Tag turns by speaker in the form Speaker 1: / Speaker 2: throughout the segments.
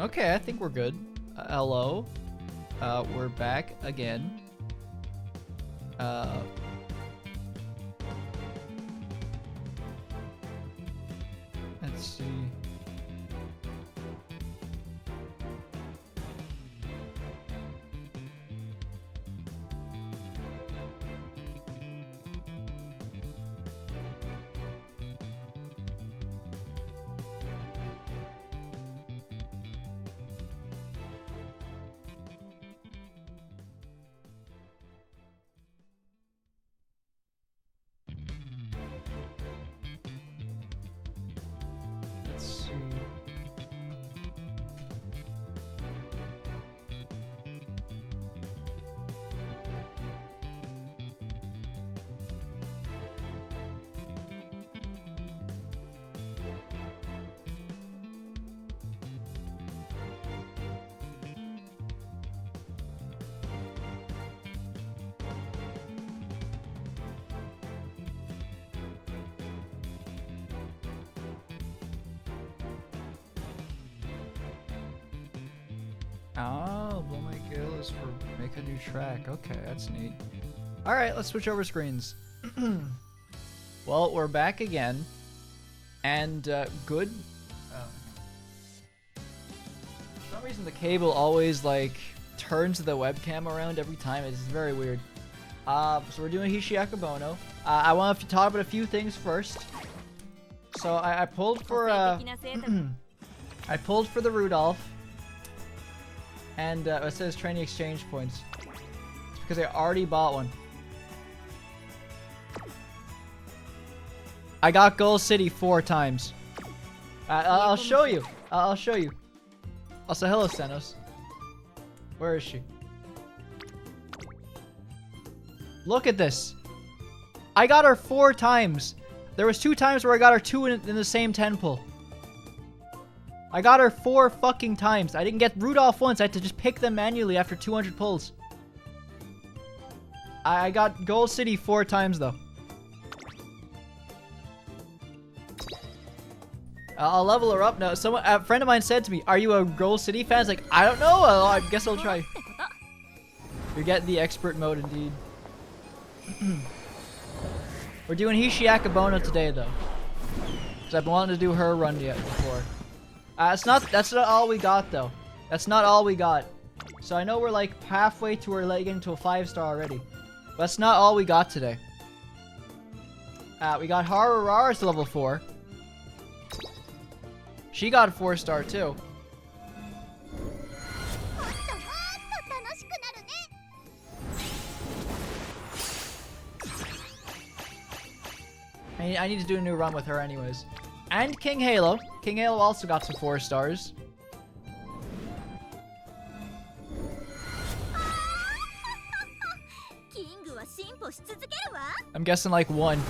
Speaker 1: Okay, I think we're good. Hello. We're back again. Let's see. Let's see. Oh, blow my gill is for make a new track. Okay, that's neat. All right, let's switch over screens. Well, we're back again, and good. For some reason, the cable always like turns the webcam around every time. It's very weird. So we're doing Akebono. I want to talk about a few things first. So I pulled for I pulled for the Rudolph. And it says training exchange points. It's because I already bought one. I got Gold City 4 times. I'll show you. I'll show you. Also, hello, Senos. Where is she? Look at this. I got her 4 times. There was 2 times where I got her 2 in the same 10 pull. I got her 4 fucking times. I didn't get Rudolph once. I had to just pick them manually after 200 pulls. I got Gold City 4 times, though. I'll level her up now. A friend of mine said to me, "Are you a Gold City fan?" I was like, I don't know. I guess I'll try. You're getting the expert mode, indeed. We're doing Akebono today, though. Because I've been wanting to do her run yet before. That's not all we got, though. That's not all we got. So I know we're like halfway to our leg into a 5-star already. But that's not all we got today. We got Harararis to level 4. She got a 4-star too. I need to do a new run with her anyways. And King Halo. King Halo also got some 4 stars. I'm guessing like 1.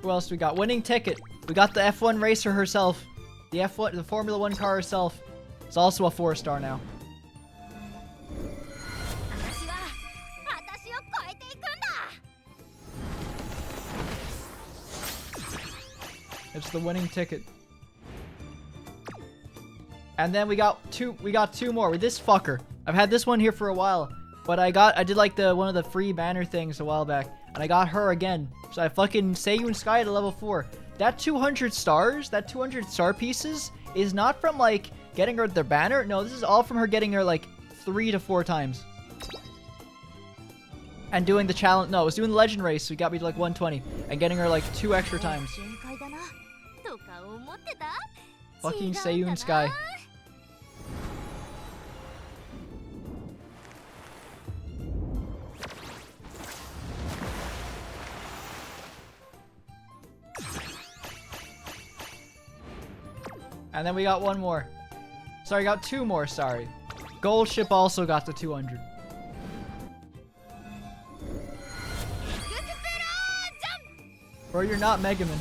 Speaker 1: Who else we got? Winning ticket. We got the F1 racer herself. The Formula 1 car herself. It's also a 4-star now. It's the winning ticket. And then we got two more with this fucker. I've had this one here for a while, but I did like one of the free banner things a while back, and I got her again. So I fucking Seiyun Sky to level 4. That 200 stars, that 200 star pieces is not from like getting her their banner. No, this is all from her getting her like 3 to 4 times. And doing the challenge. No, it was doing the legend race. So it got me to like 120 and getting her like 2 extra times. Fucking Seiyun Sky. And then we got 1 more. Sorry, got 2 more, sorry. Gold Ship also got the 200. Bro, you're not Mega Man.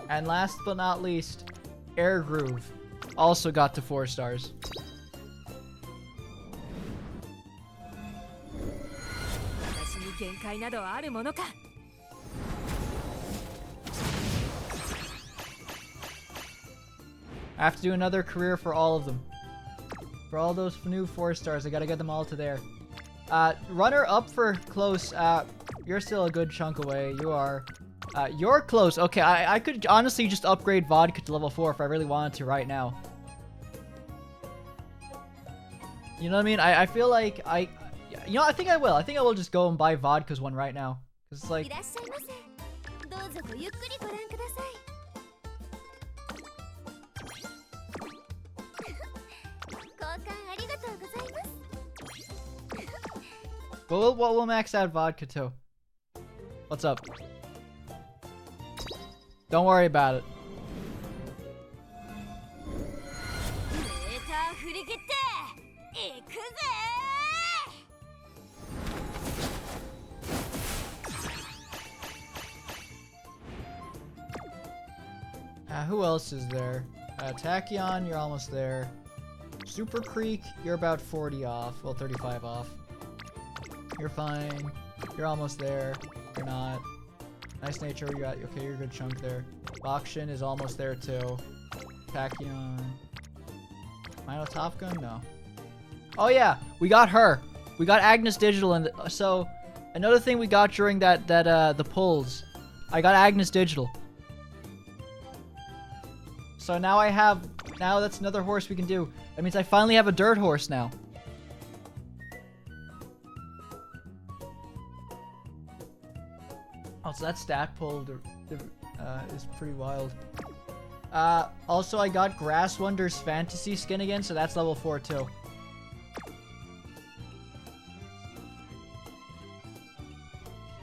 Speaker 1: And last but not least, Air Groove also got to 4 stars. I have to do another career for all of them. For all those new 4 stars, I gotta get them all to there. Runner up for close. You're still a good chunk away. You are. You're close. Okay, I could honestly just upgrade Vodka to level 4 if I really wanted to right now. You know what I mean? I feel like you know, I think I will. I think I will just go and buy Vodka's one right now. Cause it's like... But we'll max out Vodka too. What's up? Don't worry about it. Who else is there? Tachyon, you're almost there. Super Creek, you're about 40 off. Well, 35 off. You're fine. You're almost there. You're not. Nice Nature, you got, okay, you're a good chunk there. Bakshin is almost there too. Tachyon. Mino Top Gun? No. Oh yeah, we got her. We got Agnes Digital, and so another thing we got during the pulls, I got Agnes Digital. So now now that's another horse we can do. That means I finally have a dirt horse now. Oh, so that stat pull is pretty wild. Also, I got Grass Wonder's Fantasy skin again, so that's level 4 too.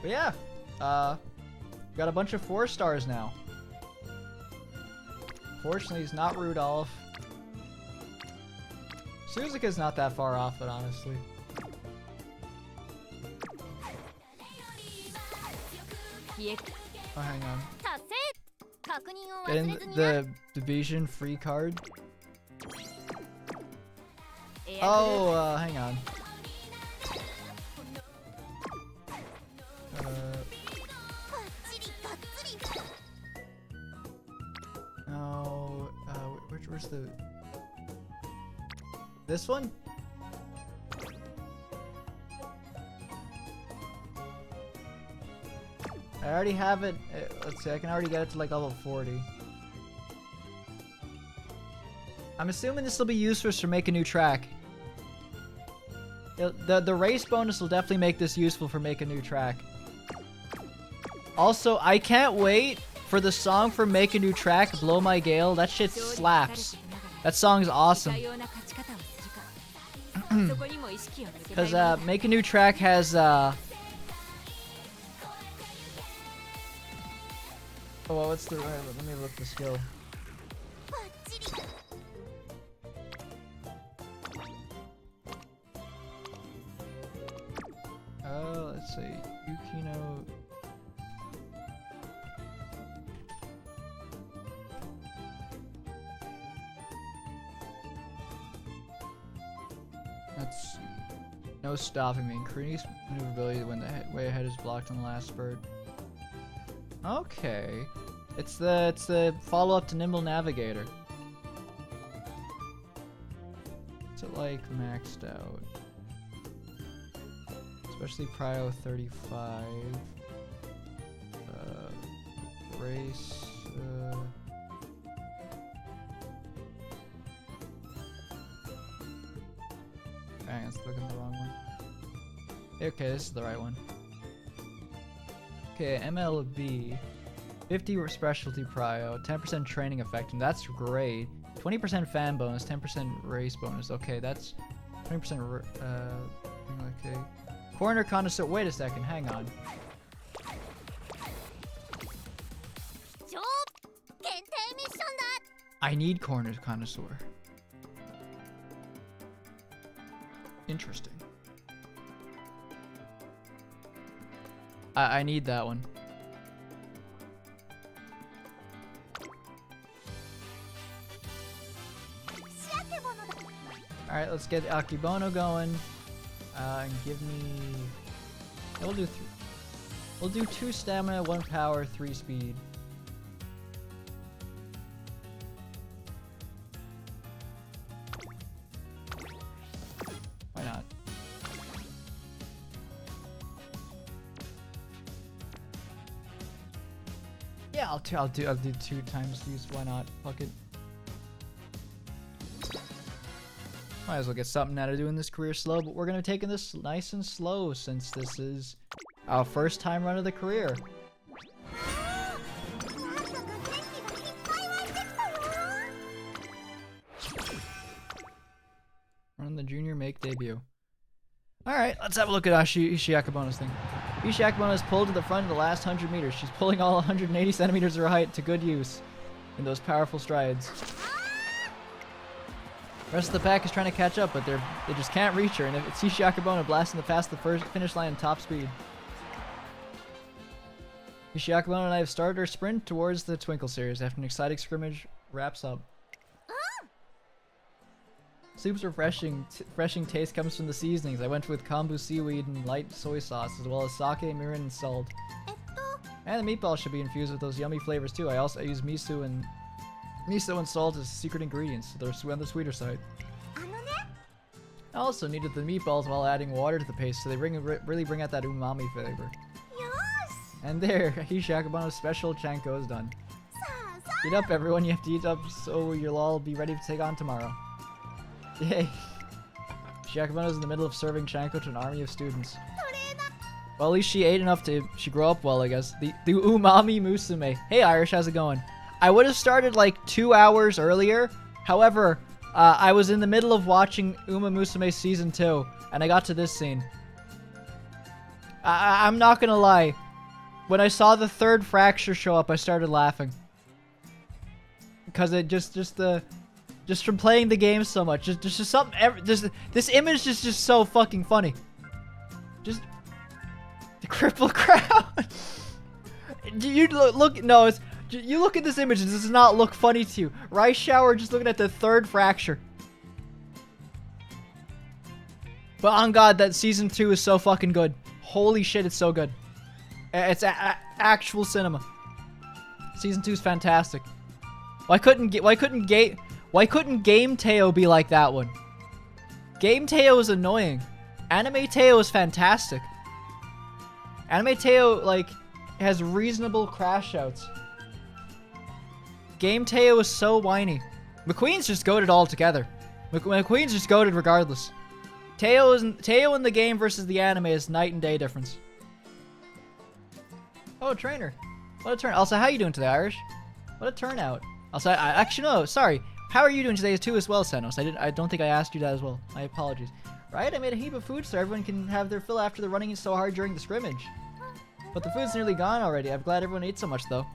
Speaker 1: But yeah, got a bunch of 4 stars now. Fortunately, he's not Rudolph. Suzuka's not that far off it, honestly. Oh, hang on. Getting the division free card. Oh, hang on. No, where's the... This one? I already have it. Let's see, I can already get it to like level 40. I'm assuming this will be used for make a new track. The race bonus will definitely make this useful for make a new track. Also, I can't wait for the song for Make a New Track, Blow My Gale. That shit slaps. That song's awesome. Because Make a New Track has oh, well, what's the let me look the skill. Let's see. Yukino. Let's see. No stopping me. Increase maneuverability when the way ahead is blocked on the last spurt. Okay. It's the follow-up to Nimble Navigator. Is it like maxed out? Especially Prio 35. Race. Dang, it's looking the wrong one. Okay, this is the right one. Okay, MLB. 50 specialty prio, 10% training effect, and that's great. 20% fan bonus, 10% race bonus. Okay, that's 20%. Okay. Corner connoisseur. Wait a second. Hang on. I need corner connoisseur. Interesting. I need that one. Alright, let's get Akebono going. And give me... We'll do 2 stamina, 1 power, 3 speed. Yeah, I'll do 2 times use. Why not? Fuck it. Might as well get something out of doing this career slow, but we're gonna be taking this nice and slow since this is our first time run of the career. Run the junior make debut. Alright, let's have a look at Ishii Akebono's thing. Ishii Akebono is pulled to the front of the last 100 meters. She's pulling all 180 centimeters of her height to good use in those powerful strides. The rest of the pack is trying to catch up, but they just can't reach her, and it's Ishii Akebono blasting past the first finish line in top speed. Ishii Akebono and I have started our sprint towards the Twinkle series after an exciting scrimmage wraps up. Soup's refreshing taste comes from the seasonings. I went with kombu seaweed and light soy sauce, as well as sake, mirin, and salt. And the meatballs should be infused with those yummy flavors too. I use miso and salt as secret ingredients, so they're on the sweeter side. I also needed the meatballs while adding water to the paste, so they really bring out that umami flavor. And there, Ishii Akebono's special chanko is done. Eat up, everyone. You have to eat up so you'll all be ready to take on tomorrow. Yay. Ishii Akebono is in the middle of serving chanko to an army of students. Well, at least she ate enough to grow up well, I guess. The umami musume. Hey, Irish, how's it going? I would have started like 2 hours earlier. However, I was in the middle of watching Uma Musume Season 2, and I got to this scene. I'm not gonna lie. When I saw the 3rd fracture show up, I started laughing. Because it just from playing the game so much, just something. This image is just so fucking funny. Just the crippled crowd. You look. No, it's. You look at this image, it does not look funny to you. Rice shower, just looking at the 3rd fracture. But on God, that season 2 is so fucking good. Holy shit, it's so good. It's actual cinema. Season 2 is fantastic. Why couldn't Game Teo be like that one? Game Teo is annoying. Anime Teo is fantastic. Anime Teo like has reasonable crash outs. Game Teo is so whiny. McQueen's just goated altogether. McQueen's just goated regardless. Teo in the game versus the anime is night and day difference. Oh, trainer. What a turn. Also, how are you doing today, Irish? What a turnout. Also, actually, no, sorry. How are you doing today too as well, Senos? I don't think I asked you that as well. My apologies. Right? I made a heap of food so everyone can have their fill after they're running so hard during the scrimmage. But the food's nearly gone already. I'm glad everyone ate so much, though.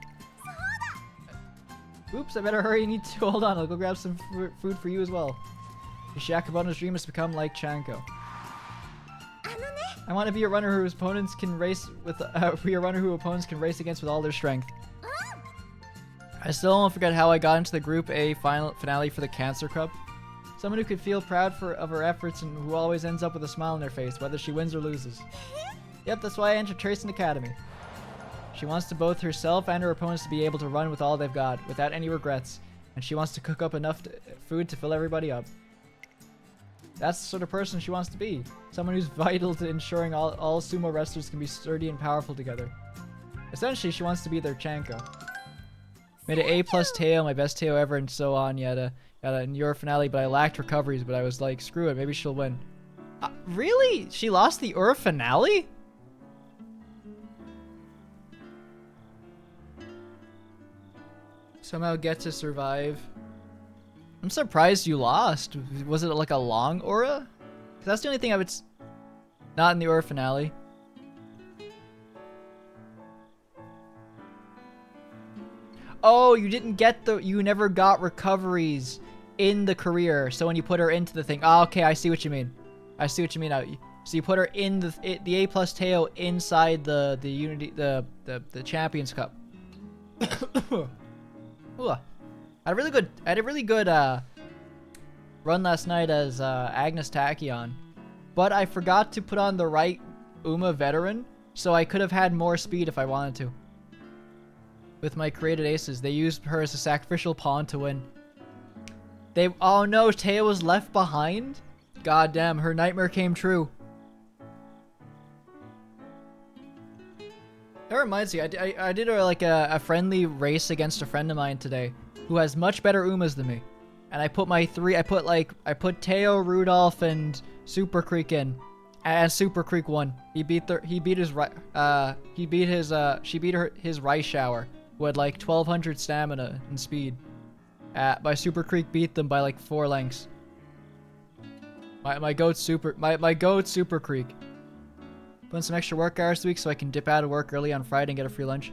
Speaker 1: Oops, I better hurry. I need to hold on. I'll go grab some food for you as well. Ishii Akebono's dream has become like Chanko. I want to be a runner whose opponents can race with. Be a runner who opponents can race against with all their strength. I still won't forget how I got into the Group A finale for the Cancer Cup. Someone who could feel proud of her efforts and who always ends up with a smile on their face, whether she wins or loses. Yep, that's why I entered Tracing Academy. She wants to both herself and her opponents to be able to run with all they've got, without any regrets, and she wants to cook up enough food to fill everybody up. That's the sort of person she wants to be. Someone who's vital to ensuring all sumo wrestlers can be sturdy and powerful together. Essentially, she wants to be their Chanko. Made an A+ Teo, my best Teo ever, and so on, yada, yada, in your finale, but I lacked recoveries, but I was like, screw it, maybe she'll win. Really? She lost the Ur finale? Somehow get to survive. I'm surprised you lost. Was it like a long aura? 'Cause that's the only thing I would... Not in the aura finale. Oh, you didn't get the... You never got recoveries in the career. So when you put her into the thing... Oh, okay, I see what you mean. I see what you mean now. So you put her in the A+ Teo inside the Unity... The Champions Cup. Ooh. I had a really good run last night as Agnes Tachyon, but I forgot to put on the right Uma veteran, so I could have had more speed if I wanted to. With my created aces, they used her as a sacrificial pawn to win. Oh no, Teo was left behind? God damn, her nightmare came true. That reminds me, I did a friendly race against a friend of mine today who has much better Umas than me. And I put I put Teo, Rudolph, and Super Creek in. And Super Creek won. She beat his Rice Shower, who had like 1200 stamina and speed. My Super Creek beat them by like 4 lengths. My goat Super Creek. Put in some extra work hours this week so I can dip out of work early on Friday and get a free lunch.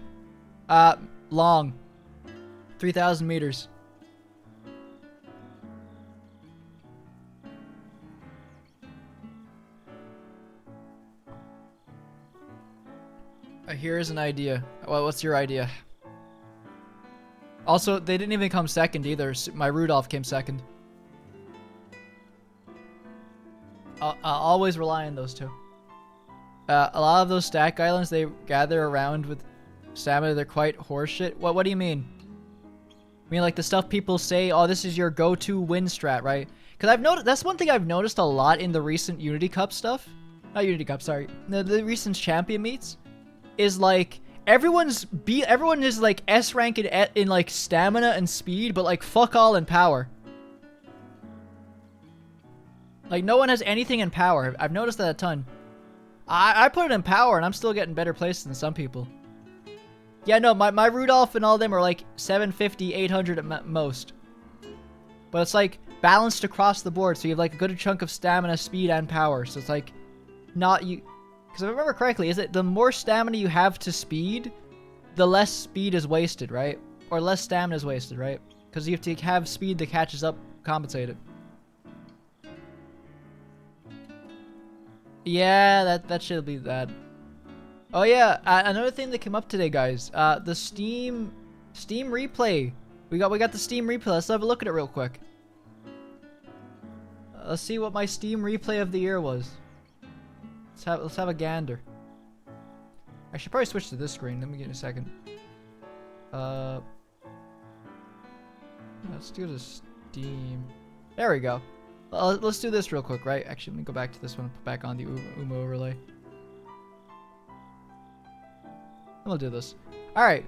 Speaker 1: Long. 3,000 meters. Here's an idea. Well, what's your idea? Also, they didn't even come second either. My Rudolph came second. I'll always rely on those two. A lot of those stack islands they gather around with stamina, they're quite horseshit. What do you mean? I mean, like the stuff people say, oh, this is your go-to win strat, right? Because I've noticed, that's one thing I've noticed a lot in the recent Unity Cup stuff. Not Unity Cup, sorry. The recent champion meets. Is like, everyone is like S rank in like stamina and speed, but like fuck all in power. Like no one has anything in power. I've noticed that a ton. I put it in power and I'm still getting better places than some people. Yeah, no, my Rudolph and all of them are like 750, 800 at most. But it's like balanced across the board, so you have like a good chunk of stamina, speed, and power. So it's like not you. Because if I remember correctly, is it the more stamina you have to speed, the less speed is wasted, right? Or less stamina is wasted, right? Because you have to have speed that catches up, compensate it. Yeah, that should be that. Oh yeah, another thing that came up today, guys. The Steam replay. We got the Steam replay. Let's have a look at it real quick. Let's see what my Steam replay of the year was. Let's have a gander. I should probably switch to this screen. Let me get a second. Let's do the Steam. There we go. Let's do this real quick, right? Actually, let me go back to this one and put back on the UMA overlay. And we'll do this. Alright.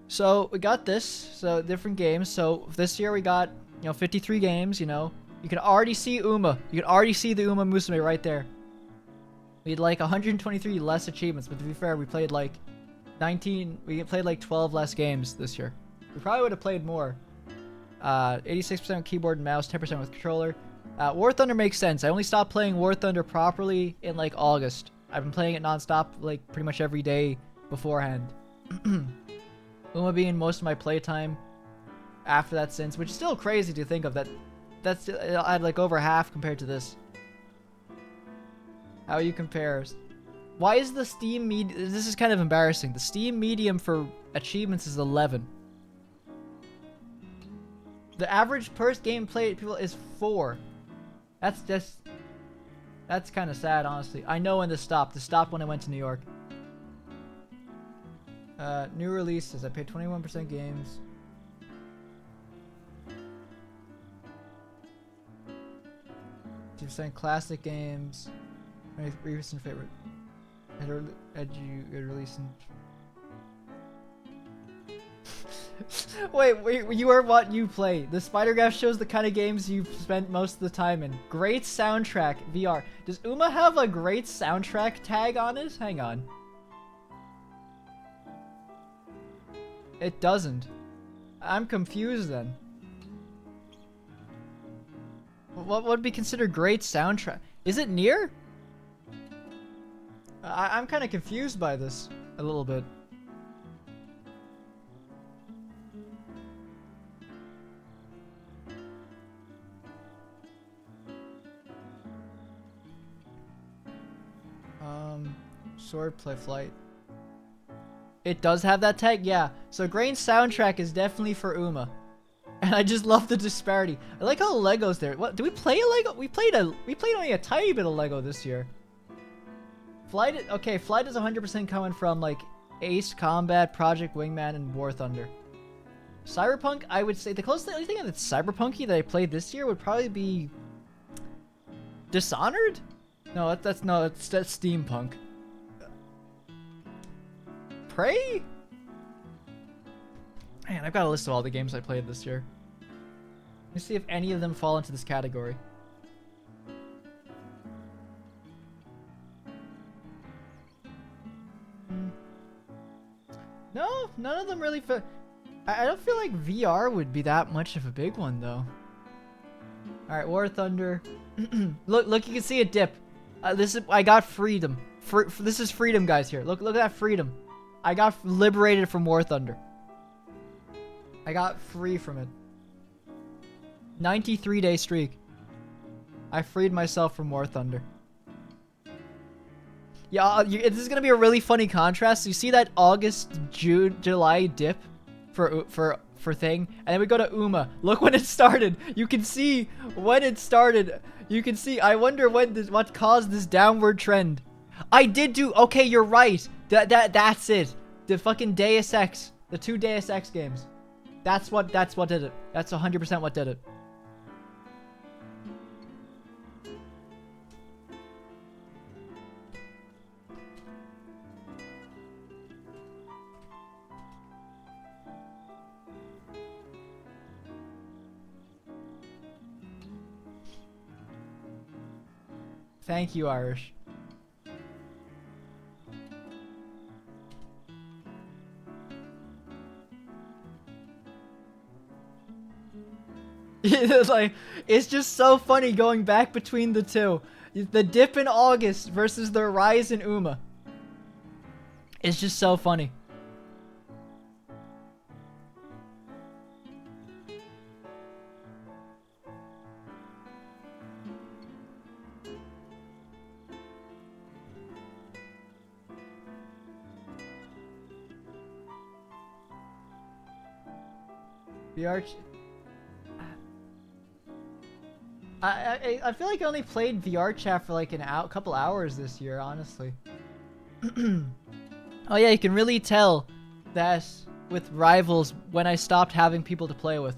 Speaker 1: So, we got this. So, different games. So, this year we got, 53 games, You can already see UMA. You can already see the UMA Musume right there. We had like 123 less achievements, but to be fair, we played like 12 less games this year. We probably would have played more. 86% with keyboard and mouse, 10% with controller. War Thunder makes sense. I only stopped playing War Thunder properly in like August. I've been playing it non-stop like pretty much every day beforehand. UMA being most of my playtime after that since, which is still crazy to think of that. I had like over half compared to this. How you compare? Why is the Steam this is kind of embarrassing. The Steam medium for achievements is 11. The average per game played people is 4. That's kind of sad, honestly. I know when this stopped. This stopped when I went to New York. New releases. I paid 21% games. You're saying classic games. My recent favorite. Had you released in... Wait, you are what you play. The spider graph shows the kind of games you've spent most of the time in. Great soundtrack, VR. Does UMA have a great soundtrack tag on it? Hang on. It doesn't. I'm confused then. What would be considered great soundtrack? Is it near? I'm kind of confused by this a little bit. Swordplay Flight. It does have that tag? Yeah. So Grain soundtrack is definitely for UMA. And I just love the disparity. I like how Lego's there. What, do we play a Lego? We played only a tiny bit of Lego this year. Flight is 100% coming from like Ace Combat, Project Wingman, and War Thunder. Cyberpunk, I would say the closest thing that's cyberpunky that I played this year would probably be Dishonored? No, that's steampunk. Prey? Man, I've got a list of all the games I played this year. Let me see if any of them fall into this category. No, none of them really fit. I don't feel like VR would be that much of a big one, though. Alright, War Thunder. Look, you can see a dip. I got freedom. This is freedom, guys, here. Look at that freedom. I got liberated from War Thunder. I got free from it. 93-day streak. I freed myself from War Thunder. Yeah, this is gonna be a really funny contrast. You see that August, June, July dip for thing, and then we go to Uma. Look when it started. You can see when it started. You can see. I wonder what caused this downward trend. I did do. Okay, you're right. That's it. The fucking Deus Ex, the 2 Deus Ex games. That's what did it. That's 100% what did it. Thank you, Irish. It's just so funny going back between the two. The dip in August versus the rise in Uma. It's just so funny. VR. I feel like I only played VR chat for like couple hours this year, honestly. Oh yeah, you can really tell that with Rivals when I stopped having people to play with,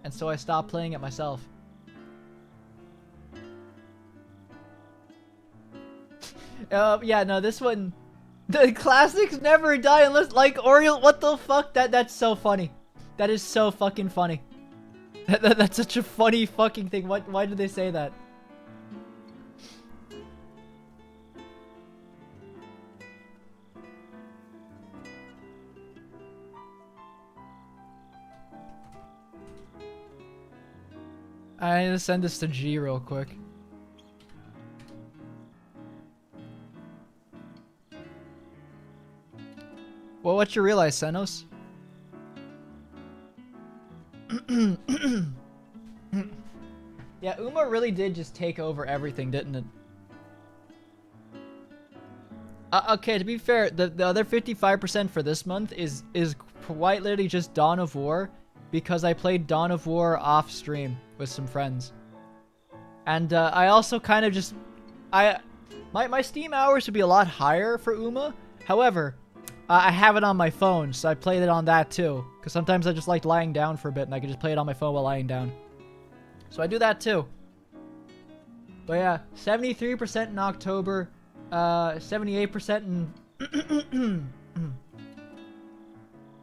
Speaker 1: and so I stopped playing it myself. Yeah, no, this one, the classics never die unless, like, Oriole. What the fuck? That's so funny. That is so fucking funny. That's such a funny fucking thing. Why did they say that? I need to send this to G real quick. Well, what you realize, Senos? Yeah, Uma really did just take over everything, didn't it? Okay, to be fair, the other 55% for this month is quite literally just Dawn of War, because I played Dawn of War off stream with some friends. And I also kind of just my Steam hours would be a lot higher for Uma. However, I have it on my phone, so I played it on that too. Because sometimes I just like lying down for a bit, and I can just play it on my phone while lying down. So I do that too. But yeah, 73% in October, 78% in...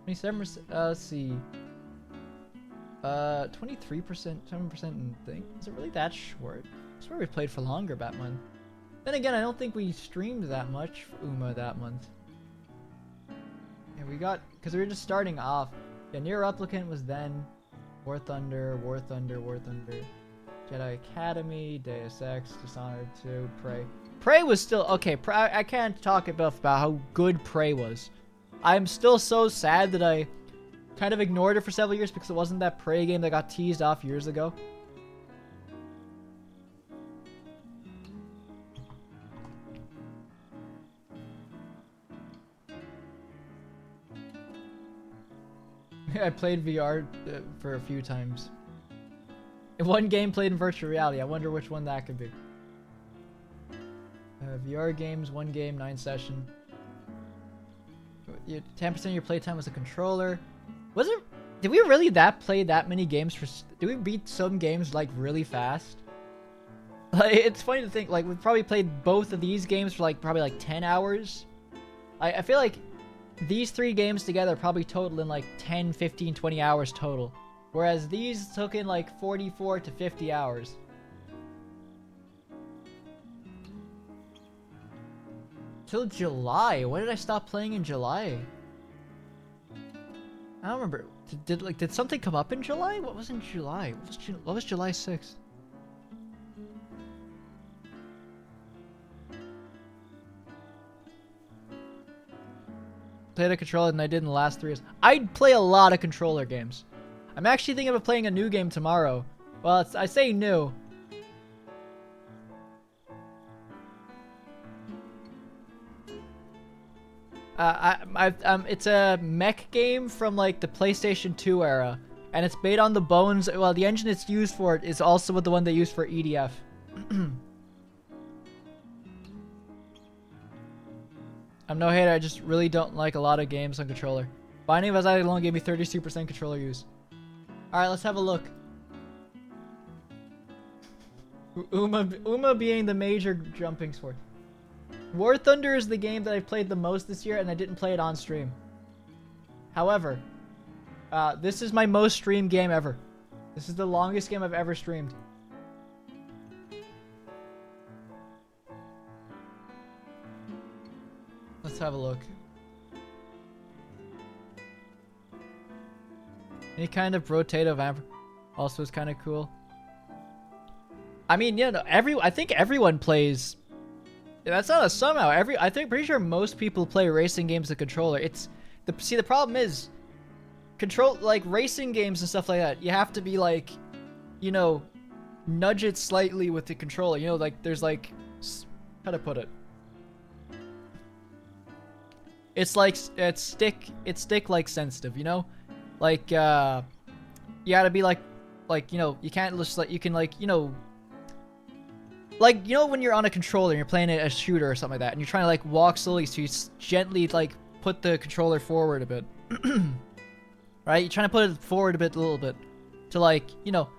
Speaker 1: 27%, let's see. 23%, 7% in thing. Is it really that short? I swear we played for longer that month. Then again, I don't think we streamed that much for Uma that month. Yeah, we got, because we were just starting off. Yeah, Nier Replicant was then. War Thunder, Jedi Academy, Deus Ex, Dishonored 2, Prey. Prey was still, okay, I can't talk about how good Prey was. I'm still so sad that I kind of ignored it for several years because it wasn't that Prey game that got teased off years ago. I played VR for a few times. One game played in virtual reality. I wonder which one that could be. VR games, 1 game, 9 session. 10% of your playtime was a controller. Was it? Did we really play that many games for? Did we beat some games like really fast? Like, it's funny to think. Like, we probably played both of these games for like probably like 10 hours. I feel like these 3 games together probably total in like 10, 15, 20 hours total. Whereas these took in like 44 to 50 hours. Till July. When did I stop playing in July? I don't remember. Did something come up in July? What was in July? What was July 6th? Played a controller than I did in the last 3 years. I'd play a lot of controller games. I'm actually thinking of playing a new game tomorrow. Well, I say new. It's a mech game from like the PlayStation 2 era, and it's made on the bones. Well, the engine it's used for it is also the one they use for EDF. I'm no hater. I just really don't like a lot of games on controller. Binding of Isaac alone gave me 32% controller use. All right, let's have a look. Uma being the major jumping sport. War Thunder is the game that I played the most this year, and I didn't play it on stream. However, this is my most streamed game ever. This is the longest game I've ever streamed. Let's have a look. Any kind of rotative amp also is kind of cool. I mean, yeah, no, I think everyone plays. That's not a somehow. Pretty sure most people play racing games with controller. See, the problem is, like racing games and stuff like that. You have to be like, you know, nudge it slightly with the controller. You know, like there's like, how to put it. It's like it's stick like sensitive. You know, like you gotta be like you know, you can't just like, you can like, you know. Like, you know when you're on a controller and you're playing a shooter or something like that, and you're trying to like walk slowly, so you gently like put the controller forward a bit. Right? You're trying to put it forward a little bit to like, you know,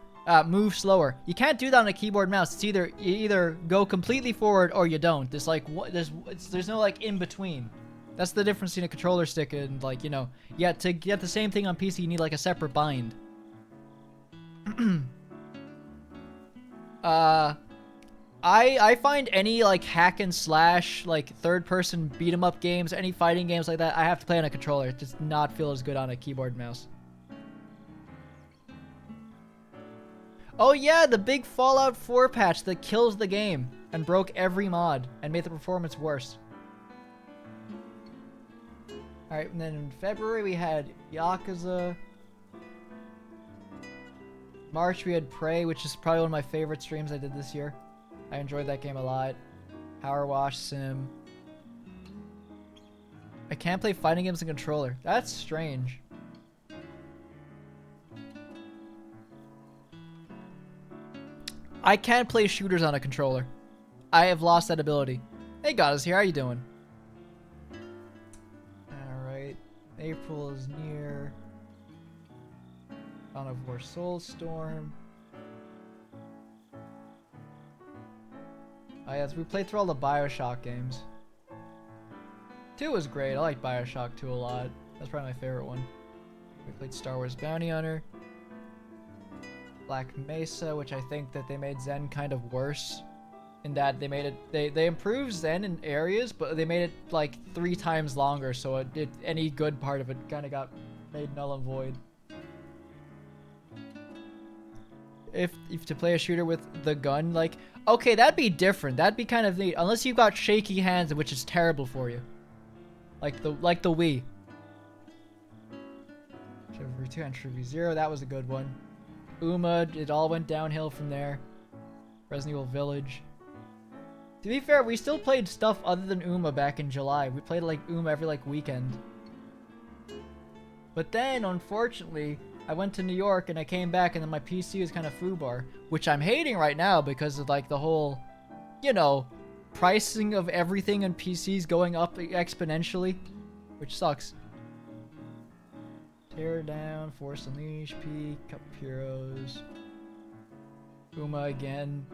Speaker 1: move slower. You can't do that on a keyboard and mouse. It's you either go completely forward or you don't. There's like there's no like in between. That's the difference between a controller stick and like, you know, yeah, to get the same thing on PC you need like a separate bind. I find any like hack and slash, like third person beat 'em up games, any fighting games like that, I have to play on a controller. It does not feel as good on a keyboard and mouse. Oh yeah, the big Fallout 4 patch that kills the game and broke every mod and made the performance worse. Alright, and then in February we had Yakuza. March we had Prey, which is probably one of my favorite streams I did this year. I enjoyed that game a lot. Power Wash Sim. I can't play fighting games on controller. That's strange. I can't play shooters on a controller. I have lost that ability. Hey, God is here. How you doing? Alright. April is near. Dawn of War Soulstorm. Oh yes, we played through all the Bioshock games. 2 was great. I like Bioshock 2 a lot. That's probably my favorite one. We played Star Wars Bounty Hunter. Black Mesa, which I think that they made Zen kind of worse. In that they made it, they improved Zen in areas, but they made it like 3 times longer, so any good part of it kind of got made null and void. If to play a shooter with the gun, like, okay, that'd be different. That'd be kind of neat, unless you've got shaky hands, which is terrible for you. Like the Wii. Trivia 2 and Trivia 0, that was a good one. Uma, it all went downhill from there. Resident Evil Village. To be fair, we still played stuff other than Uma back in July. We played like Uma every like weekend. But then, unfortunately, I went to New York and I came back and then my PC is kind of foobar, which I'm hating right now because of like the whole, you know, pricing of everything on PCs going up exponentially, which sucks. Tear Down, Force Unleashed, Peak, Cup of Heroes, Uma again.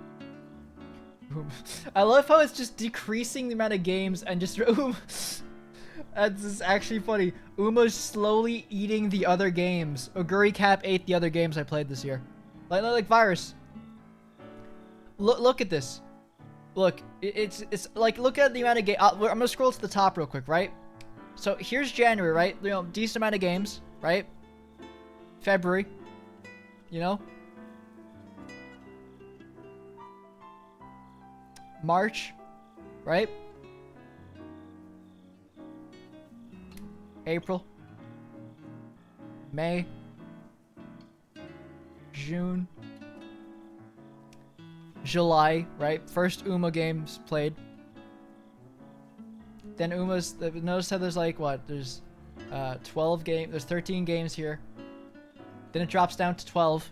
Speaker 1: I love how it's just decreasing the amount of games and just That's just actually funny. Uma's slowly eating the other games. Oguri Cap ate the other games I played this year. Like Virus. Look at this. Look, it's like, look at the amount of game. I'm gonna scroll to the top real quick, right? So here's January, right? You know, decent amount of games, right? February, you know? March, right? April, May, June, July, right? First Uma games played. Then Uma's, notice how there's like, what? There's 12 games, there's 13 games here. Then it drops down to 12.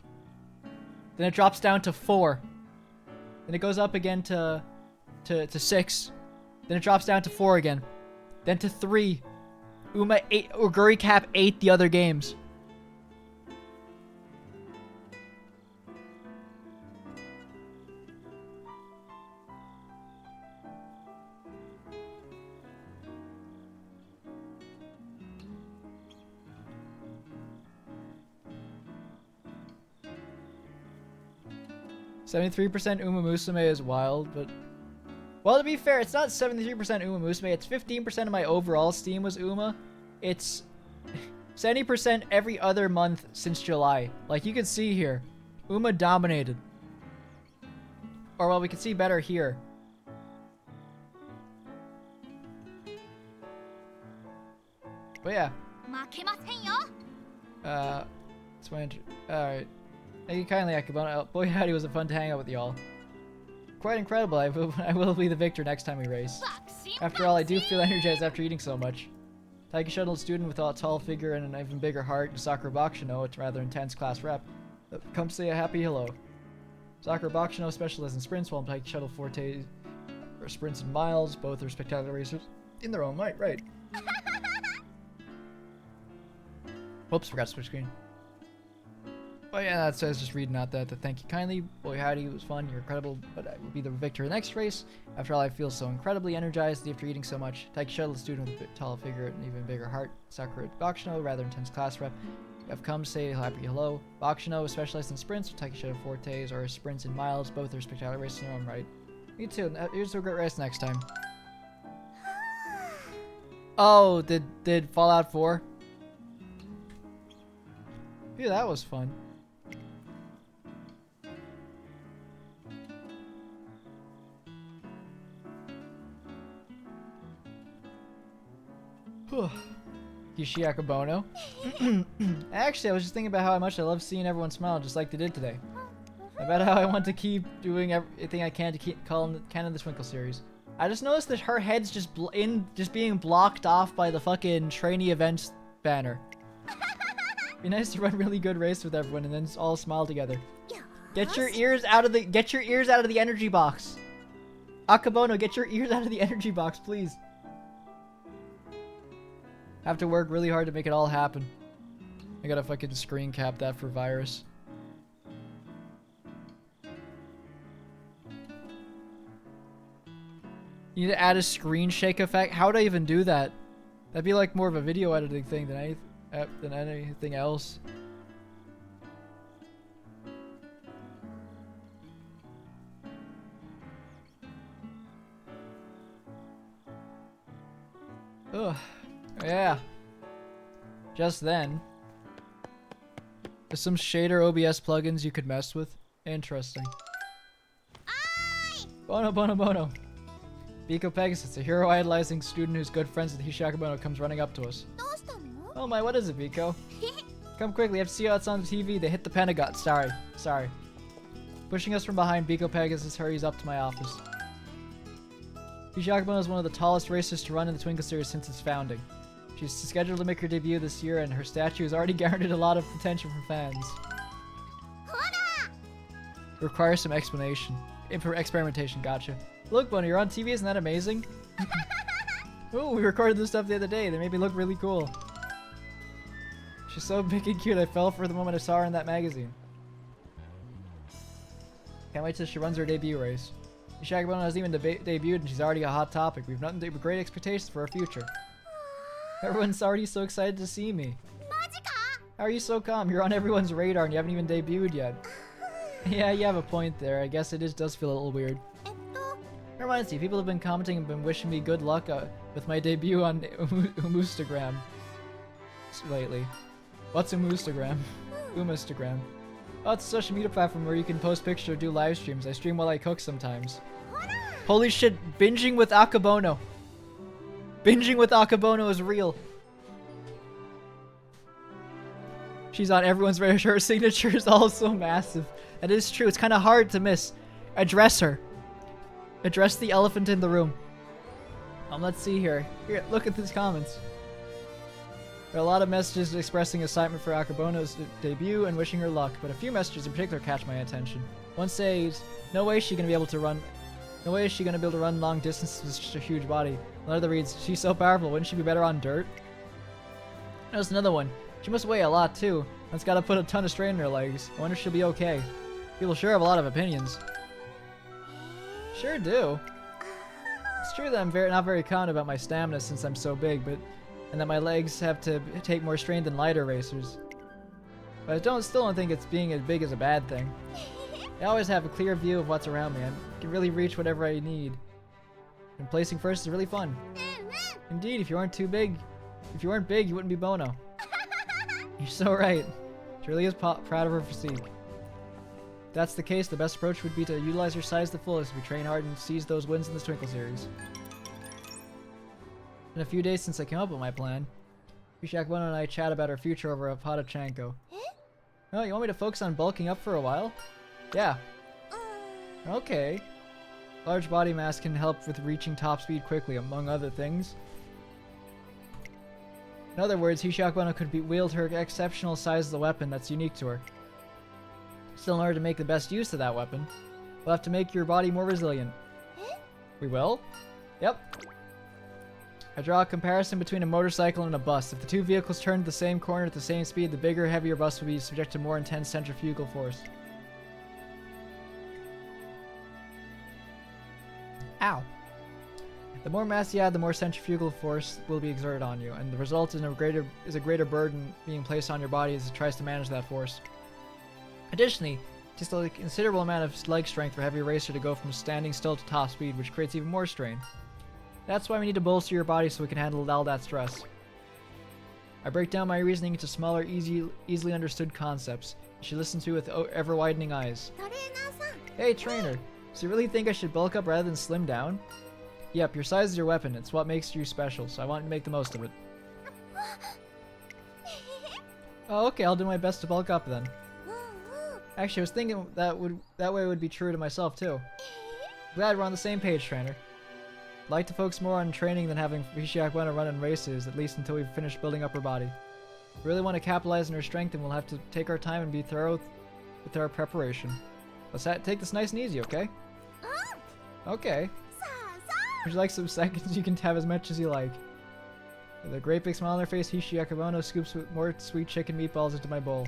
Speaker 1: Then it drops down to 4. Then it goes up again to 6. Then it drops down to 4 again. Then to 3. Uma ate, Oguri Cap ate the other games. "73% Uma Musume is wild, but..." Well, to be fair, it's not 73% Uma Musume. It's 15% of my overall Steam was Uma. It's 70% every other month since July. Like, you can see here. Uma dominated. Or, well, we can see better here. But yeah. It's my alright. Thank you kindly, Akebono. Boy, howdy, was it fun to hang out with y'all. Quite incredible. I will be the victor next time we race. After all, I do feel energized after eating so much. Taiki Shuttle student with a tall figure and an even bigger heart, and Sakura Bakushino, it's rather intense class rep. Come say a happy hello. Sakura Bakushino specializes in sprints, while Taiki Shuttle Forte or sprints in miles. Both are spectacular racers in their own right. Right. Oops, forgot to switch screen. Oh yeah, that's I was just reading out that. Thank you kindly. Boy howdy, it was fun. You're incredible, but I will be the victor in the next race. After all, I feel so incredibly energized after eating so much. Taiki Shuttle, student with a bit taller figure and even bigger heart. Sakura Bakushino, rather intense class rep. I've come say happy hello. Bakushino is specialized in sprints. Taiki Shuttle Fortes are sprints in miles. Both are spectacular races in their own right. Me too. Here's a great race next time. Oh, did Fallout 4? Yeah, that was fun. Kishi Akebono. Actually, I was just thinking about how much I love seeing everyone smile just like they did today. About how I want to keep doing everything I can to keep calling Canon the Twinkle series. I just noticed that her head's just being blocked off by the fucking trainee events banner. Be nice to run a really good race with everyone and then just all smile together. Get your ears out of the energy box. Akebono, get your ears out of the energy box, please. Have to work really hard to make it all happen. I gotta fucking screen cap that for Virus. You need to add a screen shake effect? How would I even do that? That'd be like more of a video editing thing than anything else. Ugh. Yeah. Just then. There's some shader OBS plugins you could mess with. Interesting. Bono, Bono, Bono. Biko Pegasus, a hero idolizing student who's good friends with Akebono, comes running up to us. Oh my, what is it, Biko? Come quickly, I have to see how it's on the TV. They hit the Pentagon. Sorry. Pushing us from behind, Biko Pegasus hurries up to my office. Akebono is one of the tallest racers to run in the Twinkle series since its founding. She's scheduled to make her debut this year, and her statue has already garnered a lot of attention from fans. It requires some experimentation, gotcha. Look, Bono, you're on TV, isn't that amazing? Ooh, we recorded this stuff the other day. They made me look really cool. She's so big and cute, I fell for the moment I saw her in that magazine. Can't wait till she runs her debut race. Akebono hasn't even debuted and she's already a hot topic. We've nothing but great expectations for her future. Everyone's already so excited to see me. How are you so calm? You're on everyone's radar and you haven't even debuted yet. Yeah, you have a point there. I guess does feel a little weird. It reminds me, people have been commenting and been wishing me good luck with my debut on Umustagram lately. What's Umustagram? Umustagram. Oh, it's a social media platform where you can post pictures or do live streams. I stream while I cook sometimes. Holy shit, binging with Akebono. Binging with Akebono is real. She's on everyone's radar. Her signature is also massive. That is true. It's kind of hard to miss. Address her. Address the elephant in the room. Let's see here. Here, look at these comments. There are a lot of messages expressing excitement for Akebono's debut and wishing her luck, but a few messages in particular catch my attention. One says, "No way is she gonna be able to run. No way is she gonna be able to run long distances with such a huge body." Another reads, "She's so powerful. Wouldn't she be better on dirt?" There's another one. "She must weigh a lot too. That's gotta put a ton of strain in her legs. I wonder if she'll be okay." People sure have a lot of opinions. Sure do. It's true that I'm not very confident about my stamina since I'm so big, and that my legs have to take more strain than lighter racers. But I still don't think it's being as big as a bad thing. I always have a clear view of what's around me. I can really reach whatever I need. And placing first is really fun. Indeed, if you weren't big, you wouldn't be Bono. You're so right. She really is proud of her physique. If that's the case, the best approach would be to utilize her size to the fullest. We train hard and seize those wins in the Twinkle series. In a few days since I came up with my plan, Akebono and I chat about our future over a pot of chanko. Oh, you want me to focus on bulking up for a while? Yeah. Okay. Large body mass can help with reaching top speed quickly, among other things. In other words, Akebono could wield her exceptional size as a weapon that's unique to her. Still, in order to make the best use of that weapon, we'll have to make your body more resilient. We will? Yep. I draw a comparison between a motorcycle and a bus. If the two vehicles turned the same corner at the same speed, the bigger, heavier bus would be subject to more intense centrifugal force. Ow. The more mass you add, the more centrifugal force will be exerted on you, and the result is a greater burden being placed on your body as it tries to manage that force. Additionally, it takes a considerable amount of leg strength for a heavy racer to go from standing still to top speed, which creates even more strain. That's why we need to bolster your body so we can handle all that stress. I break down my reasoning into smaller, easily understood concepts. You should listen to with ever-widening eyes. Hey, trainer. So you really think I should bulk up rather than slim down? Yep, your size is your weapon. It's what makes you special, so I want to make the most of it. Oh, okay, I'll do my best to bulk up then. Actually, I was thinking that way would be true to myself too. Glad we're on the same page, trainer. I'd like to focus more on training than having Akebono run in races, at least until we've finished building up her body. We really want to capitalize on her strength, and we'll have to take our time and be thorough with our preparation. Let's take this nice and easy, okay? Okay. Would you like some seconds? You can have as much as you like. With a great big smile on her face, Akebono scoops more sweet chicken meatballs into my bowl.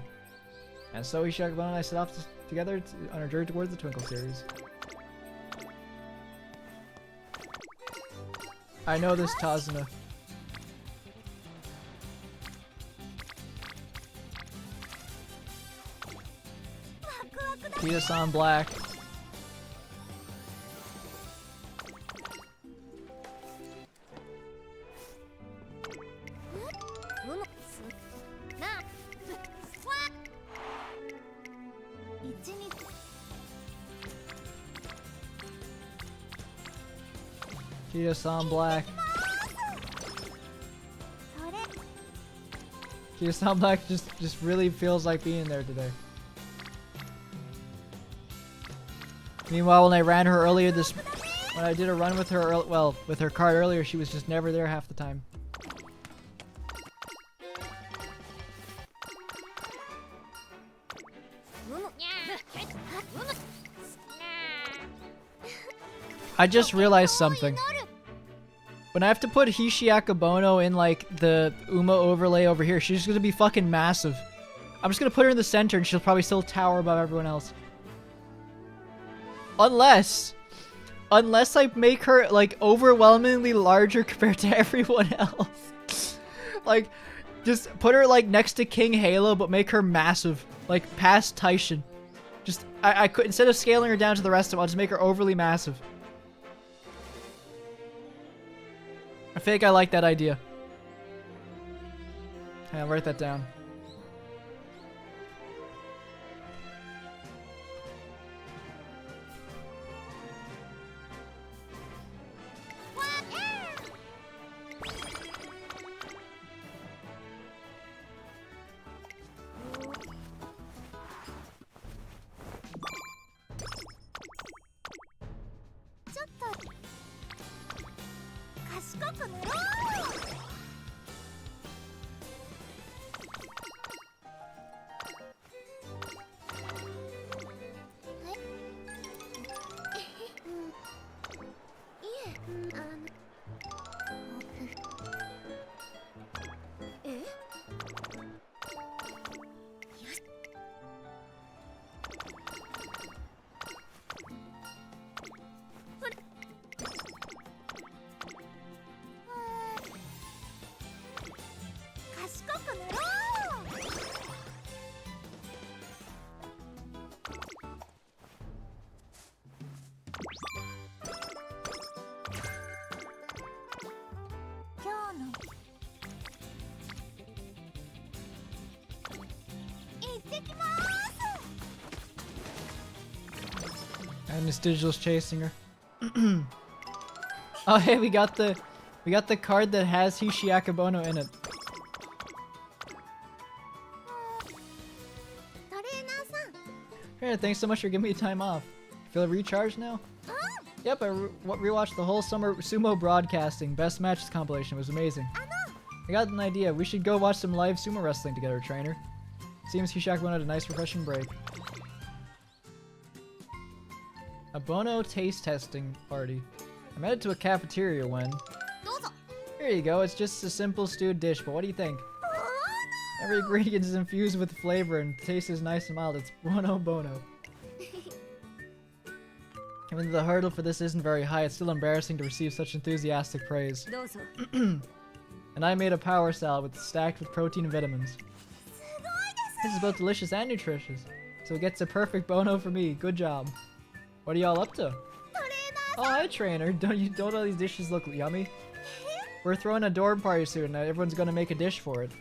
Speaker 1: And so Akebono and I set off together on our journey towards the Twinkle series. I know this, Tazuna. Jesus on black. Jesus on black. Jesus on black just really feels like being there today. Meanwhile, when I ran her earlier when I did a run with her, with her card earlier, she was just never there half the time. I just realized something. When I have to put Akebono in like the Uma overlay over here, she's gonna be fucking massive. I'm just gonna put her in the center and she'll probably still tower above everyone else. Unless I make her like overwhelmingly larger compared to everyone else. Like, just put her like next to King Halo, but make her massive, like past Taishin. Just I could, instead of scaling her down to the rest of them, I'll just make her overly massive. I think I like that idea. Yeah, I'll write that down. And this digital's chasing her. Oh hey, we got the card that has Hishi Akebono in it. Hey, thanks so much for giving me time off. Feel recharged now? Yep, I rewatched the whole summer sumo broadcasting. Best matches compilation. It was amazing. I got an idea. We should go watch some live sumo wrestling together, trainer. Seems Hishi Akebono had a nice refreshing break. A Bono taste testing party. I'm headed to a cafeteria when... Here you go, it's just a simple stewed dish, but what do you think? Every ingredient is infused with flavor and the taste is nice and mild. It's Bono Bono. Even though the hurdle for this isn't very high, it's still embarrassing to receive such enthusiastic praise. And I made a power salad stacked with protein and vitamins. This is both delicious and nutritious, so it gets a perfect Bono for me. Good job. What are y'all up to? Oh, hi, trainer. Don't all these dishes look yummy? We're throwing a dorm party soon, and everyone's gonna make a dish for it.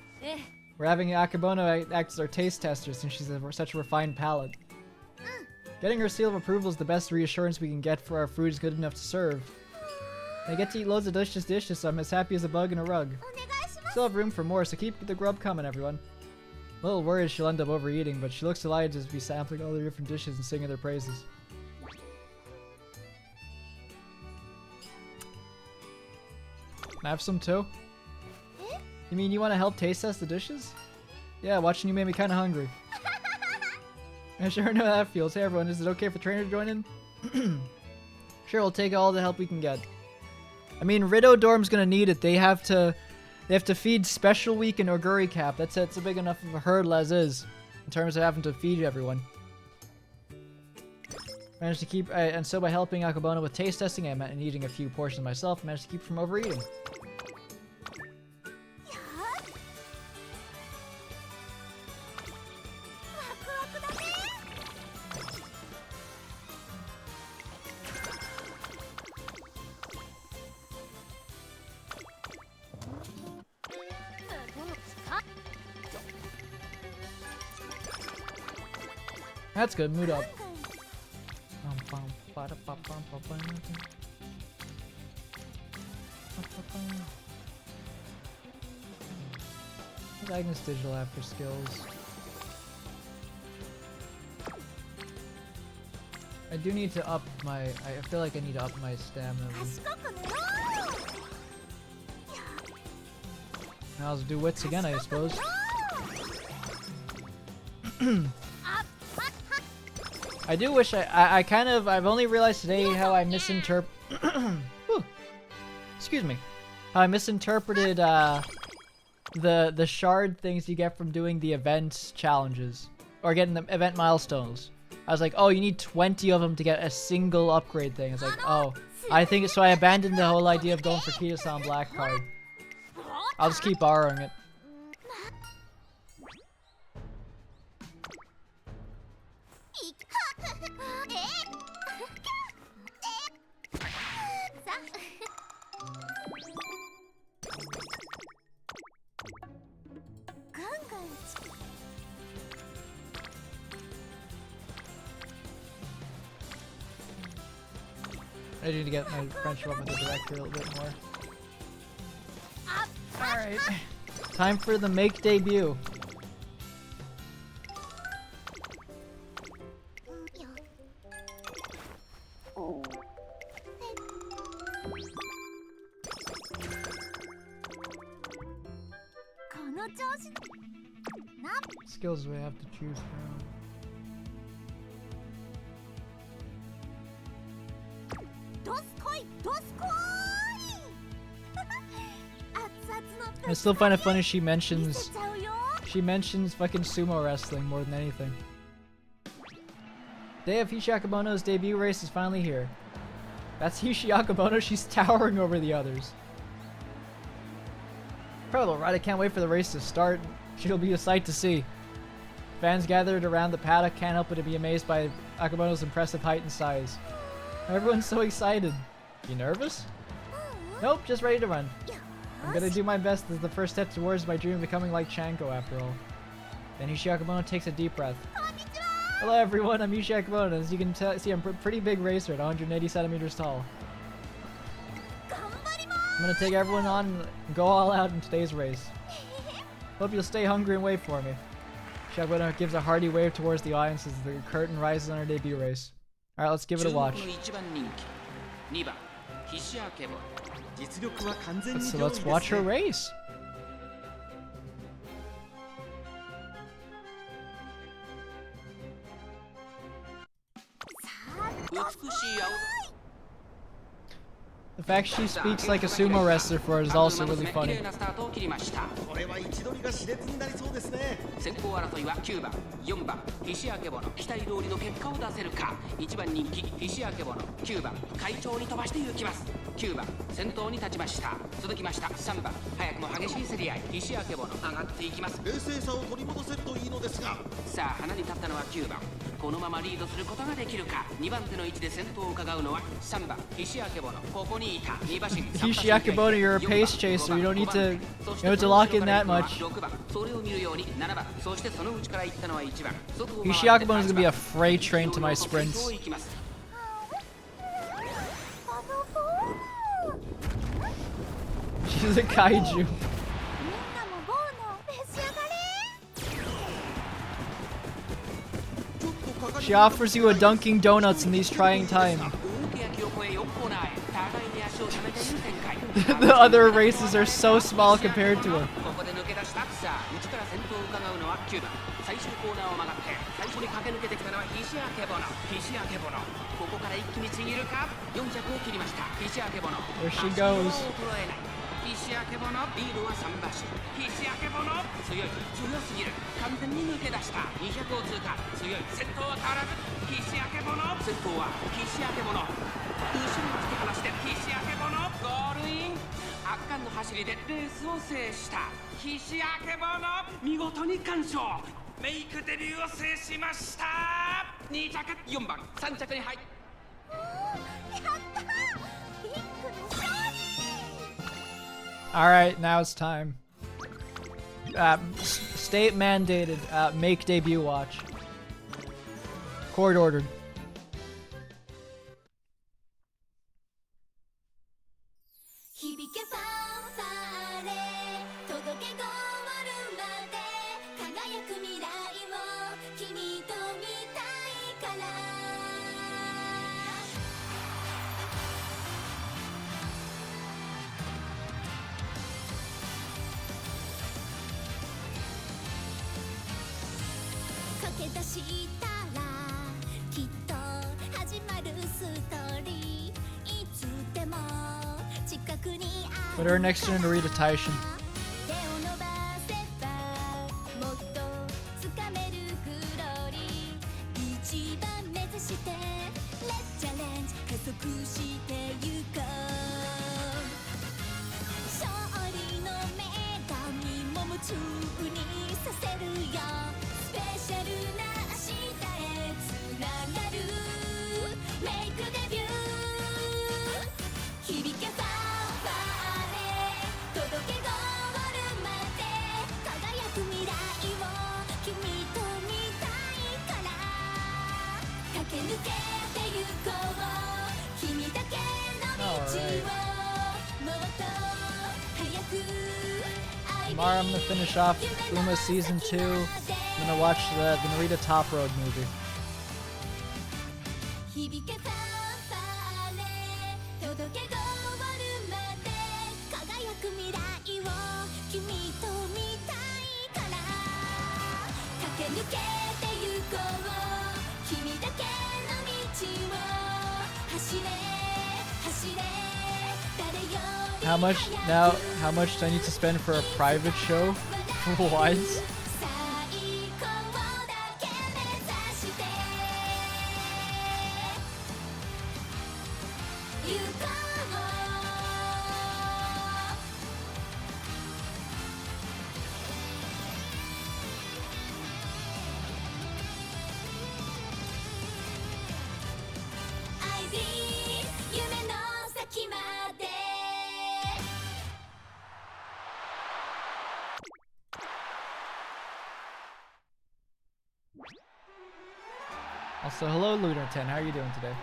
Speaker 1: We're having Akebono act as our taste tester since she's such a refined palate. Getting her seal of approval is the best reassurance we can get for our food is good enough to serve. I get to eat loads of delicious dishes, so I'm as happy as a bug in a rug. Still have room for more, so keep the grub coming, everyone. A little worried she'll end up overeating, but she looks delighted to be sampling all the different dishes and singing their praises. Can I have some too? You mean you want to help taste test the dishes? Yeah, watching you made me kind of hungry. I sure know how that feels. Hey everyone, is it okay for the trainer to join in? Sure, we'll take all the help we can get. I mean, Rido Dorm's gonna need it. They have to feed Special Week and Oguri Cap. That's a big enough of a hurdle as is, in terms of having to feed everyone. Managed to keep, and so by helping Akebono with taste testing and eating a few portions myself, managed to keep from overeating. That's good, mood up. What does Agnes Digital have for skills? I do need to up my... I feel like I need to up my stamina. Now I'll do wits again, I suppose. I do wish I've only realized today how I misinterpret... Excuse me. How I misinterpreted, the shard things you get from doing the event challenges. Or getting the event milestones. I was like, oh, you need 20 of them to get a single upgrade thing. I was like, oh. I think so I abandoned the whole idea of going for Kita-san Black card. I'll just keep borrowing it. I need to get my friendship up with the director a little bit more. Alright. Time for the make debut. Skills we have to choose from. I still find it funny she mentions fucking sumo wrestling more than anything. Day of Hishi Akebono's debut race is finally here. That's Hishi Akebono, she's towering over the others. Incredible, right? I can't wait for the race to start. She'll be a sight to see. Fans gathered around the paddock can't help but to be amazed by Akebono's impressive height and size. Everyone's so excited. You nervous? Nope, just ready to run. I'm gonna do my best as the first step towards my dream of becoming like Chanko after all. Then Hishi Akebono takes a deep breath. Hello everyone, I'm Hishi Akebono. As you can see, I'm a pretty big racer at 180 centimeters tall. I'm gonna take everyone on and go all out in today's race. Hope you'll stay hungry and wait for me. Hishi Akebono gives a hearty wave towards the audience as the curtain rises on our debut race. Alright, let's give it a watch. So let's watch her race. The fact she speaks like a sumo wrestler for it is also really funny.
Speaker 2: 先行争いは9番、4番、菱明ボノ、期待通りの結果を出せるか。1番人気、菱明ボノ、9番、快調に飛ばして行きます。9番、先頭に立ちました。続きました、3番、早くも激しい競り合い、菱明ボノ、上がっていきます。冷静さを取り戻せるといいのですが。さあ、花に立ったのは9番。このままリードすることができるか。2番手の位置で先頭を伺うのは3番、菱明ボノ。ここにいた2馬身。
Speaker 1: Hishi Akebono, you're a pace chaser. You don't need to, lock in that much. Hishi Akebono is gonna be a freight train to my sprints. She's a kaiju. She offers you a Dunkin' Donuts in these trying times. The other races are so small compared to her. 最終コーナーを曲がって最初に駆け抜けてきたのは菱明ボノ。菱明ボノ、ここから一気にちぎるか。4着を切りました。菱明ボノ。There she goes.
Speaker 2: 菱明ボノ、リードは3馬身。菱明ボノ、強すぎる。完全に抜け出した。200を通過。強い。先頭は変わらず。菱明ボノ。先頭は菱明ボノ。後ろに突き放して菱明ボノ。ゴールイン。圧巻の走りでレースを制した菱明ボノ、見事に完勝。メイクデビューを制しました。2着、4番、3着に入っ。
Speaker 1: Alright, now it's time. State mandated make debut watch. Court ordered. Put her next to Narita Taishin.
Speaker 3: 宙にさせるよスペシャルな明日へつながるメイクデビュー響けファンファーレ届けゴールまで輝く未来を君と見たいから駆け抜けてゆこう君だけの道をもっと早く
Speaker 1: Tomorrow I'm gonna finish off Uma Season 2. I'm gonna watch the Narita Top Road movie.
Speaker 3: 響けファンファーレ届けゴールまで輝く未来を君と見たいから駆け抜けてゆこう君だけの道を走れ走れ誰より
Speaker 1: How much now? How much do I need to spend for a private show? What?
Speaker 3: 最高だけ目指して行こう I believe 夢の先まで
Speaker 1: Also, hello Lunar 10, how are you doing today?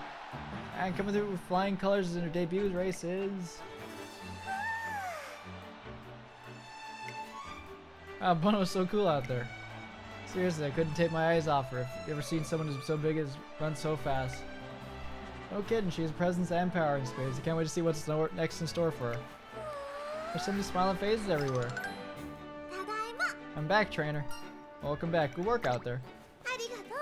Speaker 1: And coming through with flying colors in her debut race is... Wow, Bono's so cool out there. Seriously, I couldn't take my eyes off her. If you ever seen someone who's so big as run so fast. No kidding, she has presence and power in space. I can't wait to see what's next in store for her. There's so many smiling faces everywhere.
Speaker 3: ただいま
Speaker 1: I'm back, trainer. Welcome back. Good work out there.
Speaker 3: ありがと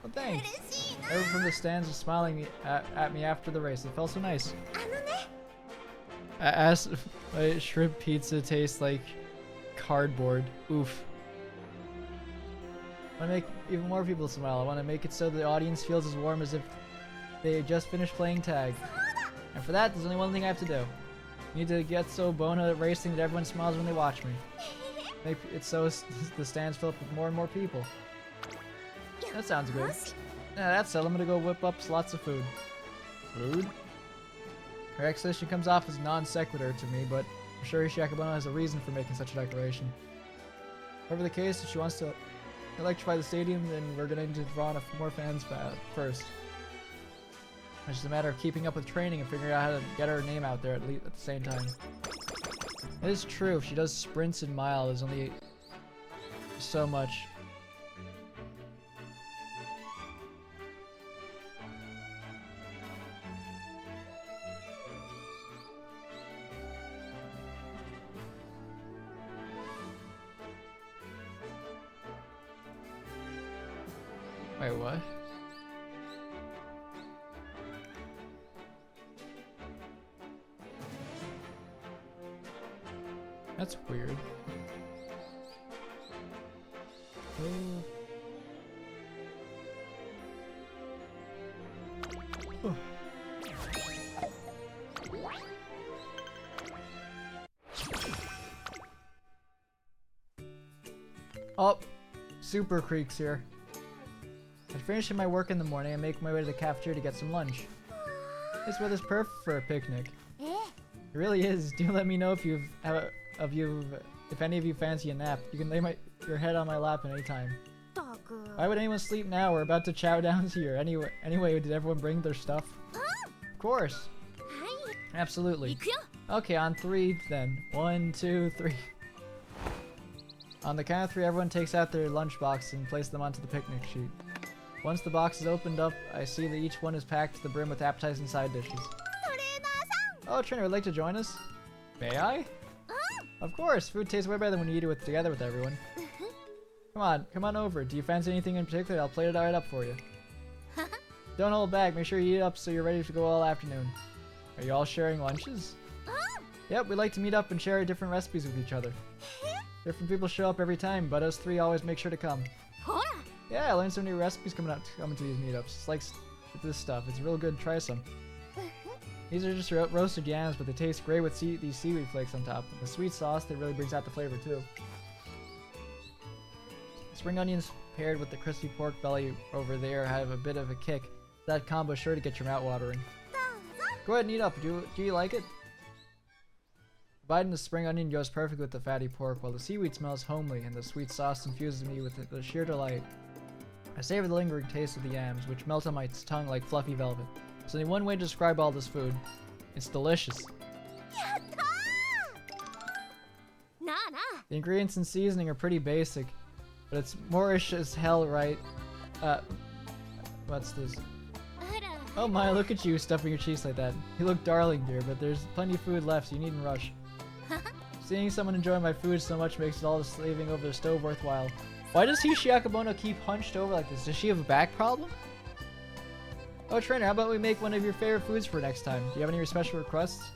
Speaker 1: Well,
Speaker 3: う
Speaker 1: thanks.
Speaker 3: 嬉しいな
Speaker 1: Everyone from the stands was smiling at me after the race. It felt so nice.
Speaker 3: あのね
Speaker 1: I asked my shrimp pizza tastes like cardboard. Oof. I want to make even more people smile. I want to make it so the audience feels as warm as if they just finished playing tag. And for that, there's only one thing I have to do. I need to get so Bono at racing that everyone smiles when they watch me. Make it so the stands fill up with more and more people. That sounds good. Yeah, that's it. I'm gonna go whip up lots of food. Food? Her explanation comes off as non sequitur to me, but I'm sure Akebono has a reason for making such a declaration. Whatever the case, if she wants to electrify the stadium, then we're gonna need to draw on more fans first. It's just a matter of keeping up with training and figuring out how to get her name out there at the same time. It is true, if she does sprints in mile, there's only so much. Wait, what? That's weird. Oh. Oh, Super Creek's here. I finished my work in the morning and make my way to the cafeteria to get some lunch. This weather's perfect for a picnic. It really is. Do let me know if if any of you fancy a nap. You can lay your head on my lap at any time. Why would anyone sleep now? We're about to chow down here. Anyway, did everyone bring their stuff? Of course. Absolutely. Okay, on 3 then. 1, 2, 3. On the count of 3, everyone takes out their lunchbox and places them onto the picnic sheet. Once the box is opened up, I see that each one is packed to the brim with appetizing side dishes. Oh, Trainer, would like to join us? May I? Of course, food tastes way better when you eat it together with everyone. Come on over. Do you fancy anything in particular? I'll plate it right up for you. Don't hold back. Make sure you eat up so you're ready to go all afternoon. Are you all sharing lunches? Yep, we like to meet up and share different recipes with each other. Different people show up every time, but us 3 always make sure to come. Yeah, I learned some new recipes coming to these meetups. It's like this stuff. It's real good. Try some. These are just roasted yams, but they taste great with these seaweed flakes on top. The sweet sauce that really brings out the flavor too. spring onions paired with the crispy pork belly over there have a bit of a kick. That combo sure to get your mouth watering. Go ahead and eat up. Do you like it? Biting the spring onion goes perfect with the fatty pork, while the seaweed smells homely and the sweet sauce infuses me with the sheer delight. I savor the lingering taste of the yams, which melt on my tongue like fluffy velvet. There's only one way to describe all this food. It's delicious. The ingredients and seasoning are pretty basic, but it's Moorish as hell, right? What's this? Oh my, look at you stuffing your cheeks like that. You look darling, dear, but there's plenty of food left, so you needn't rush. Seeing someone enjoy my food so much makes it all the slaving over the stove worthwhile. Why does Akebono keep hunched over like this? Does she have a back problem? Oh, Trainer, how about we make one of your favorite foods for next time? Do you have any special requests?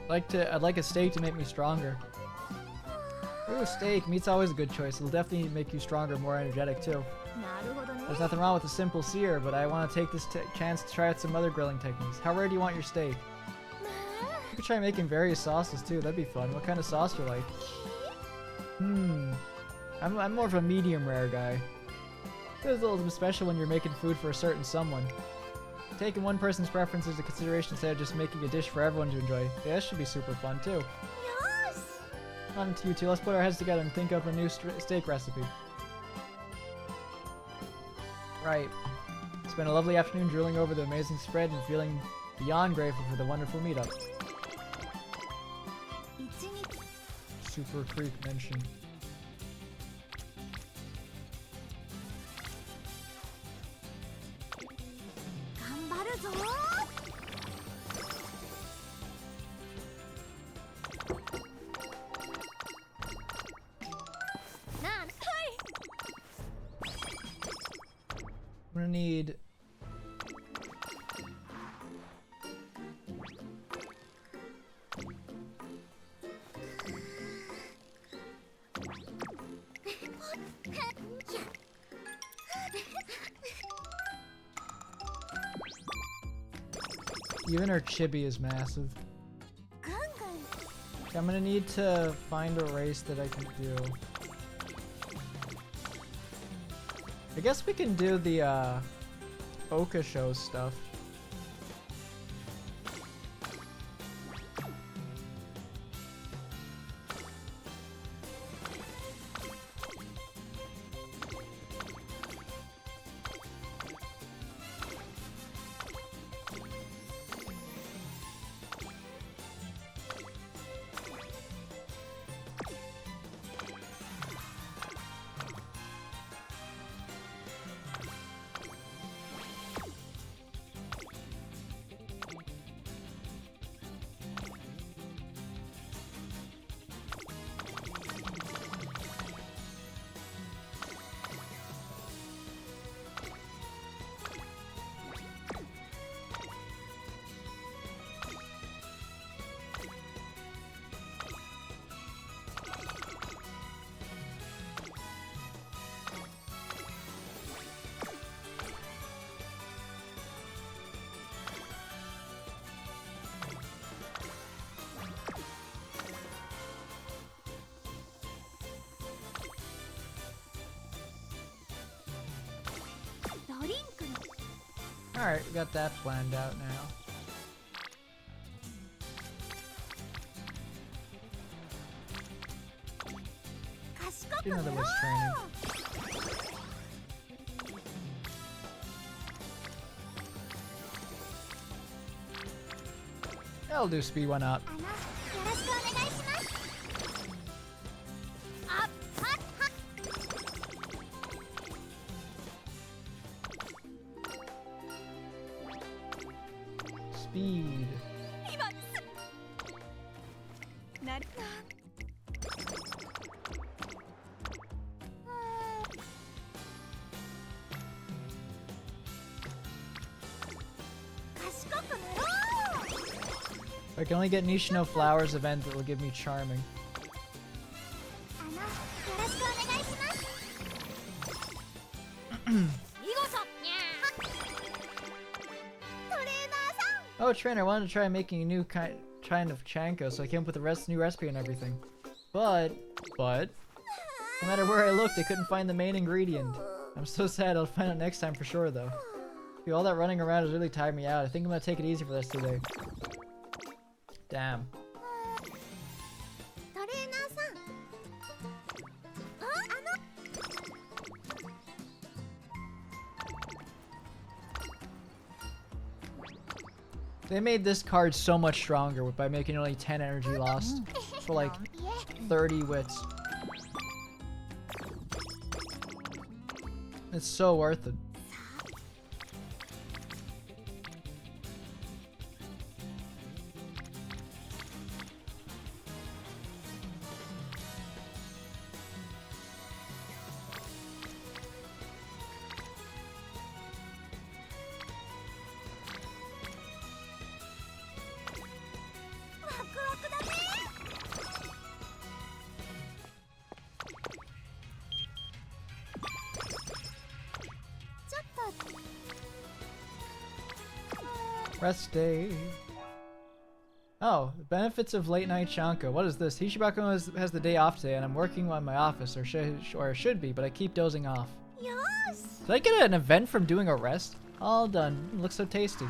Speaker 1: I'd like a steak to make me stronger. Ooh, steak. Meat's always a good choice. It'll definitely make you stronger, more energetic too. There's nothing wrong with a simple sear, but I want to take this chance to try out some other grilling techniques. How rare do you want your steak? You could try making various sauces too. That'd be fun. What kind of sauce do you like? I'm more of a medium rare guy. It's a little special when you're making food for a certain someone. Taking one person's preferences into consideration instead of just making a dish for everyone to enjoy. Yeah, that should be super fun too. On to you two. Let's put our heads together and think up a new steak recipe. Right. Spent a lovely afternoon drooling over the amazing spread and feeling beyond grateful for the wonderful meetup. Super Creek mention. I'm gonna need even our chibi is massive. Okay, I'm gonna need to find a race that I can do. I guess we can do the Oka show stuff. Alright, we got that planned out now. You know there was training. That'll do, speed one up. Speed. I can only get Nishino Flowers event that will give me Charming. Oh, Trainer, I wanted to try making a new kind of chanko, so I came up with a new recipe and everything. But, no matter where I looked, I couldn't find the main ingredient. I'm so sad. I'll find out next time for sure, though. Dude, all that running around has really tired me out. I think I'm gonna take it easy for this today. Damn.
Speaker 3: トレーナーさん。
Speaker 1: They made this card so much stronger by making only 10 energy lost for like 30 wits. It's so worth it. Rest day. Oh, the benefits of late night Shanko. What is this? Hishibaku has the day off today, and I'm working on my office, or I should be, but I keep dozing off. Did I get an event from doing a rest? All done. It looks so tasty.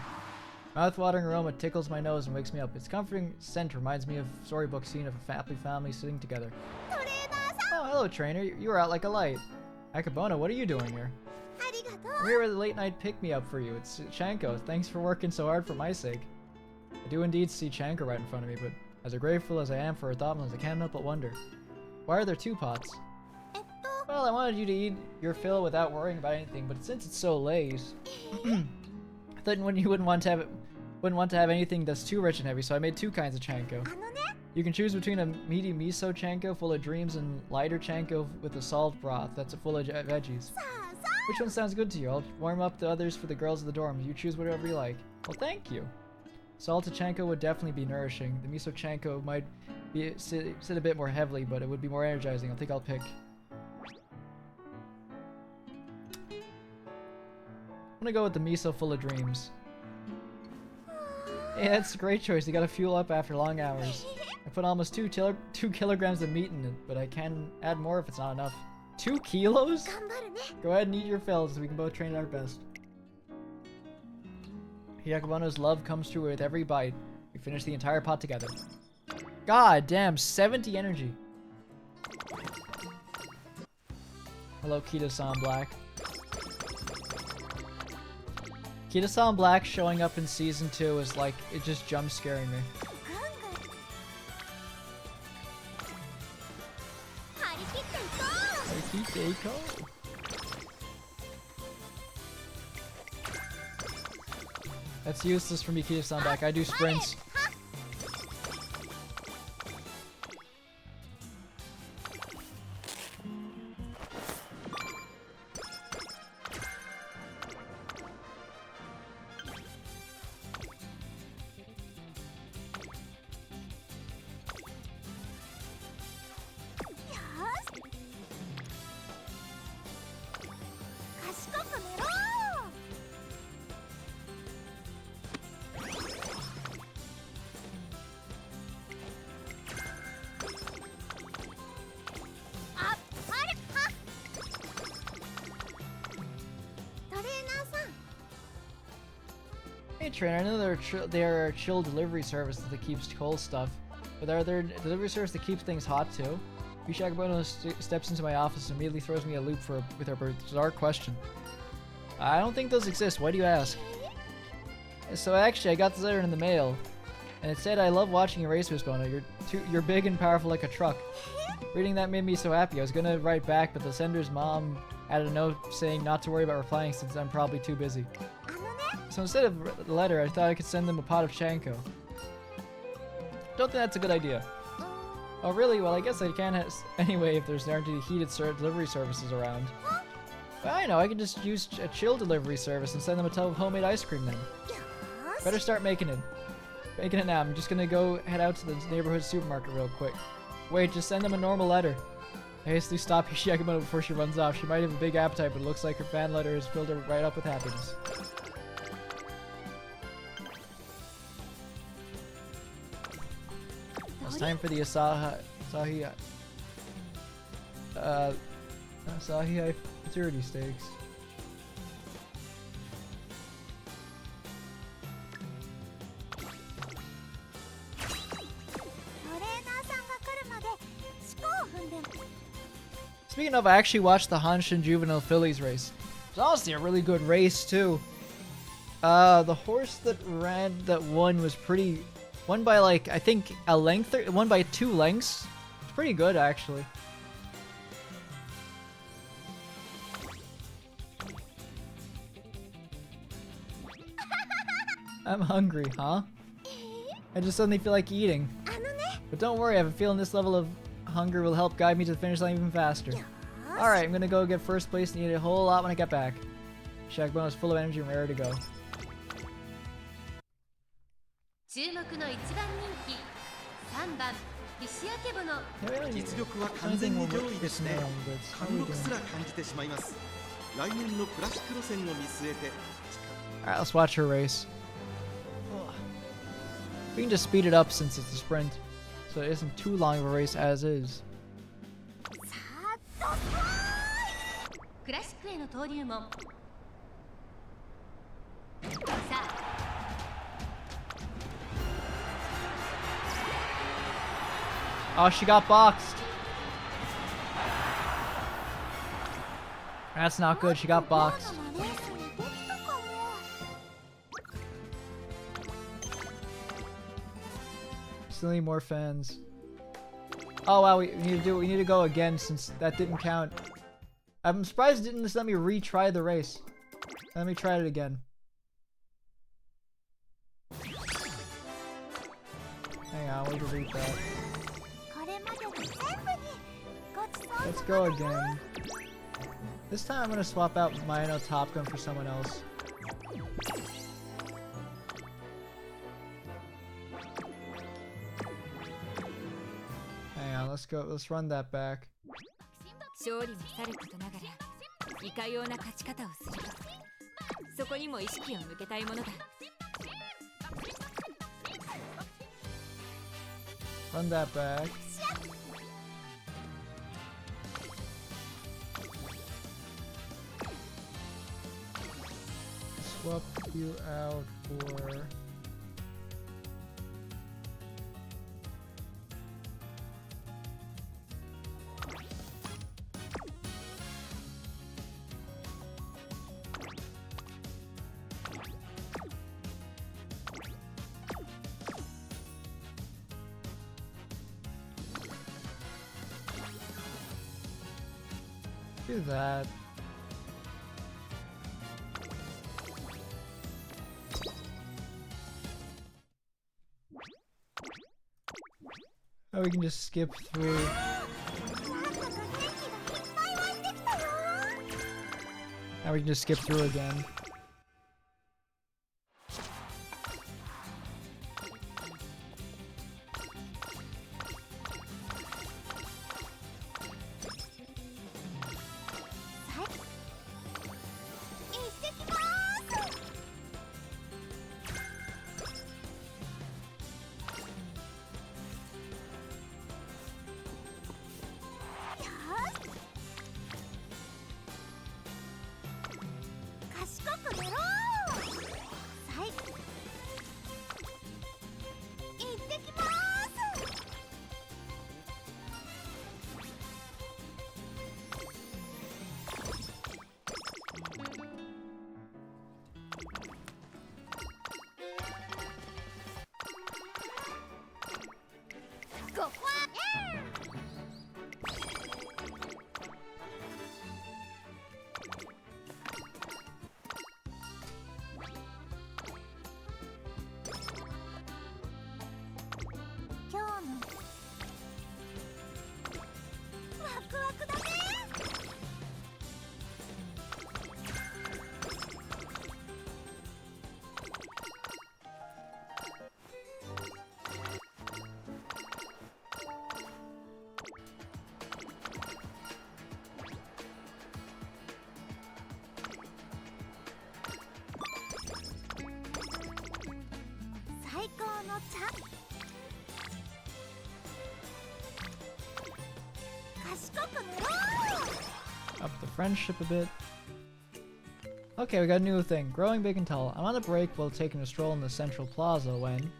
Speaker 1: Mouth-watering aroma tickles my nose and wakes me up. Its comforting scent reminds me of a storybook scene of a happy family sitting together. Oh, hello, trainer. You were out like a light. Akebono, what are you doing here? I'm here with a late night pick-me-up for you. It's Chanko. Thanks for working so hard for my sake. I do indeed see Chanko right in front of me, but as grateful as I am for her thoughtfulness, I can't help but wonder. Why are there two pots? Well, I wanted you to eat your fill without worrying about anything, but since it's so late, I thought you wouldn't want to have anything that's too rich and heavy, so I made two kinds of Chanko. You can choose between a meaty miso Chanko full of dreams and lighter Chanko with a salt broth that's full of veggies. Which one sounds good to you? I'll warm up the others for the girls of the dorm. You choose whatever you like. Well, thank you. Salted Chanko would definitely be nourishing. The miso Chanko might sit a bit more heavily, but it would be more energizing. I think I'll pick. I'm gonna go with the miso full of dreams. Yeah, that's a great choice. You gotta fuel up after long hours. I put almost 2 kilograms of meat in it, but I can add more if it's not enough. 2 kilos? Go ahead and eat your fill so we can both train at our best. Akebono's love comes through with every bite. We finish the entire pot together. God damn, 70 energy. Hello, Kita-san Black. Kita-san Black showing up in Season 2 is like, it just jump scaring me. That's useless for me, Kita-san Black. I do sprints. Hey Trainer, I know there are chill delivery services that keeps cold stuff, but are there delivery service that keeps things hot too? Akebono steps into my office and immediately throws me a loop with her bizarre question. I don't think those exist. Why do you ask? So actually, I got this letter in the mail, and it said, "I love watching you race, Miss Bono. You're big and powerful like a truck." Reading that made me so happy. I was gonna write back, but the sender's mom added a note saying not to worry about replying since I'm probably too busy. So instead of the letter, I thought I could send them a pot of Chanko. Don't think that's a good idea. Oh really? Well, I guess I can anyway if there aren't any heated delivery services around. Well, I know, I can just use a chill delivery service and send them a tub of homemade ice cream then. Better start making it. Making it now. I'm just gonna go head out to the neighborhood supermarket real quick. Wait, just send them a normal letter. I hastily stop Akebono before she runs off. She might have a big appetite, but it looks like her fan letter has filled her right up with happiness. It's time for the Asahi Asahi Futurity Stakes. Speaking of, I actually watched the Hanshin Juvenile Fillies race. It's honestly a really good race too. The horse that won was won by like, I think a length, won by 2 lengths. It's pretty good actually. I'm hungry, huh? I just suddenly feel like eating. But don't worry, I have a feeling this level of hunger will help guide me to the finish line even faster. Alright, I'm gonna go get first place and eat a whole lot when I get back. Akebono is full of energy and ready to go.
Speaker 3: 注目の一番人気3番菱明ボノ
Speaker 4: 実力は完全に上位ですね。貫禄すら感じてしまいます。来年のクラシック路線を見据えて。
Speaker 1: Alright, let's watch her race. We can just speed it up since it's a sprint, so it isn't too long of a race as is.
Speaker 3: クラシックへの登竜門さあ
Speaker 1: Oh, she got boxed. That's not good. She got boxed. Still need more fans. Oh wow, we need to go again since that didn't count. I'm surprised it didn't just let me retry the race. Let me try it again. Hang on, we'll delete that. Let's go again. This time I'm gonna swap out Maino Top Gun for someone else. Hang on, let's run that back.
Speaker 5: 勝利もさることながらいかような勝ち方をするそこにも意識を向けたいものだ
Speaker 1: Run that back. Swap you out for... Do that. Oh, we can just skip through. Now we can just skip through again. Up the friendship a bit. Okay, we got a new thing. Growing big and tall. I'm on a break while taking a stroll in the central plaza when...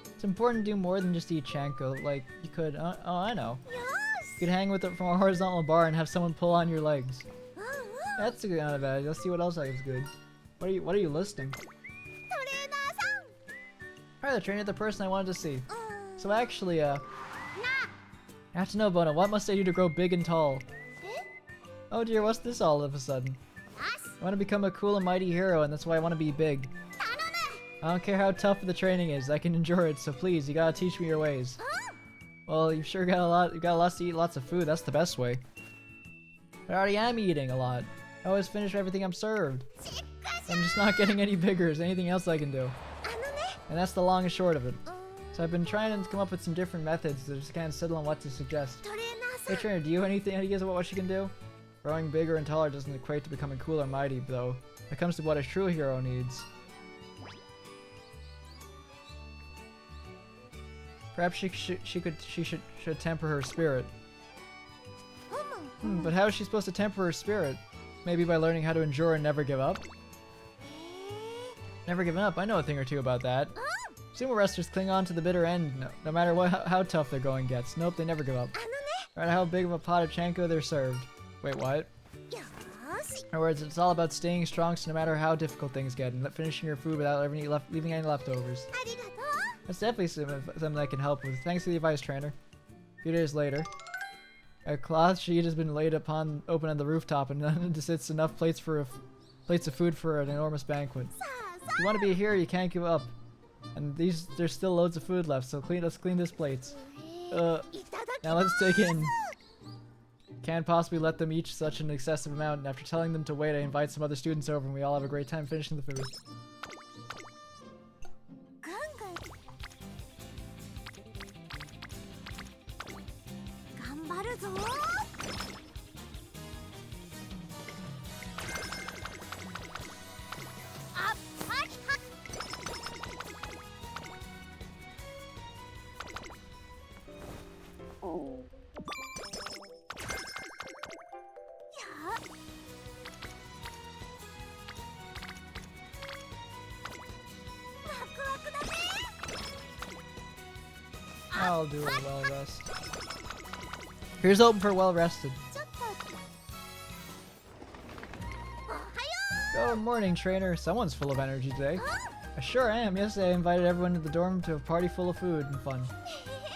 Speaker 1: It's important to do more than just eat chanko. Like, you could... oh, I know. You could hang with it from a horizontal bar and have someone pull on your legs. That's a good, not a bad idea. Let's see what else is good. What are you listing? Alright, the trainer, the person I wanted to see. So actually, I have to know, Bono, what must I do to grow big and tall? Oh dear, what's this all of a sudden? I want to become a cool and mighty hero, and that's why I want to be big. I don't care how tough the training is, I can endure it, so please, you gotta teach me your ways. Well, you've sure got lots to eat, lots of food, that's the best way. I already am eating a lot. I always finish everything I'm served. I'm just not getting any bigger, is there anything else I can do? And that's the long and short of it. So I've been trying to come up with some different methods to just kind of settle on what to suggest. Hey trainer, do you have any ideas about what you can do? Growing bigger and taller doesn't equate to becoming cool or mighty, though. When it comes to what a true hero needs. Perhaps she should temper her spirit. But how is she supposed to temper her spirit? Maybe by learning how to endure and never give up? Never giving up, I know a thing or two about that. Sumo wrestlers cling on to the bitter end, no matter how tough their going gets. Nope, they never give up. No matter how big of a pot of chanko they're served. Wait, what? In other words, it's all about staying strong so no matter how difficult things get, and finishing your food without leaving any leftovers. That's definitely something I can help with. Thanks for the advice, trainer. A few days later, a cloth sheet has been laid open on the rooftop, and it sits enough plates of food for an enormous banquet. If you want to be a hero, you can't give up. And there's still loads of food left, so let's clean these plates. Now let's take in. Can't possibly let them eat such an excessive amount, and after telling them to wait, I invite some other students over and we all have a great time finishing the food. I'll do a well rest. Here's open for well rested. Good morning, trainer. Someone's full of energy today. I sure am. Yesterday I invited everyone to the dorm to a party full of food and fun.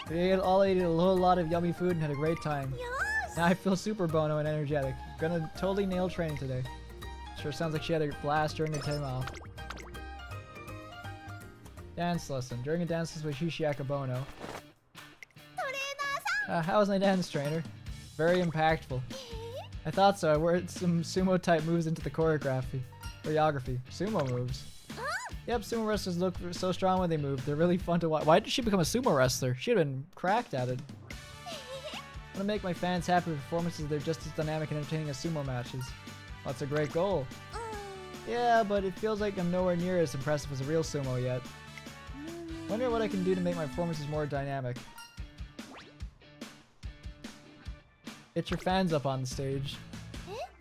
Speaker 1: We all ate a whole lot of yummy food and had a great time. Now I feel super Bono and energetic. Gonna totally nail training today. Sure sounds like she had a blast during her time off. Dance lesson. During a dance lesson with Akebono. How was my dance, trainer? Very impactful. I thought so. I worked some sumo type moves into the choreography. Sumo moves. Yep, sumo wrestlers look so strong when they move. They're really fun to watch. Why did she become a sumo wrestler? She'd have been cracked at it. I want to make my fans happy with performances. They're just as dynamic and entertaining as sumo matches. Well, that's a great goal. Yeah, but it feels like I'm nowhere near as impressive as a real sumo yet. Wonder what I can do to make my performances more dynamic. Get your fans up on the stage.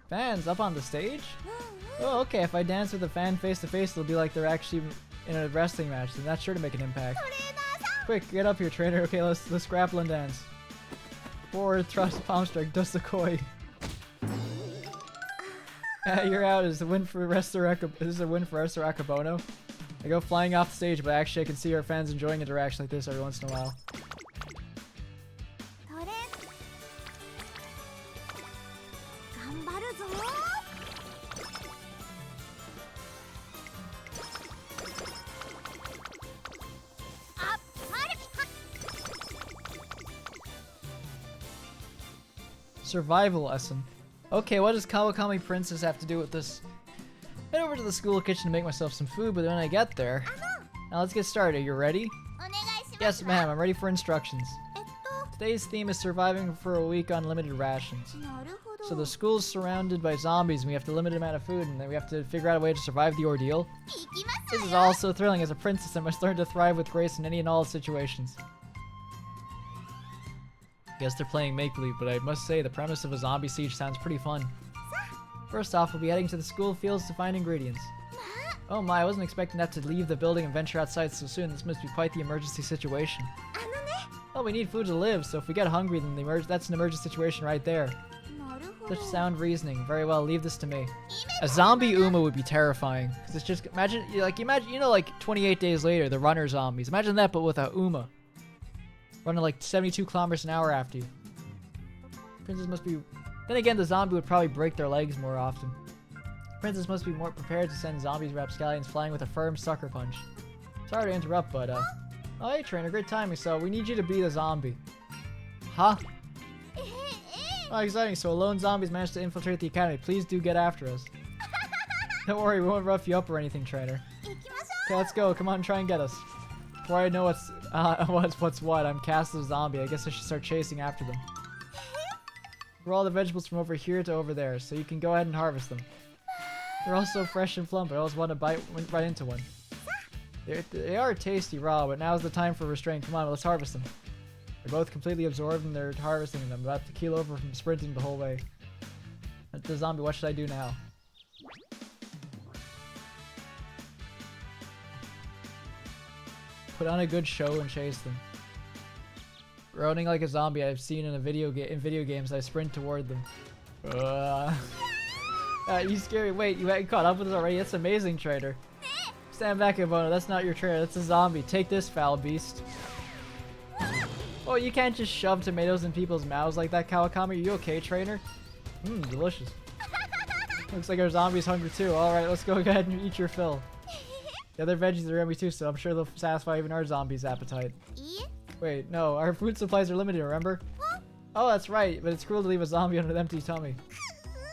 Speaker 1: Fans up on the stage? Oh, okay. If I dance with a fan face to face, it'll be like they're actually in a wrestling match. Then that's sure to make an impact. Quick, get up here, trainer. Okay, let's grapple and dance. Forward thrust, palm strike, dosakoi. You're out. Is a win for wrestler. This is a win for wrestler Akebono. I go flying off the stage, but actually I can see our fans enjoying interaction like this every once in a while. Survival lesson. Okay, what does Kawakami Princess have to do with this? Head over to the school kitchen to make myself some food, but when I get there... Now let's get started. Are you ready? Yes, ma'am. I'm ready for instructions. Today's theme is surviving for a week on limited rations. So the school's surrounded by zombies and we have a limited amount of food and then we have to figure out a way to survive the ordeal. This is all so thrilling. As a princess, I must learn to thrive with grace in any and all situations. Guess they're playing make-believe, but I must say the premise of a zombie siege sounds pretty fun. First off, we'll be heading to the school fields to find ingredients. Oh my, I wasn't expecting that to leave the building and venture outside so soon. This must be quite the emergency situation. Well, we need food to live, so if we get hungry, then that's an emergency situation right there. Such sound reasoning. Very well, leave this to me. A zombie Uma would be terrifying. Cause it's just, imagine, you know, like 28 days later, the runner zombies. Imagine that, but with a Uma. Running like 72 kilometers an hour after you. Princess must be... Then again, the zombie would probably break their legs more often. Princess must be more prepared to send zombies rapscallions flying with a firm sucker punch. Sorry to interrupt, but, Oh, hey, trainer, great timing, so we need you to be the zombie. Huh? Oh, exciting. So lone zombies managed to infiltrate the academy. Please do get after us. Don't worry, we won't rough you up or anything, trainer. Okay, let's go. Come on, try and get us. Before I know what's what, I'm cast as a zombie. I guess I should start chasing after them. Grow all the vegetables from over here to over there, so you can go ahead and harvest them. They're all so fresh and plump, I always want to bite right into one. They are tasty raw, but now's the time for restraint. Come on, let's harvest them. They're both completely absorbed and they're harvesting them. I'm about to keel over from sprinting the whole way. The zombie, what should I do now? Put on a good show and chase them. Running like a zombie I've seen in video games, I sprint toward them. You scary. Wait, you hadn't caught up with us already? That's amazing, trainer. Stand back, Akebono. That's not your trainer. That's a zombie. Take this, foul beast. Oh, you can't just shove tomatoes in people's mouths like that, Kawakami. Are you okay, trainer? Mmm, delicious. Looks like our zombie's hungry too. Alright, let's go ahead and eat your fill. The other veggies are yummy too, so I'm sure they'll satisfy even our zombie's appetite. Wait, no, our food supplies are limited, remember? Oh, that's right, but it's cruel to leave a zombie on an empty tummy.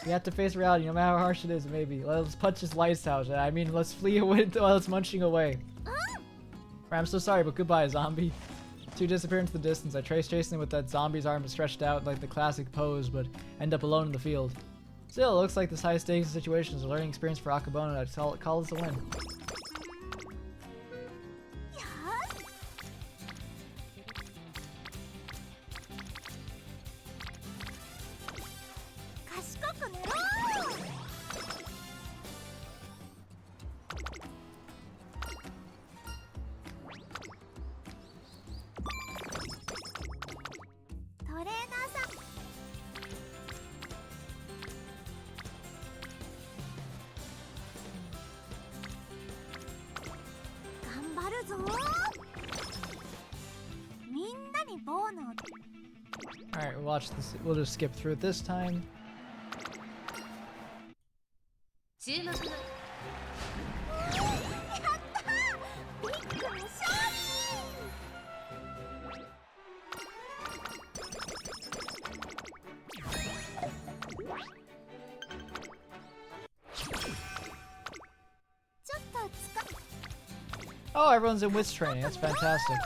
Speaker 1: We have to face reality, no matter how harsh it is, maybe. Let's punch this lighthouse. I mean, let's flee while it's munching away. I'm so sorry, but goodbye, zombie. Two disappear into the distance. I trace chasing with that zombie's arm stretched out like the classic pose, but end up alone in the field. Still, it looks like this high stakes situation is a learning experience for Akebono. I'd call this a win. Alright, we'll watch this. We'll just skip through it this time. Oh, everyone's in wits training. That's fantastic.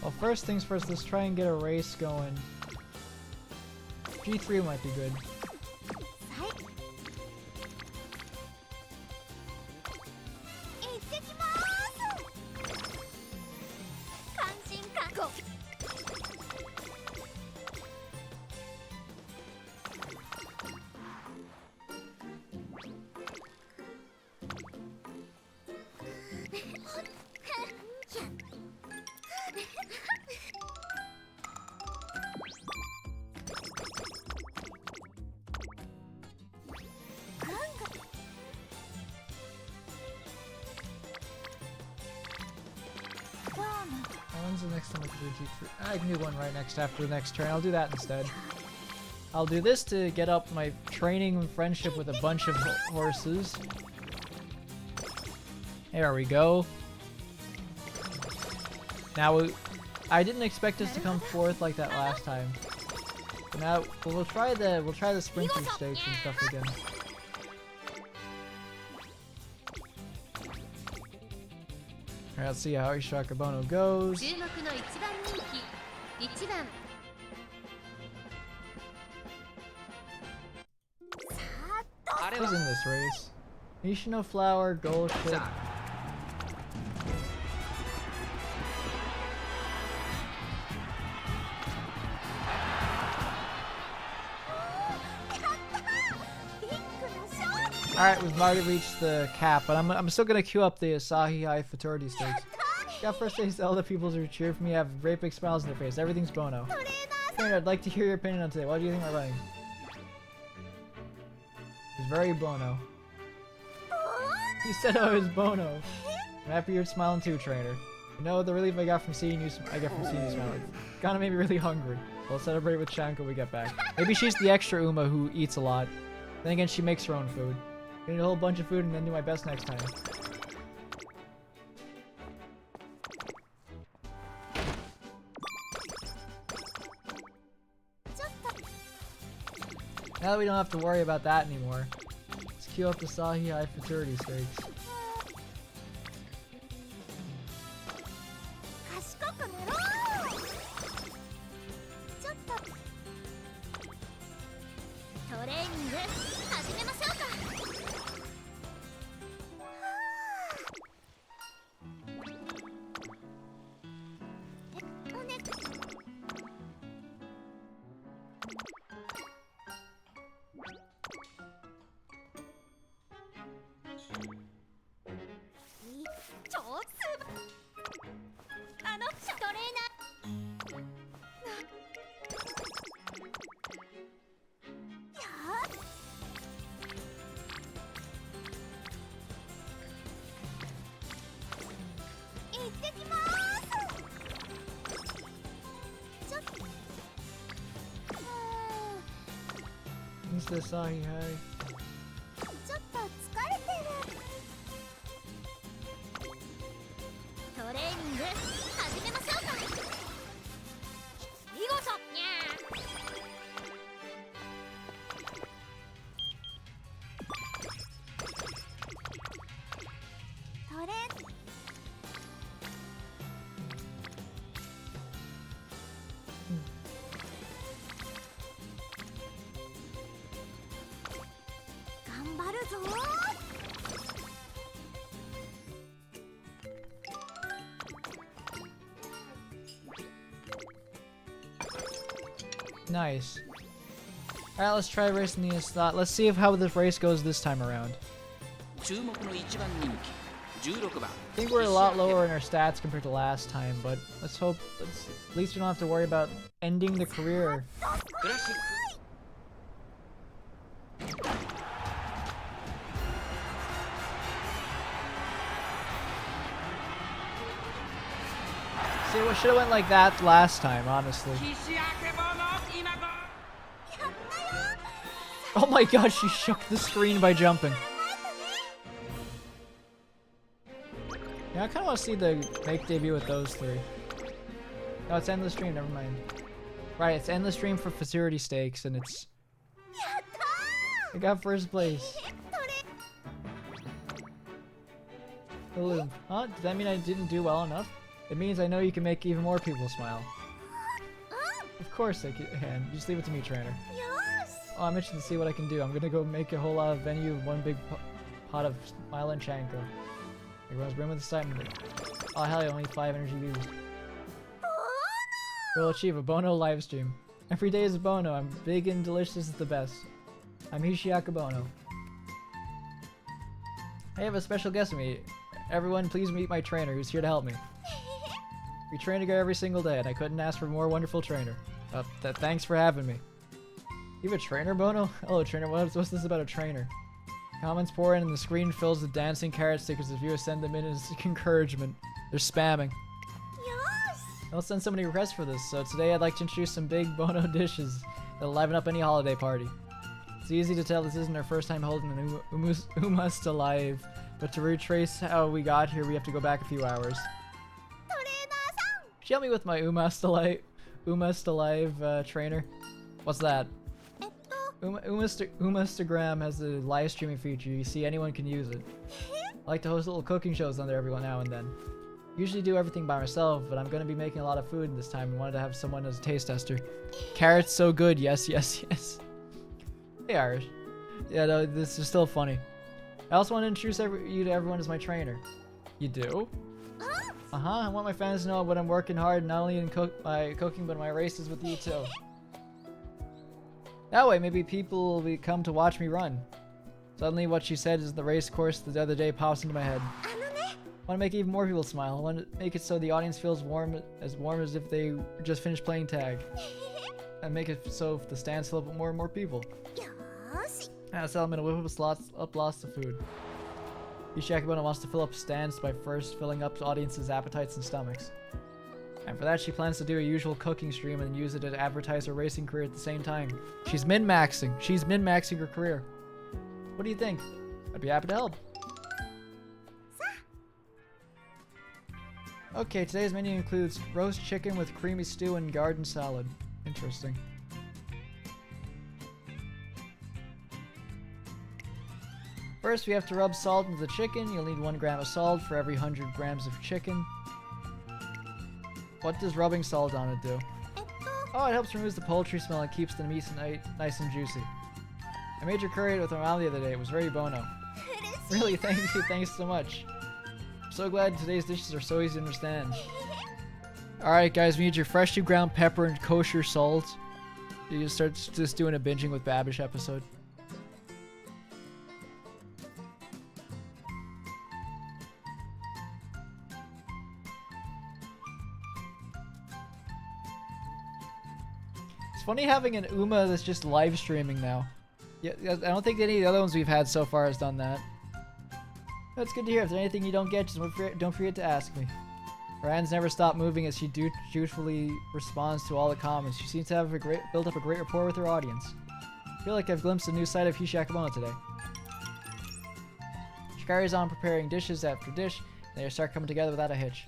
Speaker 1: Well, first things first, let's try and get a race going. G3 might be good. When's the next time I can do G3? I can do one right next after the next turn. I'll do that instead. I'll do this to get up my training friendship with a bunch of horses. There we go. Now I didn't expect us to come fourth like that last time. But now we'll try the sprinter stakes and stuff again. Alright, let's see how Akebono goes.
Speaker 3: 注目の一番人気1番
Speaker 1: Who's in this race? Nishino Flower, Gold Ship.
Speaker 2: さあ
Speaker 1: Alright, we've already reached the cap, but I'm still gonna queue up the Asahi High Futurity Stakes. Got first place, all the people who cheer for me have great big smiles on their face. Everything's Bono. Trainer, I'd like to hear your opinion on today. What do you think of my running? It's very Bono. You said I was Bono. I'm happy you're smiling too, trainer. You know the relief I got from seeing you. I get from seeing you smiling. Kinda made me really hungry. We'll celebrate with Shanko when we get back. Maybe she's the extra Uma who eats a lot. Then again, she makes her own food. I need a whole bunch of food and then do my best next time. Now that we don't have to worry about that anymore, let's queue up the Asahi High Futurity Stakes.
Speaker 3: 賢くなろうちょっとトレーニング始めましょうかおね超スーパートレーナーやー行ってきまーすちょっと
Speaker 1: Who's the Asahi High?
Speaker 3: ちょっと疲れてるトレーニング始めましょうか見事にゃートレ頑張るぞ
Speaker 1: Nice. Alright, let's try racing the slot. Let's see how this race goes this time around.
Speaker 2: 注目の一番人気16番
Speaker 1: I think we're a lot lower in our stats compared to last time, but let's hope at least we don't have to worry about ending the career.
Speaker 2: クラシック
Speaker 1: See, we should have went like that last time, honestly.
Speaker 2: 岸あけぼの今ご
Speaker 1: Oh my god, she shook the screen by jumping. Yeah, I kind of want to see the make debut with those three. No, it's endless stream, never mind. Right, it's endless stream for Futurity Stakes, and it's... I got first place. Balloon. Huh? Does that mean I didn't do well enough? It means I know you can make even more people smile. Of course I can. Just leave it to me, trainer. Oh, I'm interested to see what I can do. I'm gonna go make a whole lot of venue of one big pot of Smile and Chanko. Everyone's brimming with excitement. Oh hell yeah, only 5 energy used. We'll achieve a Bono livestream. Every day is a Bono. I'm big and delicious is the best. I'm Akebono. I have a special guest with me. Everyone, please meet my trainer who's here to help me. We train together every single day, and I couldn't ask for a more wonderful trainer. Thanks for having me. You have a trainer, Bono? Hello, trainer. What's this about a trainer? Comments pour in, and the screen fills with dancing carrot stickers as viewers send them in as encouragement. They're spamming. I'll send so many requests for this, so today I'd like to introduce some big Bono dishes. They'll liven up any holiday party. It's easy to tell this isn't our first time holding an Umasta live, but to retrace how we got here, we have to go back a few hours. Could you help me with my Umasta live trainer? What's that? Umastagram has a live streaming feature. You see, anyone can use it. I like to host little cooking shows on there every now and then. Usually do everything by myself, but I'm going to be making a lot of food this time and wanted to have someone as a taste tester. Carrots so good, yes, yes, yes. Hey Irish. Yeah, no, this is still funny. I also want to introduce you to everyone as my trainer. You do? Uh-huh, I want my fans to know what I'm working hard, not only in my cooking, but in my races with you too. That way, maybe people will come to watch me run. Suddenly, what she said is the race course the other day pops into my head. I want to make even more people smile. I want to make it so the audience feels warm as if they just finished playing tag. And make it so the stands fill up with more and more people. So I'm gonna whip up lots of food. Akebono wants to fill up stands by first filling up the audience's appetites and stomachs. And for that, she plans to do a usual cooking stream and use it to advertise her racing career at the same time. She's min-maxing. She's min-maxing her career. What do you think? I'd be happy to help. Okay, today's menu includes roast chicken with creamy stew and garden salad. Interesting. First, we have to rub salt into the chicken. You'll need 1 gram of salt for every 100 grams of chicken. What does rubbing salt on it do? Oh, it helps remove the poultry smell and keeps the meat nice and juicy. I made your curry with my mom the other day. It was very bono. Really, thanks so much. I'm so glad today's dishes are so easy to understand. Alright guys, we need your freshly ground pepper and kosher salt. You just start just doing a binging with Babish episode. It's funny having an Uma that's just live streaming now. Yeah, I don't think any of the other ones we've had so far has done that. That's good to hear. If there's anything you don't get, just don't forget to ask me. Her hands never stop moving as she dutifully responds to all the comments. She seems to have built up a great rapport with her audience. I feel like I've glimpsed a new side of Akebono today. She carries on preparing dishes after dish, and they start coming together without a hitch.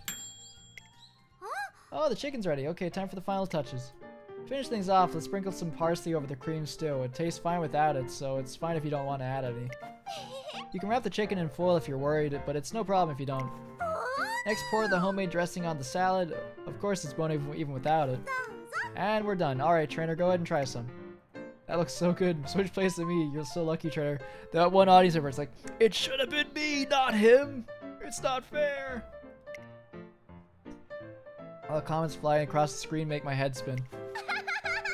Speaker 1: Oh, the chicken's ready. Okay, time for the final touches. To finish things off, let's sprinkle some parsley over the cream stew. It tastes fine without it, so it's fine if you don't want to add any. You can wrap the chicken in foil if you're worried, but it's no problem if you don't. Next, pour the homemade dressing on the salad. Of course, it's bono even without it. And we're done. Alright, trainer, go ahead and try some. That looks so good. Switch place to me. You're so lucky, trainer. That one audience member is like, it should have been me, not him. It's not fair. All the comments flying across the screen make my head spin.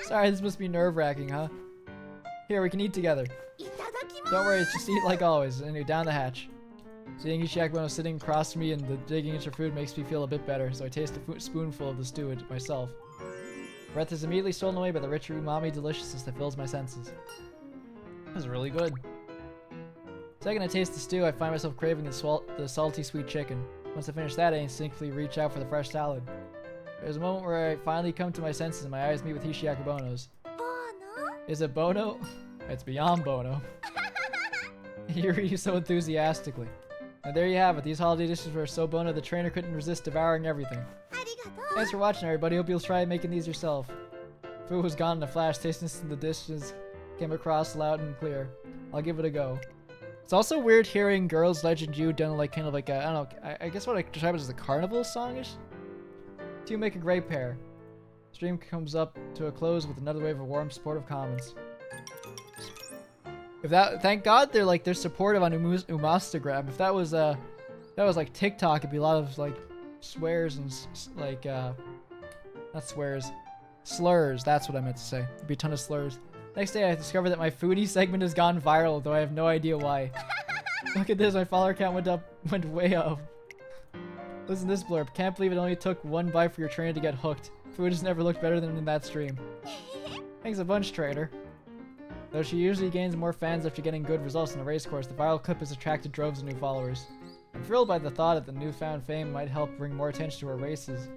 Speaker 1: Sorry, this must be nerve-wracking, huh? Here, we can eat together. Don't worry, it's just eat like always. Anyway, down the hatch. Seeing Akebono sitting across from me and digging into her food makes me feel a bit better, so I taste a spoonful of the stew myself. Breath is immediately stolen away by the rich umami deliciousness that fills my senses. This is really good. The second I taste the stew, I find myself craving the salty sweet chicken. Once I finish that, I instinctively reach out for the fresh salad. There's a moment where I finally come to my senses and my eyes meet with Akebono's. Is it Bono? It's beyond Bono. You hear you so enthusiastically. And there you have it. These holiday dishes were so Bono the trainer couldn't resist devouring everything. Thanks for watching, everybody. Hope you'll try making these yourself. Food was gone in a flash. Tastiness in the dishes came across loud and clear. I'll give it a go. It's also weird hearing Girls Legend U done like kind of like a, I don't know, I guess what I describe it as a carnival songish. Two make a great pair. Stream comes up to a close with another wave of warm, supportive comments. If that, thank God they're supportive on Umastagram. If that was like TikTok, it'd be a lot of like swears and like not swears, slurs. That's what I meant to say. It'd be a ton of slurs. Next day, I discovered that my foodie segment has gone viral, though I have no idea why. Look at this, my follower count went way up. Listen to this blurb. Can't believe it only took one bite for your trainer to get hooked. Food has never looked better than in that stream. Thanks a bunch, trainer. Though she usually gains more fans after getting good results in the race course, the viral clip has attracted droves of new followers. I'm thrilled by the thought that the newfound fame might help bring more attention to her races.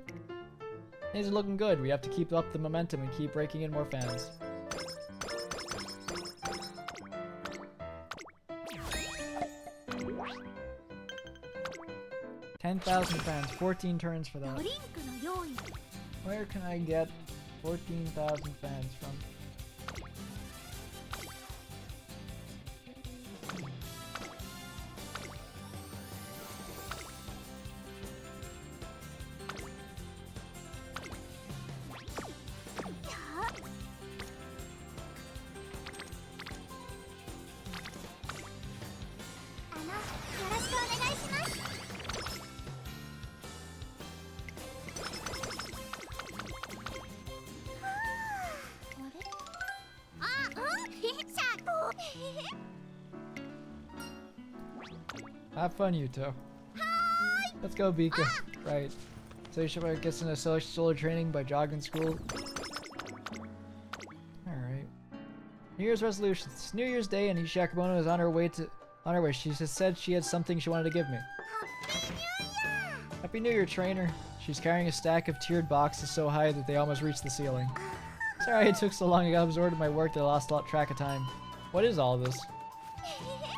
Speaker 1: Things are looking good. We have to keep up the momentum and keep breaking in more fans. 10,000 fans, 14 turns for
Speaker 3: ド
Speaker 1: that.
Speaker 3: リンクの用意
Speaker 1: Where can I get 14,000 fans from? Have fun, Yuto. Let's go, Bika. Right. So Ishimura gets into solar training by jogging school. Alright. New Year's resolutions. It's New Year's Day and Akebono is on her way. She just said she had something she wanted to give me. Happy New Year, trainer. She's carrying a stack of tiered boxes so high that they almost reach the ceiling. Sorry it took so long. I got absorbed in my work that I lost track of time. What is all this?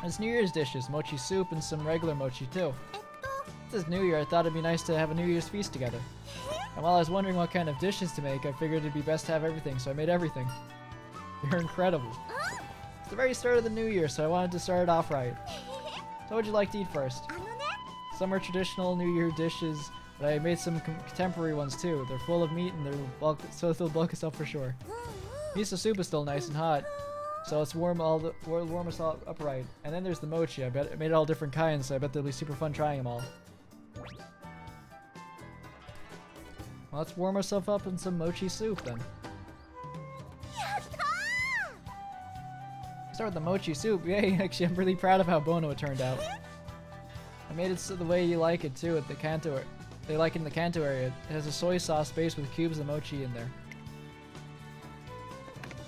Speaker 1: It's New Year's dishes, mochi soup, and some regular mochi too. This New Year, I thought it'd be nice to have a New Year's feast together. And while I was wondering what kind of dishes to make, I figured it'd be best to have everything, so I made everything. You're incredible. It's the very start of the New Year, so I wanted to start it off right. So what would you like to eat first? Some are traditional New Year dishes, but I made some contemporary ones too. They're full of meat and so they'll bulk us up for sure. Miso soup is still nice and hot. So let's warm us all up right. And then there's the mochi. I made it all different kinds, so I bet they'll be super fun trying them all. Well, let's warm ourselves up in some mochi soup then. Start with the mochi soup. Yay! Actually, I'm really proud of how Bono it turned out. I made it so the way you like it too at the Kanto. They like it in the Kanto area. It has a soy sauce base with cubes of mochi in there.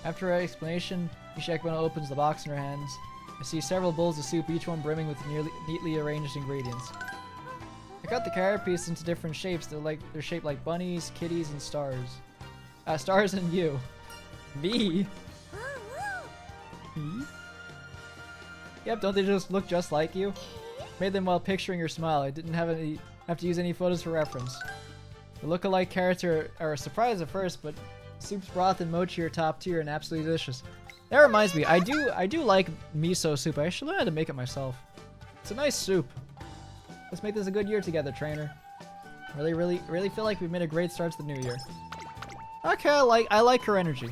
Speaker 1: After our explanation, Akebono opens the box in her hands. I see several bowls of soup, each one brimming with neatly arranged ingredients. I cut the carrot piece into different shapes. They're shaped like bunnies, kitties, and stars. Stars and you. Me? Me? Yep, don't they just look just like you? Made them while picturing your smile. I didn't have to use any photos for reference. The look-alike carrots are a surprise at first, but soup's broth and mochi are top tier and absolutely delicious. That reminds me, I do like miso soup. I should learn how to make it myself. It's a nice soup. Let's make this a good year together, trainer. Really feel like we've made a great start to the new year. Okay, I like her energy.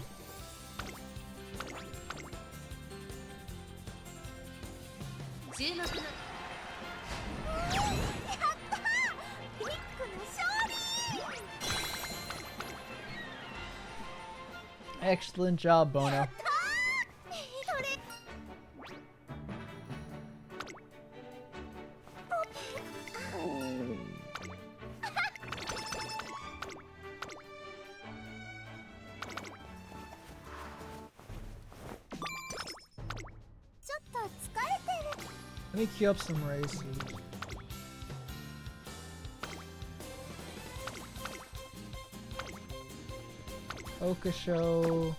Speaker 1: Excellent job, Bono. Let me queue up some races. Okasho.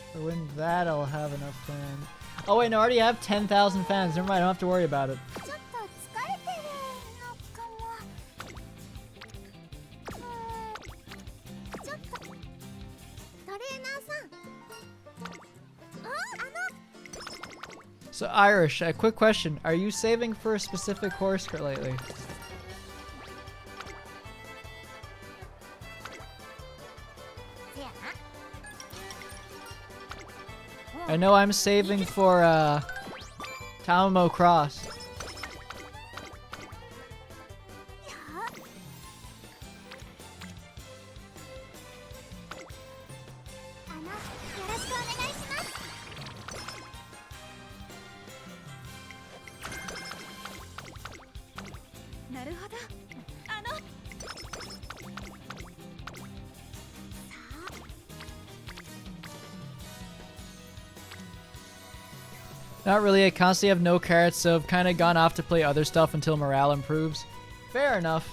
Speaker 1: If I win that, I'll have enough fans. Oh wait, no, I already have 10,000 fans. Never mind, I don't have to worry about it. So Irish, a quick question. Are you saving for a specific horse lately? I know I'm saving for Tamamo Cross. Not really, I constantly have no carrots, so I've kind of gone off to play other stuff until morale improves. Fair enough.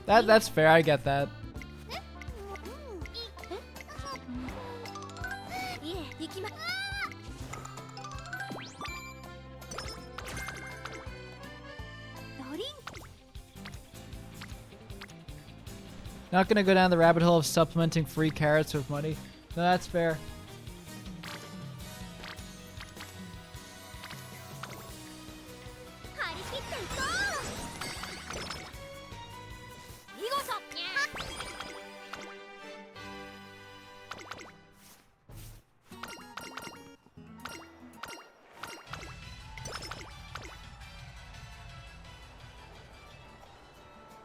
Speaker 1: That's fair, I get that.
Speaker 3: いえ行きま
Speaker 1: Not gonna go down the rabbit hole of supplementing free carrots with money. No, that's fair.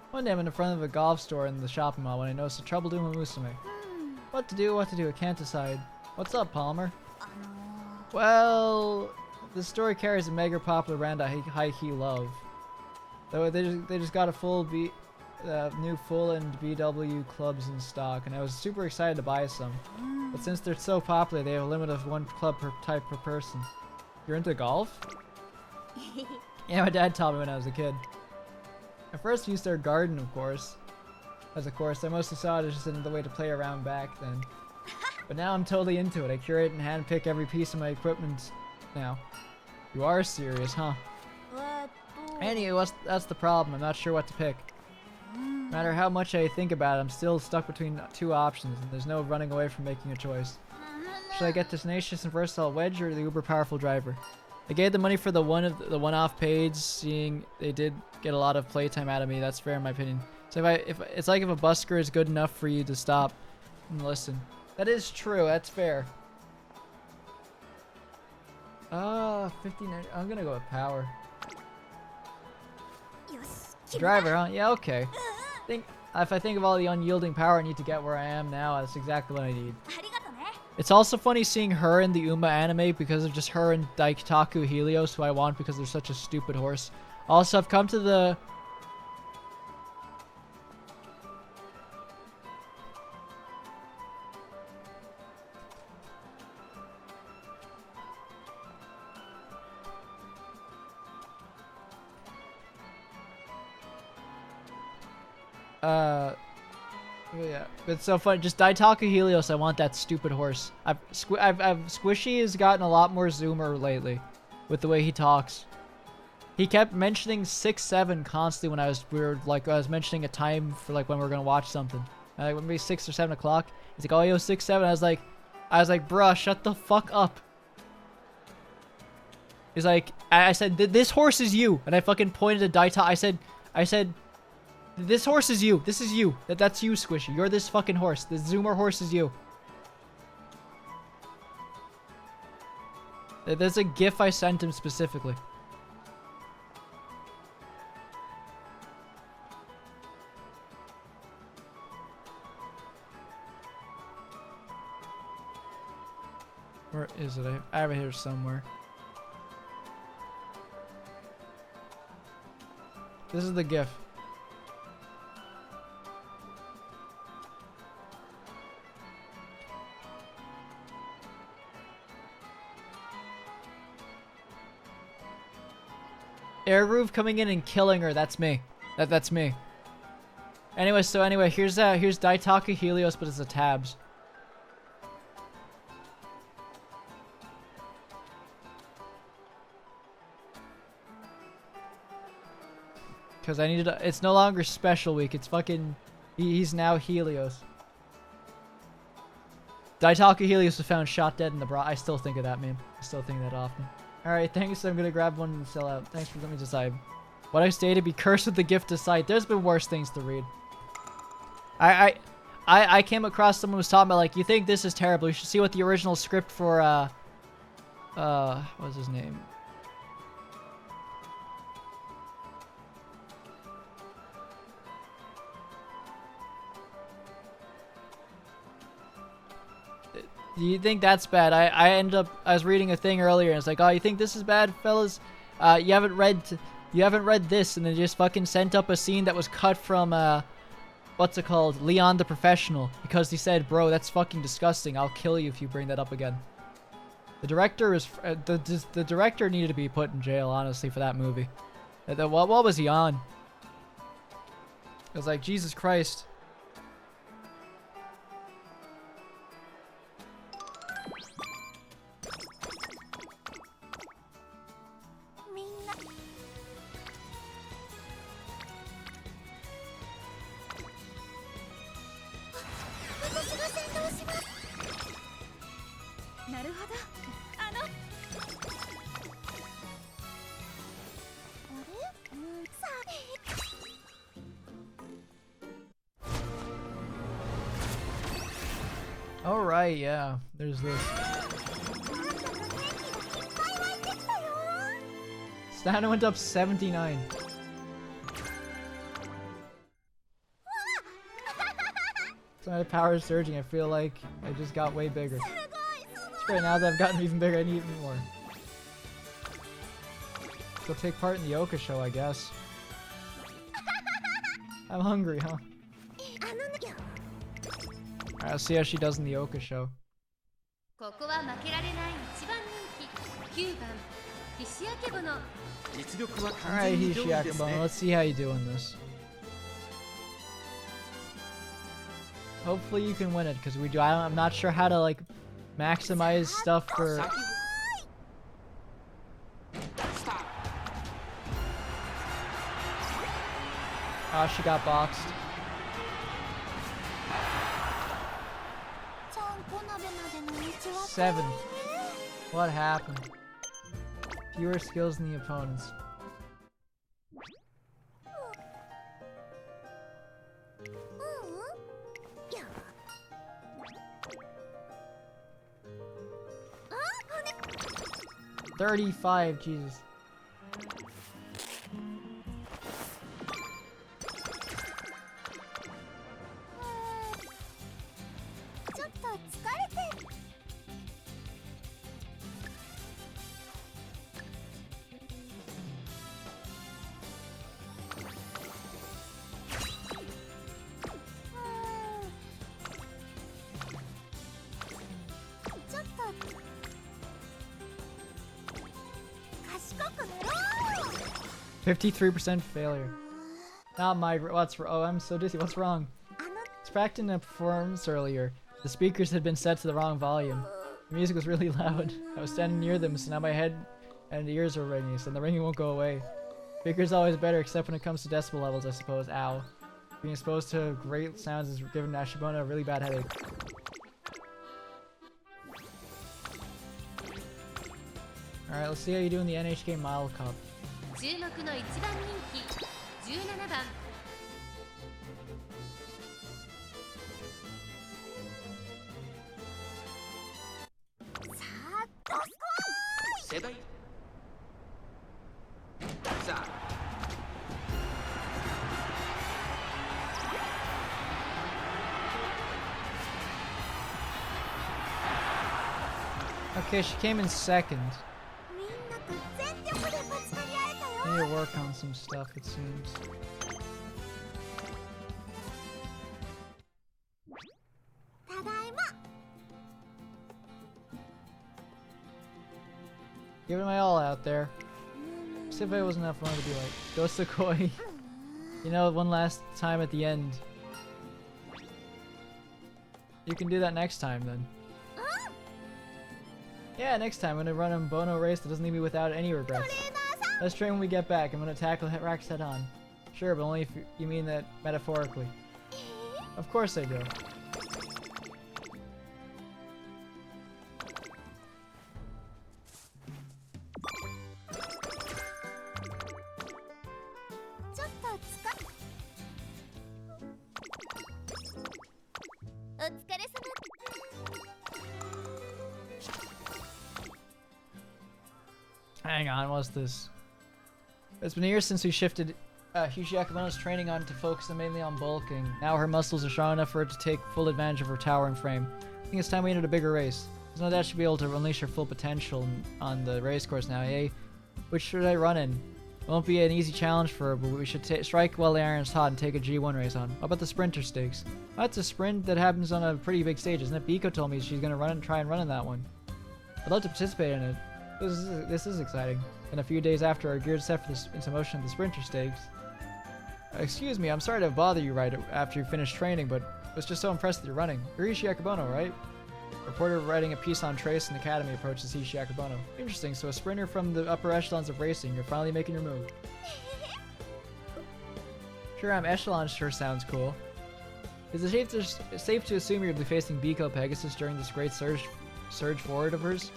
Speaker 1: One day I'm in front of a golf store in the shopping mall when I notice the trouble doing with Musume. What to do, I can't decide. What's up, Palmer? Well, the story carries a mega popular brand I high-key love. Though they just got a new full-end BW clubs in stock, and I was super excited to buy some. But since they're so popular, they have a limit of one club per type per person. You're into golf? Yeah, my dad taught me when I was a kid. I first used their garden, of course. I mostly saw it as just another way to play around back then. But now I'm totally into it. I curate and handpick every piece of my equipment now. You are serious, huh? Anyway, that's the problem. I'm not sure what to pick. No matter how much I think about it, I'm still stuck between two options, and there's no running away from making a choice. Should I get the tenacious and versatile wedge or the uber powerful driver? I gave the money for the one-off page, seeing they did get a lot of playtime out of me. That's fair in my opinion. So if it's like if a busker is good enough for you to stop and listen. That is true. That's fair. 59. I'm gonna go with power. Driver, huh? Yeah, okay. If I think of all the unyielding power I need to get where I am now, that's exactly what I need. It's also funny seeing her in the Uma anime because of just her and Daikitaku Helios, who I want because they're such a stupid horse. Also, I've come to the... Yeah, it's so funny. Just Daitaku Helios, I want that stupid horse. Squishy has gotten a lot more zoomer lately with the way he talks. He kept mentioning 6-7 constantly when I was mentioning a time for like when we were gonna watch something. Like maybe 6 or 7 o'clock. He's like, oh yo, 6-7. I was like, bruh, shut the fuck up. He's like, I said, this horse is you, and I fucking pointed to Daita. I said. This horse is you. This is you. That's you, Squishy. You're this fucking horse. The zoomer horse is you. There's a gif I sent him specifically. Where is it? I have it here somewhere. This is the gif. Air Groove coming in and killing her. That's me. That's me. Anyway, here's Daitaka Helios, but it's the tabs. Because I needed. It's no longer special week. It's fucking. He's now Helios. Daitaka Helios was found shot dead in the bra. I still think of that meme. I still think of that often. Alright, thanks. I'm gonna grab one and sell out. Thanks for letting me decide. What I stated, be cursed with the gift of sight. There's been worse things to read. I came across someone who was talking about, like, you think this is terrible. You should see what the original script for, what's his name? Do you think that's bad? I was reading a thing earlier and it's like, oh, you think this is bad, fellas? You haven't read this, and they just fucking sent up a scene that was cut from what's it called? Leon the Professional, because he said, bro, that's fucking disgusting. I'll kill you if you bring that up again. The director is the director needed to be put in jail, honestly, for that movie. What was he on? I was like, Jesus Christ. Alright, yeah. There's this. Stamina went up 79. So my power is surging. I feel like I just got way bigger. It's great, now that I've gotten even bigger, I need even more. Go take part in the Oka show, I guess. I'm hungry, huh? Alright, I'll see how she does in the Oka show.
Speaker 5: ここは負けられない一番人気9番菱Akebono。
Speaker 4: 実力は完
Speaker 1: Alright,
Speaker 4: 全に上
Speaker 1: Hishi
Speaker 4: 位です
Speaker 1: Akebono,
Speaker 4: ね。
Speaker 1: let's see how you do in this. Hopefully you can win it, because I'm not sure how to like maximize stuff for.
Speaker 2: 先スタート
Speaker 1: Oh, she got boxed.
Speaker 3: ちゃんこ鍋までの道は
Speaker 1: 7. What happened? Fewer skills than the opponents.
Speaker 3: Yeah.
Speaker 1: 35, Jesus.
Speaker 3: Huh.
Speaker 1: 53% failure. Not my. Oh, I'm so dizzy. What's wrong? It's practicing a performance earlier. The speakers had been set to the wrong volume. The music was really loud. I was standing near them, so now my head and ears are ringing, so the ringing won't go away. Speaker's always better, except when it comes to decibel levels, I suppose. Ow. Being exposed to great sounds has given Akebono a really bad headache. Alright, let's see how you do in the NHK Mile Cup.
Speaker 5: 注目の一番人気17番
Speaker 2: 世代さあ
Speaker 1: Okay, she came in second.
Speaker 3: みんなと全力でぶつかり合えた
Speaker 1: I
Speaker 3: よ
Speaker 1: need to work on some stuff, it seems.
Speaker 3: ただいま
Speaker 1: Giving my all out there. See if it wasn't enough fun to be like, Ghost of Koi. You know, one last time at the end. You can do that next time then. Yeah, next time I'm gonna run a Bono race that doesn't leave me without any regrets. Let's train when we get back. I'm gonna tackle Rax head on. Sure, but only if you mean that metaphorically. Of course I do. Hang on, what's this? It's been years since we shifted Hishi Akebono's training on to focus mainly on bulking. Now her muscles are strong enough for her to take full advantage of her towering frame. I think it's time we entered a bigger race. There's no doubt she'll be able to unleash her full potential on the race course now, eh? Which should I run in? It won't be an easy challenge for her, but we should strike while the iron's hot and take a G1 race on. How about the sprinter stakes? That's a sprint that happens on a pretty big stage, isn't it? Biko told me she's gonna try and run in that one. I'd love to participate in it. This is exciting. and a few days after our gears set for into motion at the Sprinter Stakes. Excuse me, I'm sorry to bother you right after you finished training, but I was just so impressed with your running. You're Hishi Akebono, right? Reporter writing a piece on Trace and Academy approaches Hishi Akebono. Interesting, so a sprinter from the upper echelons of racing, you're finally making your move. Sure, I'm echelon sure sounds cool. Is it safe to assume you'll be facing Biko Pegasus during this great surge forward of hers?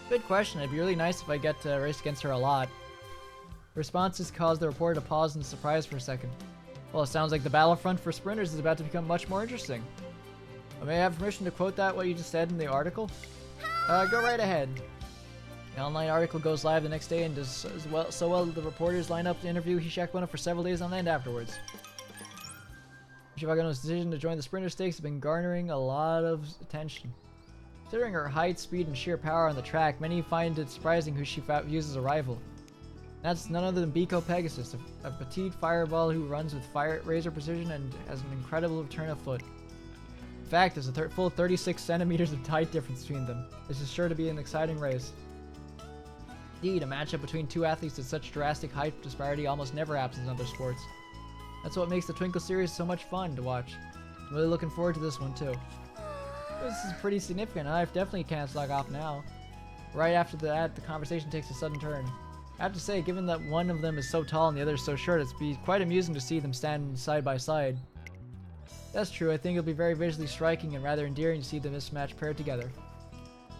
Speaker 1: Good question. It'd be really nice if I get to race against her a lot. Responses caused the reporter to pause in surprise for a second. Well, it sounds like the battlefront for sprinters is about to become much more interesting. May I have permission to quote what you just said in the article? Go right ahead. The online article goes live the next day and does so well that the reporters line up to interview Hishi Akebono for several days on end afterwards. Hishi Akebono's decision to join the Sprinter Stakes has been garnering a lot of attention. Considering her height, speed, and sheer power on the track, many find it surprising who she views as a rival. That's none other than Biko Pegasus, a petite fireball who runs with razor precision and has an incredible return of foot. In fact, there's a full 36 centimeters of height difference between them. This is sure to be an exciting race. Indeed, a matchup between two athletes with such drastic height disparity almost never happens in other sports. That's what makes the Twinkle series so much fun to watch. I'm really looking forward to this one too. This is pretty significant, and I definitely can't log off now. Right after that, the conversation takes a sudden turn. I have to say, given that one of them is so tall and the other is so short, it'd be quite amusing to see them stand side by side. That's true, I think it'll be very visually striking and rather endearing to see the mismatch paired together.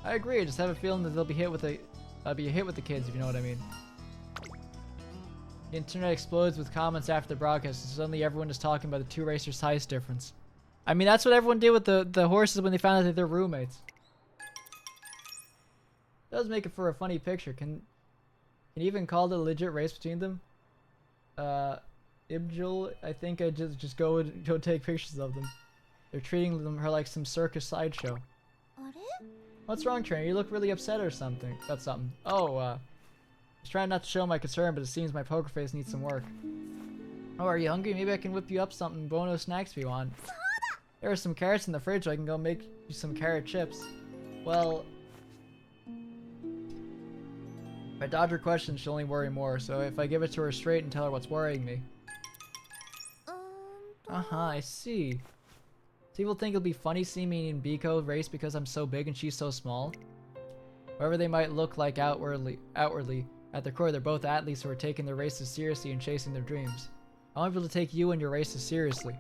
Speaker 1: I agree, I just have a feeling that they'll be hit with the kids, if you know what I mean. The internet explodes with comments after the broadcast, and suddenly everyone is talking about the two racers' size difference. I mean, that's what everyone did with the horses when they found out that they're roommates. It does make it for a funny picture. Can you even call it a legit race between them? Ibjul, I think I'd just go take pictures of them. They're treating her like some circus sideshow. What's wrong, trainer? You look really upset or something. About something. Oh, I was trying not to show my concern, but it seems my poker face needs some work. Oh, are you hungry? Maybe I can whip you up something Bono snacks if you want. There are some carrots in the fridge, so I can go make you some carrot chips. Well, if I dodge her question, she'll only worry more, so if I give it to her straight and tell her what's worrying me. I see. People think it'll be funny seeing me in Biko race because I'm so big and she's so small. Whatever they might look like outwardly, at their core, they're both athletes who are taking their races seriously and chasing their dreams. I want people to take you and your races seriously.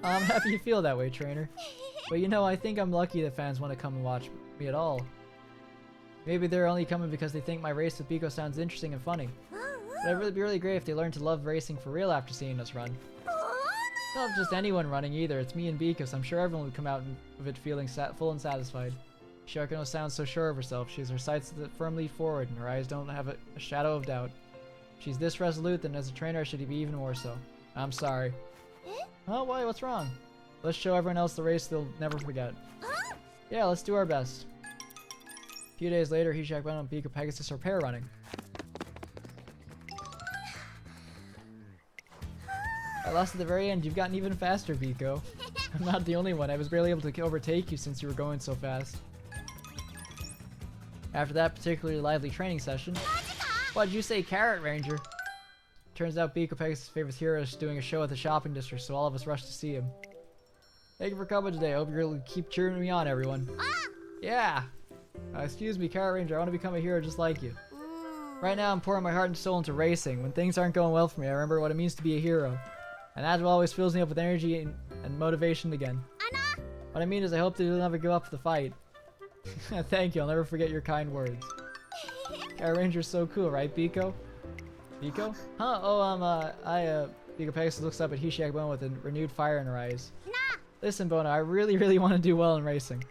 Speaker 1: I'm happy you feel that way, trainer. But you know, I think I'm lucky that fans want to come and watch me at all. Maybe they're only coming because they think my race with Biko sounds interesting and funny. But it'd be really great if they learned to love racing for real after seeing us run. Not just anyone running either, it's me and Biko, so I'm sure everyone would come out of it feeling full and satisfied. Hishi sounds so sure of herself. She has her sights firmly forward and her eyes don't have a shadow of doubt. She's this resolute, then as a trainer I should be even more so. I'm sorry. Oh, why? What's wrong? Let's show everyone else the race they'll never forget. Yeah, let's do our best. A few days later, Hishi Akebono and Biko Pegasus are pair running. At last, at the very end, you've gotten even faster, Biko. I'm not the only one. I was barely able to overtake you since you were going so fast. After that particularly lively training session... What'd you say, Carrot Ranger? Turns out Biko Pegasus' favorite hero is doing a show at the shopping district, so all of us rush to see him. Thank you for coming today. I hope you'll keep cheering me on, everyone. Yeah! Excuse me, Carrot Ranger. I want to become a hero just like you. Right now, I'm pouring my heart and soul into racing. When things aren't going well for me, I remember what it means to be a hero. And that always fills me up with energy and motivation again. What I mean is I hope that you'll never give up the fight. Thank you. I'll never forget your kind words. Carrot Ranger's so cool, right, Biko? Biko? Huh? Oh, Biko Pegasus looks up at Hishi Akebono with a renewed fire in her eyes. Listen, Bono, I really want to do well in racing.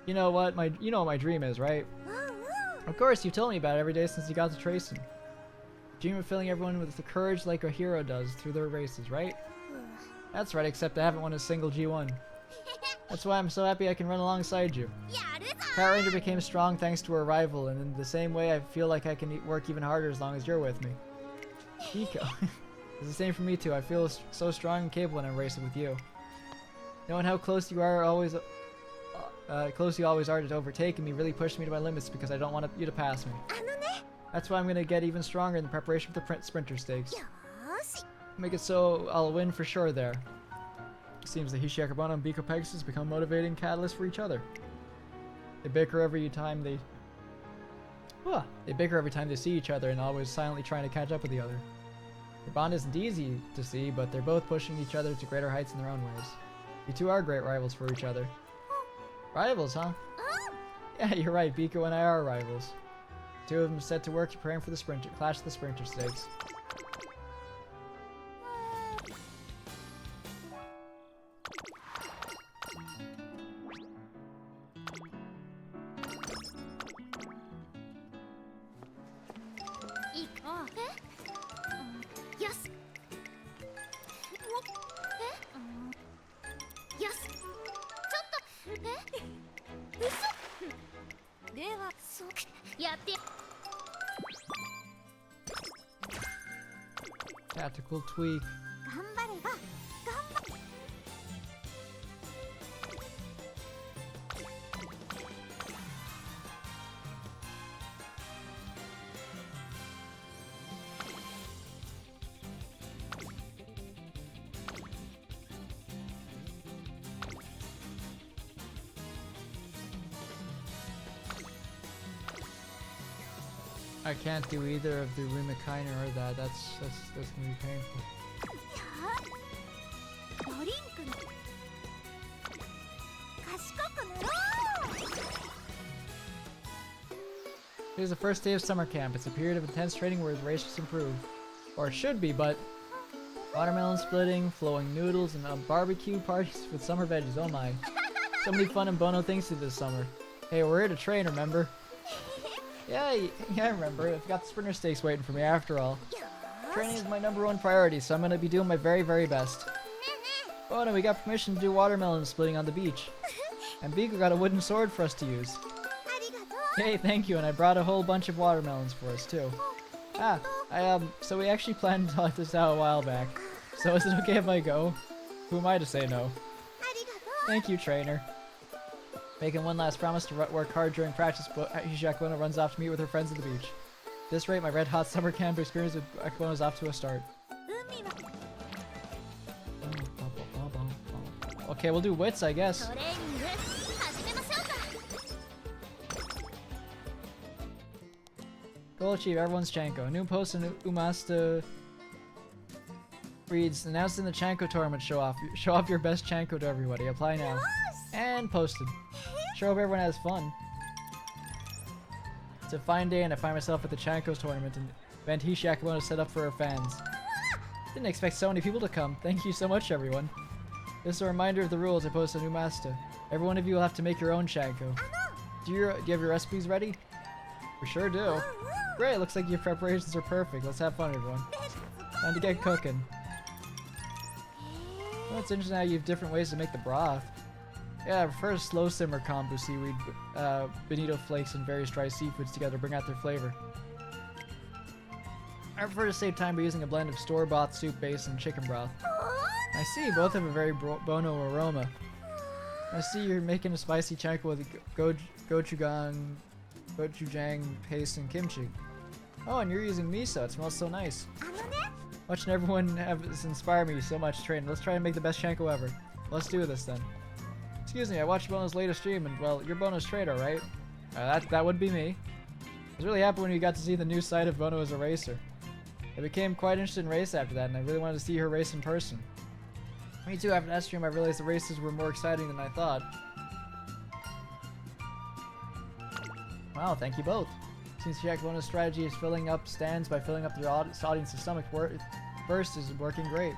Speaker 1: You know what my dream is, right? Of course, you told me about it every day since you got to Tracing. Dream of filling everyone with the courage like a hero does through their races, right? That's right, except I haven't won a single G1. That's why I'm so happy I can run alongside you. Carrot Ranger became strong thanks to her rival, and in the same way I feel like I can work even harder as long as you're with me. Biko. It's the same for me too. I feel so strong and capable when I'm racing with you. Knowing how close you always are to overtaking me really pushed me to my limits because I don't want you to pass me. That's why I'm gonna get even stronger in the preparation for the sprinter stakes.
Speaker 3: よーし
Speaker 1: Make it so I'll win for sure there. Seems that Hishi Akebono and Biko Pegasus become motivating catalysts for each other. They bicker every time they see each other and always silently trying to catch up with the other. Their bond isn't easy to see, but they're both pushing each other to greater heights in their own ways. You two are great rivals for each other. Rivals, huh? Yeah, you're right. Biko and I are rivals. Two of them set to work preparing for the clash of the sprinter stakes. Tactical tweak.
Speaker 3: 頑張れば頑張
Speaker 1: I can't do either of the Rumikainer or that. That's gonna be painful.
Speaker 3: ドリンクの賢くなろう
Speaker 1: Here's the first day of summer camp. It's a period of intense training where the racers improve. Or it should be, but watermelon splitting, flowing noodles, and barbecue parties with summer veggies. Oh my. So many fun and Bono things to do this summer. Hey, we're here to train, remember? Yeah, I remember. I've got the sprinter stakes waiting for me after all. Training is my #1 priority, so I'm gonna be doing my very, very best. Bono, we got permission to do watermelon splitting on the beach. And Biko got a wooden sword for us to use.
Speaker 3: ありがとう
Speaker 1: Hey, thank you, and I brought a whole bunch of watermelons for us too. So we actually planned to talk this out a while back. So is it okay if I go? Who am I to say no?
Speaker 3: ありがとう
Speaker 1: Thank you, trainer. Making one last promise to work hard during practice, but Hishi Akebono runs off to meet with her friends at the beach. At this rate, my red-hot summer camp experience with Akebono is off to a start.
Speaker 3: 海は
Speaker 1: Okay, we'll do wits, I guess.
Speaker 3: トレーニング始めましょうか
Speaker 1: Goal achieved, everyone's Chanko. A new post in Umasta reads, announced in the Chanko tournament show off. Show off your best Chanko to everybody. Apply now. And posted. Sure hope everyone has fun. It's a fine day and I find myself at the Chankos tournament, an event Hishi Akebono set up for her fans. Didn't expect so many people to come. Thank you so much, everyone. This is a reminder of the rules I posted on Umasta. Every one of you will have to make your own Chanko. Do you have your recipes ready? We sure do. Great, looks like your preparations are perfect. Let's have fun, everyone. Time to get cooking. Well, it's interesting how you have different ways to make the broth. Yeah, I prefer to slow simmer kombu seaweed, bonito flakes, and various dry seafoods together to bring out their flavor. I prefer to save time by using a blend of store-bought soup base and chicken broth. I see, both have a very Bono aroma. I see you're making a spicy chanko with gochujang paste and kimchi. Oh, and you're using miso. It smells so nice.
Speaker 3: あのね
Speaker 1: Watching everyone has inspired me so much to train. Let's try and make the best chanko ever. Let's do this then. Excuse me, I watched Bono's latest stream and, well, you're Bono's trainer, right? That would be me. I was really happy when we got to see the new side of Bono as a racer. I became quite interested in race after that, and I really wanted to see her race in person. Me too, after that stream I realized the races were more exciting than I thought. Wow, thank you both. Seems Jack Bono's strategy is filling up stands by filling up the audience's stomach first is working great.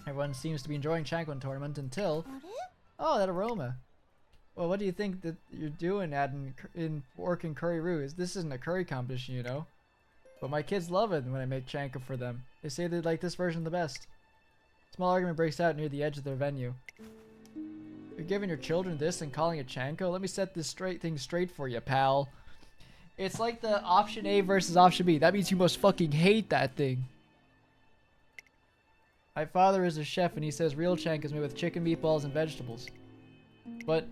Speaker 1: Everyone seems to be enjoying Chanko tournament until...
Speaker 3: あれ
Speaker 1: Oh, that aroma. Well, what do you think that you're doing in pork and curry roux? This isn't a curry competition, you know. But my kids love it when I make Chanko for them. They say they like this version the best. Small argument breaks out near the edge of their venue. You're giving your children this and calling it Chanko? Let me set this thing straight for you, pal. It's like the option A versus option B. That means you must fucking hate that thing. My father is a chef and he says real Chanko is made with chicken, meatballs, and vegetables. But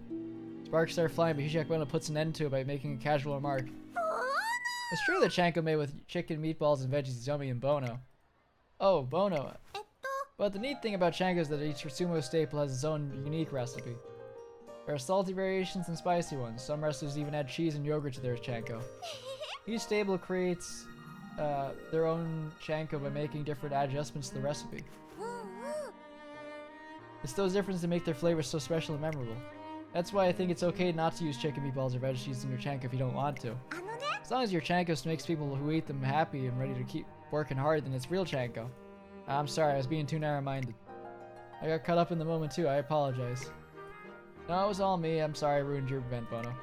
Speaker 1: sparks start flying, but Hishi Akebono puts an end to it by making a casual remark. It's true that Chanko made with chicken, meatballs, and veggies is yummy in Bono. Oh, Bono. But the neat thing about Chanko is that each sumo staple has its own unique recipe. There are salty variations and spicy ones. Some wrestlers even add cheese and yogurt to their Chanko. Each stable creates their own Chanko by making different adjustments to the recipe. It's those differences that make their flavors so special and memorable. That's why I think it's okay not to use chicken, meatballs, or veggies in your Chanko if you don't want to. As long as your Chanko makes people who eat them happy and ready to keep working hard, then it's real Chanko. I'm sorry, I was being too narrow-minded. I got caught up in the moment too, I apologize. No, it was all me. I'm sorry I ruined your event, Bono.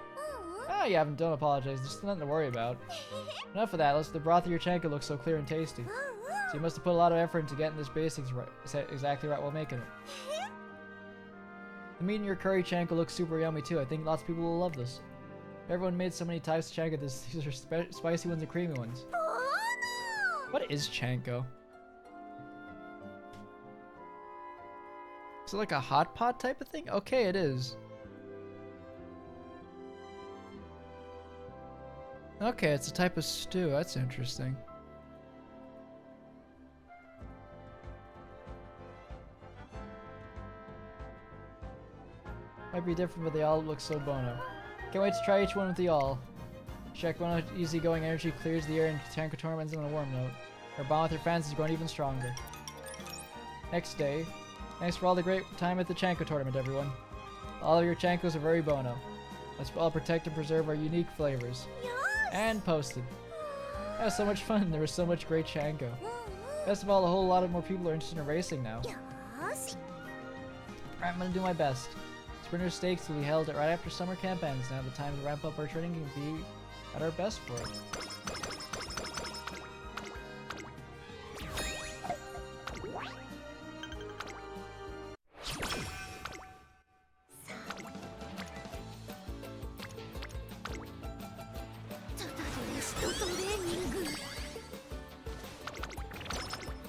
Speaker 1: Ah, you haven't. Don't apologize. There's nothing to worry about. Enough of that. The broth of your Chanko looks so clear and tasty. So you must have put a lot of effort into getting this basics right, exactly right while making it. The meat in your curry Chanko looks super yummy too. I think lots of people will love this. Everyone made so many types of Chanko. These are spicy ones and creamy ones. What is Chanko? Is it like a hot pot type of thing? Okay, it is. Okay, it's a type of stew. That's interesting. Might be different, but they all look so Bono. Can't wait to try each one with the all. Check Bono easygoing energy clears the air and Chanko tournaments on a warm note. Our bond with your fans is growing even stronger. Next day. Thanks for all the great time at the Chanko tournament, everyone. All of your Chankos are very Bono. Let's all protect and preserve our unique flavors. And posted. That was so much fun. There was so much great Chanko. Best of all, a whole lot of more people are interested in racing now. Alright, I'm gonna do my best. Sprinter Stakes will be held right after summer camp ends. Now the time to ramp up our training and be at our best for it.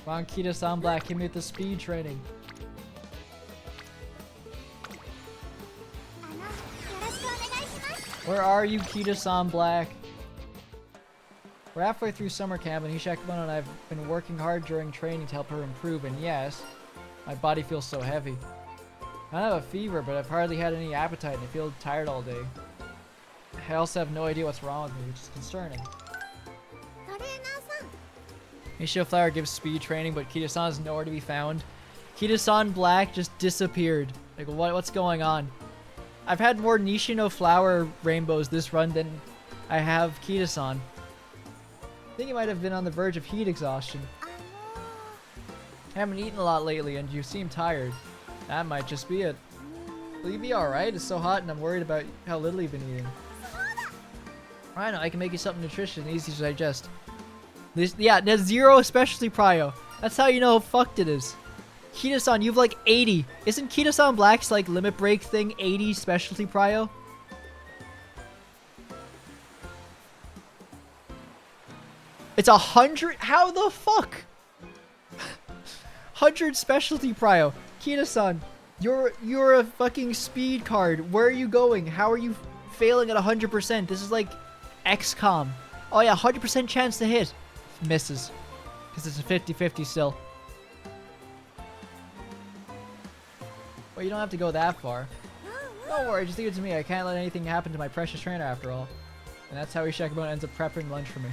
Speaker 1: Come on, Kita-san Black, hit me with the speed training. Where are you, Kita-san Black? We're halfway through summer camp and Akebono and I have been working hard during training to help her improve, and yes, my body feels so heavy. I don't have a fever, but I've hardly had any appetite and I feel tired all day. I also have no idea what's wrong with me, which is concerning. Nishio Flower gives speed training, but Kita-san is nowhere to be found. Kita-san Black just disappeared. Like, what's going on? I've had more Nishino Flower rainbows this run than I have Kita-san. I think you might have been on the verge of heat exhaustion. I haven't eaten a lot lately, and you seem tired. That might just be it. Will you be alright? It's so hot, and I'm worried about how little you've been eating. I know, I can make you something nutritious and easy to digest. Yeah, there's 0 specialty prio. That's how you know how fucked it is. Kita-san, you have like 80. Isn't Kita-san Black's like limit break thing 80 specialty prio? It's 100? How the fuck? 100 specialty prio. Kita-san, you're a fucking speed card. Where are you going? How are you failing at 100%? This is like XCOM. Oh yeah, 100% chance to hit. Misses. Because it's a 50-50 still. Well, you don't have to go that far. Don't worry, just leave it to me. I can't let anything happen to my precious trainer after all. And that's how Akebono ends up prepping lunch for me.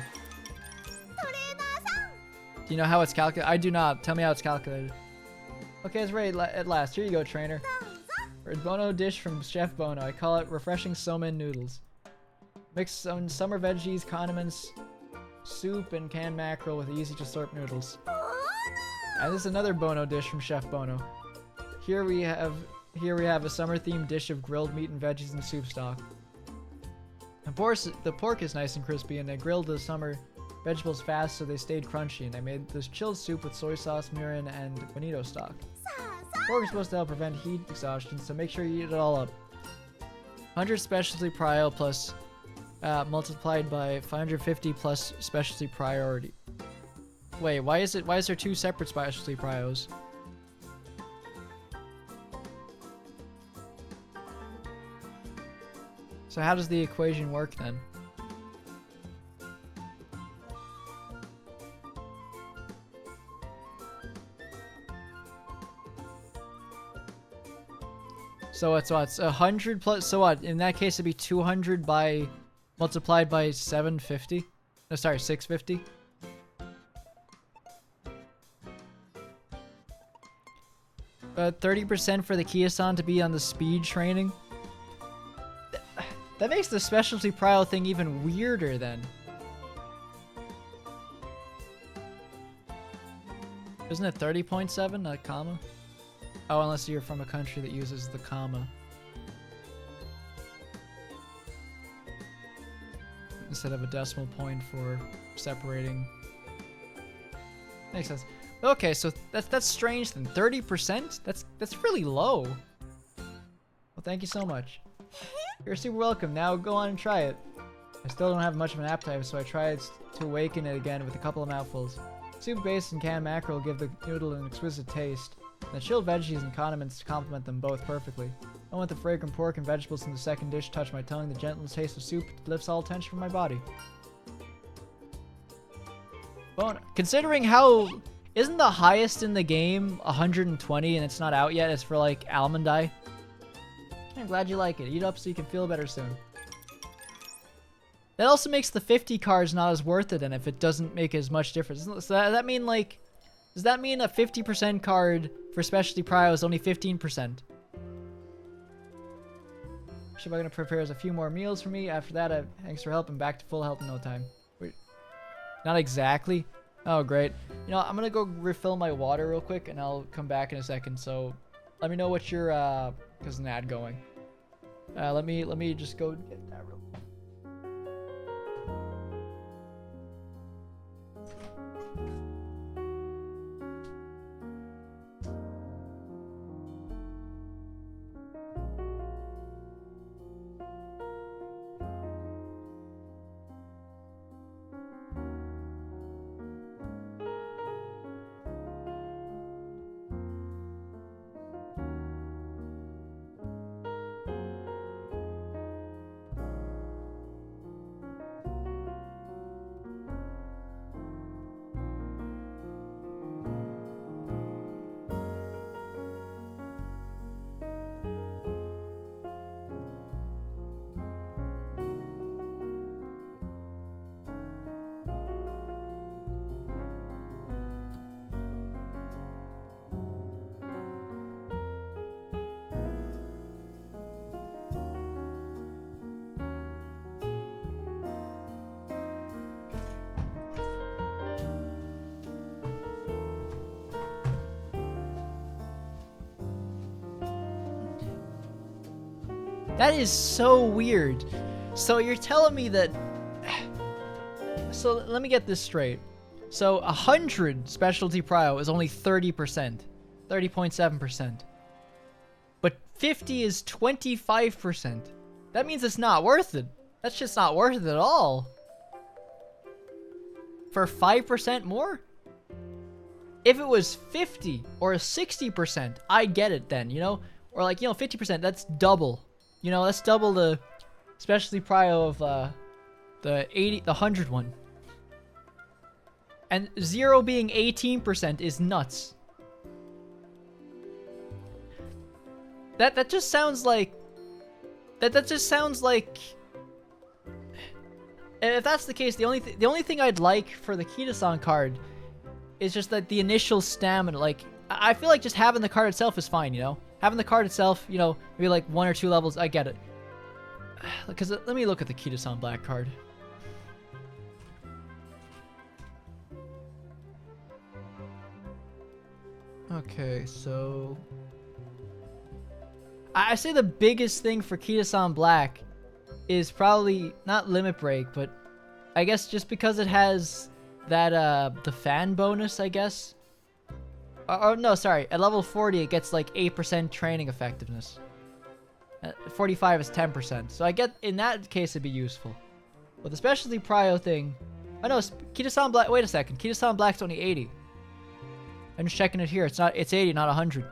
Speaker 1: Do you know how it's calculated? I do not. Tell me how it's calculated. Okay, it's ready at last. Here you go, trainer. For a Bono dish from Chef Bono. I call it refreshing somen noodles. Mix some summer veggies, condiments, soup, and canned mackerel with easy to slurp noodles. And this is another Bono dish from Chef Bono. Here we have a summer-themed dish of grilled meat and veggies and soup stock. The pork is nice and crispy, and I grilled the summer vegetables fast so they stayed crunchy, and I made this chilled soup with soy sauce, mirin, and bonito stock. Pork is supposed to help prevent heat exhaustion, so make sure you eat it all up. 100 specialty prio plus multiplied by 550 plus specialty priority. Wait, why is there 2 separate specialty prios? So how does the equation work then? So it's what? 100 plus. So what? In that case, it'd be 200 by multiplied by 750. No, sorry, 650. But 30% for the Kiyosan to be on the speed training. That makes the specialty prio thing even weirder then. Isn't it 30.7, not comma? Oh, unless you're from a country that uses the comma. Instead of a decimal point for separating. Makes sense. Okay, so that's strange then. 30%? That's really low. Well, thank you so much. You're super welcome. Now go on and try it. I still don't have much of an appetite, so I tried to awaken it again with a couple of mouthfuls. Soup base and canned mackerel give the noodle an exquisite taste. And the chilled veggies and condiments complement them both perfectly. I want the fragrant pork and vegetables in the second dish touch my tongue. The gentle taste of soup lifts all tension from my body. Well, considering how... Isn't the highest in the game 120 and it's not out yet? It's for like almond eye. I'm glad you like it. Eat up so you can feel better soon. That also makes the 50 cards not as worth it, and if it doesn't make as much difference. So that mean like... Does that mean a 50% card for specialty prio is only 15%? Shiba gonna prepares a few more meals for me. After that, thanks for help. I'm back to full health in no time. Wait. Not exactly. Oh, great. You know, I'm gonna go refill my water real quick, and I'll come back in a second. So, let me know what your there's an ad going. Let me just go get that real quick. That is so weird. So you're telling me that... So let me get this straight. So 100 specialty prio is only 30%. 30.7%. But 50 is 25%. That means it's not worth it. That's just not worth it at all. For 5% more? If it was 50 or 60%, I get it then, you know? Or like, you know, 50%, that's double. You know, that's double the specialty prio of the 100 one. And 0 being 18% is nuts. That just sounds like... That just sounds like... If that's the case, the only thing I'd like for the Kita-san card is just that the initial stamina, like... I feel like just having the card itself is fine, you know? Having the card itself, you know, maybe like 1 or 2 levels, I get it. Because let me look at the Kita-san black card. Okay, so... I say the biggest thing for Kita-san black is probably not limit break, but I guess just because it has that, the fan bonus, I guess. Or no, sorry. At level 40, it gets like 8% training effectiveness. At 45 is 10%. So I get, in that case, it'd be useful. But the specialty prio thing... Oh no, Kita-san Black... Wait a second. Kita-san Black's only 80. I'm just checking it here. It's 80, not 100.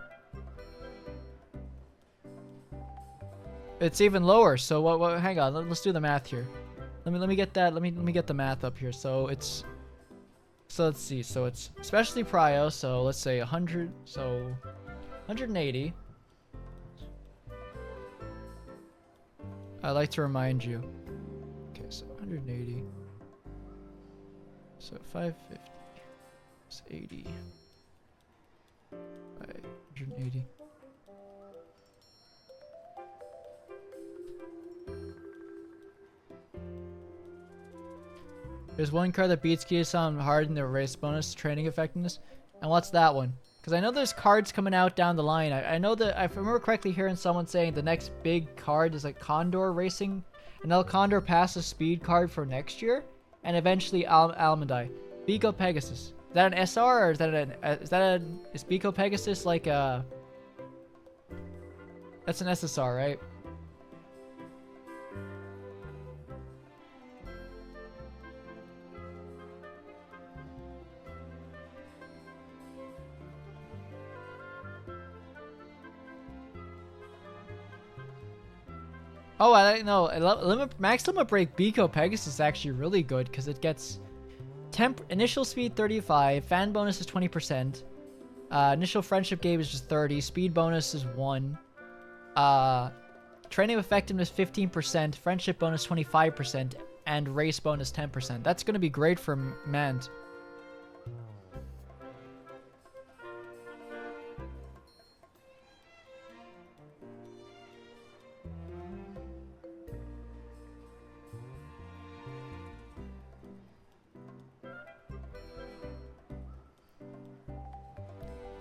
Speaker 1: It's even lower. So what hang on. Let's do the math here. Let me get that. Let me get the math up here. So it's... So let's see. So it's specialty prio. So let's say 100. So 180. I'd like to remind you. Okay, so 180. So 550. It's 80. 180. There's one card that beats Kiyosan hard in the race bonus training effectiveness. And what's that one? Because I know there's cards coming out down the line. I know that, if I remember correctly, hearing someone saying the next big card is like Condor Racing. And El Condor passes speed card for next year. And eventually Almondai. Biko Pegasus. Is that an SR or is that is Biko Pegasus like a... That's an SSR, right? Oh, I don't know. Max Limit Break Biko Pegasus is actually really good because it gets initial speed 35, fan bonus is 20%, initial friendship gauge is just 30, speed bonus is 1, training effectiveness 15%, friendship bonus 25%, and race bonus 10%. That's going to be great for Mant.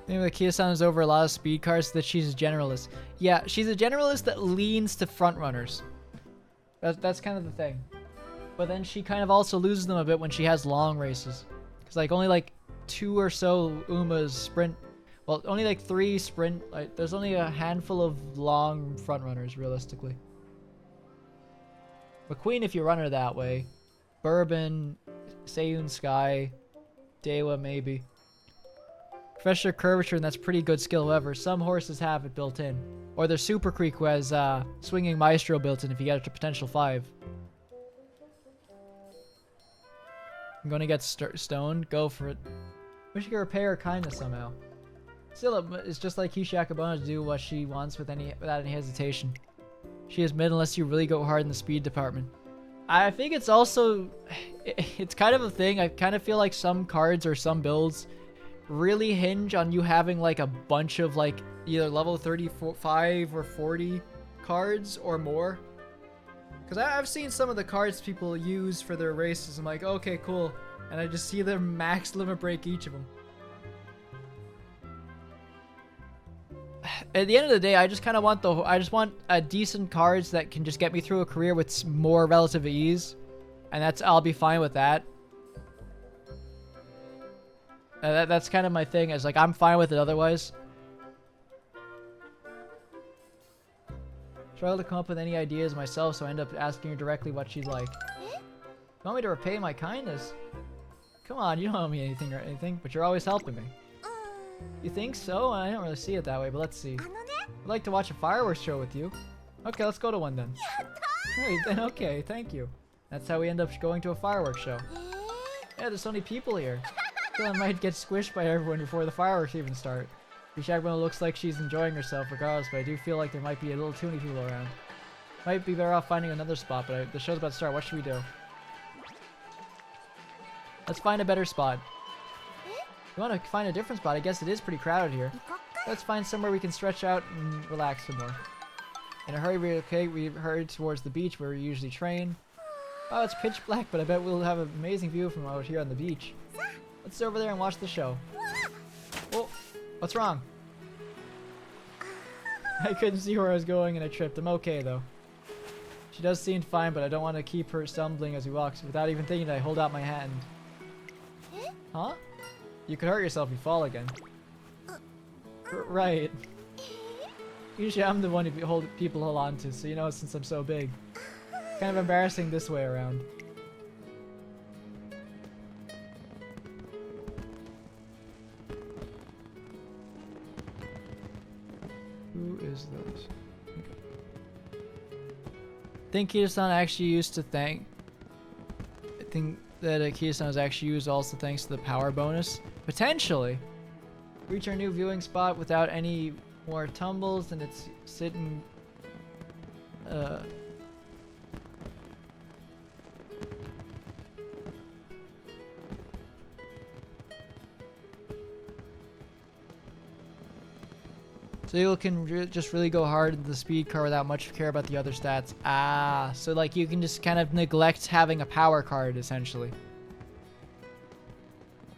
Speaker 1: Maybe Kiyosan is over a lot of speed cards so that she's a generalist. Yeah, she's a generalist that leans to front runners. That's kind of the thing. But then she kind of also loses them a bit when she has long races. Because like only like 2 or so Umas sprint. Well, only like 3 sprint. Like there's only a handful of long front runners realistically. McQueen if you run her that way. Bourbon, Seiyun Sky, Dewa maybe. Professor Curvature, and that's pretty good skill. However, some horses have it built in. Or there's Super Creek who has Swinging Maestro built in if you get it to potential 5. I'm gonna get stoned. Go for it. We should repay her kindness somehow. Still, it's just like Kishi Akebono to do what she wants without any hesitation. She is mid unless you really go hard in the speed department. I think it's also... It's kind of a thing. I kind of feel like some cards or some builds really hinge on you having like a bunch of like either level 35 or 40 cards or more. Because I've seen some of the cards people use for their races. I'm like, okay, cool. And I just see them max limit break each of them. At the end of the day, I just kind of want I just want decent cards that can just get me through a career with more relative ease. And I'll be fine with that. That's kind of my thing, is like, I'm fine with it otherwise. Struggle to come up with any ideas myself, so I end up asking her directly what she'd like. You want me to repay my kindness? Come on, you don't owe me anything, but you're always helping me. You think so? I don't really see it that way, but let's see. I'd like to watch a fireworks show with you. Okay, let's go to one then. Hey, then okay, thank you. That's how we end up going to a fireworks show. Yeah, there's so many people here. I feel I might get squished by everyone before the fireworks even start. Akebono looks like she's enjoying herself regardless, but I do feel like there might be a little too many people around. Might be better off finding another spot, but the show's about to start. What should we do? Let's find a better spot. If you want to find a different spot, I guess it is pretty crowded here. Let's find somewhere we can stretch out and relax some more. In a hurry, we hurry towards the beach where we usually train. Oh, it's pitch black, but I bet we'll have an amazing view from out here on the beach. Let's sit over there and watch the show. Oh, what's wrong? I couldn't see where I was going and I tripped. I'm okay though. She does seem fine, but I don't want to keep her stumbling as we walk. So without even thinking, I hold out my hand. Huh? You could hurt yourself if you fall again. Right. Usually I'm the one who people hold on to, so you know, since I'm so big. Kind of embarrassing this way around. Who is this? Okay. I think Kiyosan actually used to thank... I think that Kiyosan was actually used also thanks to the power bonus. Potentially! Reach our new viewing spot without any more tumbles, and it's sitting... So you can just really go hard into the speed card without much care about the other stats. Ah, so like you can just kind of neglect having a power card essentially.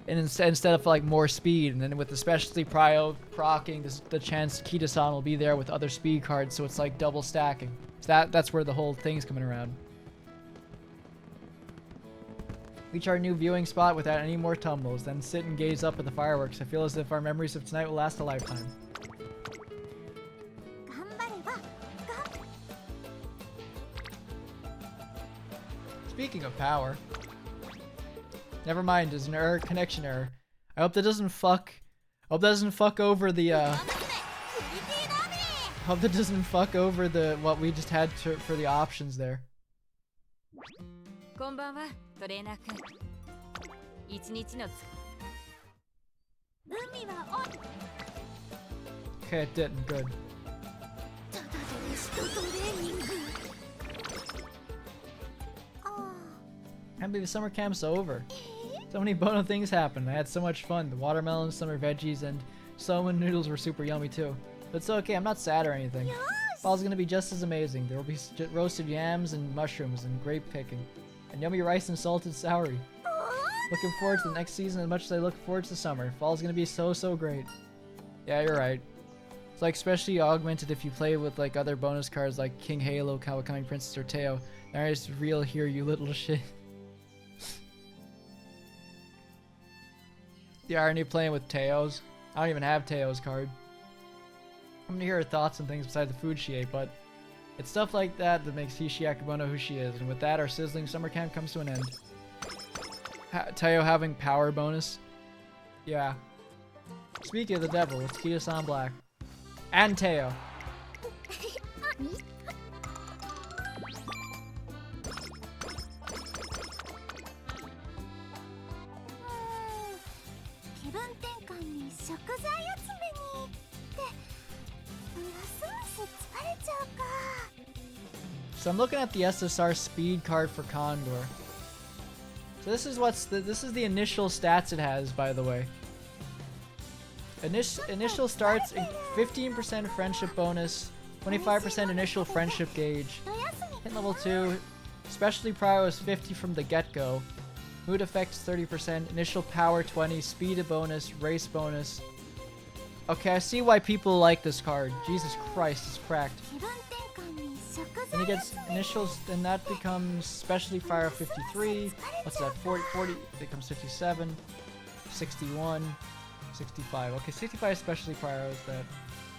Speaker 1: And instead of like more speed, and then with the specialty procking, the chance Kita-san will be there with other speed cards, so it's like double stacking. So that's where the whole thing's coming around. Reach our new viewing spot without any more tumbles, then sit and gaze up at the fireworks. I feel as if our memories of tonight will last a lifetime. Speaking of power. Never mind, there's an error, connection error. I hope that doesn't fuck. I hope that doesn't fuck over the hope that doesn't fuck over the what we just had for the options there.
Speaker 5: こんばんは、トレーナー君。一日の
Speaker 1: Okay, it didn't. Good. Can't believe the summer camp's over. So many Bono things happened. I had so much fun. The watermelon, summer veggies, and salmon noodles were super yummy too. But it's okay, I'm not sad or anything. Fall's gonna be just as amazing. There will be roasted yams and mushrooms and grape picking. And yummy rice and salted celery. Looking forward to the next season as much as I look forward to summer. Fall's gonna be so great. Yeah, you're right. It's like especially augmented if you play with like other bonus cards like King Halo, Kawakami Princess, or Teo. Now it's real here, you little shit. The irony playing with Teo's. I don't even have Teo's card. I'm gonna hear her thoughts and things besides the food she ate, but it's stuff like that that makes Hishi Akebono who she is. And with that, our sizzling summer camp comes to an end. Teo having power bonus. Yeah. Speaking of the devil, it's Kita-san Black. And Teo. So I'm looking at the SSR speed card for Condor. So this is the initial stats it has, by the way. Initial starts 15% friendship bonus, 25% initial friendship gauge. Hit level 2, specialty prio is 50 from the get-go. Mood effects 30%, initial power 20, speed bonus, race bonus. Okay, I see why people like this card. Jesus Christ, it's cracked. Then it gets initials, then that becomes specialty fire 53. What's that? 40 becomes 57, 61, 65. Okay, 65 specialty fire is that.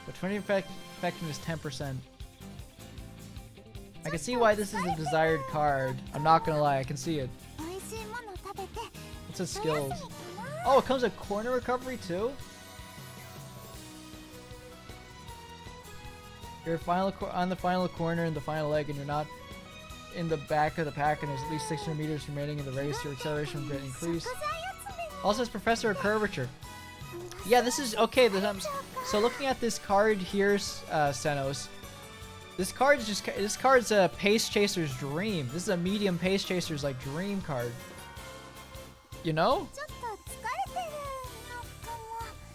Speaker 1: But 20 effective is 10%. I can see why this is a desired card. I'm not gonna lie, I can see it. What's its skills? Oh, it comes with corner recovery too? You're on the final corner in the final leg and you're not in the back of the pack and there's at least 600 meters remaining in the race, your acceleration will get increased. Also has Professor of Curvature. Yeah, this is okay. So looking at this card here, Senos, this card's a Pace Chaser's dream. This is a medium Pace Chaser's like dream card. You know?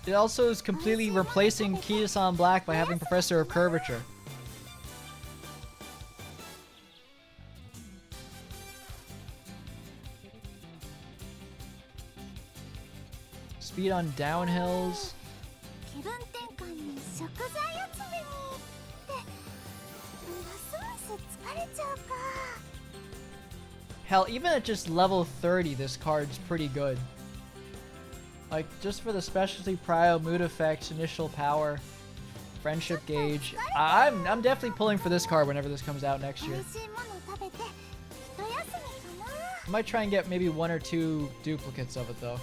Speaker 1: It also is completely replacing Kita-san Black by having Professor of Curvature. Speed on downhills. Hell, even at just level 30, this card's pretty good. Like, just for the specialty prio, mood effects, initial power, friendship gauge. I'm definitely pulling for this card whenever this comes out next year. I might try and get maybe 1 or 2 duplicates of it, though.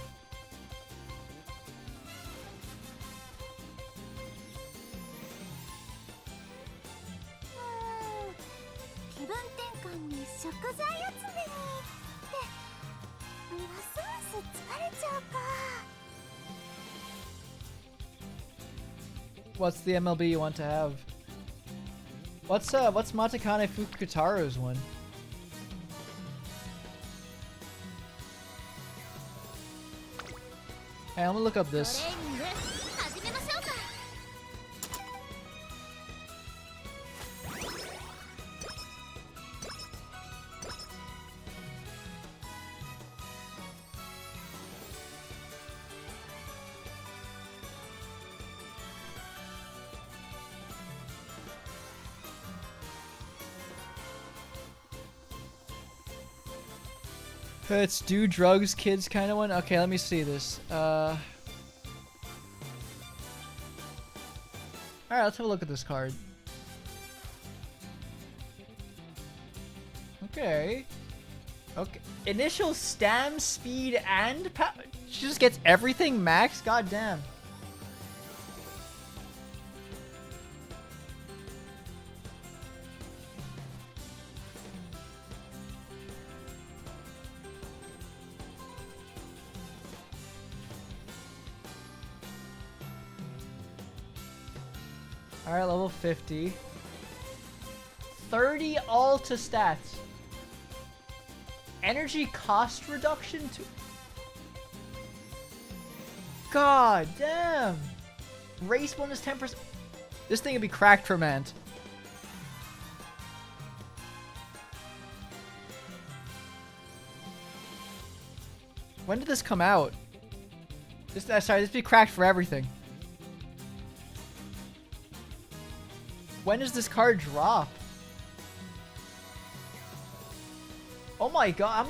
Speaker 1: What's the MLB you want to have? What's Matakane Fukutaru's one? Hey, I'm gonna look up this. It's do drugs kids kind of one. Okay, let me see this. Alright, let's have a look at this card. Okay. Okay. Initial stam, speed, and power. She just gets everything max? God damn. Alright, level 50. 30 all to stats. Energy cost reduction to... God damn! Race bonus 10%. This thing would be cracked for Mant. When did this come out? This would be cracked for everything. When does this card drop? Oh my god,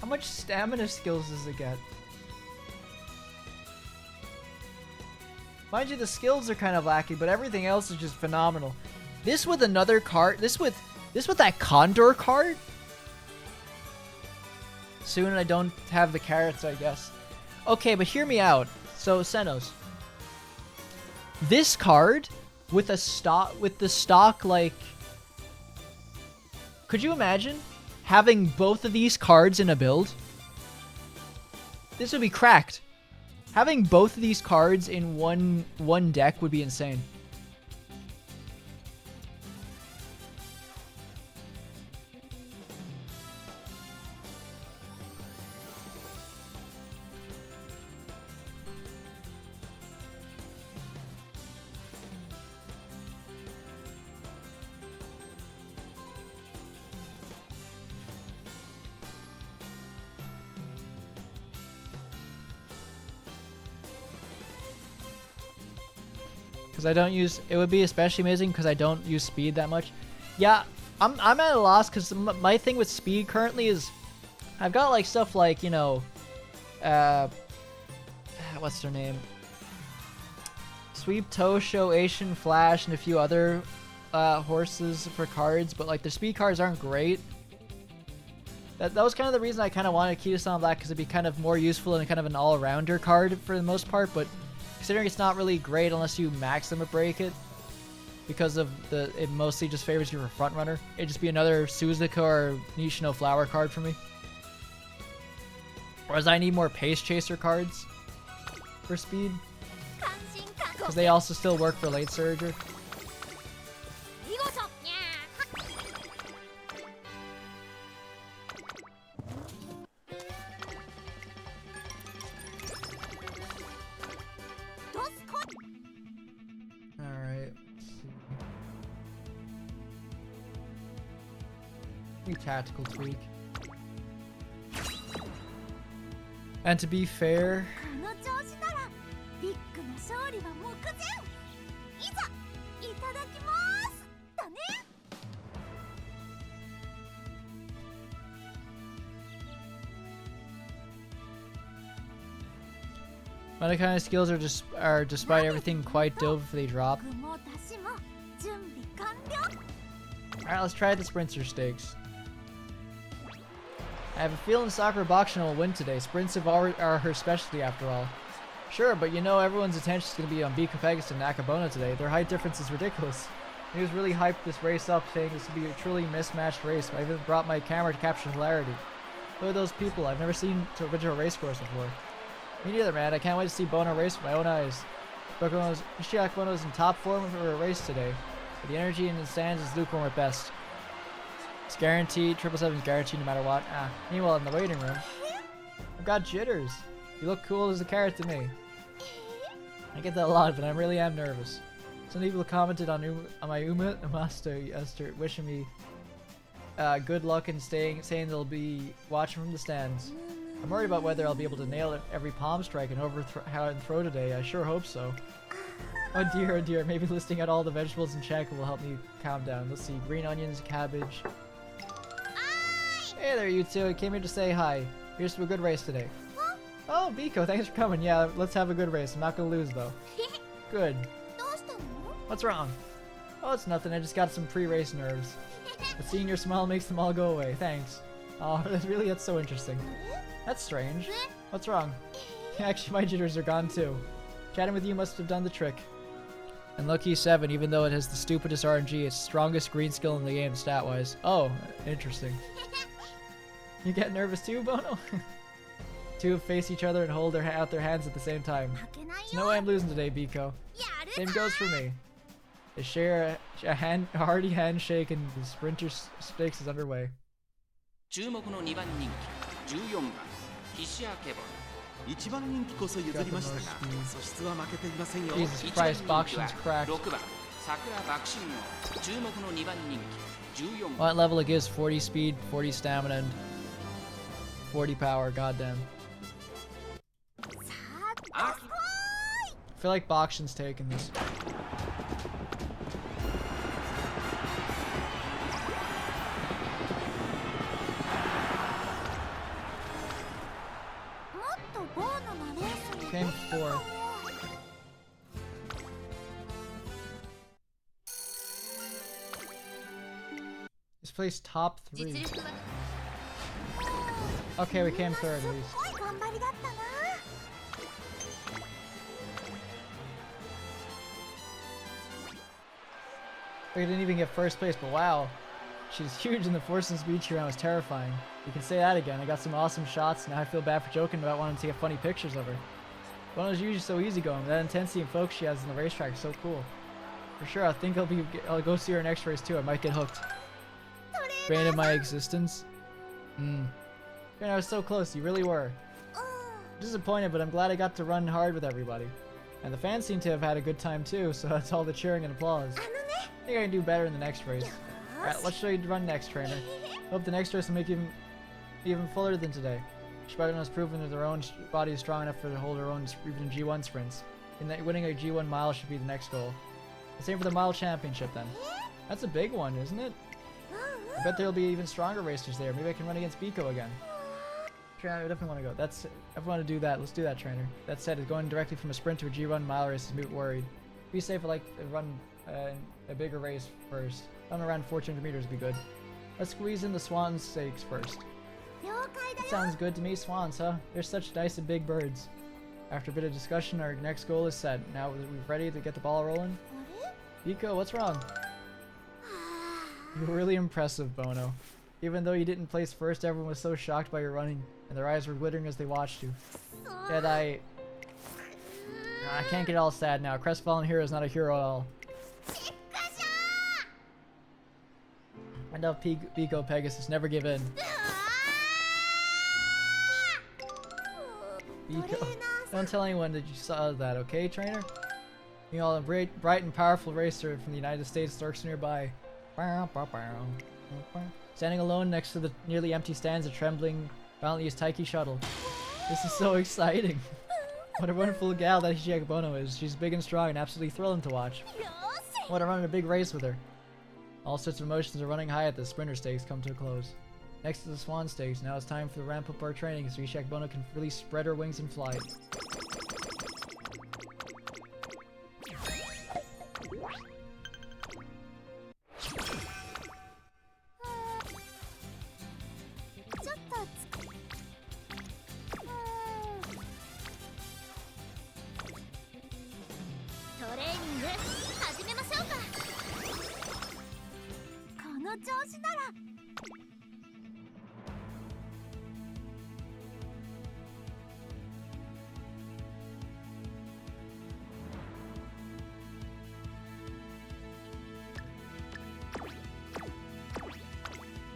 Speaker 1: how much stamina skills does it get? Mind you, the skills are kind of lacking, but everything else is just phenomenal. This with another card, this with that Condor card? Soon I don't have the carrots, I guess. Okay, but hear me out. So, Senos. This card with the stock, like... Could you imagine having both of these cards in a build? This would be cracked. Having both of these cards in one deck would be insane. Because I don't use... It would be especially amazing because I don't use speed that much. Yeah, I'm at a loss because my thing with speed currently is... I've got like stuff like, you know... what's their name? Sweep, Tosho, Asian Flash, and a few other horses for cards. But like the speed cards aren't great. That was kind of the reason I kind of wanted Kitasan Black, because it'd be kind of more useful and kind of an all-rounder card for the most part. But considering it's not really great unless you max them or break it, because of it mostly just favors you for front runner. It'd just be another Suzuka or Nishino Flower card for me. Whereas I need more Pace Chaser cards for speed, because they also still work for late surger. Tactical tweak. And to be fair, my kind of skills are despite everything quite dope if they drop. Alright, let's try the Sprinter Stakes. I have a feeling Sakura Bakshina will win today. Sprints are her specialty after all. Sure, but you know everyone's attention is going to be on Bika Pegasus and Akebono today. Their height difference is ridiculous. He was really hyped this race up, saying this would be a truly mismatched race. I even brought my camera to capture hilarity. Who are those people? I've never seen to a original race course before. Me neither, man. I can't wait to see Bono race with my own eyes. Akebono is in top form for a race today, but the energy in the stands is lukewarm at best. It's guaranteed. 777 is guaranteed no matter what. Meanwhile, in the waiting room, I've got jitters. You look cool as a carrot to me. I get that a lot, but I really am nervous. Some people commented on my Umasta wishing me good luck and saying they'll be watching from the stands. I'm worried about whether I'll be able to nail every palm strike and throw today. I sure hope so. Oh dear, maybe listing out all the vegetables in check will help me calm down. Let's see, green onions, cabbage. Hey there, you two. I came here to say hi. Here's to a good race today. Oh, Biko, thanks for coming. Yeah, let's have a good race. I'm not gonna lose, though. Good.
Speaker 3: どうしたの？
Speaker 1: What's wrong? Oh, it's nothing. I just got some pre-race nerves. But seeing your smile makes them all go away. Thanks. Oh, that's so interesting. That's strange. What's wrong? Actually, my jitters are gone, too. Chatting with you must have done the trick. And Lucky 7, even though it has the stupidest RNG, it's the strongest green skill in the game, stat-wise. Oh, interesting. You get nervous too, Bono? Two face each other and hold out their hands at the same time.
Speaker 3: 負けない
Speaker 1: There's
Speaker 3: よ。
Speaker 1: no way I'm losing today, Biko.
Speaker 3: やる
Speaker 1: Same goes for me. They share a hearty handshake and the sprinter stakes is underway.
Speaker 2: 注目の2番人気14番ヒシアケボ
Speaker 4: 1番人気こそ譲りましたが素質は負けていませんよ。
Speaker 1: Jesus
Speaker 2: 1番
Speaker 1: Christ,
Speaker 2: 人気は
Speaker 1: Boxion's cracked.
Speaker 2: 6番桜爆心王注目の2番人気14
Speaker 1: What
Speaker 2: 番
Speaker 1: level it gives? 40 speed, 40 stamina, and 40 power. Goddamn.
Speaker 2: あ
Speaker 1: I feel like Boxion's taking this.
Speaker 3: もっとボーノのレースに
Speaker 1: Came 4. This place top 3.
Speaker 5: 実力は
Speaker 1: Okay, we came third at
Speaker 3: すっ
Speaker 1: least.
Speaker 3: ごい頑張りだったな。
Speaker 1: We didn't even get first place, but wow. She's huge in the force and speed round was terrifying. You can say that again. I got some awesome shots. Now I feel bad for joking about wanting to take funny pictures of her. Bono's usually so easygoing. That intensity and focus she has in the racetrack is so cool. For sure, I think I'll go see her next race too. I might get hooked. Banned my existence. Man, I was so close. You really were. Disappointed, but I'm glad I got to run hard with everybody. And the fans seem to have had a good time too, so that's all the cheering and applause.
Speaker 3: あのね。
Speaker 1: I think I can do better in the next race. Alright, let's show you to run next, trainer. Hope the next race will make you even fuller than today. Shibata has proven that their own body is strong enough to hold her own even in G1 sprints. And that winning a G1 mile should be the next goal. The same for the mile championship then. That's a big one, isn't it? I bet there'll be even stronger racers there. Maybe I can run against Biko again. Trainer, I definitely want to go. I want to do that. Let's do that, trainer. That said, going directly from a sprint to a G1 mile race is me worried. Be safe. I like to run a bigger race first. Run around 400 meters would be good. Let's squeeze in the swan stakes first.
Speaker 3: 了解だ
Speaker 1: That
Speaker 3: よ。
Speaker 1: sounds good to me, swans, huh? They're such nice and big birds. After a bit of discussion, our next goal is set. Now we're ready to get the ball rolling.
Speaker 3: あれ？
Speaker 1: Biko, what's wrong?
Speaker 3: は
Speaker 1: You were really impressive, Bono. Even though you didn't place first, everyone was so shocked by your running, and their eyes were glittering as they watched you.
Speaker 3: あ。
Speaker 1: Yet I can't get all sad now. A crestfallen hero is not a hero at all.
Speaker 3: ちっかし
Speaker 1: I know Biko Pegasus, never give in.
Speaker 3: ょー。
Speaker 1: Biko,
Speaker 3: トレーナーさん。
Speaker 1: don't tell anyone that you saw that, okay, trainer? You know, a bright and powerful racer from the United States lurks nearby. Standing alone next to the nearly empty stands, a trembling, violently used Taiki shuttle. This is so exciting. What a wonderful gal that Akebono is. She's big and strong and absolutely thrilling to watch.
Speaker 3: よーし。
Speaker 1: I want to run a big race with her. All sorts of emotions are running high at the sprinter stakes come to a close. Next to the swan stakes, now it's time for the ramp up our training so Akebono can really spread her wings and fly.
Speaker 3: ちょっとつく。トレーニング始めましょうか。この調子なら。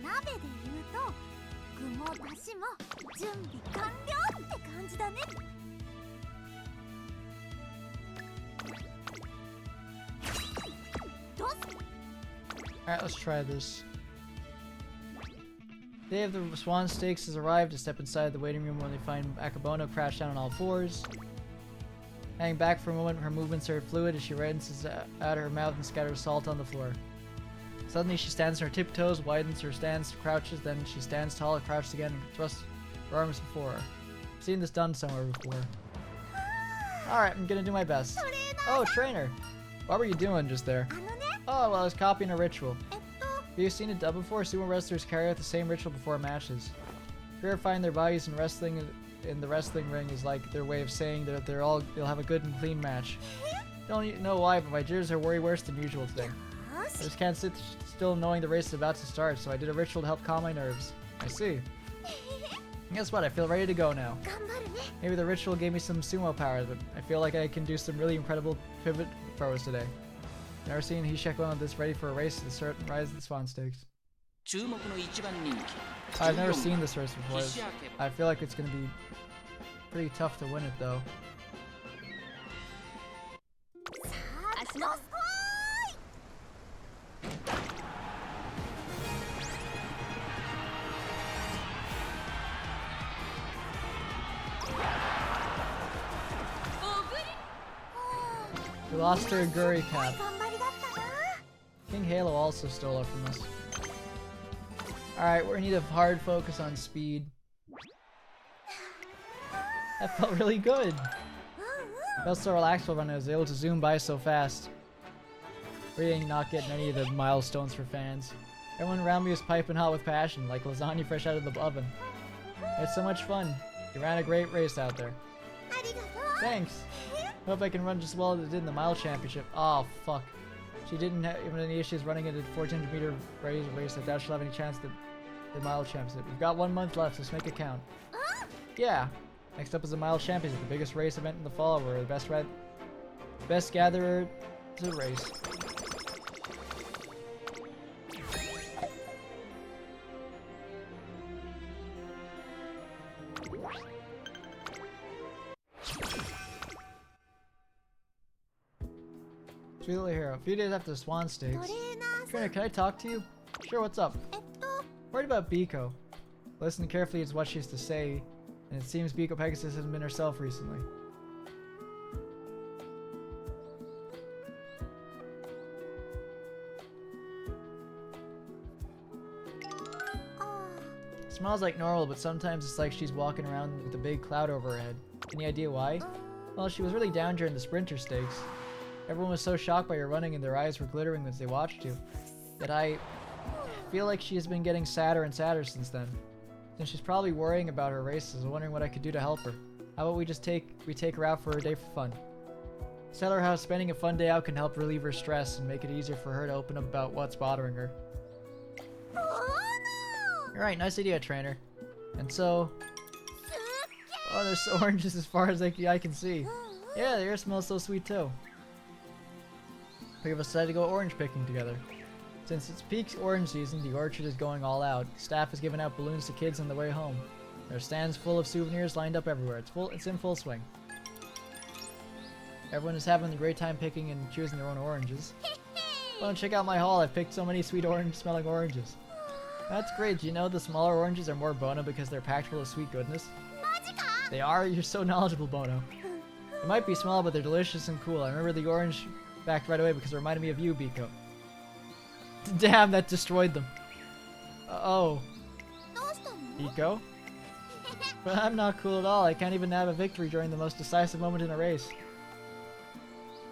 Speaker 3: 鍋で言うと具もだしも準備完了って感じだね。どうす
Speaker 1: Alright, let's try this. Day of the Swan Stakes has arrived to step inside the waiting room when they find Akebono crash down on all fours. Hanging back for a moment, her movements are fluid as she rinses out her mouth and scatters salt on the floor. Suddenly she stands on her tiptoes, widens her stance, crouches, then she stands tall, crouches again, and thrusts her arms before her. I've seen this done somewhere before. Alright, I'm gonna do my best. Oh, trainer! What were you doing just there? Oh, well, I was copying a ritual. Have you seen it done before? Sumo wrestlers carry out the same ritual before matches. Purifying their bodies in wrestling in the wrestling ring is like their way of saying that they'll have a good and clean match. Don't know why, but my jitters are way worse than usual today. I just can't sit still knowing the race is about to start, so I did a ritual to help calm my nerves. I see. And guess what? I feel ready to go now. Maybe the ritual gave me some sumo powers, but I feel like I can do some really incredible pivot throws today. Never seen Hishakuno this ready for a race to the certain rise of the Swan Stakes.
Speaker 2: 注目の一番人気
Speaker 1: I've never seen this race before. I feel like it's gonna be pretty tough to win it though. We lost her Guri cap. King Halo also stole it from us. Alright, we're in need of hard focus on speed. That felt really good. I felt so relaxed when I was able to zoom by so fast. Really not getting any of the milestones for fans. Everyone around me was piping hot with passion, like lasagna fresh out of the oven. I had so much fun. You ran a great race out there. Thanks. Hope I can run just as well as I did in the mile championship. Oh, fuck. She didn't have even any issues running into the 1400 meter race. I doubt she'll have any chance to the mile championship. We've got 1 month left, so let's make it count. Yeah. Next up is the mile championship, the biggest race event in the fall, where the best gatherer to the race. Sweet little hero. A few days after the Swan Stakes. Trainer, can I talk to you? Sure, what's up? Worried about Biko. Listen carefully to what she has to say, and it seems Biko Pegasus hasn't been herself recently. Smiles like normal, but sometimes it's like she's walking around with a big cloud over her head. Any idea why? Well, she was really down during the Sprinter Stakes. Everyone was so shocked by her running and their eyes were glittering as they watched you. Yet I feel like she has been getting sadder and sadder since then. Since she's probably worrying about her races and wondering what I could do to help her. How about we just take her out for a day for fun? Tell her how spending a fun day out can help relieve her stress and make it easier for her to open up about what's bothering her. Alright, nice idea, trainer. And so... Oh, there's oranges as far as I can see. Yeah, the air smells so sweet too. We have decided to go orange picking together. Since it's peak orange season, the orchard is going all out. Staff has given out balloons to kids on the way home. There are stands full of souvenirs lined up everywhere. It's in full swing. Everyone is having a great time picking and choosing their own oranges. Well, check out my haul. I've picked so many sweet orange-smelling oranges. That's great. Do you know the smaller oranges are more Bono because they're packed full of sweet goodness? They are? You're so knowledgeable, Bono. They might be small, but they're delicious and cool. I remember the orange fact right away because it reminded me of you, Biko. Damn, that destroyed them. Oh. Biko? But I'm not cool at all. I can't even have a victory during the most decisive moment in a race.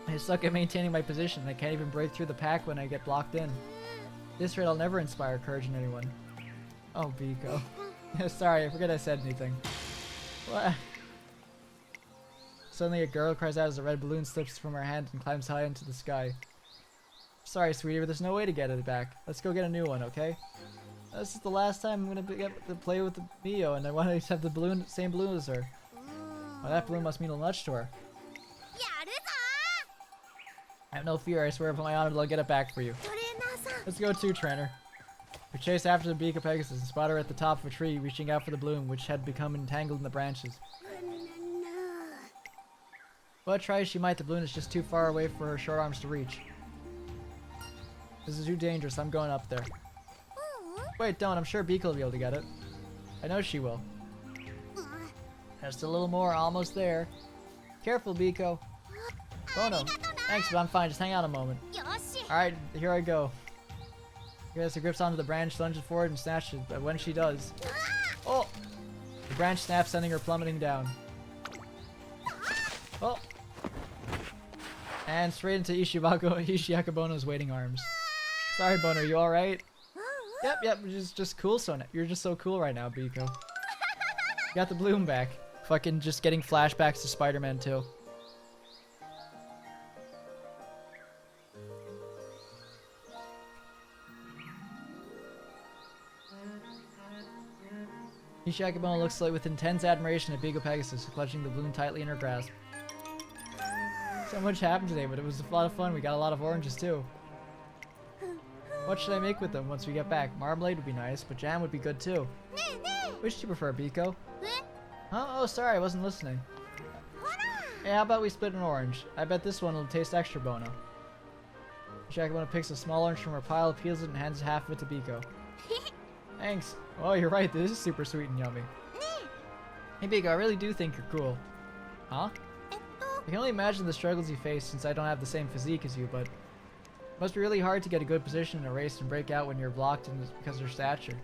Speaker 1: I suck at maintaining my position. I can't even break through the pack when I get blocked in. At this rate, I'll never inspire courage in anyone. Oh, Biko. Sorry, I forget I said anything. What? Suddenly a girl cries out as a red balloon slips from her hand and climbs high into the sky. Sorry, sweetie, but there's no way to get it back. Let's go get a new one, okay? This is the last time I'm gonna get to play with the Mio, and I want to have the same balloon as her. Well, that balloon must mean much to her. I have no fear, I swear upon my honor that I'll get it back for you. Let's go too, trainer. We chase after the Biko Pegasus and spot her at the top of a tree, reaching out for the balloon, which had become entangled in the branches. But try as she might, the balloon is just too far away for her short arms to reach. This is too dangerous, I'm going up there. Wait, don't, I'm sure Biko will be able to get it. I know she will. Just a little more, almost there. Careful, Biko. Oh no, thanks, but I'm fine, just hang out a moment. Alright, here I go. Professor grips onto the branch, lunges forward, and snatches it. But when she does, oh! The branch snaps, sending her plummeting down. Oh! And straight into Akebono's waiting arms. Sorry, Bono, you alright? Yep, just cool you're just so cool right now, Biko. You got the bloom back. Fucking just getting flashbacks to Spider-Man 2. Akebono looks like with intense admiration at Biko Pegasus, clutching the bloom tightly in her grasp. So much happened today, but it was a lot of fun. We got a lot of oranges too. What should I make with them once we get back? Marmalade would be nice, but jam would be good too. Which do you prefer, Biko? Huh? Oh, sorry, I wasn't listening. Hey, how about we split an orange? I bet this one will taste extra, Bono. Akebono picks a small orange from her pile, peels it, and hands half of it to Biko. Thanks. Oh, you're right. This is super sweet and yummy. Hey, Biko, I really do think you're cool. Huh? I can only imagine the struggles you face since I don't have the same physique as you, but it must be really hard to get a good position in a race and break out when you're blocked because of your stature.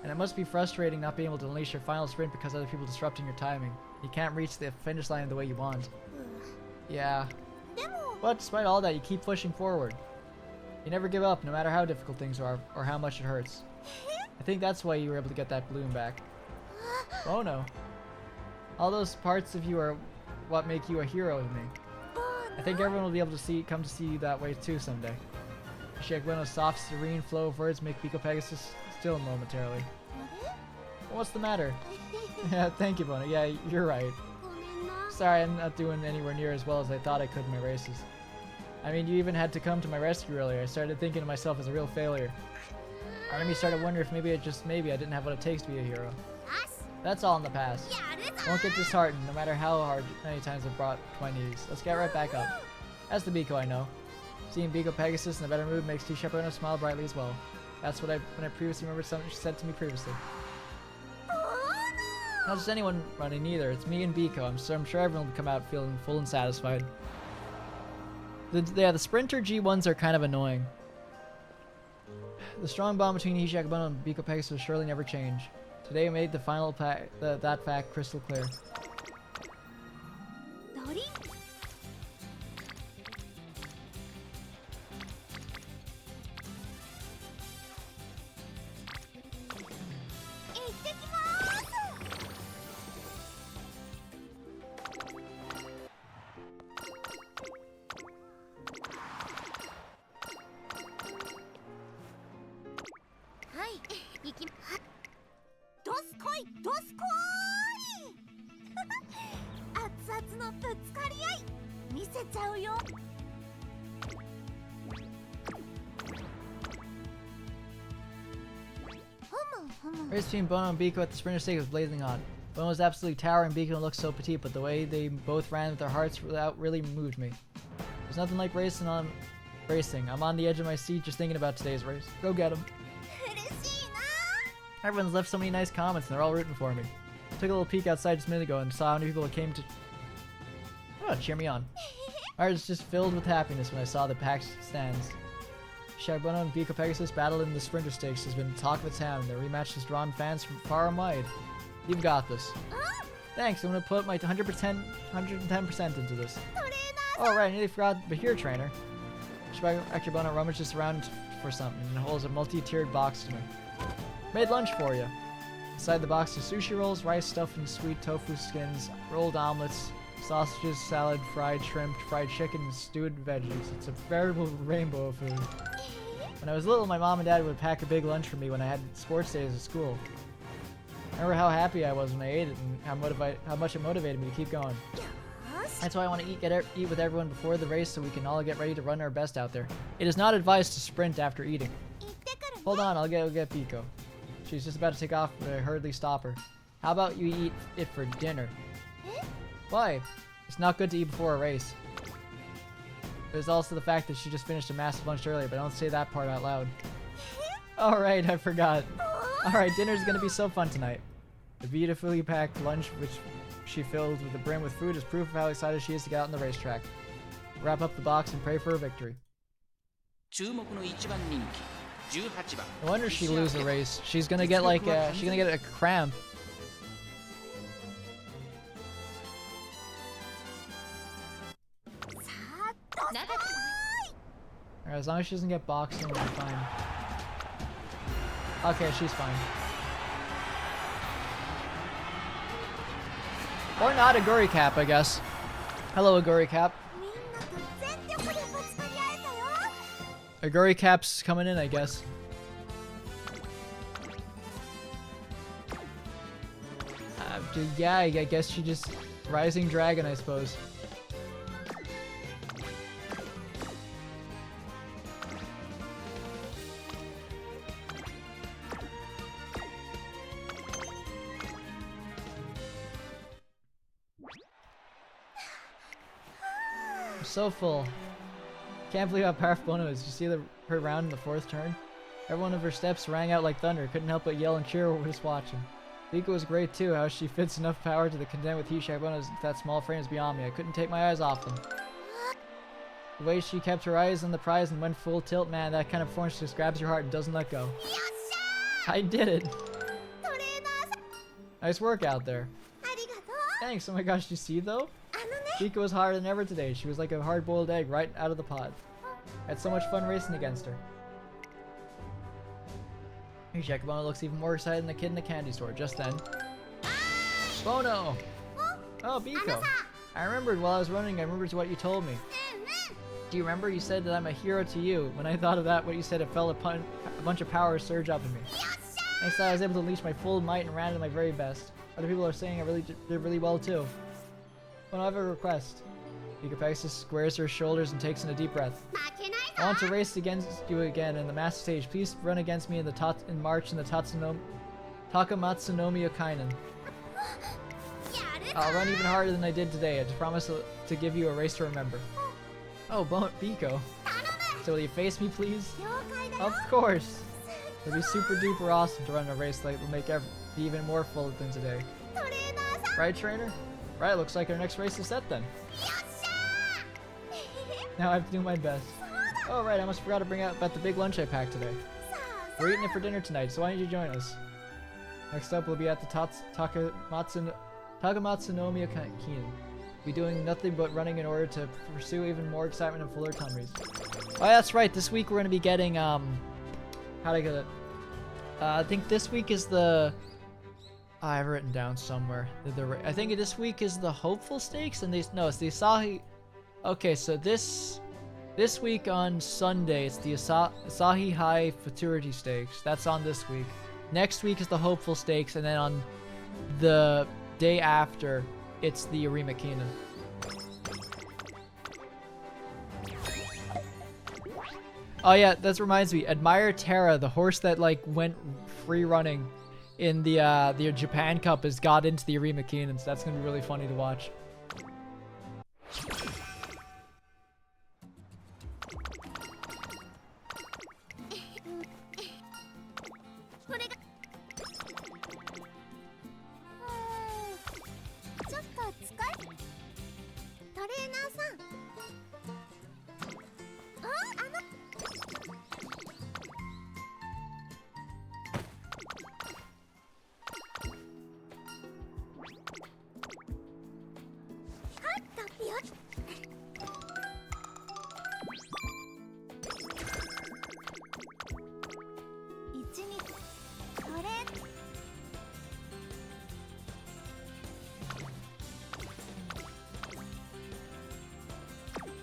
Speaker 1: And it must be frustrating not being able to unleash your final sprint because other people disrupting your timing. You can't reach the finish line the way you want. Yeah. But despite all that, you keep pushing forward. You never give up, no matter how difficult things are or how much it hurts. I think that's why you were able to get that bloom back. Oh no. All those parts of you are what make you a hero to me. I think everyone will be able to come to see you that way too someday. Akebono's soft, serene flow of words make Biko Pegasus still momentarily. Well, what's the matter? Yeah, thank you, Bono. Yeah, you're right. Sorry, I'm not doing anywhere near as well as I thought I could in my races. I mean, you even had to come to my rescue earlier. I started thinking of myself as a real failure. Part of me started wondering if maybe I didn't have what it takes to be a hero. That's all in the past. Won't get disheartened, no matter how hard many times I've brought to my knees. Let's get right back up. That's the Biko I know. Seeing Biko Pegasus in a better mood makes Akebono smile brightly as well. That's when I previously remembered something she said to me previously. Not just anyone running either, it's me and Biko. I'm sure everyone will come out feeling full and satisfied. The Sprinter G1s are kind of annoying. The strong bond between Akebono and Biko Pegasus will surely never change. Today made the final that fact crystal clear. Race between Bono and Biko at the sprinter stake was blazing hot. Bono was absolutely towering, Biko looked so petite, but the way they both ran with their hearts out really moved me. There's nothing like racing. I'm on the edge of my seat just thinking about today's race. Go get him. Everyone's left so many nice comments and they're all rooting for me. Took a little peek outside just a minute ago and saw how many people came to cheer me on. My heart was just filled with happiness when I saw the packed stands. Akebono and Biko Pegasus battle in the Sprinter Stakes has been the talk of the town. Their rematch has drawn fans from far and wide. You've got this. Thanks, I'm gonna put my 110% into this. Oh right, I nearly forgot, but here, trainer. Akebono rummages around for something and holds a multi-tiered box to me. Made lunch for you. Inside the box are sushi rolls, rice stuffed in sweet tofu skins, rolled omelets, sausages, salad, fried shrimp, fried chicken, and stewed veggies. It's a veritable rainbow of food. When I was little, my mom and dad would pack a big lunch for me when I had sports days at school. I remember how happy I was when I ate it and how much it motivated me to keep going. That's why I want to eat with everyone before the race so we can all get ready to run our best out there. It is not advised to sprint after eating. Hold on, I'll get Biko. She's just about to take off, but I hurriedly stop her. How about you eat it for dinner? Why? It's not good to eat before a race. There's also the fact that she just finished a massive lunch earlier, but don't say that part out loud. Alright, I forgot. Alright, dinner's gonna be so fun tonight. The beautifully packed lunch, which she filled with the brim with food, is proof of how excited she is to get out on the racetrack. Wrap up the box and pray for a victory.
Speaker 2: 注目の一番人気18番
Speaker 1: No wonder she lose the race. She's gonna get like she's gonna get a cramp. Alright, as long as she doesn't get boxed, we'll be fine. Okay, she's fine. Or not, a Guri Cap, I guess. Hello, Aguri Cap.
Speaker 3: みんなと全力でぶつかり合えたよ。
Speaker 1: Aguri Cap's coming in, I guess. Yeah, I guess she just... Rising Dragon, I suppose. I'm so full. Can't believe how powerful Bono is. Did you see her round in the 4th turn? Every one of her steps rang out like thunder. Couldn't help but yell and cheer while we were just watching. Liko was great too. How she fits enough power to the contend with Hishi Akebono that small frame is beyond me. I couldn't take my eyes off them. The way she kept her eyes on the prize and went full tilt, man, that kind of performance just grabs your heart and doesn't let go. I did it.
Speaker 3: トレーナーさん、
Speaker 1: Nice work out there.
Speaker 3: ありがとう。
Speaker 1: Thanks. Oh my gosh, you see though?
Speaker 3: あのね、
Speaker 1: Liko was harder than ever today. She was like a hard-boiled egg right out of the pod. I had so much fun racing against her. Hishi Akebono looks even more excited than the kid in the candy store. Just then, Bono! Oh, Biko. I remembered while I was running. I remembered what you told me. Do you remember? You said that I'm a hero to you. When I thought of that, what you said, it felt a bunch of power surge up in me. Thanks to that, I was able to unleash my full might and ran at my very best. Other people are saying I did really well too. Well, I have a request. Biko Pegasus squares her shoulders and takes in a deep breath.
Speaker 3: 負けないぞ。
Speaker 1: I want to race against you again in the master stage. Please run against me in March in the Takamatsunomiya Kainen.
Speaker 3: やるぞ。
Speaker 1: I'll run even harder than I did today. I just promise to give you a race to remember. Oh, Biko.
Speaker 3: 頼む。
Speaker 1: So will you face me, please?
Speaker 3: 了解だよ。
Speaker 1: Of course. It'll be super duper awesome to run a race that will make be even more full than today.
Speaker 3: トレーナーさん、
Speaker 1: Right, trainer? Right, looks like our next race is set then.
Speaker 3: よっしゃ
Speaker 1: Now I have to do my best. Oh, right, I almost forgot to bring out about the big lunch I packed today.
Speaker 3: ー。さあさ
Speaker 1: We're eating it for dinner tonight, so why don't you join us? Next up, we'll be at the Takamatsunomiya Kinen. We'll be doing nothing but running in order to pursue even more excitement and fuller tummies. Oh, yeah, that's right. This week we're going to be getting, how'd I get it? I think this week is the... I have it written down somewhere. I think this week is the Hopeful Stakes, and no, it's the Asahi... Okay, so this week on Sunday, it's the Asahi High Futurity Stakes. That's on this week. Next week is the Hopeful Stakes, and then on the day after, it's the Arima Keenan. Oh yeah, that reminds me. Admire Terra, the horse that like went free running in the Japan Cup, has got into the Arima Keenan, so that's gonna be really funny to watch.
Speaker 3: これがちょっと使いトレーナーさんはっとよっ一にこれ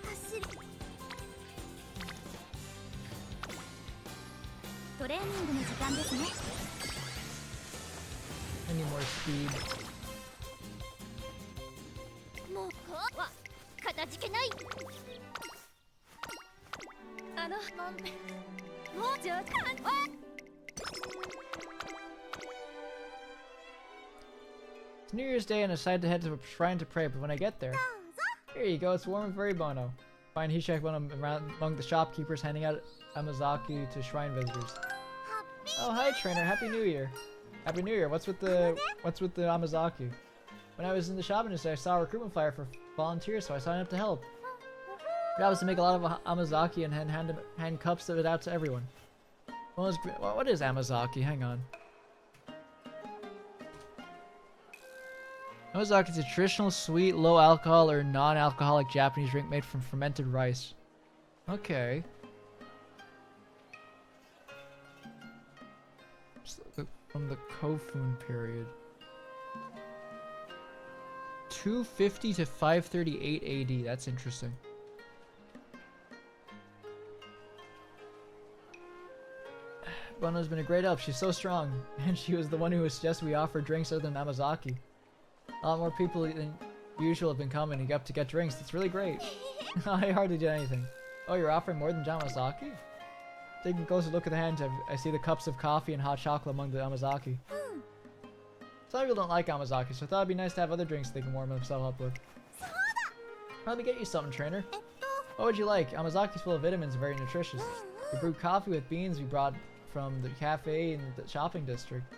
Speaker 3: 走るトレーニングの時間ですね
Speaker 1: I need more speed.
Speaker 3: もうこうはかたじけないもう上手は
Speaker 1: It's New Year's Day and I decided to head to a shrine to pray, but when I get there... Here you go, it's warm and very Bono. Find Hishi Akebono around among the shopkeepers handing out Amazaki to shrine visitors. Oh, hi trainer, Happy New Year. Happy New Year, what's with the Amazaki? When I was in the shop industry, I saw a recruitment flyer for volunteers, so I signed up to help. That was to make a lot of Amazaki and hand cups of it out to everyone. What is Amazaki? Hang on. Amazaki is a traditional sweet, low alcohol or non-alcoholic Japanese drink made from fermented rice. Okay. From the Kofun period. 250 to 538 AD. That's interesting. Bono's been a great help. She's so strong. And she was the one who suggested we offer drinks other than Amazaki. A lot more people than usual have been coming up to get drinks. It's really great. I hardly did anything. Oh, you're offering more than Amazaki? Taking a closer look at the hand, I see the cups of coffee and hot chocolate among the Amazaki. Some people don't like Amazaki, so I thought it'd be nice to have other drinks they can warm themselves up with. Let me get you something, trainer. What would you like? Amazaki's full of vitamins and very nutritious. We brewed coffee with beans we brought from the cafe in the shopping district.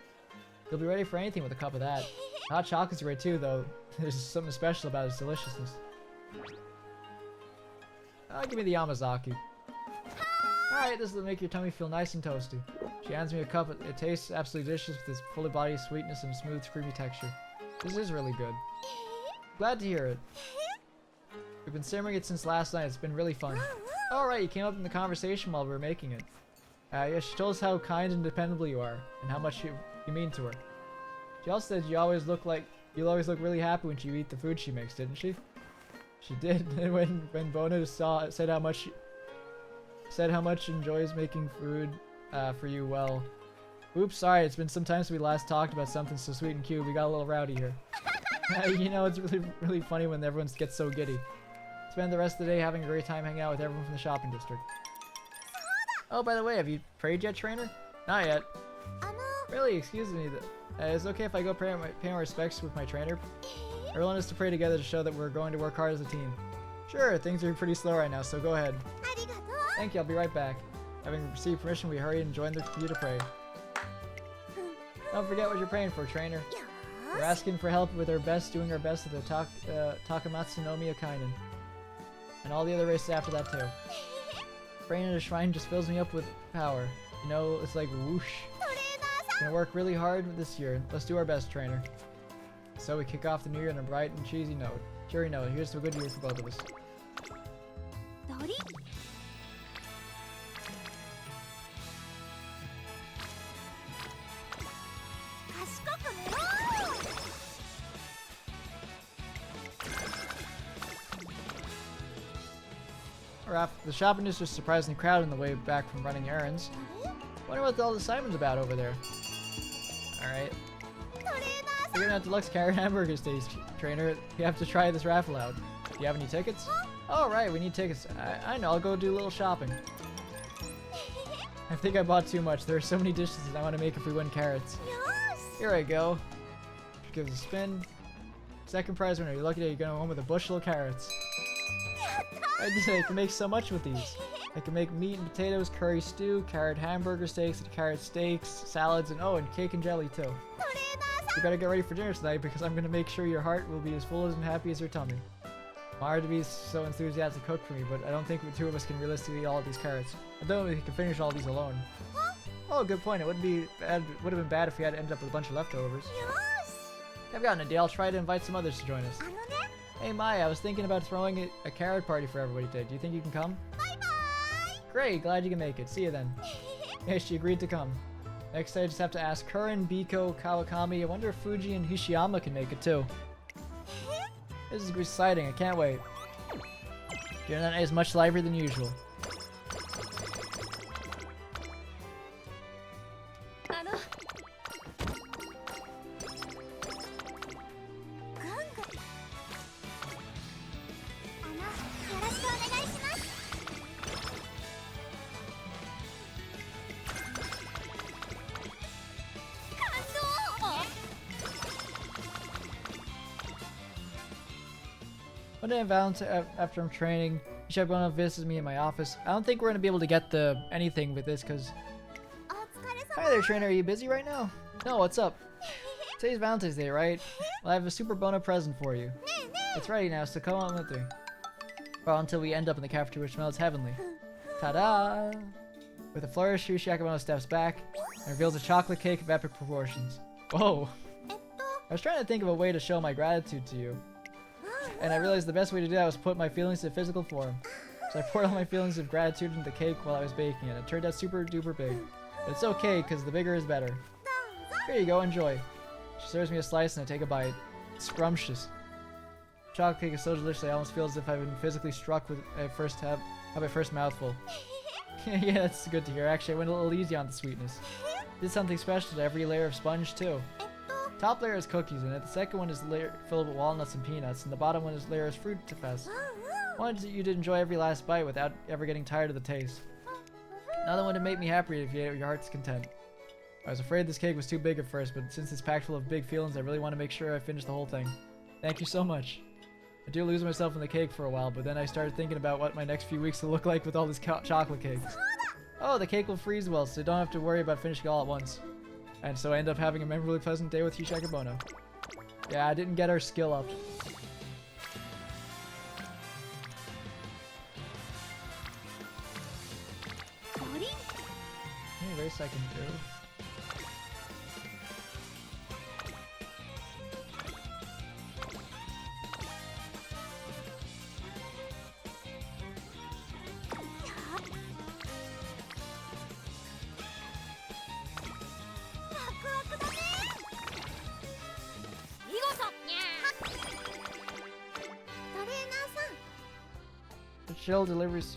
Speaker 1: You'll be ready for anything with a cup of that. Hot chocolate's great too, though. There's something special about its deliciousness. Give me the Amazaki. Alright, this will make your tummy feel nice and toasty. She hands me a cup. It tastes absolutely delicious with its fully body sweetness and smooth, creamy texture. This is really good. Glad to hear it. We've been simmering it since last night. It's been really fun. Alright, you came up in the conversation while we were making it. Yeah, she told us how kind and dependable you are, and how much you mean to her. She also said you'll always look really happy when you eat the food she makes, didn't she? She did. And when Bono said how much she enjoys making food for you, well, oops, sorry. It's been some time since we last talked about something so sweet and cute. We got a little rowdy here. You know, it's really funny when everyone gets so giddy. Spend the rest of the day having a great time hanging out with everyone from the shopping district. Oh, by the way, have you prayed yet, trainer? Not yet. Really? Excuse me. Is it okay if I go pay my respects with my trainer? Everyone is to pray together to show that we're going to work hard as a team. Sure, things are pretty slow right now, so go ahead. Thank you, I'll be right back. Having received permission, we hurry and join you to pray. Don't forget what you're praying for, trainer. We're asking for help with doing our best at the Takamatsu no Miyakainen. And all the other races after that too. Praying at a shrine just fills me up with power. You know, it's like whoosh. Gonna work really hard this year. Let's do our best, trainer. So we kick off the new year on a bright and cheery note. Here's to a good year for both of us. The shopping is just surprisingly crowded on the way back from running errands. Wonder what all the Simon's about over there. Alright. We're gonna have deluxe carrot hamburger steaks, trainer. You have to try this raffle out. Do you have any tickets? Oh, right, we need tickets. I know, I'll go do a little shopping. I think I bought too much. There are so many dishes that I want to make if we win carrots. Here I go. Give it a spin. Second prize winner. You're lucky that you're going home with a bushel of carrots. I can make so much with these. I can make meat and potatoes, curry stew, carrot hamburger steaks, carrot steaks, salads, and cake and jelly too. You better get ready for dinner tonight because I'm going to make sure your heart will be as full and happy as your tummy. I'm honored to be so enthusiastic to cook for me, but I don't think the two of us can realistically eat all of these carrots. I don't think we can finish all these alone. Oh, good point. It would have been bad if we had to end up with a bunch of leftovers. I've got an idea. I'll try to invite some others to join us. Hey Maya, I was thinking about throwing a carrot party for everybody today. Do you think you can come? Great, glad you can make it. See you then. Yeah, she agreed to come. Next I just have to ask Kurin, Biko, Kawakami. I wonder if Fuji and Hishiyama can make it too. This is exciting, I can't wait. Dinner that night is much livelier than usual. One day after I'm training, Akebono visits me in my office. I don't think we're going to be able to get anything with this because... Hi there, trainer. Are you busy right now? No, what's up? Today's Valentine's Day, right? Well, I have a Super Bono present for you. It's ready now, so come on with me. Well, until we end up in the cafeteria which smells heavenly. Ta-da! With a flourish, Hishi Akebono steps back and reveals a chocolate cake of epic proportions. Whoa! I was trying to think of a way to show my gratitude to you, and I realized the best way to do that was put my feelings in physical form. So I poured all my feelings of gratitude into the cake while I was baking it. It turned out super duper big. But it's okay, because the bigger is better. Here you go, enjoy. She serves me a slice and I take a bite. It's scrumptious. Chocolate cake is so delicious I almost feel as if I've been physically struck with my first mouthful. Yeah, that's good to hear. Actually, I went a little easy on the sweetness. Did something special to every layer of sponge too. Top layer is cookies in it, the second one is filled with walnuts and peanuts, and the bottom one is layer is fruit to fest. Wanted you to enjoy every last bite without ever getting tired of the taste. Another one to make me happy if you ate it with your heart's content. I was afraid this cake was too big at first, but since it's packed full of big feelings, I really want to make sure I finish the whole thing. Thank you so much. I do lose myself in the cake for a while, but then I started thinking about what my next few weeks will look like with all these chocolate cakes. Oh, the cake will freeze well, so you don't have to worry about finishing all at once. And so I end up having a memorably pleasant day with Hishi Akebono. Yeah, I didn't get her skill up. Any race I can do? The chill deliveries.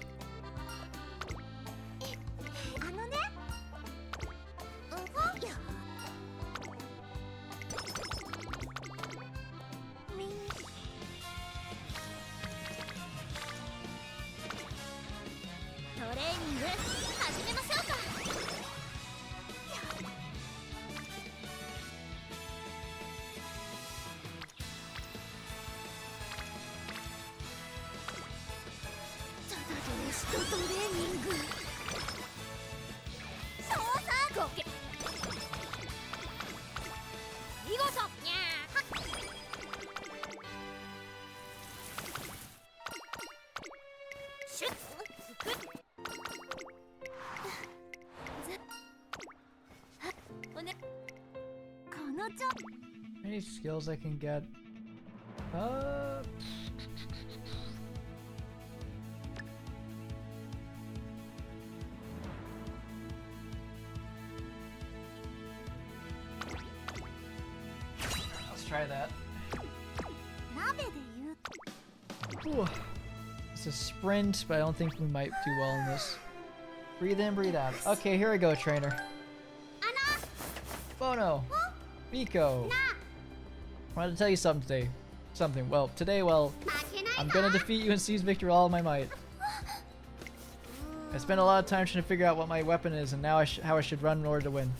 Speaker 1: Any skills I can get? Let's try that. Ooh. It's a sprint, but I don't think we might do well in this. Breathe in, breathe out. Okay, here we go, trainer. Bono! Biko! I wanted to tell you something today. I'm gonna defeat you and seize victory with all of my might. I spent a lot of time trying to figure out what my weapon is and now how I should run in order to win.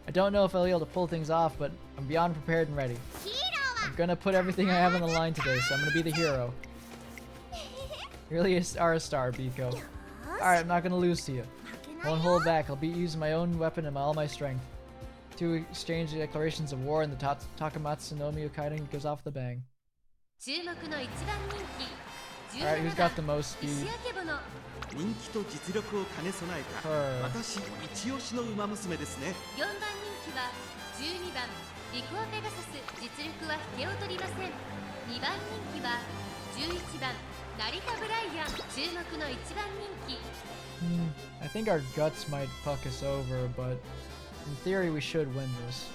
Speaker 1: I don't know if I'll be able to pull things off, but I'm beyond prepared and ready. I'm gonna put everything I have on the line today, so I'm gonna be the hero. You really are a star, Biko. Alright, I'm not gonna lose to you. I won't hold back. I'll beat using my own weapon and all my strength. To exchange declarations of war, and the Takamatsu no Kaiden goes off the bang. Alright, who's got the most speed?
Speaker 4: 人気と実力を兼ね備えた私一押しの馬娘ですね。
Speaker 5: 4番人気は12番リコアペガサス、実力は引けを取りません。2番人気は11番成田ブライアン、注目の1番人気。
Speaker 1: I think our guts might fuck us over, but in theory we should win this.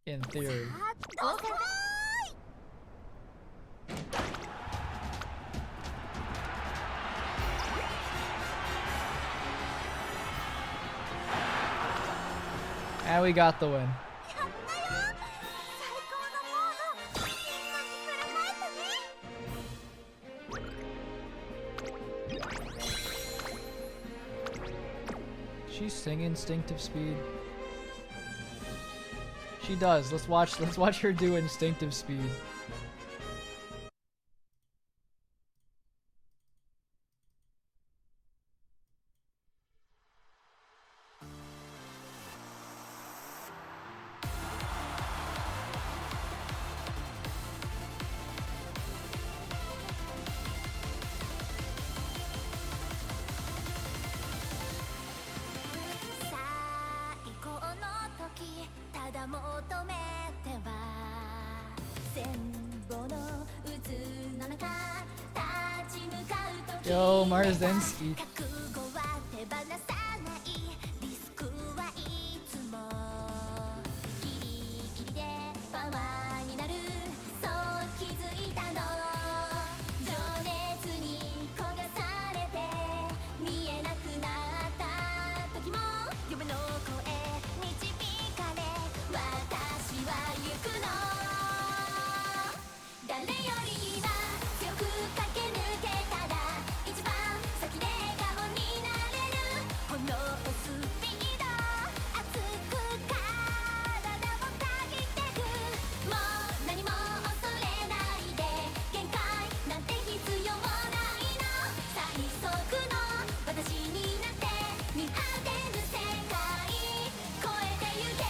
Speaker 1: In theory. And we got the win. She sing instinctive speed? She does. Let's watch her do instinctive speed. Yo, Marzensky.
Speaker 3: 覚悟は手放さないリスクはいつもギリギリでパワーになるそう気づいたの情熱に焦がされて見えなくなった時も夢の声導かれ私は行くの誰より今強く駆け抜けたら一番先で笑顔になれるこのスピード熱く体をたぎってくもう何も恐れないで限界なんて必要ないの最速の私になって見果てぬ世界超えてゆけ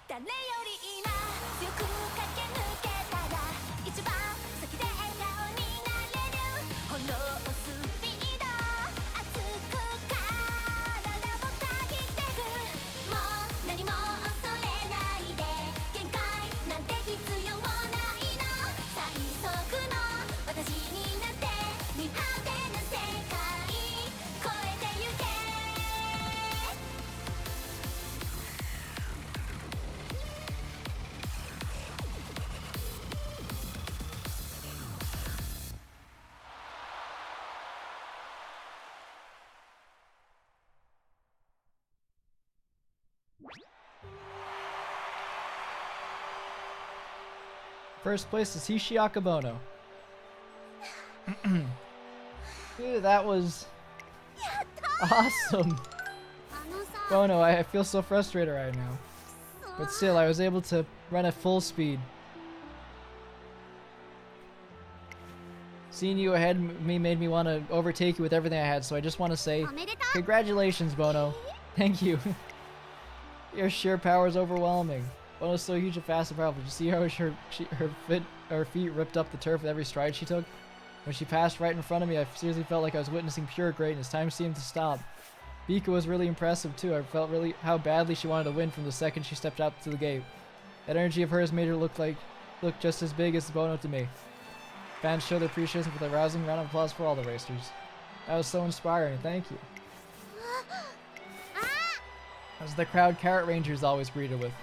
Speaker 3: 誰より今強く駆け抜けたら一番先で笑顔になれるこのスピード熱く体をたぎってくもう何も恐れないで限界なんて必要ないの最速の私になって見果てぬ世界超えてゆけ
Speaker 1: First place is Hishi Akebono. Dude, that was awesome.
Speaker 3: あのさ
Speaker 1: Bono, I feel so frustrated right now. But still, I was able to run at full speed. Seeing you ahead of me made me want to overtake you with everything I had, so I just want to say
Speaker 3: おめでとう
Speaker 1: congratulations, Bono. Thank you. Your sheer power is overwhelming. Bono's so huge and fast and powerful. Did you see how her feet ripped up the turf with every stride she took? When she passed right in front of me, I seriously felt like I was witnessing pure greatness. Time seemed to stop. Bika was really impressive too. I felt really how badly she wanted to win from the second she stepped out to the gate. That energy of hers made her look just as big as Bono to me. Fans showed their appreciation with a rousing round of applause for all the racers. That was so inspiring. Thank you. As the crowd Carrot Rangers always greeted with.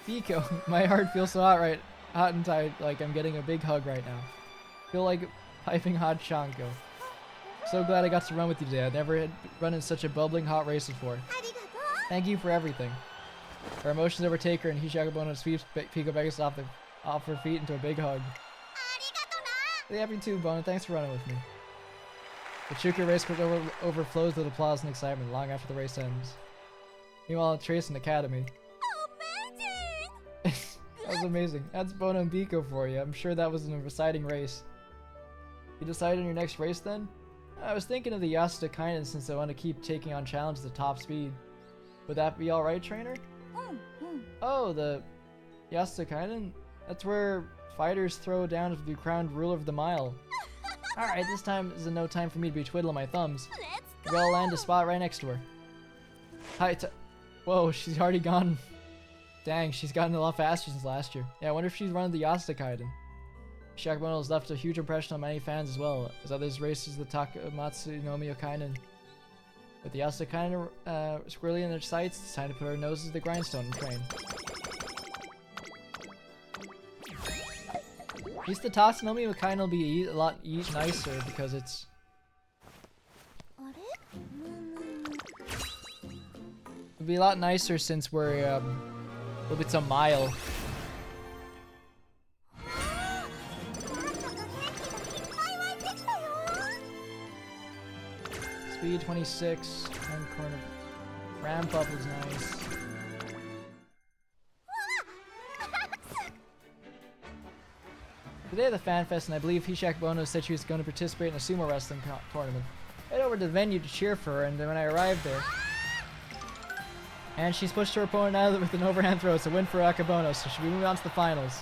Speaker 1: Biko, my heart feels so hot and tight, like I'm getting a big hug right now. Feel like piping hot Shanko. So glad I got to run with you today. I never had run in such a bubbling hot race before.
Speaker 3: ありがとう
Speaker 1: Thank you for everything. Her emotions overtake her, and Hishi Akebono sweeps Pico Pegasus off her feet into a big hug.
Speaker 3: ありがとな
Speaker 1: They happy too, Bono. Thanks for running with me. The Chuka race course overflows with applause and excitement long after the race ends. Meanwhile, at Trace and Academy. That was amazing. That's Bono and Biko for you. I'm sure that was an exciting race. You decided on your next race then? I was thinking of the Yasuda Kainen since I want to keep taking on challenges at top speed. Would that be alright, trainer? Oh, the Yasuda Kainen? That's where fighters throw down to be crowned ruler of the mile. Alright, this time is no time for me to be twiddling my thumbs. Maybe I'll land a spot right next to her. Hi, whoa, she's already gone. Dang, she's gotten a lot faster since last year. Yeah, I wonder if she's running the Yasuda Kaiden. Akebono has left a huge impression on many fans as well, as others races the Takamatsu Nomi Kainen. With the Yasuda Kainen squarely in their sights, it's time to put our noses to the grindstone and train. At least the Tatsunomi Kainen will be a lot nicer because it's...
Speaker 3: あれ
Speaker 1: It'll be a lot nicer since we're, it's a mile.
Speaker 3: なんだか元気がいっぱい湧いてきたよ
Speaker 1: Speed 26, one corner. Ramp up is nice. Today at the Fan Fest, and I believe Hishi Akebono said she was going to participate in a sumo wrestling tournament. I head over to the venue to cheer for her, and then when I arrived there, and she's pushed her opponent out of it with an overhand throw. It's a win for Akebono, so she'll be moving on to the finals.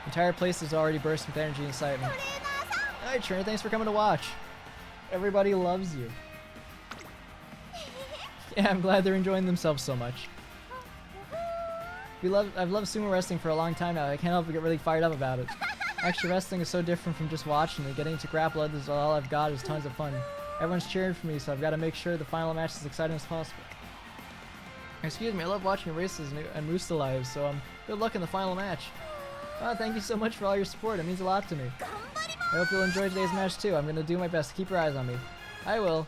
Speaker 1: The entire place is already bursting with energy and excitement. Alright, trainer, thanks for coming to watch. Everybody loves you. Yeah, I'm glad they're enjoying themselves so much. I've loved sumo wrestling for a long time now. I can't help but get really fired up about it. Actually, wrestling is so different from just watching it. Getting to grapple others is all I've got is tons of fun. Everyone's cheering for me, so I've got to make sure the final match is as exciting as possible. Excuse me, I love watching races and Rooster lives, so good luck in the final match. Oh, thank you so much for all your support. It means a lot to me. I hope you'll enjoy today's match too. I'm going to do my best to keep your eyes on me. I will.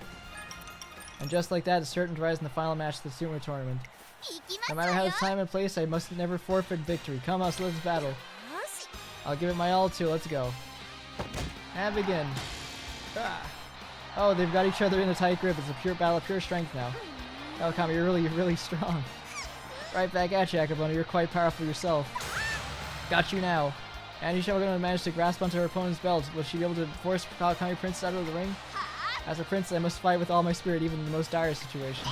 Speaker 1: And just like that, it's certain to rise in the final match of the sumo tournament. No matter how the time and place, I must never forfeit victory. Come on, so let's battle. I'll give it my all too. Let's go. And begin. Ah. Oh, they've got each other in a tight grip. It's a pure battle of pure strength now. Kawakami, you're really strong. Right back at you, Akebono. You're quite powerful yourself. Got you now. And Anisha, we're going to manage to grasp onto her opponent's belt. Will she be able to force Kawakami Princess out of the ring? As a prince, I must fight with all my spirit, even in the most dire situation.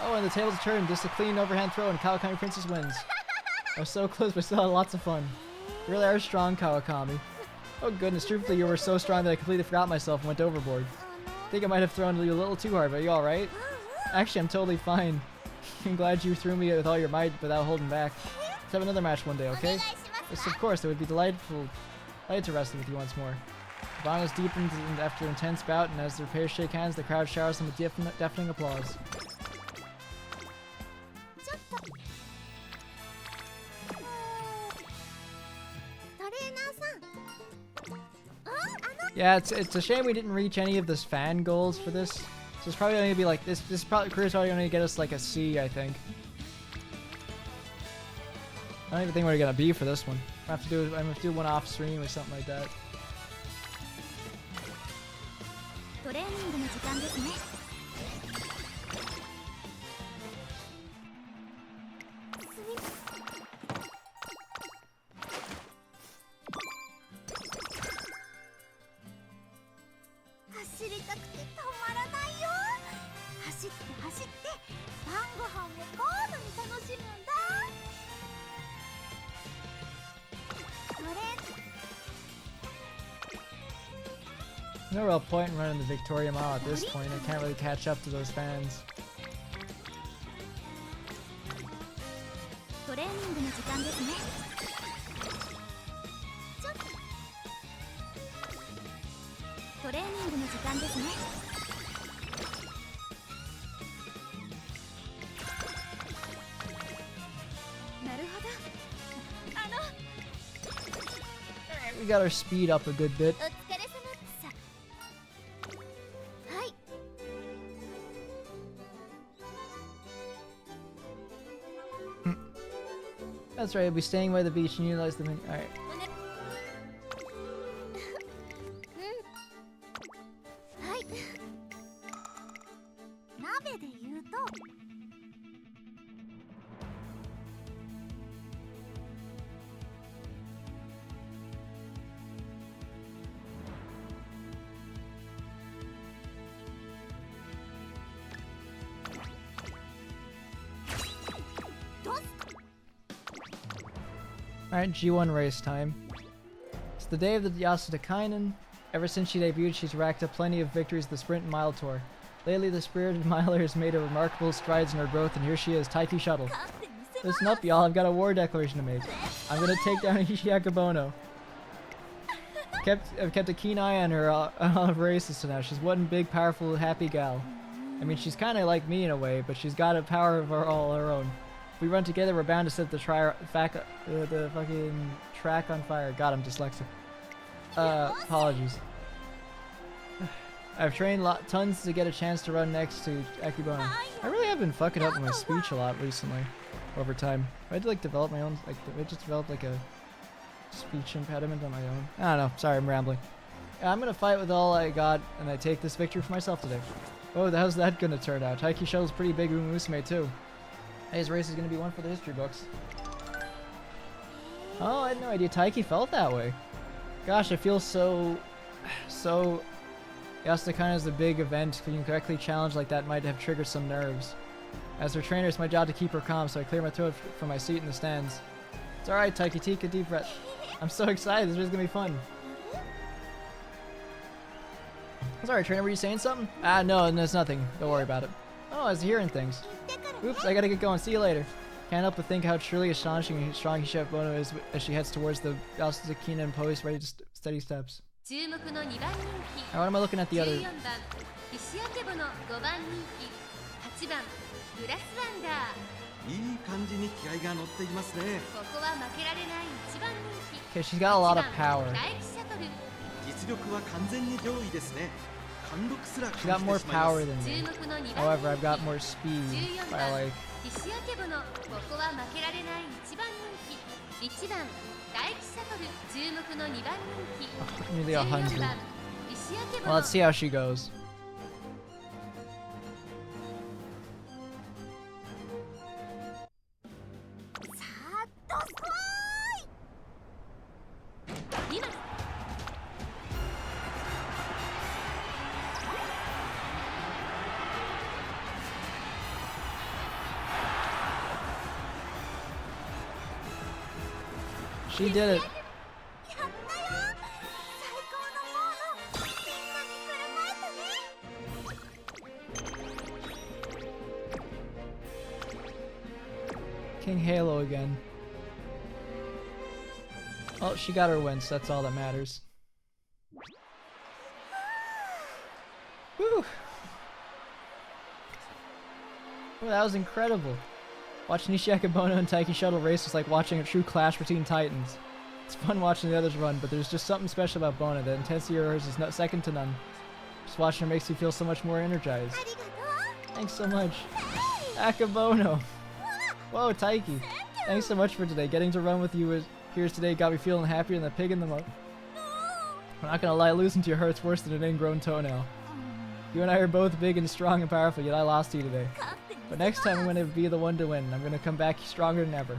Speaker 1: Oh, and the tables turn. Just a clean overhand throw, and Kawakami Princess wins. I was so close, but still had lots of fun. You really are strong, Kawakami. Oh goodness, truthfully, you were so strong that I completely forgot myself and went overboard. I think I might have thrown you a little too hard, but are you alright? Actually, I'm totally fine. I'm glad you threw me with all your might without holding back. Let's have another match one day, okay? Yes, of course, it would be delighted to wrestle with you once more. The bond was deepened after an intense bout, and as their pairs shake hands, the crowd showers them with deafening applause. Yeah, it's a shame we didn't reach any of this fan goals for this. So it's probably going to be like this career's probably going to get us like a C, I think. I don't even think we're going to be for this one. I'm going to have to do one off stream or something like that. No real point in running the Victoria Mile at this point. I can't really catch up to those fans. We got our speed up a good bit. That's right, I'll be staying by the beach and utilize them in. Alright. Alright, G1 race time. It's the day of the Yasuda Kainen. Ever since she debuted, she's racked up plenty of victories in the sprint and mile tour. Lately, the spirited miler has made a remarkable strides in her growth, and here she is, Taiki Shuttle. Listen up, y'all, I've got a war declaration to make. I'm gonna take down Akebono. I've kept a keen eye on her all races now. She's one big, powerful, happy gal. I mean, she's kinda like me in a way, but she's got a power of all her own. If we run together, we're bound to set the fucking track on fire. God, I'm dyslexic. Apologies. I've trained tons to get a chance to run next to Akebono. I really have been fucking up with my speech a lot recently, over time. I had to like develop my own, like I just developed like a speech impediment on my own. I don't know, sorry, I'm rambling. Yeah, I'm gonna fight with all I got, and I take this victory for myself today. Oh, how's that gonna turn out? Taiki Shuttle's pretty big Umusume too. Hey, this race is gonna be one for the history books. Oh, I had no idea Taiki felt that way. Gosh, I feel so... Yasuda Kainen is a big event. Being correctly challenged like that might have triggered some nerves. As her trainer, it's my job to keep her calm, so I clear my throat from my seat in the stands. It's alright, Taiki, take a deep breath. I'm so excited, this is gonna be fun. Sorry, trainer, were you saying something? Ah, no, it's nothing. Don't worry about it. Oh, I was hearing things. Oops, I gotta get going. See you later. Can't help but think how truly astonishing and strong Akebono is as she heads towards the Yasukina and poised, ready to steady steps.
Speaker 5: 注目の2番人気
Speaker 1: Now, what am I looking at the other?
Speaker 5: 14番石明ボノ5番人気8番グラスワンダー
Speaker 4: いい感じに気合が乗っていますね。
Speaker 5: ここは負けられない1番人気
Speaker 1: Okay, she's got a lot of power.
Speaker 5: 大気シャトル
Speaker 4: 実力は完全に上位ですね。貫禄すら
Speaker 1: She's
Speaker 4: 感
Speaker 1: got
Speaker 4: じ
Speaker 1: more
Speaker 4: てしまいま
Speaker 1: power
Speaker 4: す。
Speaker 1: than
Speaker 5: 注
Speaker 1: me.
Speaker 5: 目の2番
Speaker 1: However, I've
Speaker 5: 人
Speaker 1: got
Speaker 5: 気
Speaker 1: more speed
Speaker 5: 14
Speaker 1: by
Speaker 5: 番
Speaker 1: like
Speaker 5: 石明ボノここは負けられない1番人気1番大気シャトル注目の2番人気
Speaker 1: nearly
Speaker 5: 14
Speaker 1: 100.
Speaker 5: 番石明ボ
Speaker 1: Well,
Speaker 5: ノ
Speaker 1: let's see how she goes.
Speaker 5: 今
Speaker 1: She did it.
Speaker 3: やったよ最高のモードみんなに振る舞えたね
Speaker 1: King Halo again. Oh, she got her win, so that's all that matters. Woo! Oh, that was incredible. Watching Akebono and Taiki Shuttle race was like watching a true clash between titans. It's fun watching the others run, but there's just something special about Bona. The intensity of hers is second to none. Just watching her makes you feel so much more energized.
Speaker 3: ありがとう
Speaker 1: Thanks so much. Akebono! Whoa, Taiki. Thanks so much for today. Getting to run with you here today got me feeling happier than a pig in the mud. I'm not gonna lie, losing to you hurts worse than an ingrown toenail. You and I are both big and strong and powerful, yet I lost to you today.
Speaker 3: 勝ってみせ
Speaker 1: But next time I'm gonna be the one to win. I'm gonna come back stronger than ever.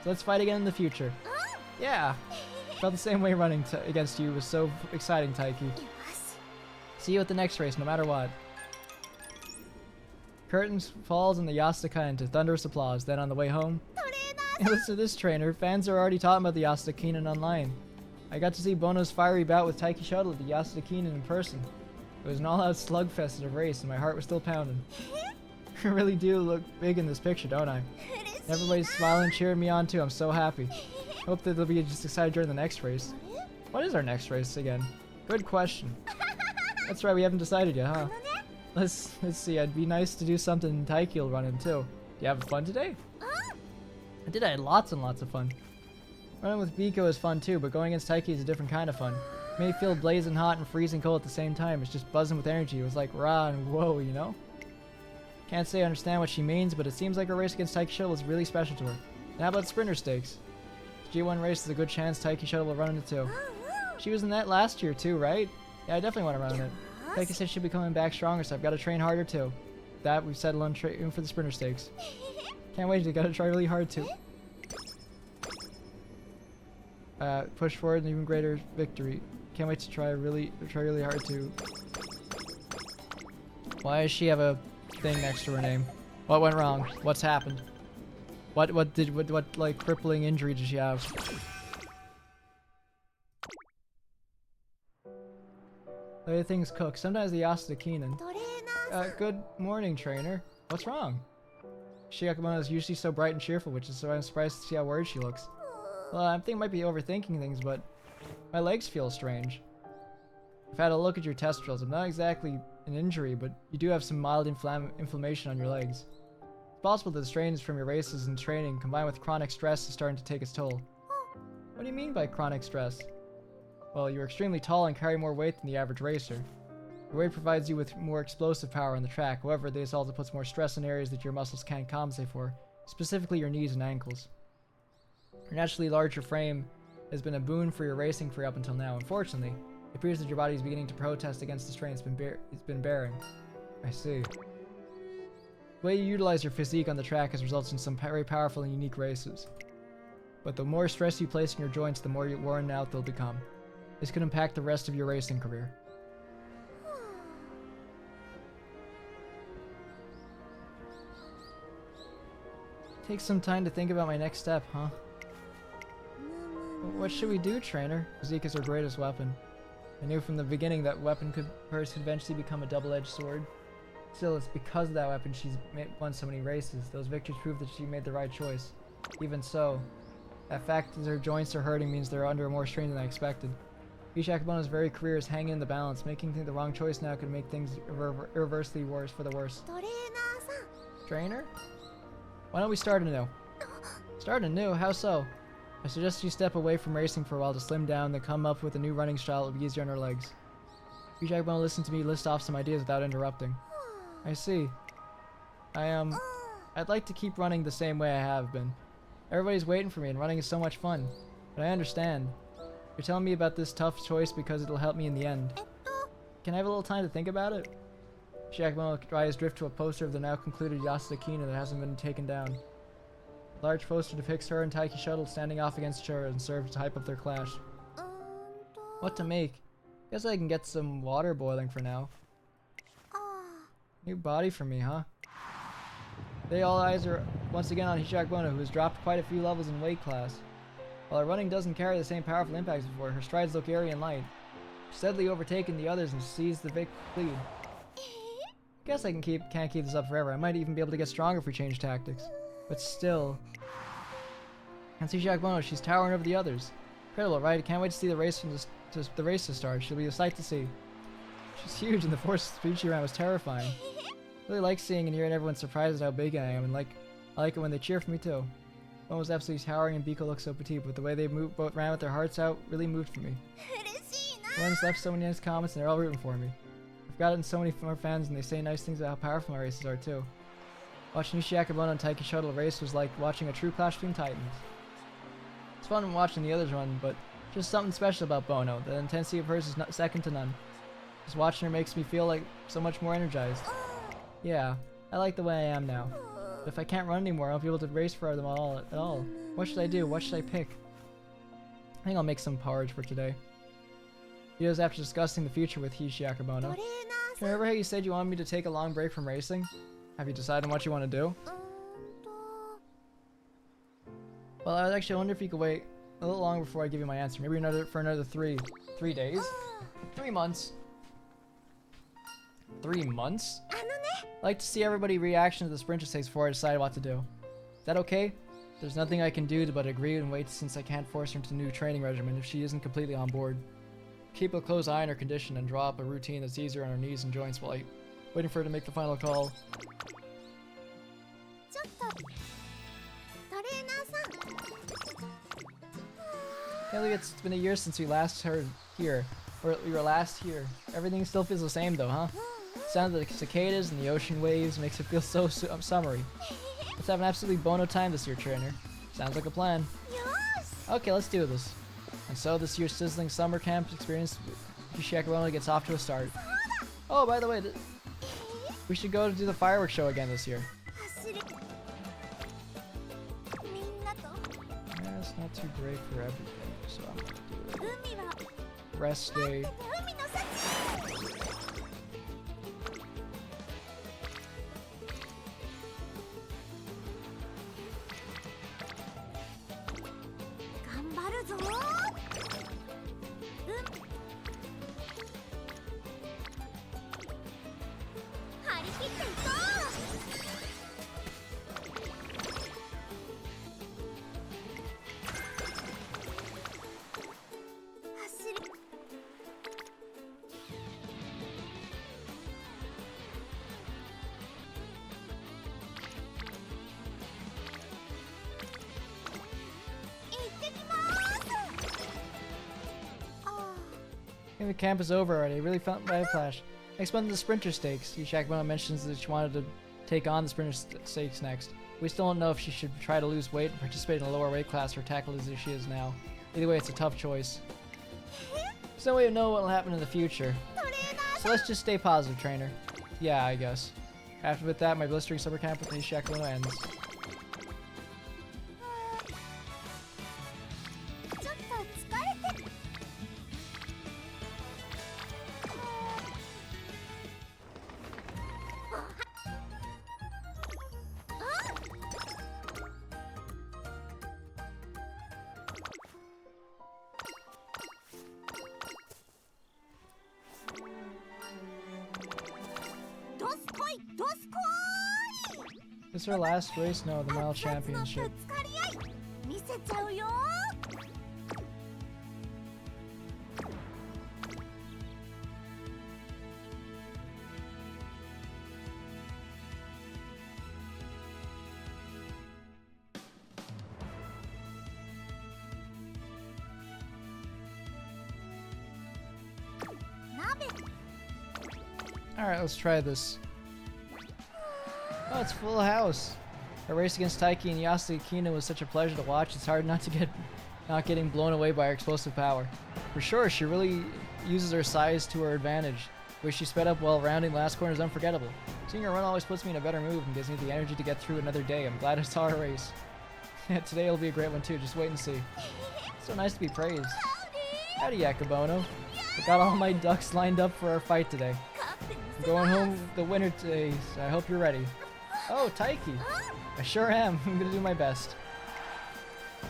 Speaker 1: So let's fight again in the future. Yeah. Felt the same way running against you was so exciting, Taiki.
Speaker 3: よし
Speaker 1: See you at the next race, no matter what. Curtains falls and the Yasuka into thunderous applause. Then on the way home,
Speaker 3: トレーナー
Speaker 1: hey, listen to this, trainer. Fans are already talking about the Yasuda online. I got to see Bono's fiery bout with Taiki Shuttle at the Yasuda in person. It was an all-out slugfest of a race, and my heart was still pounding. I really do look big in this picture, don't I?
Speaker 3: 嬉しい
Speaker 1: Everybody's smiling, cheering me on too. I'm so happy. Hope that they'll be just excited during the next race. What is our next race again? Good question. That's right, we haven't decided yet, huh?
Speaker 3: あのね
Speaker 1: Let's see. It'd be nice to do something Taiki will run in too. Do you have fun today? I did. I had lots and lots of fun. Running with Biko is fun too, but going against Taiki is a different kind of fun. It made me feel blazing hot and freezing cold at the same time. It's just buzzing with energy. It was like rah and whoa, you know? Can't say I understand what she means, but it seems like her race against Taiki Shuttle was really special to her. And how about Sprinter Stakes? G1 race is a good chance Taiki Shuttle will run in it too. She was in that last year too, right? Yeah, I definitely want to run in it. Taiki said she'll be coming back stronger, so I've got to train harder too. That we've settled on training for the Sprinter Stakes. Can't wait, to gotta try really hard too. Push forward an even greater victory. Can't wait to try really hard too. Why does she have a thing next to her name? What went wrong? What's happened? What like crippling injury did she have? The way things cook. Sometimes the Yasuda Keenan.
Speaker 3: トレーナーさん
Speaker 1: Good morning, trainer. What's wrong? Akebono is usually so bright and cheerful, which is so I'm surprised to see how worried she looks. Well, I think I might be overthinking things, but my legs feel strange. I've had a look at your test drills. I'm not exactly an injury, but you do have some mild inflammation on your legs. It's possible that the strains from your races and training combined with chronic stress is starting to take its toll. What do you mean by chronic stress? Well, you're extremely tall and carry more weight than the average racer. Your weight provides you with more explosive power on the track. However, this also puts more stress in areas that your muscles can't compensate for, specifically your knees and ankles. Your naturally larger frame has been a boon for your racing career up until now. Unfortunately, it appears that your body is beginning to protest against the strain it's been bearing. I see. The way you utilize your physique on the track has resulted in some very powerful and unique races. But the more stress you place in your joints, the more worn out they'll become. This could impact the rest of your racing career. Take some time to think about my next step, huh? What should we do, trainer? Physique is our greatest weapon. I knew from the beginning that weapon hers could eventually become a double-edged sword. Still, it's because of that weapon she's won so many races. Those victories prove that she made the right choice. Even so, that fact that her joints are hurting means they're under more strain than I expected. Hisha Akebono's very career is hanging in the balance. Making the wrong choice now could make things irreversibly worse for the worse.
Speaker 3: トレーナーさん
Speaker 1: Trainer? Why don't we start anew? Start anew? How so? I suggest you step away from racing for a while to slim down, then come up with a new running style that will be easier on her legs. Hisha Akebono listened to me list off some ideas without interrupting. I see. I'd like to keep running the same way I have been. Everybody's waiting for me and running is so much fun. But I understand. You're telling me about this tough choice because it'll help me in the end. Can I have a little time to think about it? Akebono eyes drift to a poster of the now concluded Yasuda Kina that hasn't been taken down. A large poster depicts her and Taiki Shuttle standing off against each other and serves to hype up their clash. What to make? Guess I can get some water boiling for now. New body for me, huh? They all eyes are once again on Hisha Akebono, who has dropped quite a few levels in weight class. While her running doesn't carry the same powerful impacts as before, her strides look airy and light. She's steadily overtaken the others and sees the lead. Guess I can't keep this up forever. I might even be able to get stronger if we change tactics. But still... And Hisha Akebono, she's towering over the others. Incredible, right? I can't wait to see the race the race to start. She'll be a sight to see. She's huge, and the force speed she ran was terrifying. I really like seeing and hearing everyone surprised at how big I am, and I like it when they cheer for me too. One was absolutely towering and Biko looked so petite, but the way they both ran with their hearts out really moved for me.
Speaker 3: 嬉しいな
Speaker 1: Everyone's left so many nice comments and they're all rooting for me. I've gotten so many more fans and they say nice things about how powerful my races are too. Watching Hisha Akebono and Taiki Shuttle race was like watching a true clash between titans. It's fun watching the others run, but just something special about Bono. The intensity of hers is second to none. Just watching her makes me feel like so much more energized. Yeah, I like the way I am now. But if I can't run anymore, I won't be able to race for them all at all. What should I do? What should I pick? I think I'll make some porridge for today. Videos after discussing the future with Hisha Akebono.
Speaker 3: トレーナーさん
Speaker 1: Remember how you said you wanted me to take a long break from racing? Have you decided on what you want to do? Well, I actually wonder if you could wait a little longer before I give you my answer. Maybe another 3 days? 3 months? 3 months?
Speaker 3: あのね
Speaker 1: I'd like to see everybody's reaction to the sprinter stakes before I decide what to do. Is that okay? There's nothing I can do but agree and wait since I can't force her into a new training regimen if she isn't completely on board. Keep a close eye on her condition and draw up a routine that's easier on her knees and joints while I waiting for her to make the final call.
Speaker 3: ちょっとトレーナーさん
Speaker 1: Hey, look, it's been a year since we last heard here. Or we were last here. Everything still feels the same though, huh? Sound of the cicadas and the ocean waves makes it feel so summery. Let's have an absolutely Bono time this year, trainer. Sounds like a plan.
Speaker 3: よーし
Speaker 1: Okay, let's do this. And so this year's sizzling summer camp experience Hisha Akebono gets off to a start. Oh, by the way, we should go to do the fireworks show again this year.
Speaker 3: 走りみんなと
Speaker 1: Yeah, it's not too great for everything, so I'm gonna do
Speaker 3: 海は
Speaker 1: it. Rest day.
Speaker 3: 海の幸頑張るぞ張り切っていこう走り行ってきまーすあ
Speaker 1: I think the camp is over already. I really felt by a flash. Next one, the sprinter stakes. Hisha Akebono mentions that she wanted to take on the sprinter stakes next. We still don't know if she should try to lose weight and participate in a lower weight class or tackle as she is now. Either way, it's a tough choice. There's no way to know what will happen in the future.
Speaker 3: トレーナー
Speaker 1: So let's just stay positive, trainer. Yeah, I guess. After with that, my blistering summer camp with Hisha Akebono ends.
Speaker 3: ちょっと疲れて
Speaker 1: This is her last race? No, the mile championship.
Speaker 3: 見せちゃうよ。
Speaker 1: Alright, let's try this. Oh, it's full house. Her race against Taiki and Yasuda Akino was such a pleasure to watch. It's hard not getting blown away by her explosive power. For sure, she really uses her size to her advantage. The way she sped up while rounding the last corner is unforgettable. Seeing her run always puts me in a better mood and gives me the energy to get through another day. I'm glad I saw her race. Today will be a great one too, just wait and see. So nice to be praised. Howdy, Akebono. I got all my ducks lined up for our fight today. I'm going home with the winner today, so I hope you're ready. Oh, Taiki! I sure am. I'm gonna do my best.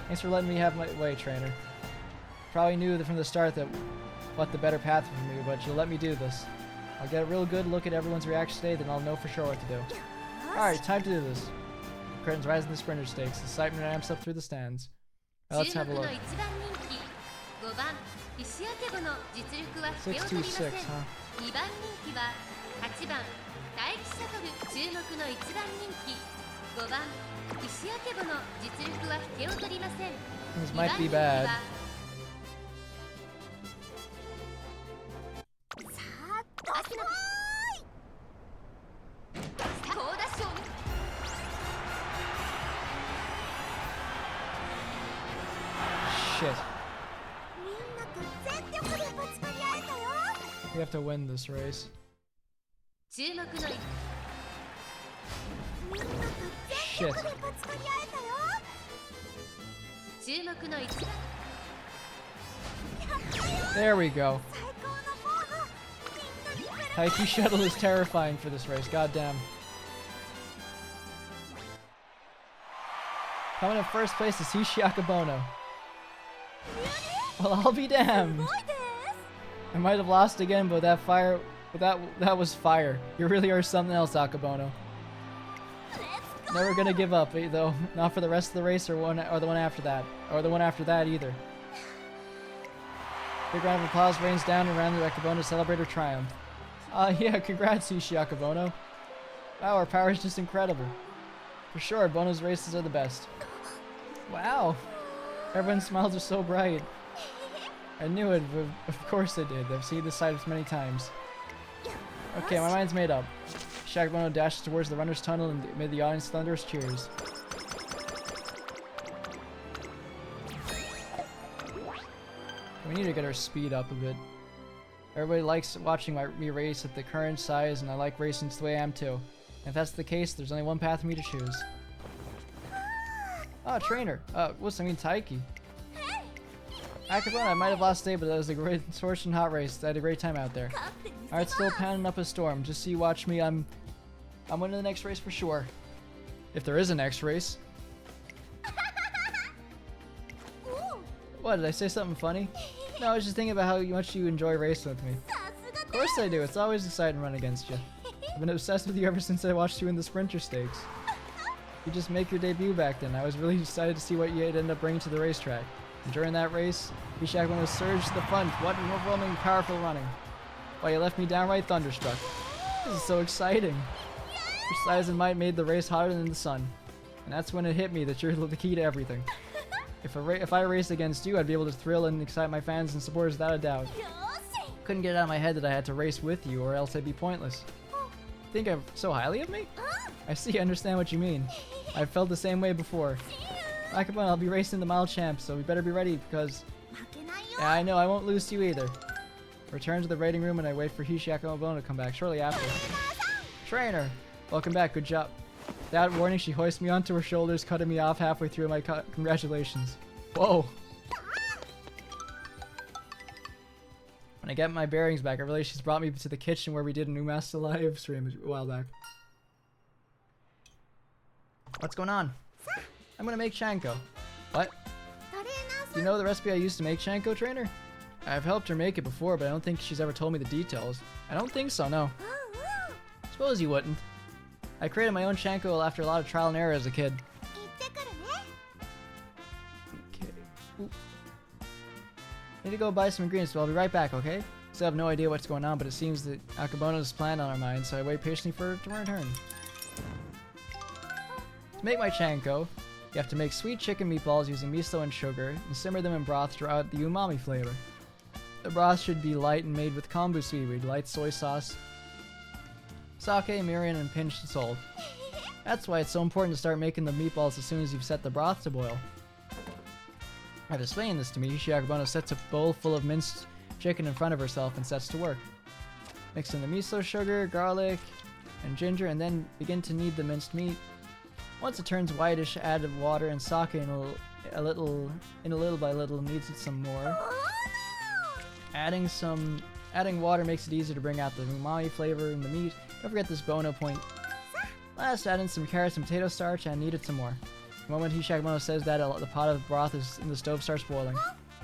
Speaker 1: Thanks for letting me have my way, trainer. Probably knew that from the start that what the better path for me, but you'll let me do this. I'll get a real good look at everyone's reaction today, then I'll know for sure what to do. Alright, time to do this. Curtains rise in the sprinter stakes. Excitement ramps up through the stands. Now let's have a look. 626, huh?
Speaker 5: 2番人気は8番大吉シャトル。注目の1番人気5番石あけぼの。実力は引けを取りません。
Speaker 1: This might be bad.
Speaker 3: みんなと全力でぶつかり合えたよ。
Speaker 1: We have to win this race.
Speaker 5: 注目の
Speaker 3: みんなと全力でぶつかり合えたよ。
Speaker 5: 注目の1番
Speaker 1: There we go.
Speaker 3: 最高のボード。みんなに
Speaker 1: Taiki Shuttle is terrifying for this race, goddamn. Coming in first place is Akebono. Well, I'll be damned.
Speaker 3: すごいです。
Speaker 1: I might have lost again, but that fire, that was fire. You really are something else, Akebono. Never gonna give up, though. Not for the rest of the race or the one after that, or the one after that either. Big round of applause rains down around the Akebono to celebrate her triumph. Yeah, congrats, Akebono. Wow, her power is just incredible. For sure, Bono's races are the best. Wow, everyone's smiles are so bright. I knew it, but of course I did. I've seen this side many times. Okay, my mind's made up. Akebono dashes towards the runner's tunnel and amid the audience thunderous cheers. We need to get our speed up a bit. Everybody likes watching me race at the current size, and I like racing the way I am too. And if that's the case, there's only one path for me to choose. Oh, trainer. Taiki. Akebono, I might have lost today, but that was a great, scorching hot race. I had a great time out there. Alright, still pounding up a storm. Just so you watch me, I'm winning the next race for sure. If there is a next race. What, did I say something funny? No, I was just thinking about how much you enjoy racing with me. Of course I do. It's always exciting to run against you. I've been obsessed with you ever since I watched you in the Sprinter Stakes. You just make your debut back then. I was really excited to see what you'd end up bringing to the racetrack. And during that race, Akebono surged to the front. What an overwhelming, powerful running. Well, you left me downright thunderstruck. This is so exciting. Your size and might made the race hotter than the sun. And that's when it hit me that you're the key to everything. If I raced against you, I'd be able to thrill and excite my fans and supporters without a doubt. Couldn't get it out of my head that I had to race with you, or else I'd be pointless. Think so highly of me? I see, I understand what you mean. I've felt the same way before. Akebono, I'll be racing the mile champ, so we better be ready because... Yeah, I know, I won't lose to you either. Return to the rating room and I wait for Akebono to come back shortly after. Trainer! Welcome back, good job. Without warning, she hoists me onto her shoulders, cutting me off halfway through my congratulations. Whoa! When I get my bearings back, I realize she's brought me to the kitchen where we did a new Master live stream a while back. What's going on? I'm gonna make Shanko. What? Do you know the recipe I used to make Shanko, trainer? I've helped her make it before, but I don't think she's ever told me the details. I don't think so, no. Suppose you wouldn't. I created my own Chanko after a lot of trial and error as a kid.
Speaker 3: 行ってくるね
Speaker 1: Okay. Ooh. Need to go buy some ingredients, so I'll be right back, okay? Still have no idea what's going on, but it seems that Akebono's plan on our minds, so I wait patiently for it to return. To make my Chanko, you have to make sweet chicken meatballs using miso and sugar, and simmer them in broth throughout the umami flavor. The broth should be light and made with kombu seaweed, light soy sauce, sake, mirin, and pinched salt. That's why it's so important to start making the meatballs as soon as you've set the broth to boil. After explaining this to me, Akebono sets a bowl full of minced chicken in front of herself and sets to work. Mix in the miso, sugar, garlic, and ginger, and then begin to knead the minced meat. Once it turns whitish, add water and sake in a little by little, kneads it some more. Adding water makes it easier to bring out the umami flavor in the meat. Don't forget this Bono point. Last, add in some carrots and potato starch and knead it some more. The moment Akebono says that, the pot of broth is in the stove starts boiling.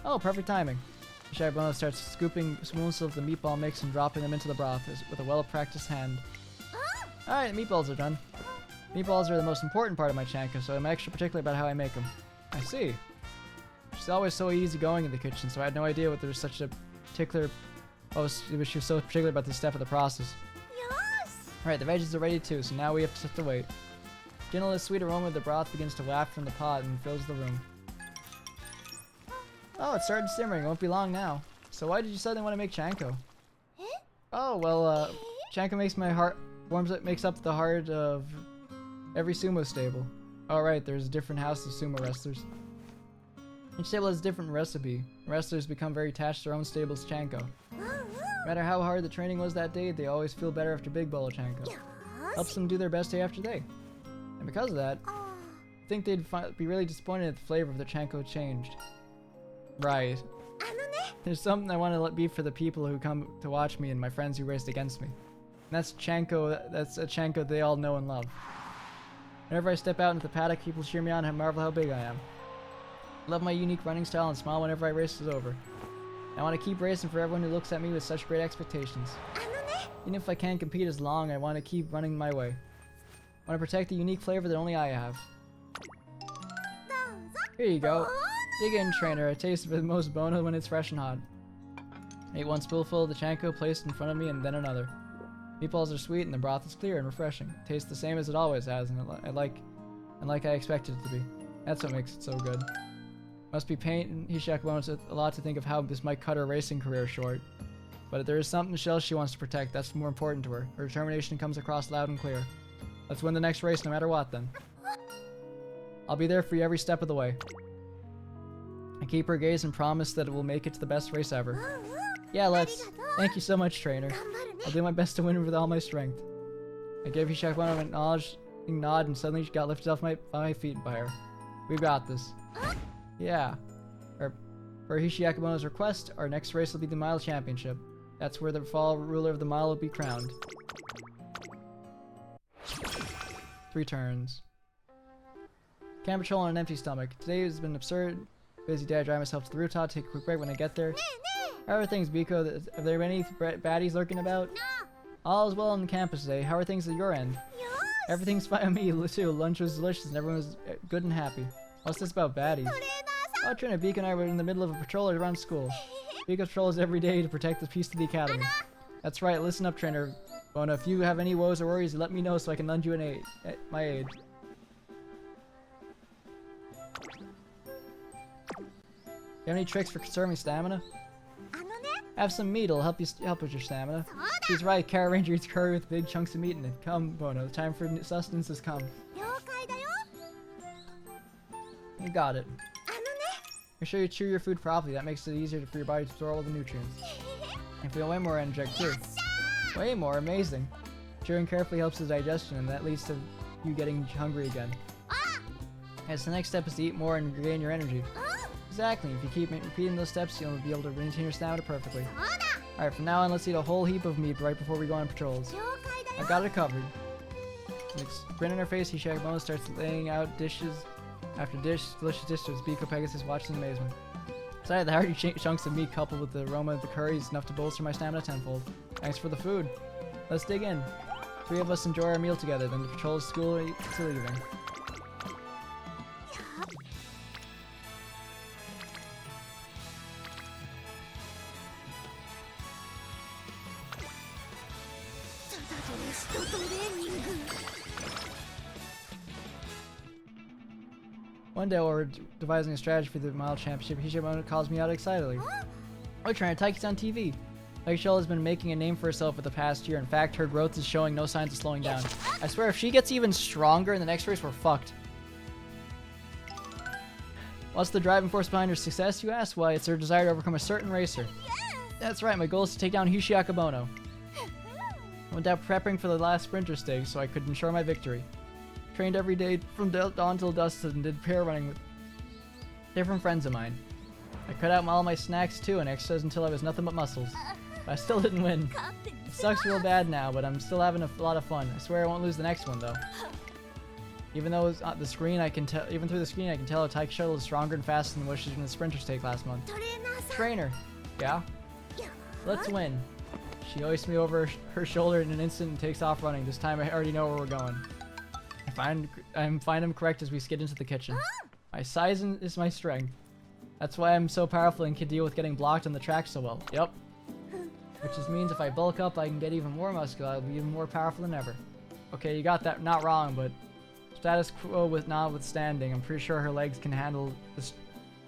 Speaker 1: Oh, perfect timing. Akebono starts scooping spoonfuls of the meatball mix and dropping them into the broth with a well-practiced hand. Alright, the meatballs are done. Meatballs are the most important part of my Chanko, so I'm extra particular about how I make them. I see. She's always so easygoing in the kitchen, so I had no idea what there was such a particular... Oh, she was so particular about this step of the process. Alright, the veggies are ready too, so now we have to sit to wait. Gentle and sweet aroma of the broth begins to waft from the pot and fills the room. Oh, it started simmering. It won't be long now. So why did you suddenly want to make Chanko? Oh, well, Chanko makes up the heart of every sumo stable. Oh, right, there's a different house of sumo wrestlers. Each stable has a different recipe. Wrestlers become very attached to their own stable's Chanko. No matter how hard the training was that day, they always feel better after big bowl of Chanko. Helps them do their best day after day. And because of that, I think they'd be really disappointed if the flavor of the Chanko changed. Right. There's something I want to let be for the people who come to watch me and my friends who raced against me. And that's a Chanko they all know and love. Whenever I step out into the paddock, people cheer me on and marvel how big I am. I love my unique running style and smile whenever I race is over. I want to keep racing for everyone who looks at me with such great expectations. Even if I can't compete as long, I want to keep running my way. I want to protect the unique flavor that only I have. Here you go. Dig in, trainer. A taste of the most Bono when it's fresh and hot. I ate one spoonful of the Chanko placed in front of me and then another. Meatballs are sweet and the broth is clear and refreshing. Tastes the same as it always has, and like I expected it to be. That's what makes it so good. Must be pain Akebono a lot to think of how this might cut her racing career short. But if there is something else she wants to protect, that's more important to her. Her determination comes across loud and clear. Let's win the next race no matter what, then. I'll be there for you every step of the way. I keep her gaze and promise that it will make it to the best race ever. Yeah, let's. Thank you so much, trainer. I'll do my best to win with all my strength. I gave Akebono an acknowledging nod and suddenly she got lifted off by my feet by her. We've got this. Yeah. For Akebono's request, our next race will be the Mile Championship. That's where the fall ruler of the mile will be crowned. 3 turns. Can't patrol on an empty stomach. Today has been absurd. Busy day, I drive myself to the rooftop, take a quick break when I get there. How are things, Biko? Have there been any baddies lurking about? All is well on campus today. How are things at your end? Everything's fine with me too. Lunch was delicious and everyone was good and happy. What's this about baddies? Oh, Trina, Biko and I were in the middle of a patrol around school. Biko patrols every day to protect the peace of the academy. That's right, listen up, trainer. Bono, if you have any woes or worries, let me know so I can lend you my aid. You have any tricks for conserving stamina? Have some meat, it'll help with your stamina. She's right, Carrot Ranger eats curry with big chunks of meat in it. Come, Bono, the time for sustenance has come. You got it. Make sure you chew your food properly, that makes it easier for your body to store all the nutrients. And feel way more energetic too. Way more, amazing. Chewing carefully helps with digestion and that leads to you getting hungry again. Yes, the next step is to eat more and regain your energy. Exactly, if you keep repeating those steps, you'll be able to maintain your stamina perfectly. Alright, from now on, let's eat a whole heap of meat right before we go on patrols. I've got it covered. With a grin on her face, Akebono starts laying out dishes after delicious dishes. Biko Pegasus watches in amazement. Besides, the hearty chunks of meat coupled with the aroma of the curry is enough to bolster my stamina tenfold. Thanks for the food. Let's dig in. Three of us enjoy our meal together, then the patrol school to leaving. One day while we're devising a strategy for the Mile Championship, Akebono calls me out excitedly. Oh, trainer, Taiki's on TV. Taiki has been making a name for herself for the past year. In fact, her growth is showing no signs of slowing down. I swear, if she gets even stronger in the next race, we're fucked. What's the driving force behind her success, you ask? Why, it's her desire to overcome a certain racer. That's right, my goal is to take down Hishi Akebono. I went out prepping for the last sprinter stakes so I could ensure my victory. Trained every day from dawn till dusk and did pair running with different friends of mine. I cut out all my snacks too and exercised until I was nothing but muscles. But I still didn't win. It sucks real bad now, but I'm still having a lot of fun. I swear I won't lose the next one though. Even though it's on the screen, I can tell. Even through the screen, I can tell a Taiki shuttle is stronger and faster than what she's in the sprinter stake last month. Trainer, yeah. Let's win. She hoists me over her shoulder in an instant and takes off running. This time I already know where we're going. I find him correct as we skid into the kitchen. My size is my strength. That's why I'm so powerful and can deal with getting blocked on the track so well. Yep. Which just means if I bulk up, I can get even more muscular. I'll be even more powerful than ever. Okay, you got that not wrong, but status quo notwithstanding, I'm pretty sure her legs can handle this.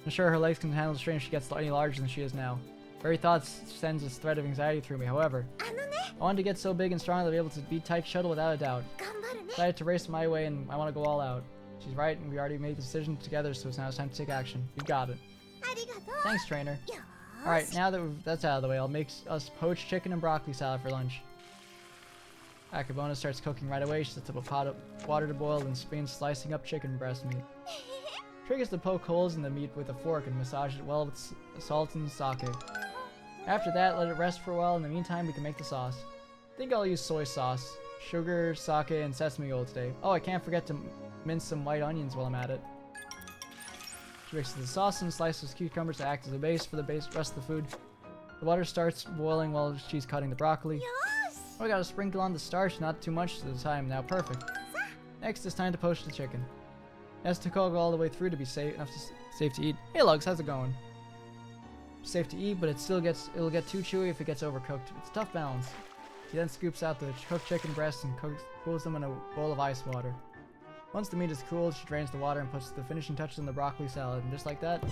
Speaker 1: I'm sure her legs can handle the strain if she gets any larger than she is now. Very thought sends this thread of anxiety through me. However, I want to get so big and strong to be able to beat Taiki Shuttle without a doubt. Decided to race my way and I want to go all out. She's right and we already made the decision together, so now it's time to take action. You got it. Thanks, trainer. Alright, now that that's out of the way, I'll make us poached chicken and broccoli salad for lunch. Akebono starts cooking right away. She sets up a pot of water to boil and begins slicing up chicken breast meat. Trick is to poke holes in the meat with a fork and massage it well with salt and sake. After that, let it rest for a while. In the meantime, we can make the sauce. I think I'll use soy sauce, sugar, sake, and sesame oil today. Oh, I can't forget to mince some white onions while I'm at it. She mixes the sauce and slices cucumbers to act as a base for the rest of the food. The water starts boiling while she's cutting the broccoli. Oh, I gotta sprinkle on the starch, not too much at the time. Now, perfect. Next, it's time to poach the chicken. It has to cook all the way through to be safe to eat. Hey, Lugs, how's it going? Safe to eat, but it'll get too chewy if it gets overcooked. It's a tough balance. She then scoops out the cooked chicken breasts and cools them in a bowl of ice water. Once the meat is cooled, she drains the water and puts the finishing touches on the broccoli salad, and just like that,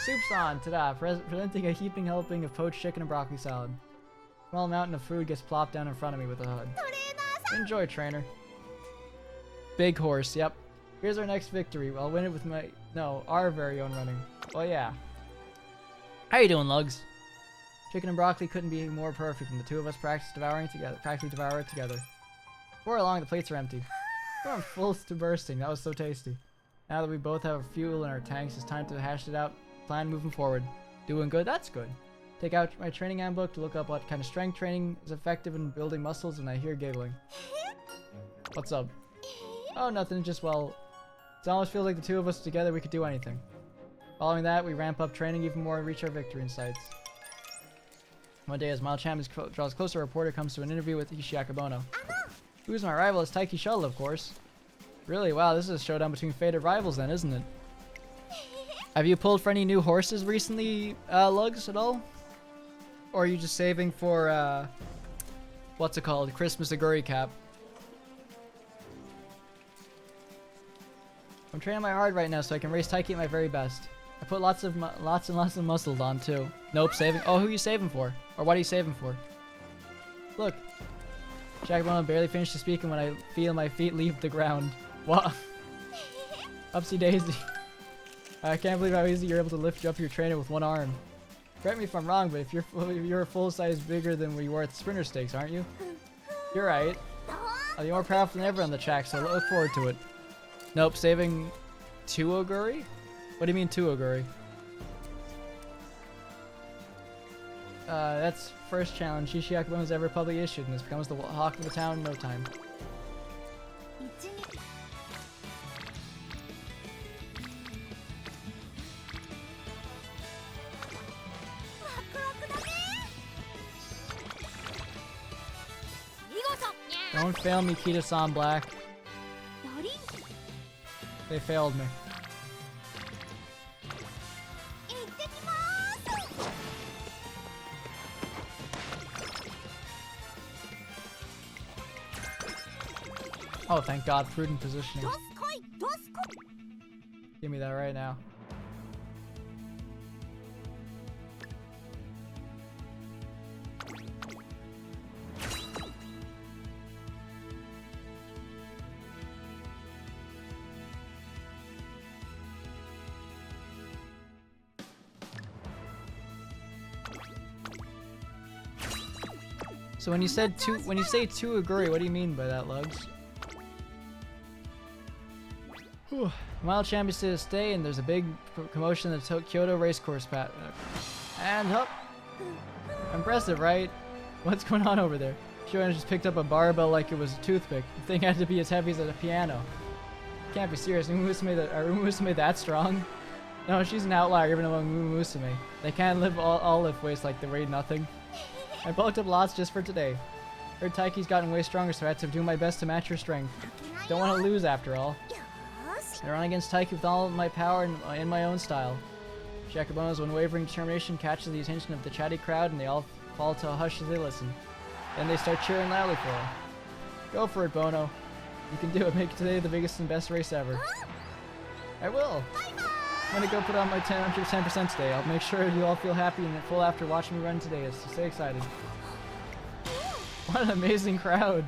Speaker 1: soup's on! Ta-da! Presenting a heaping helping of poached chicken and broccoli salad. A small mountain of food gets plopped down in front of me with a HUD. Enjoy, trainer. Big horse, yep. Here's our next victory. I'll win it with our very own running. Oh yeah. How you doing, Lugs? Chicken and broccoli couldn't be more perfect, and the two of us practically devour it together. Before long, the plates are empty. We're full to bursting. That was so tasty. Now that we both have fuel in our tanks, it's time to hash it out. Plan moving forward. Doing good? That's good. Take out my training handbook to look up what kind of strength training is effective in building muscles, and I hear giggling. What's up? Oh, nothing. Just, well, it almost feels like the two of us together we could do anything. Following that, we ramp up training even more and reach our victory in sights. One day, as Mile Champions draws closer, a reporter comes to an interview with Hishi Akebono. Who's my rival? It's Taiki Shuttle, of course. Really? Wow, this is a showdown between fated rivals then, isn't it? Have you pulled for any new horses recently, Lugs, at all? Or are you just saving for, what's it called? Christmas Aguri Cap? I'm training my hard right now so I can race Taiki at my very best. I put lots and lots of muscles on too. Nope, saving. Oh, who are you saving for? Or what are you saving for? Look. Akebono barely finished speaking when I feel my feet leave the ground. What? Upsy daisy. I can't believe how easy you're able to lift up your trainer with one arm. Correct me if I'm wrong, but if you're a full size bigger than we were at the sprinter stakes, aren't you? You're right. I'll be more powerful than ever on the track, so I look forward to it. Nope, saving 2 Oguri? What do you mean 2 Oguri? That's first challenge Hishi Akebono's ever publicly issued, and this becomes the hawk of the town in no time. Don't fail me, Kita-san Black.
Speaker 3: ドリンク
Speaker 1: They failed me.
Speaker 3: 行ってきます
Speaker 1: Oh, thank God, prudent positioning.
Speaker 3: どすこいどすこ
Speaker 1: Give me that right now. So when you say two agree, what do you mean by that, Lugs? Whew. Wild champions to stay, and there's a big commotion in the Kyoto racecourse pat. And up. Impressive, right? What's going on over there? Shonen just picked up a barbell like it was a toothpick. The thing had to be as heavy as a piano. Can't be serious. Are Umusume that strong? No, she's an outlier even among Umusume. They can't all lift weights like they weigh nothing. I bulked up lots just for today. Heard Taiki's gotten way stronger, so I had to do my best to match her strength. Don't want to lose after all.
Speaker 3: よし
Speaker 1: I run against Taiki with all my power and in my own style. Shakubono's unwavering determination catches the attention of the chatty crowd, and they all fall to a hush as they listen. Then they start cheering loudly for her. Go for it, Bono. You can do it. Make today the biggest and best race ever. I will. I'm gonna go put on my 10% today. I'll make sure you all feel happy and full after watching me run today. It's so excited. What an amazing crowd.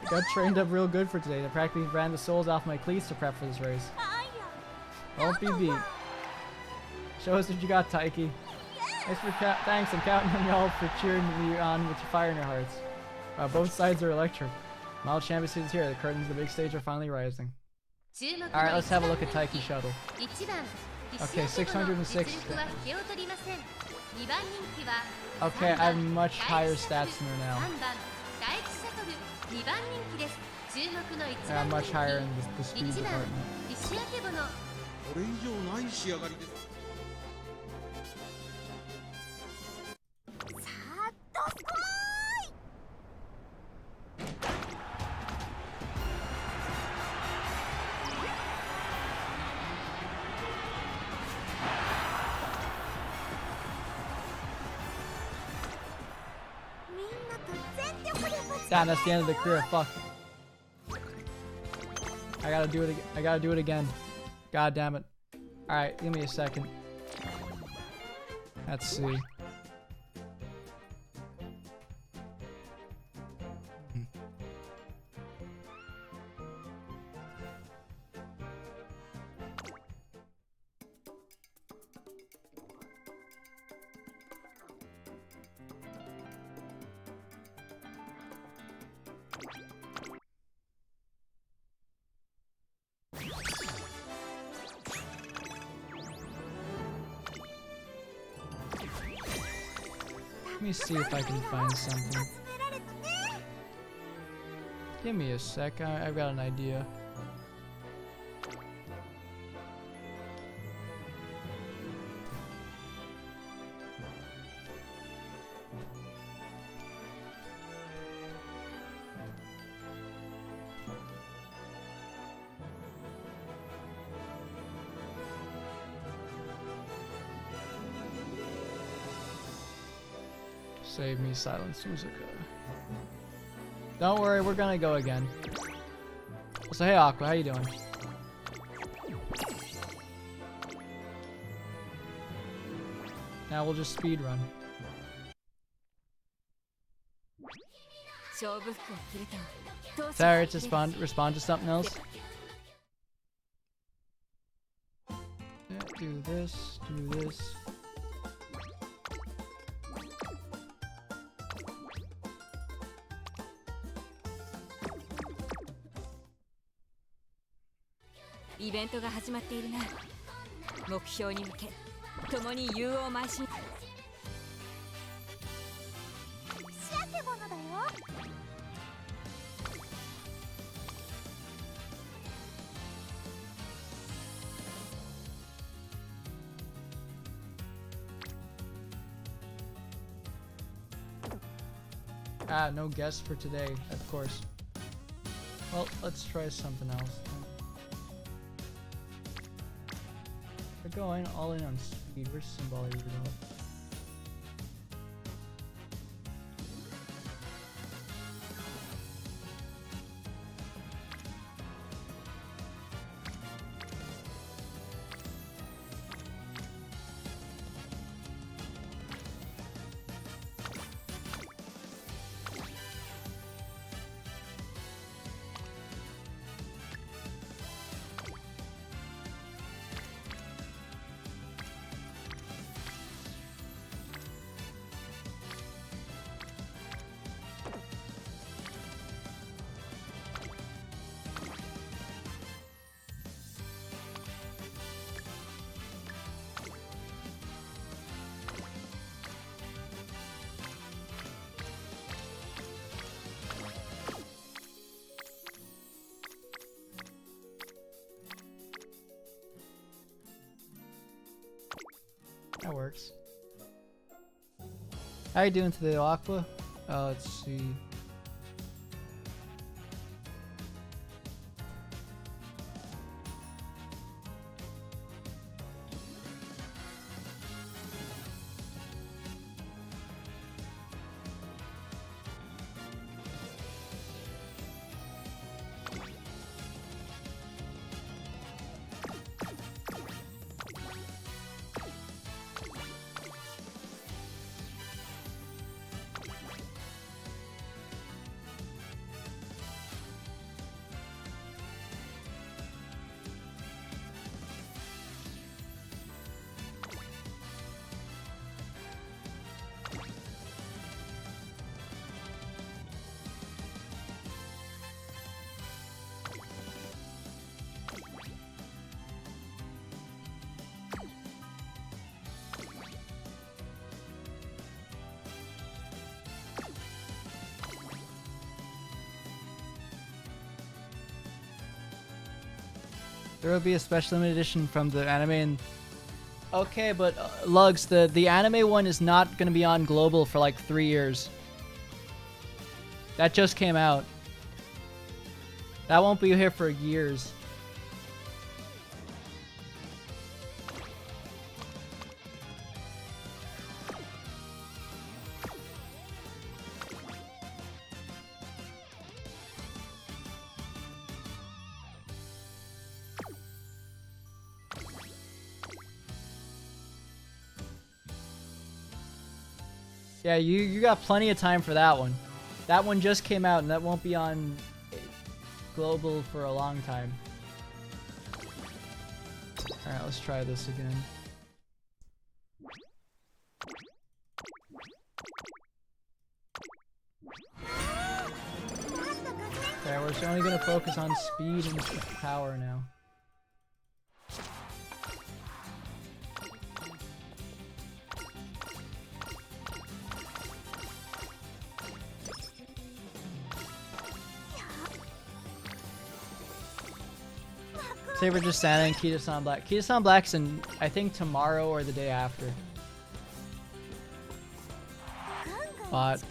Speaker 1: I got trained up real good for today. I practically ran the soles off my cleats to prep for this race.
Speaker 3: あいや
Speaker 1: Won't be beat. Show us what you got, Taiki. Thanks, I'm counting on y'all for cheering me on with your fire in your hearts. Wow, both sides are electric. Mild Championship is here. The curtains of the big stage are finally rising. Alright, let's have a look at Taiki Shuttle. Okay, 606. Okay, I have much higher stats than her now. Yeah, I'm much higher in the speed department.
Speaker 4: これ以上ない仕上がりです。
Speaker 3: さあどすこーい みんなと全力でぶつか
Speaker 1: Damn, that's the end of the career. Fuck. I gotta do it again. I gotta do it again. God damn it. Alright, give me a second. Let's see. Let me see if I can find something.
Speaker 3: 集められたね
Speaker 1: Give me a sec. I've got an idea. Save me, Silent Suzuka. Don't worry, we're gonna go again. So hey Aqua, how you doing? Now we'll just speed run.
Speaker 3: 勝負服を着るとどうし
Speaker 1: Sorry, to respond to something else. Yeah, do this, do this.
Speaker 6: Event イベントが始まっているな。目標に向け共に勇往邁進。
Speaker 3: 仕上げ物だよ
Speaker 1: Ah, no guests for today, of course. Well, let's try something else. We're going all in on speed. Where's Symbolic Rudolph? That works. How you doing today, Aqua? Let's see. There will be a special limited edition from the anime and... Okay, but Lugs, the anime one is not going to be on global for like 3 years. That just came out. That won't be here for years. Yeah, you got plenty of time for that one. That one just came out and that won't be on global for a long time. Alright, let's try this again. Okay, we're just only gonna focus on speed and power now. Saber just standing, Kita-san Black. Kita-san Black's in, I think, tomorrow or the day after. But...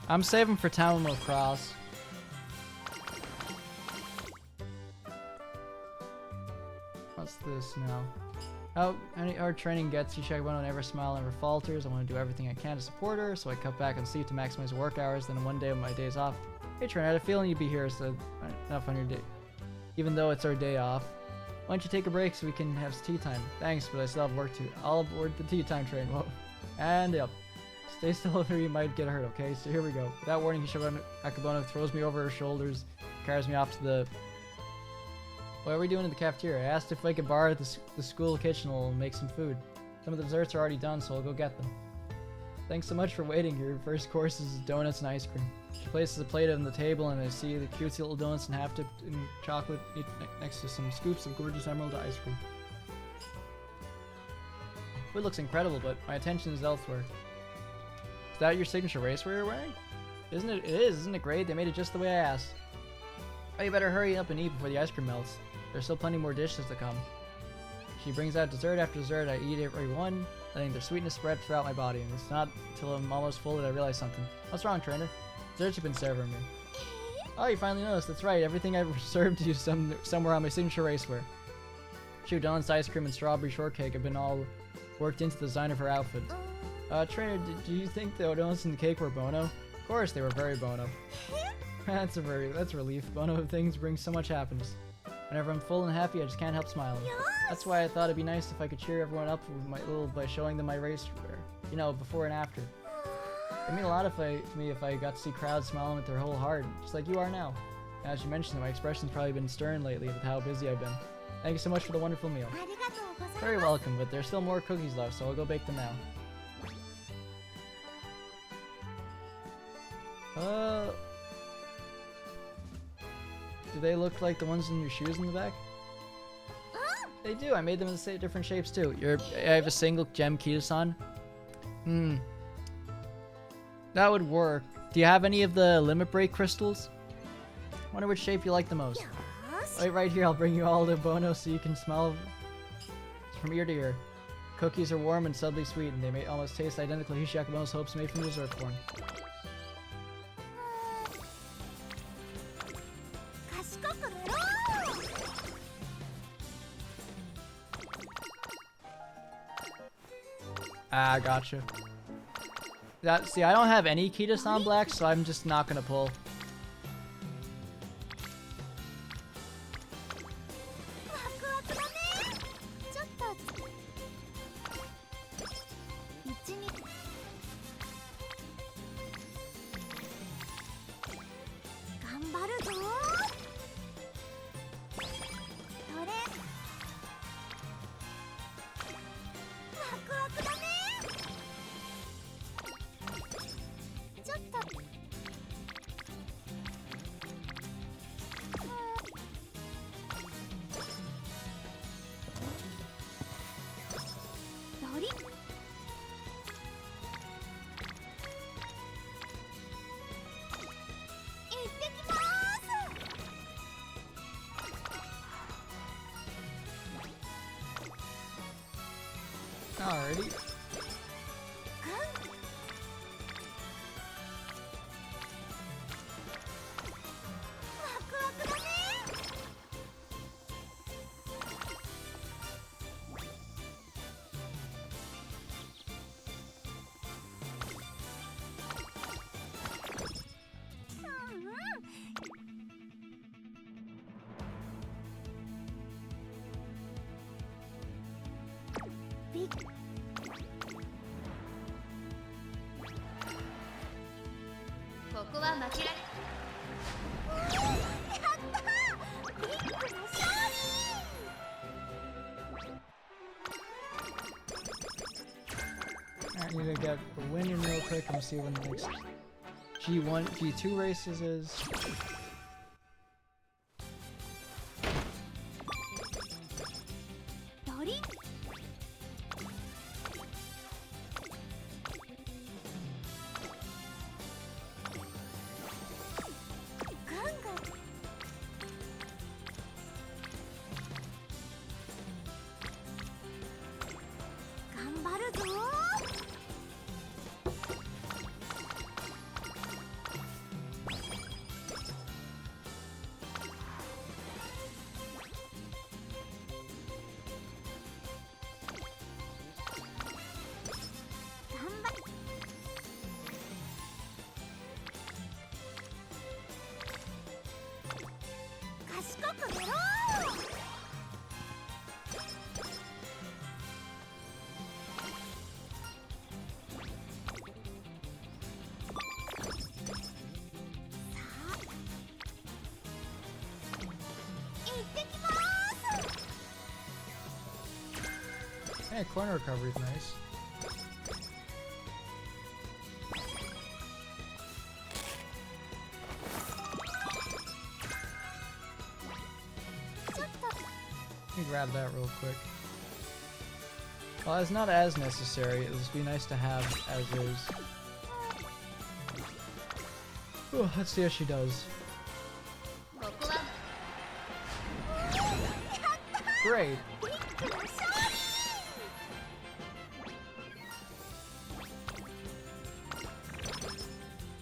Speaker 1: I'm saving for Town Lacrosse. What's this now? How our training gets you, Akebono never smile, never falters. I want to do everything I can to support her, so I cut back on sleep to maximize work hours. Then one day when my day's off, hey Trent, I had a feeling you'd be here, so enough on your day. Even though it's our day off. Why don't you take a break so we can have tea time? Thanks, but I still have work to. All aboard the tea time train. Whoa. And yep. Stay still or you might get hurt, okay? So here we go. Without warning, Akebono throws me over her shoulders, carries me off to the... What are we doing in the cafeteria? I asked if I could borrow the school kitchen and make some food. Some of the desserts are already done, so I'll go get them. Thanks so much for waiting. Your first course is donuts and ice cream. She places a plate on the table, and I see the cutesy little donuts and half-dipped in chocolate next to some scoops of gorgeous emerald ice cream. It looks incredible, but my attention is elsewhere. Is that your signature racewear you're wearing? Isn't it? It is. Isn't it great? They made it just the way I asked. Oh, you better hurry up and eat before the ice cream melts. There's still plenty more dishes to come. She brings out dessert after dessert. I eat every one, letting their sweetness spread throughout my body. And it's not till I'm almost full that I realize something. What's wrong, trainer? Desserts have been serving me. Oh, you finally noticed. That's right. Everything I've served you somewhere on my signature racewear. Shoot, Dawn's ice cream and strawberry shortcake have been all worked into the design of her outfit. Trainer, do you think the donuts and the cake were Bono? Of course, they were very Bono. That's relief. Bono things bring so much happiness. Whenever I'm full and happy, I just can't help smiling. That's why I thought it'd be nice if I could cheer everyone up with by showing them my racewear. You know, before and after. It'd mean a lot to me if I got to see crowds smiling with their whole heart, just like you are now. As you mentioned, my expression's probably been stern lately with how busy I've been. Thank you so much for the wonderful meal. Very welcome, but there's still more cookies left, so I'll go bake them now. Do they look like the ones in your shoes in the back? They do. I made them in different shapes too. I have a single gem Kita-san. That would work. Do you have any of the limit break crystals? Wonder which shape you like the most. Wait right here. I'll bring you all the Bono so you can smell from ear to ear. Cookies are warm and subtly sweet, and they may almost taste identical to Hishi Akebono's hopes made from dessert form. Ah, gotcha. See, I don't have any Kita-san Black, so I'm just not gonna pull. Alrighty. I need to get the win in real quick and see when the next G1, G2 races is. Yeah, corner recovery is nice. Let me grab that real quick. Well, it's not as necessary. It'll just be nice to have as is. Ooh, let's see how she does.
Speaker 5: ここは
Speaker 1: Great.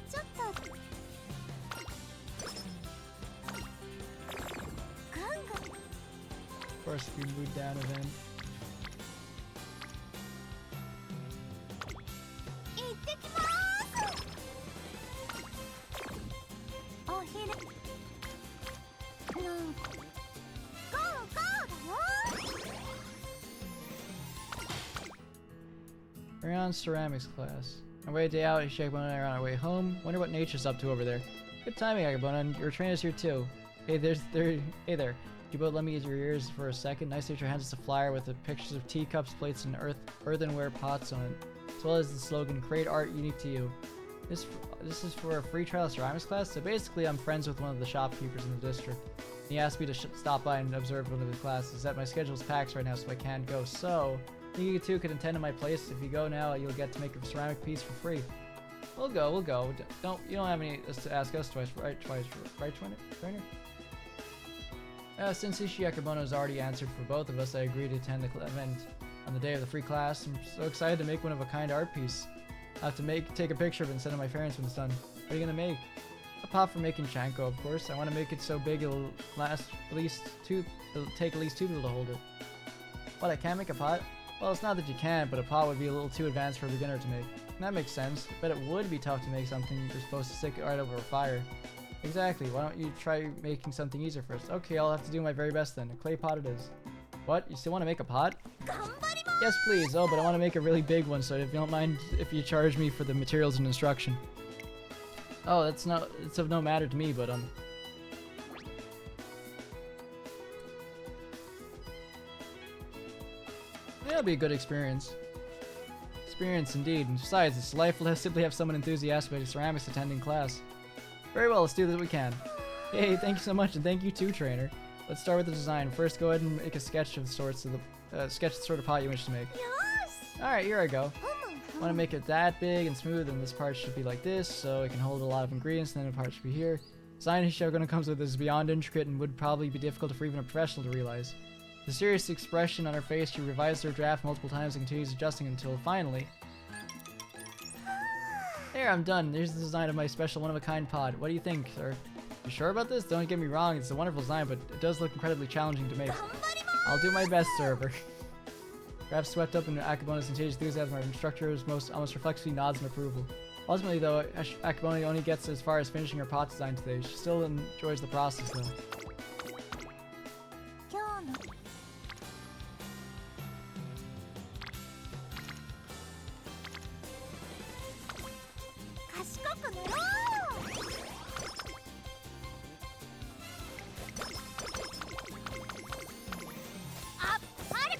Speaker 3: ちょっとガンガン
Speaker 1: Of course, we moved down event.
Speaker 3: 行ってきますお昼なんかゴーゴーだよ
Speaker 1: We're on ceramics class. On our way day out, Akebono and I are on our way home. Wonder what nature's up to over there. Good timing, Akebono, and your trainer's here too. Hey, hey there. You both let me use your ears for a second. Nice teacher hands us a flyer with the pictures of teacups, plates, and earthenware pots on it, as well as the slogan "Create art unique to you." This is for a free trial ceramics class. So basically, I'm friends with one of the shopkeepers in the district. He asked me to stop by and observe one of his classes. That my schedule's packed right now, so I can't go. So you two could attend in my place. If you go now, you'll get to make a ceramic piece for free. We'll go. You don't have any to ask us twice, right? Right, trainer? Since Akebono has already answered for both of us, I agreed to attend the event on the day of the free class. I'm so excited to make one-of-a-kind art piece. I have to take a picture of it and send it to my parents when it's done. What are you gonna make? A pot for making chanko, of course. I want to make it so big it'll take at least 2 people to hold it. What, I can't make a pot? Well, it's not that you can't, but a pot would be a little too advanced for a beginner to make. That makes sense. I bet it would be tough to make something you're supposed to stick right over a fire. Exactly, why don't you try making something easier first? Okay, I'll have to do my very best then. A clay pot it is. What? You still want to make a pot? Yes, please. Oh, but I want to make a really big one, so if you don't mind if you charge me for the materials and instruction. Oh, it's of no matter to me, but it'll be a good experience. Experience indeed, and besides, it's delightful to simply have someone enthusiastic about ceramics attending class. Very well, let's do what we can. Hey, thank you so much, and thank you too, trainer. Let's start with the design. First, go ahead and make a sketch of the sort of pot you wish to make. Alright, here I go. I want to make it that big and smooth, and this part should be like this, so it can hold a lot of ingredients, and then the part should be here. Design Akebono comes with is beyond intricate and would probably be difficult for even a professional to realize. The serious expression on her face, she revised her draft multiple times and continues adjusting until finally... There, I'm done. There's the design of my special one-of-a-kind pod. What do you think, sir? You sure about this? Don't get me wrong, it's a wonderful design, but it does look incredibly challenging to make. I'll do my best, server. Perhaps swept up in Akebono's contagious enthusiasm, our instructor almost reflexively nods in approval. Ultimately, though, Akebono only gets as far as finishing her pot design today. She still enjoys the process, though.
Speaker 3: 今日の 賢くなろう あっぱれ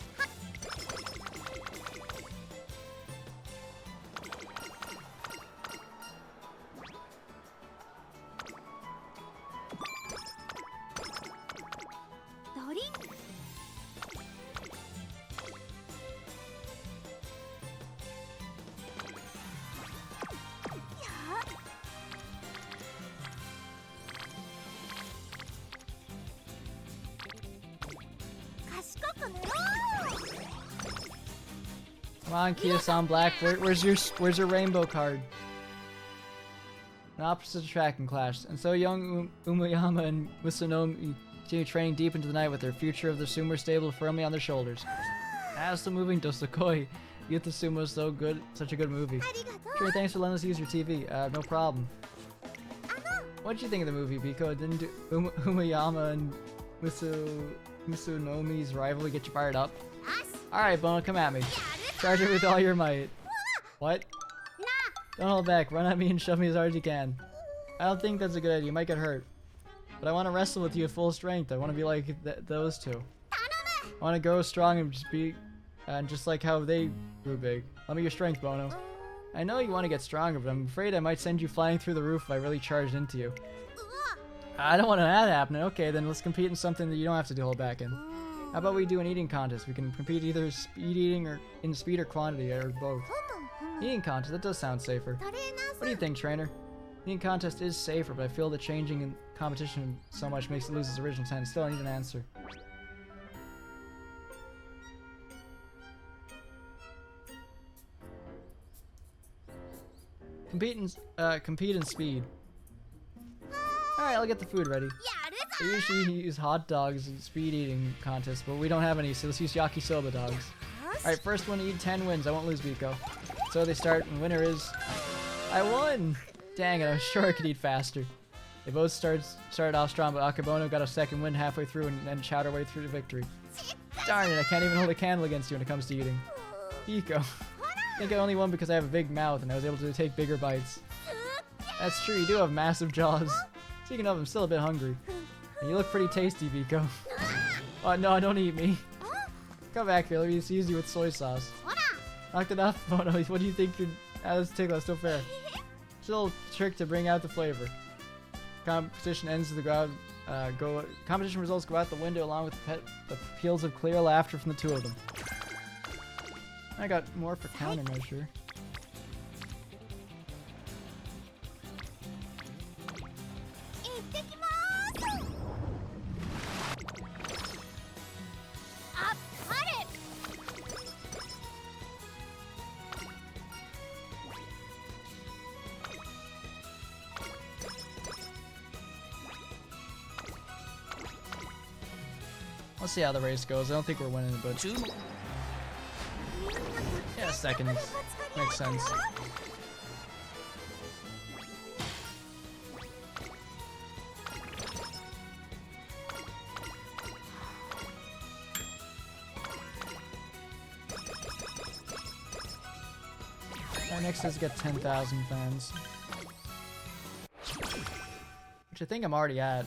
Speaker 3: ドリンク
Speaker 1: Come on, Kia-san Black. Where's your rainbow card? An opposite attract and clash. And so young Umuyama and Musunomi continue training deep into the night with their future of the sumo stable firmly on their shoulders. As the moving Dosakoi, Youth of Sumo is so good, such a good movie. Sure, thanks for letting us use your TV. No problem. What did you think of the movie, Biko? Didn't Umuyama and Musunomi's rivalry get you fired up? Alright, Bono, come at me. Charge it with all your might. What? Don't hold back. Run at me and shove me as hard as you can. I don't think that's a good idea. You might get hurt. But I want to wrestle with you at full strength. I want to be like those two. I want to grow strong and just like how they grew big. Let me your strength, Bono. I know you want to get stronger, but I'm afraid I might send you flying through the roof if I really charged into you. I don't want that happening. Okay, then let's compete in something that you don't have to hold back in. How about we do an eating contest? We can compete either speed eating or in speed or quantity or both. Eating contest, that does sound safer. What do you think, trainer? Eating contest is safer, but I feel the changing in competition so much makes it lose its original intent. Still, I need an answer. Compete in speed. Alright, I'll get the food ready. I usually use hot dogs in speed eating contests, but we don't have any, so let's use yakisoba dogs. Alright, first one to eat 10 wins. I won't lose, Biko. So they start, and winner is... I won! Dang it, I was sure I could eat faster. They both started off strong, but Akebono got a second win halfway through and then chowed her way through to victory. Darn it, I can't even hold a candle against you when it comes to eating. Biko. I think I only won because I have a big mouth and I was able to take bigger bites. That's true, you do have massive jaws. Speaking of, I'm still a bit hungry. And you look pretty tasty, Biko. Oh, no, don't eat me. Come back here, let me season you with soy sauce. Knocked it off, Bono. What do you think you're... That's tickle, that's still fair. It's a little trick to bring out the flavor. Competition ends to the ground. Competition results go out the window along with the peals of clear laughter from the two of them. I got more for countermeasure. Let's see how the race goes. I don't think we're winning, but yeah, seconds makes sense. Our next is get 10,000 fans, which I think I'm already at.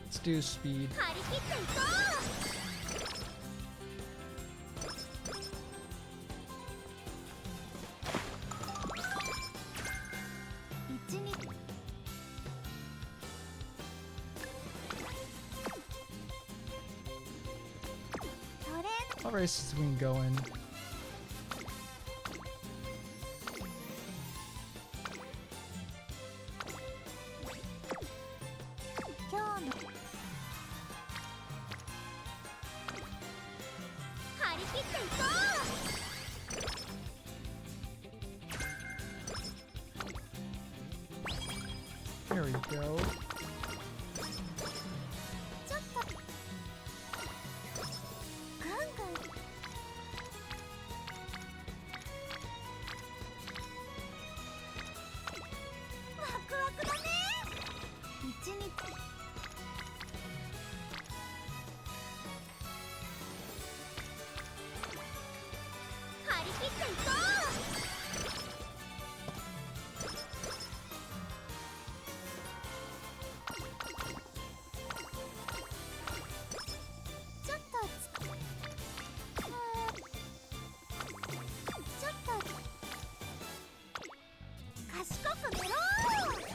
Speaker 1: Let's do speed. What races we can go in? There we go.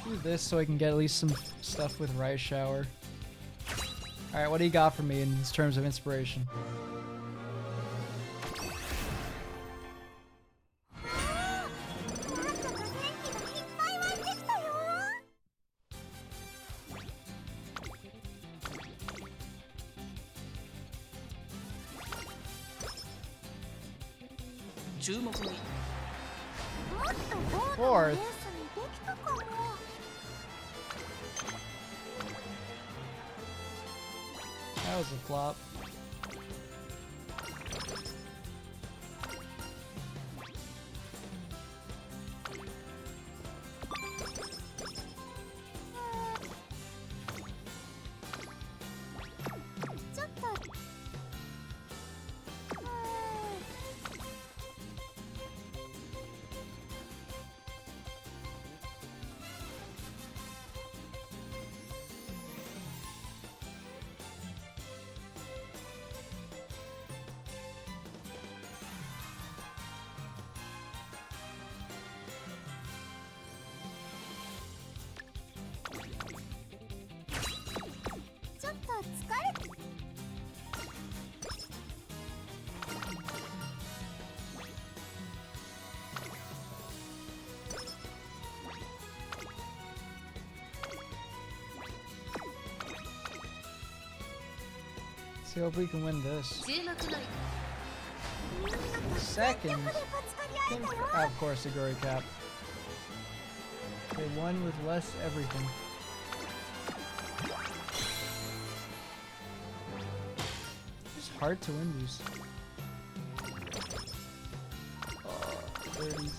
Speaker 1: Do this so I can get at least some stuff with Rice Shower. Alright, what do you got for me in terms of inspiration? Fourth. That was a flop. see if we can win this.
Speaker 5: 注目の
Speaker 1: Second, of course, the Gory Cap. They won with less everything. It's hard to win these. Oh, 30s.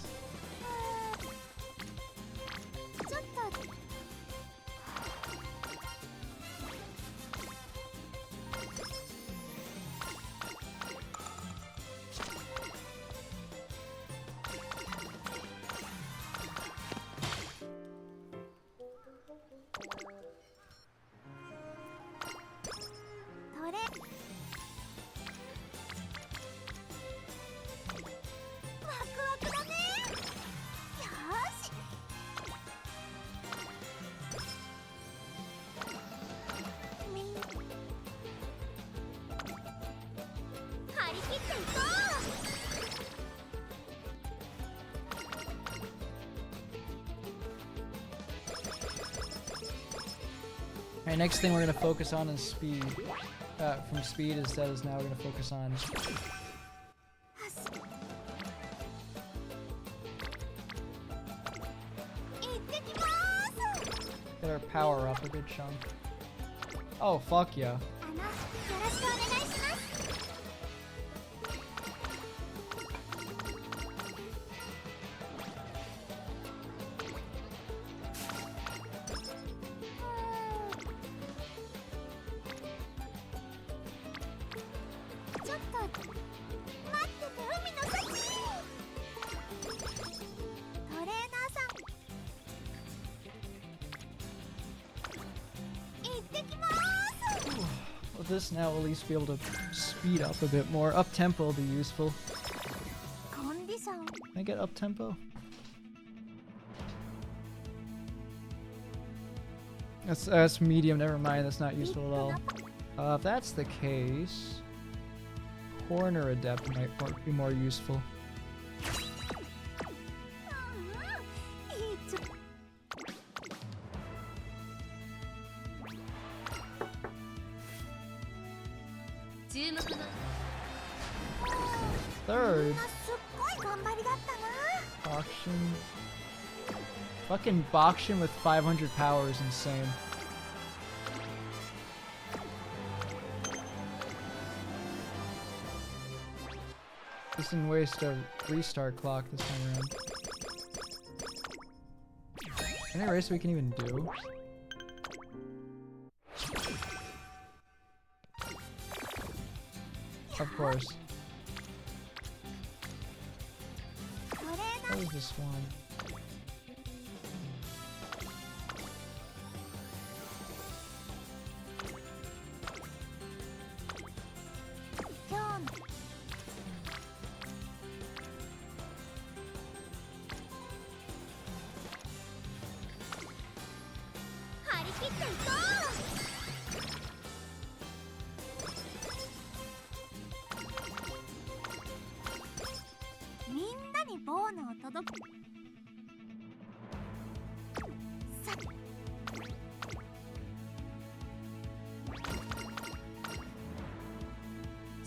Speaker 3: ちょっと
Speaker 1: Alright, next thing we're gonna focus on is speed. From speed instead is now we're gonna focus on get our power up a good chunk. Oh fuck yeah.
Speaker 3: よろしくお願いします ちょっと待ってて海の幸トレーナーさん行ってきます
Speaker 1: With this now we'll at least be able to speed up a bit more. Up tempo will be useful.
Speaker 3: コンディション
Speaker 1: Can I get up tempo? That's medium, never mind, that's not useful at all. If that's the case, corner adept might be more useful.
Speaker 3: いいちょ
Speaker 5: 注目の
Speaker 1: Third,
Speaker 3: みんなすっごい頑張りだったな
Speaker 1: Boxing. Fucking Boxing with 500 power is insane. Just didn't waste a restart clock this time around. Any race we can even do? Of course.
Speaker 3: トレーナ
Speaker 1: What is this one?
Speaker 3: 今日の 張り切っていこうみんなにボーナを届くさ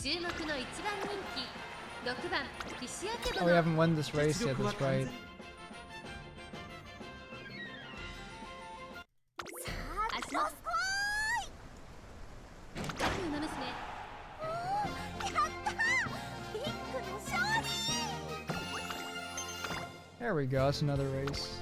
Speaker 5: 注目の一番人気6番フィシアケボ
Speaker 1: Oh, we
Speaker 5: ノ
Speaker 1: haven't won this race yet, that's right.
Speaker 3: さあ
Speaker 5: 足
Speaker 3: どすこ
Speaker 5: ウマ娘
Speaker 3: ーいやったビッグの勝利
Speaker 1: There we go, that's another race.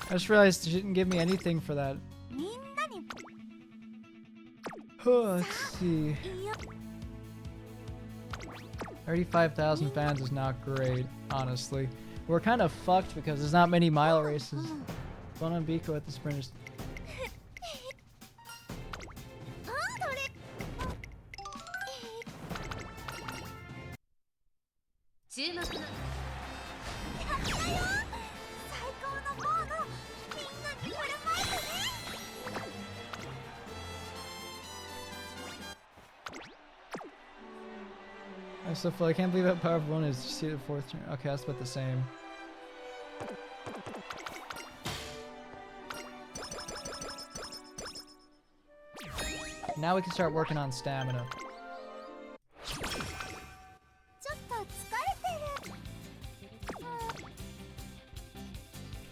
Speaker 1: I just realized she didn't give me anything for that.
Speaker 3: みんなに
Speaker 1: Let's see.
Speaker 3: いいよ
Speaker 1: 35,000 fans is not great, honestly. We're kind of fucked because there's not many mile races. Bono and Biko at the sprinters.
Speaker 3: あーどれ
Speaker 5: 注目の
Speaker 3: やったよ最高のボードみんなに振る舞えてね
Speaker 1: I'm so full. I can't believe how powerful one is. Did you see the fourth turn? Okay, that's about the same. Now we can start working on stamina.
Speaker 3: ちょっと疲れてる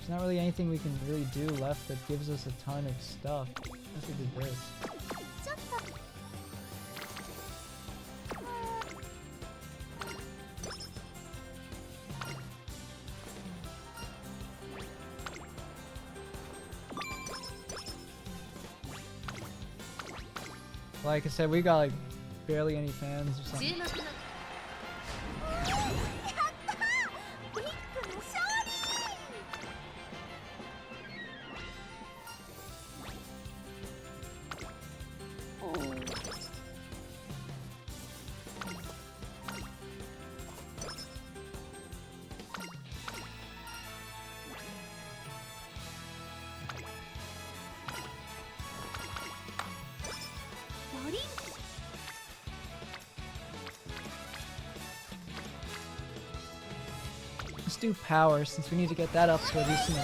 Speaker 1: There's not really anything we can really do left that gives us a ton of stuff. Unless we do this.
Speaker 3: ちょっと
Speaker 1: Like I said, we got like barely any fans or
Speaker 5: 注
Speaker 1: something.
Speaker 5: 目の
Speaker 3: やったビッグの勝利 ドリンク
Speaker 1: Let's do power since we need to get that up to a decent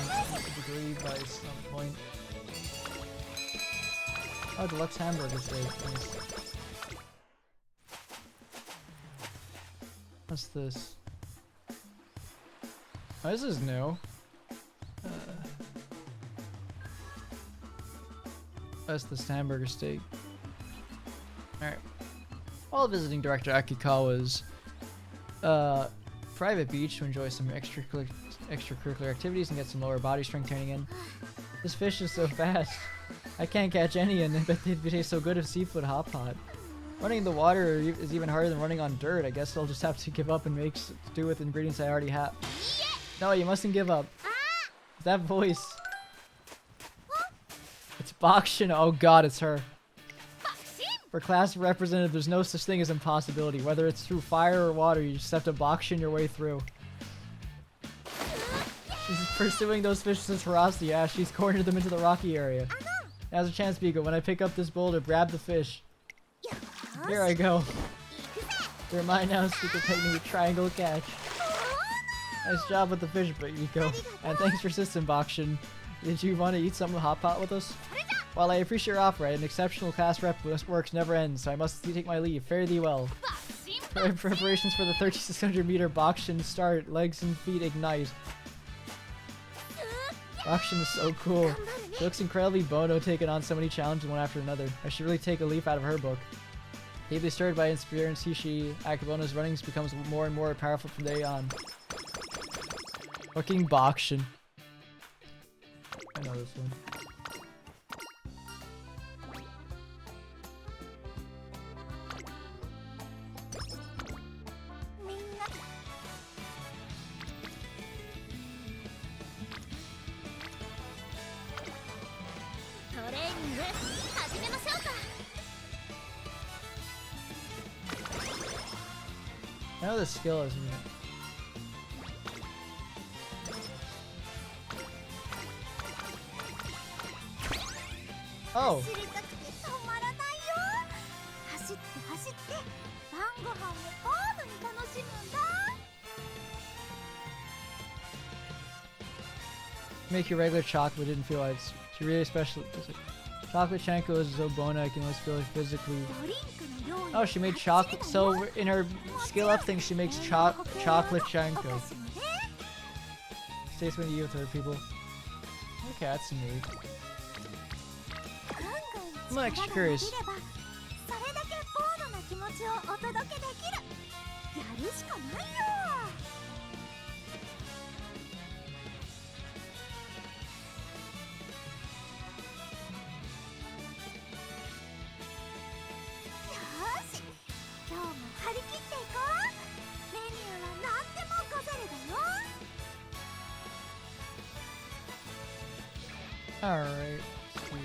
Speaker 1: degree by some point. Oh, deluxe hamburger steak. Nice. What's this? Oh, this is new. That's this hamburger steak. Alright. While visiting director Akikawa's private beach to enjoy some extracurricular activities and get some lower body strength training in. This fish is so fast. I can't catch any, and I bet they'd taste so good if seafood hot pot. Running in the water is even harder than running on dirt. I guess I'll just have to give up and do with ingredients I already have. No, you mustn't give up. That voice. It's Bakshin. Oh god, it's her. For class representative, there's no such thing as impossibility. Whether it's through fire or water, you just have to Bakshin your way through. She's pursuing those fish with ferocity. Yeah, she's cornered them into the rocky area. Now's a chance, Biko. When I pick up this boulder, grab the fish. Here I go. They're mine now, secret technique, triangle catch. Nice job with the fish, Biko. And thanks for assisting, Bakshin. Did you want to eat some hot pot with us? While I appreciate your offer, an exceptional class rep works never ends, so I must take my leave. Fare thee well. Preparations for the 3600 meter Bakshin start. Legs and feet ignite. Bakshin is so cool. She looks incredibly Bono, taking on so many challenges one after another. I should really take a leaf out of her book. Deeply stirred by experience, Akebono's runnings becomes more and more powerful from day on. Fucking Bakshin. I know this one. I know the skill is Oh!
Speaker 3: 走りたくて止まらないよ走って走って晩ご飯を高度に楽しむんだ
Speaker 1: Make your regular chocolate didn't feel like she really special. Chocolate Chanko is so Bono I can almost feel it physically.
Speaker 3: ドリンクの用意
Speaker 1: Oh, she made chocolate. So in her skill up thing, she makes chocolate Chanko.
Speaker 3: お菓子もね
Speaker 1: Stays when you eat with other people. Okay, that's neat.
Speaker 3: ぐんぐん
Speaker 1: I'm
Speaker 3: 力
Speaker 1: actually
Speaker 3: が伸び
Speaker 1: curious.
Speaker 3: ればそれだけ高度な気持ちをお届けできるやるしかないよ
Speaker 1: Alright, let's see.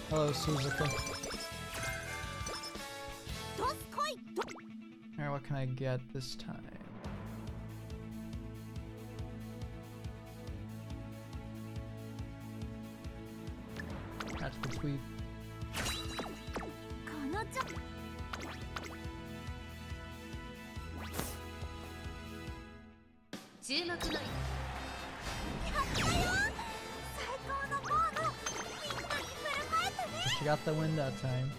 Speaker 1: Hello, Suzuka. Alright, what can I get this time? That's the sweep. She got the win that time.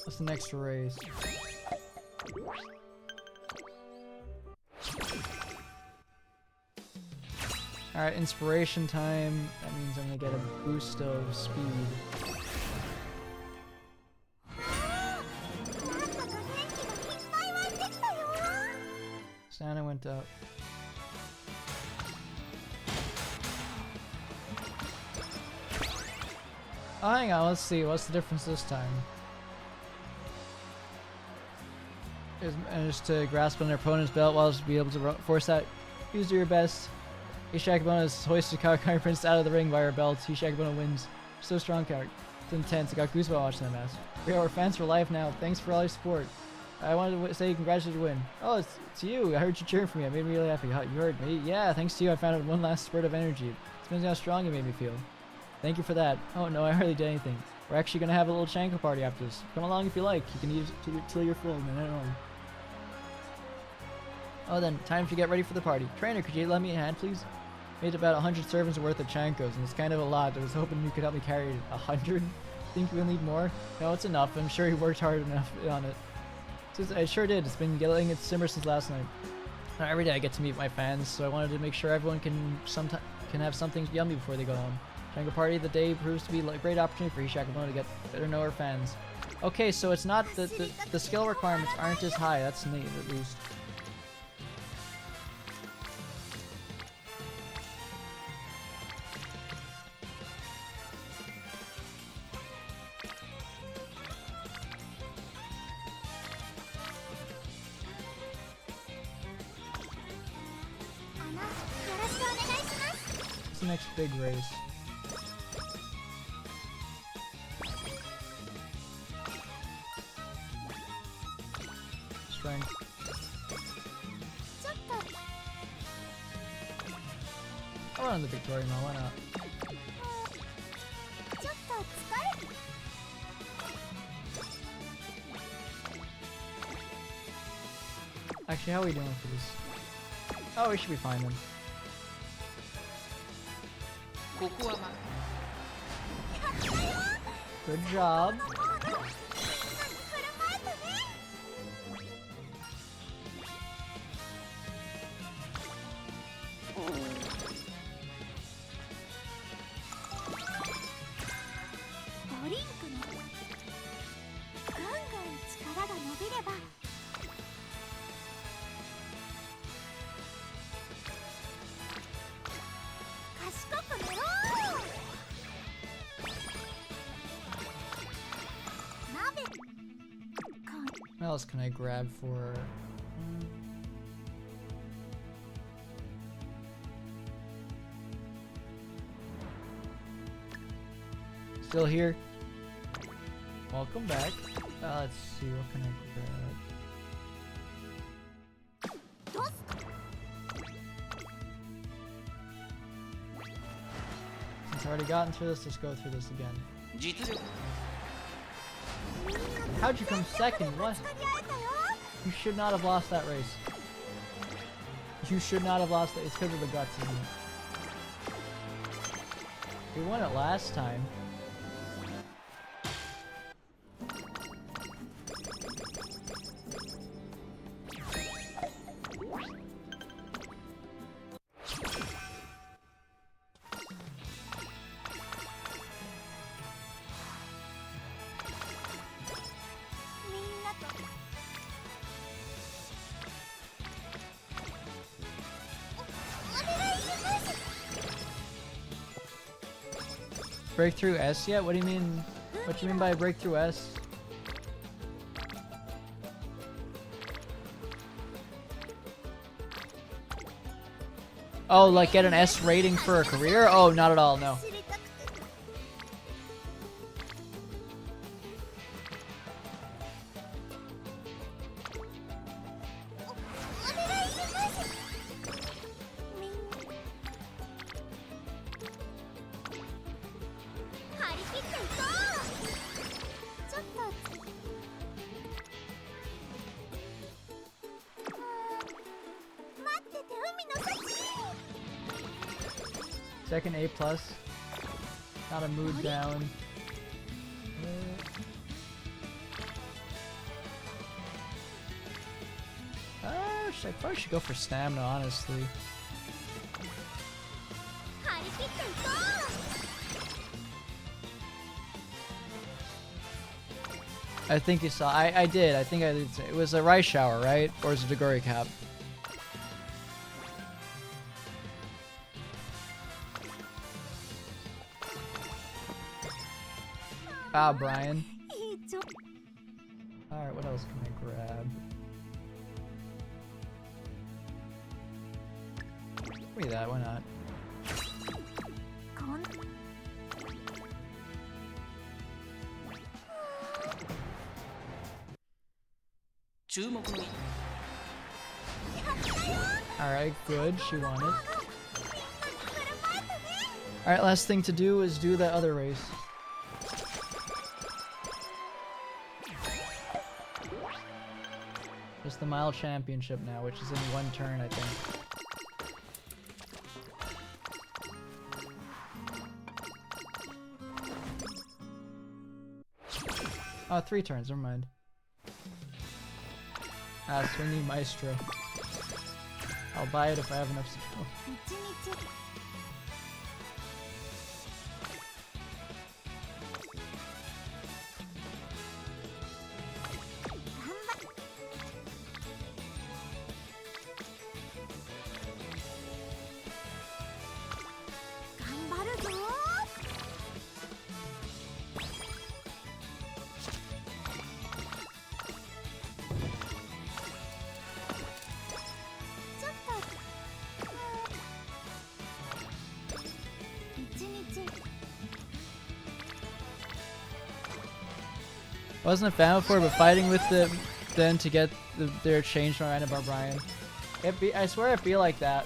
Speaker 1: What's the next race? Alright, inspiration time. That means I'm gonna get a boost of speed. Santa went up. Oh, hang on, let's see. What's the difference this time? Is managed to grasp on their opponent's belt while be able to force that. Use your best. Akebono has hoisted Kawakami Prince out of the ring by her belt. Akebono wins. So strong, character. It's intense. I got goosebumps watching that match. We're fans for life now. Thanks for all your support. I wanted to say congratulations on your win. Oh, it's you. I heard you cheering for me. It made me really happy. You heard me? Yeah, thanks to you I found out one last spurt of energy. It's amazing how strong you made me feel. Thank you for that. Oh no, I hardly did anything. We're actually gonna have a little Chanko party after this. Come along if you like. You can use it till you're full, man. I don't know. Oh then, time to get ready for the party. Trainer, could you lend me a hand, please? Made about 100 servings worth of Chankos, and it's kind of a lot. I was hoping you could help me carry 100. Think we'll need more? No, it's enough. I'm sure you worked hard enough on it. I sure did. It's been letting it simmer since last night. Not every day I get to meet my fans, so I wanted to make sure everyone can have something yummy before they go home. Chanko Party of the day proves to be a great opportunity for Akebono to get better know her fans. Okay, so it's not the skill requirements aren't as high. That's neat, at least. What's the next big race? Strength. I'll run the Victoria now, why not? Actually, how are we doing for this? Oh, we should be fine then. Good job. What else can I grab for? Still here? Welcome back. Let's see, what can I grab? Since I've already gotten through this, let's go through this again. How'd you come second? What? You should not have lost that race. You should not have lost it. It's because of the guts, isn't it? We won it last time. Breakthrough S yet? What do you mean? What do you mean by breakthrough S? Oh, like get an S rating for a career? Oh, not at all, no. Second A+. Not a mood down. I probably should go for stamina, honestly. I think you saw. I did. I think I did. It was a rice shower, right? Or is it a Dogori cap? Ah, Brian. Alright, what else can I grab? Give me that, why not? Alright, good, she won it. Alright, last thing to do is do that other race. Just the mile championship now, which is in one turn, I think. Oh, 3 turns, never mind. Ah, Swingy Maestro. I'll buy it if I have enough skill. Wasn't a fan before, but fighting with them then to get their change from Ryan and Brian. I swear I feel like that.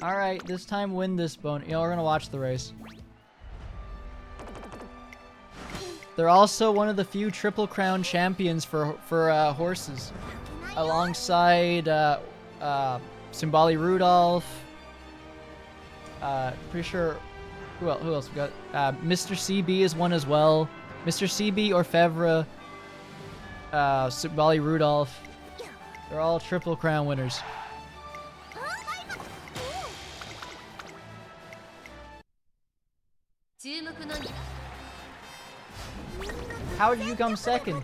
Speaker 1: Alright, this time win this bone. You know, we're gonna watch the race. They're also one of the few Triple Crown champions for horses. Alongside Simbali Rudolph. Pretty sure... Who else we got? Mr. CB is one as well. Mr. CB, Orfevre, Simbali Rudolph. They're all Triple Crown winners. How did you come second?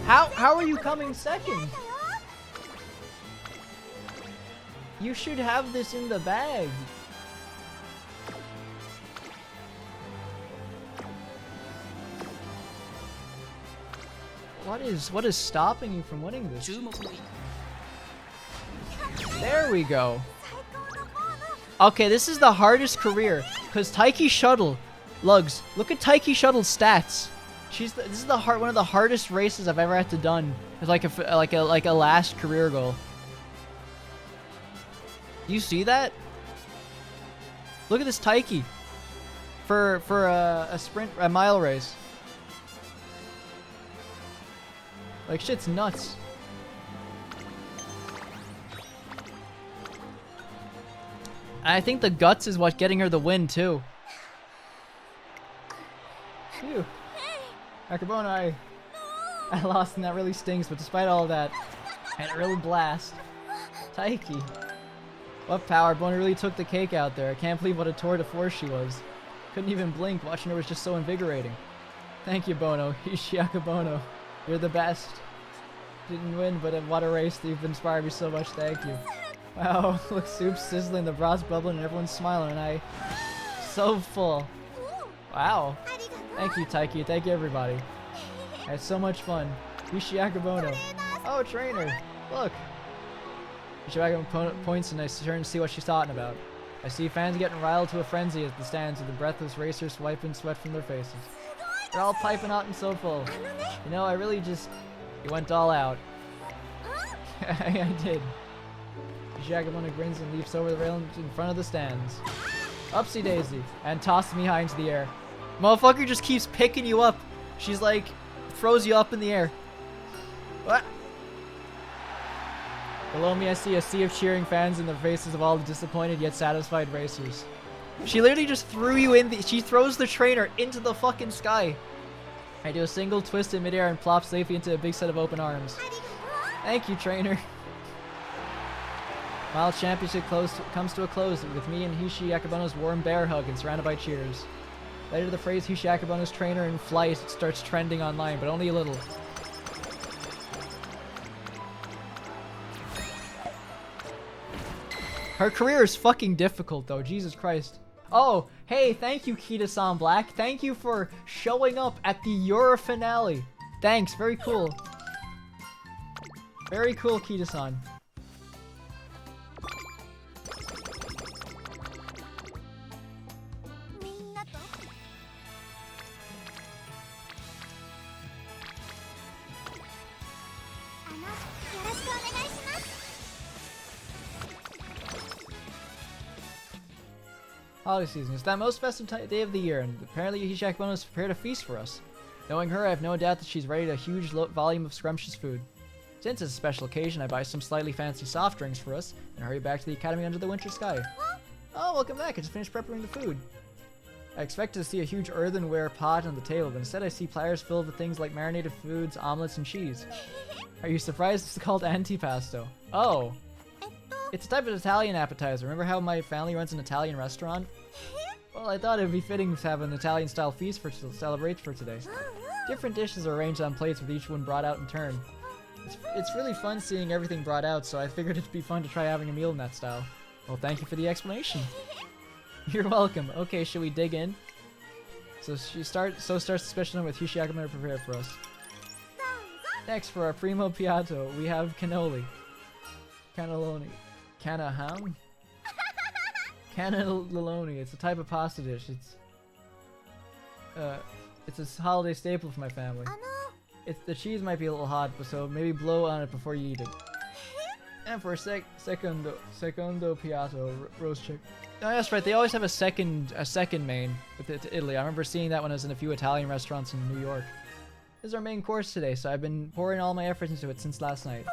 Speaker 1: How are you coming second? You should have this in the bag. What is stopping you from winning this? There we go. Okay, this is the hardest career because Taiki Shuttle, Lugs, look at Taiki Shuttle's stats. This is one of the hardest races I've ever had to done. It's like a last career goal. Do you see that? Look at this Taiki for a mile race. Like shit's nuts. And I think the guts is what's getting her the win too. Phew. Akebono, I lost and that really stings, but despite all of that, I had a really blast. Taiki. What power, Bono really took the cake out there. I can't believe what a tour de force she was. Couldn't even blink, watching her was just so invigorating. Thank you, Bono. Hishi Akebono. You're the best. Didn't win, but what a race. You've inspired me so much, thank you. Wow, look, soup's sizzling, the broth's bubbling, and everyone's smiling, and so full. Wow. Thank you, Taiki. Thank you, everybody. I had so much fun. Hishi Akebono. Oh, trainer. Look. Hishi Akebono points and I turn to see what she's talking about. I see fans getting riled to a frenzy at the stands with the breathless racers wiping sweat from their faces. They're all piping hot and so full. You know, I really just... You went all out. I did. Hishi Akebono grins and leaps over the railing in front of the stands. Upsy daisy. And tosses me high into the air. Motherfucker just keeps picking you up. She's like, throws you up in the air. What? Below me I see a sea of cheering fans in the faces of all the disappointed yet satisfied racers. She literally just threw you in she throws the trainer into the fucking sky. I do a single twist in midair and plop safely into a big set of open arms. Thank you, trainer. Mile championship comes to a close with me and Hishi Akebono's warm bear hug and surrounded by cheers. Later the phrase Hishi Akebono's trainer in flight starts trending online, but only a little. Her career is fucking difficult though, Jesus Christ. Oh, hey, thank you Kita-san Black. Thank you for showing up at the Euro finale. Thanks, very cool. Very cool, Kita-san. Holiday season. It's that most festive day of the year, and apparently Hishi Akebono has prepared a feast for us. Knowing her, I have no doubt that she's readied a huge volume of scrumptious food. Since it's a special occasion, I buy some slightly fancy soft drinks for us, and hurry back to the academy under the winter sky. Oh, welcome back. I just finished preparing the food. I expected to see a huge earthenware pot on the table, but instead I see platters filled with things like marinated foods, omelets, and cheese. Are you surprised it's called antipasto? Oh. It's a type of Italian appetizer. Remember how my family runs an Italian restaurant? Well, I thought it would be fitting to have an Italian-style feast to celebrate for today. Different dishes are arranged on plates with each one brought out in turn. It's really fun seeing everything brought out, so I figured it'd be fun to try having a meal in that style. Well, thank you for the explanation. You're welcome. Okay, should we dig in? So starts the special night with Hishi Akebono prepared for us. Next, for our primo piatto, we have cannoli. Cannelloni. Canaham? Cannelloni. It's a type of pasta dish. It's a holiday staple for my family. The cheese might be a little hot, so maybe blow on it before you eat it. And for secondo piatto, roast chicken. Oh, that's right. They always have a second main with it to Italy. I remember seeing that when I was in a few Italian restaurants in New York. This is our main course today, so I've been pouring all my efforts into it since last night.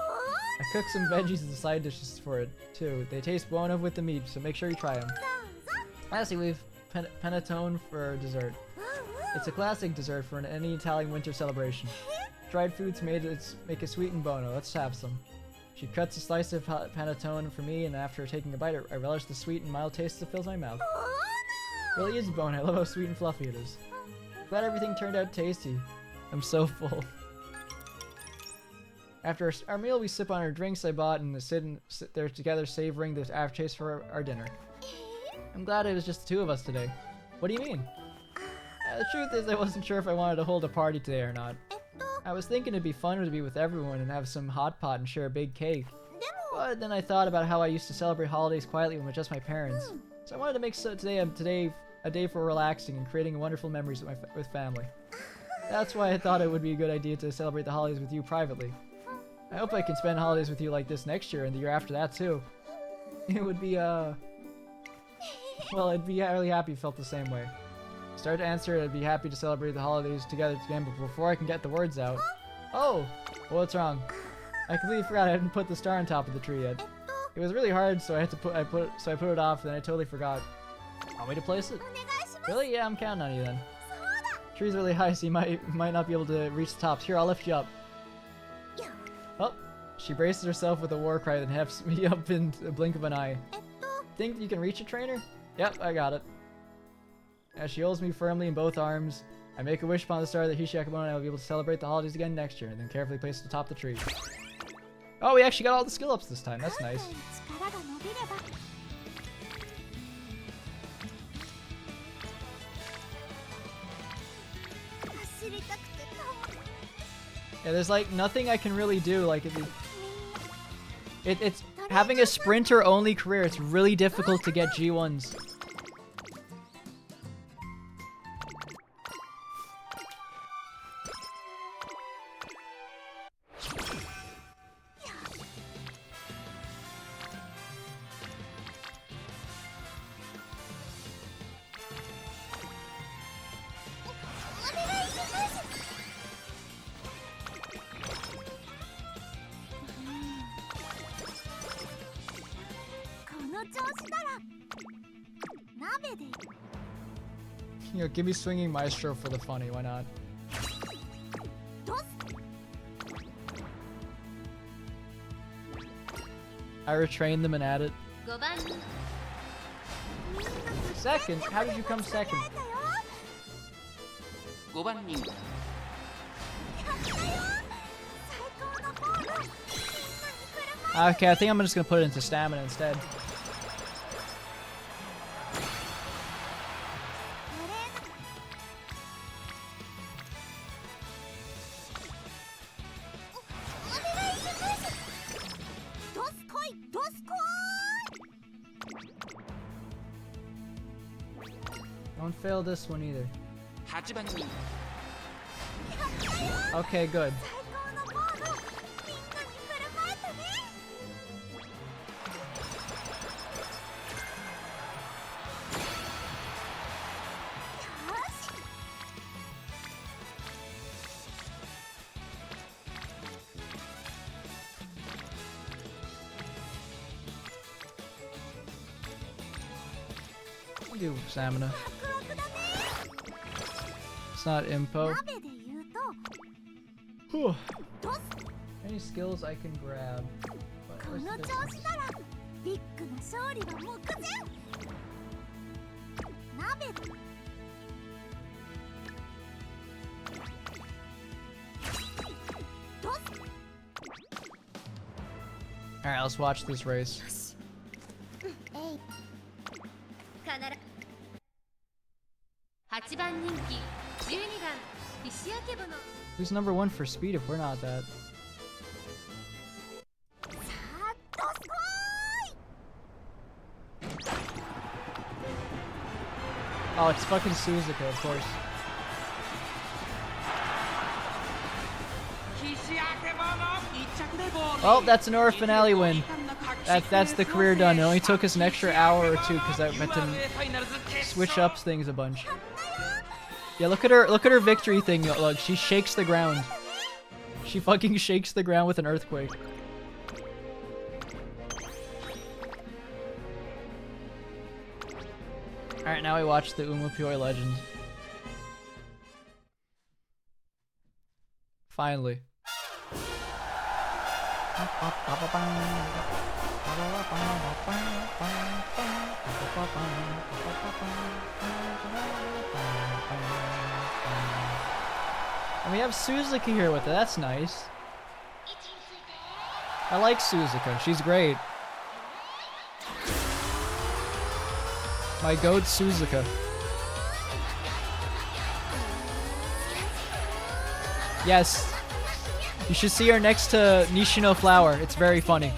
Speaker 1: I cooked some veggies as side dishes for it, too. They taste buono with the meat, so make sure you try them. Lastly, we have panettone for dessert. It's a classic dessert for any Italian winter celebration. Dried fruits make it sweet and buono. Let's have some. She cuts a slice of panettone for me, and after taking a bite, I relish the sweet and mild taste that fills my mouth. It really is buono. I love how sweet and fluffy it is. Glad everything turned out tasty. I'm so full. After our meal, we sip on our drinks I bought and sit there together savoring the aftertaste for our dinner. I'm glad it was just the two of us today. What do you mean? The truth is I wasn't sure if I wanted to hold a party today or not. I was thinking it'd be fun to be with everyone and have some hot pot and share a big cake. But then I thought about how I used to celebrate holidays quietly with just my parents. So I wanted to make today a day for relaxing and creating wonderful memories with family. That's why I thought it would be a good idea to celebrate the holidays with you privately. I hope I can spend holidays with you like this next year and the year after that too. It would be, well, I'd be really happy if you felt the same way. Start to answer, I'd be happy to celebrate the holidays together again, but before I can get the words out... Oh! What's wrong? I completely forgot I hadn't put the star on top of the tree yet. It was really hard, so I put it off, and I totally forgot. Want me to place it? Really? Yeah, I'm counting on you then. Tree's really high, so you might not be able to reach the tops. Here, I'll lift you up. Oh, she braces herself with a war cry that hefts me up in a blink of an eye. Think you can reach it, trainer? Yep, I got it. As she holds me firmly in both arms, I make a wish upon the star that Hishiakabona and I will be able to celebrate the holidays again next year, and then carefully place it atop the tree. Oh, we actually got all the skill ups this time. That's nice. Yeah, there's like nothing I can really do. Like it's having a sprinter only career. It's really difficult to get G1s. You know, give me swinging maestro for the funny, why not? I retrained them and added. Second? How did you come second?
Speaker 2: 5番人気
Speaker 1: Okay, I think I'm just gonna put it into stamina instead. Don't fail this one either.
Speaker 2: 8番人気
Speaker 1: Okay, good. We'll do stamina. It's not impo. Whew. Any skills I can grab? Where's this? Alright, let's watch this race.
Speaker 5: 8番人気12番石明ボノ
Speaker 1: Who's number 1 for speed if we're not that? Oh, it's fucking Suzuka, of course. Oh, that's an Aura finale win. That's the career done. It only took us an extra hour or two because I had to switch up things a bunch. Yeah, look at her victory thing. Look, she shakes the ground. She fucking shakes the ground with an earthquake. Alright, now we watch the Umupioi legend. Finally. And we have Suzuka here with it. That's nice. I like Suzuka. She's great. My goat Suzuka. Yes. You should see her next to Nishino Flower. It's very funny.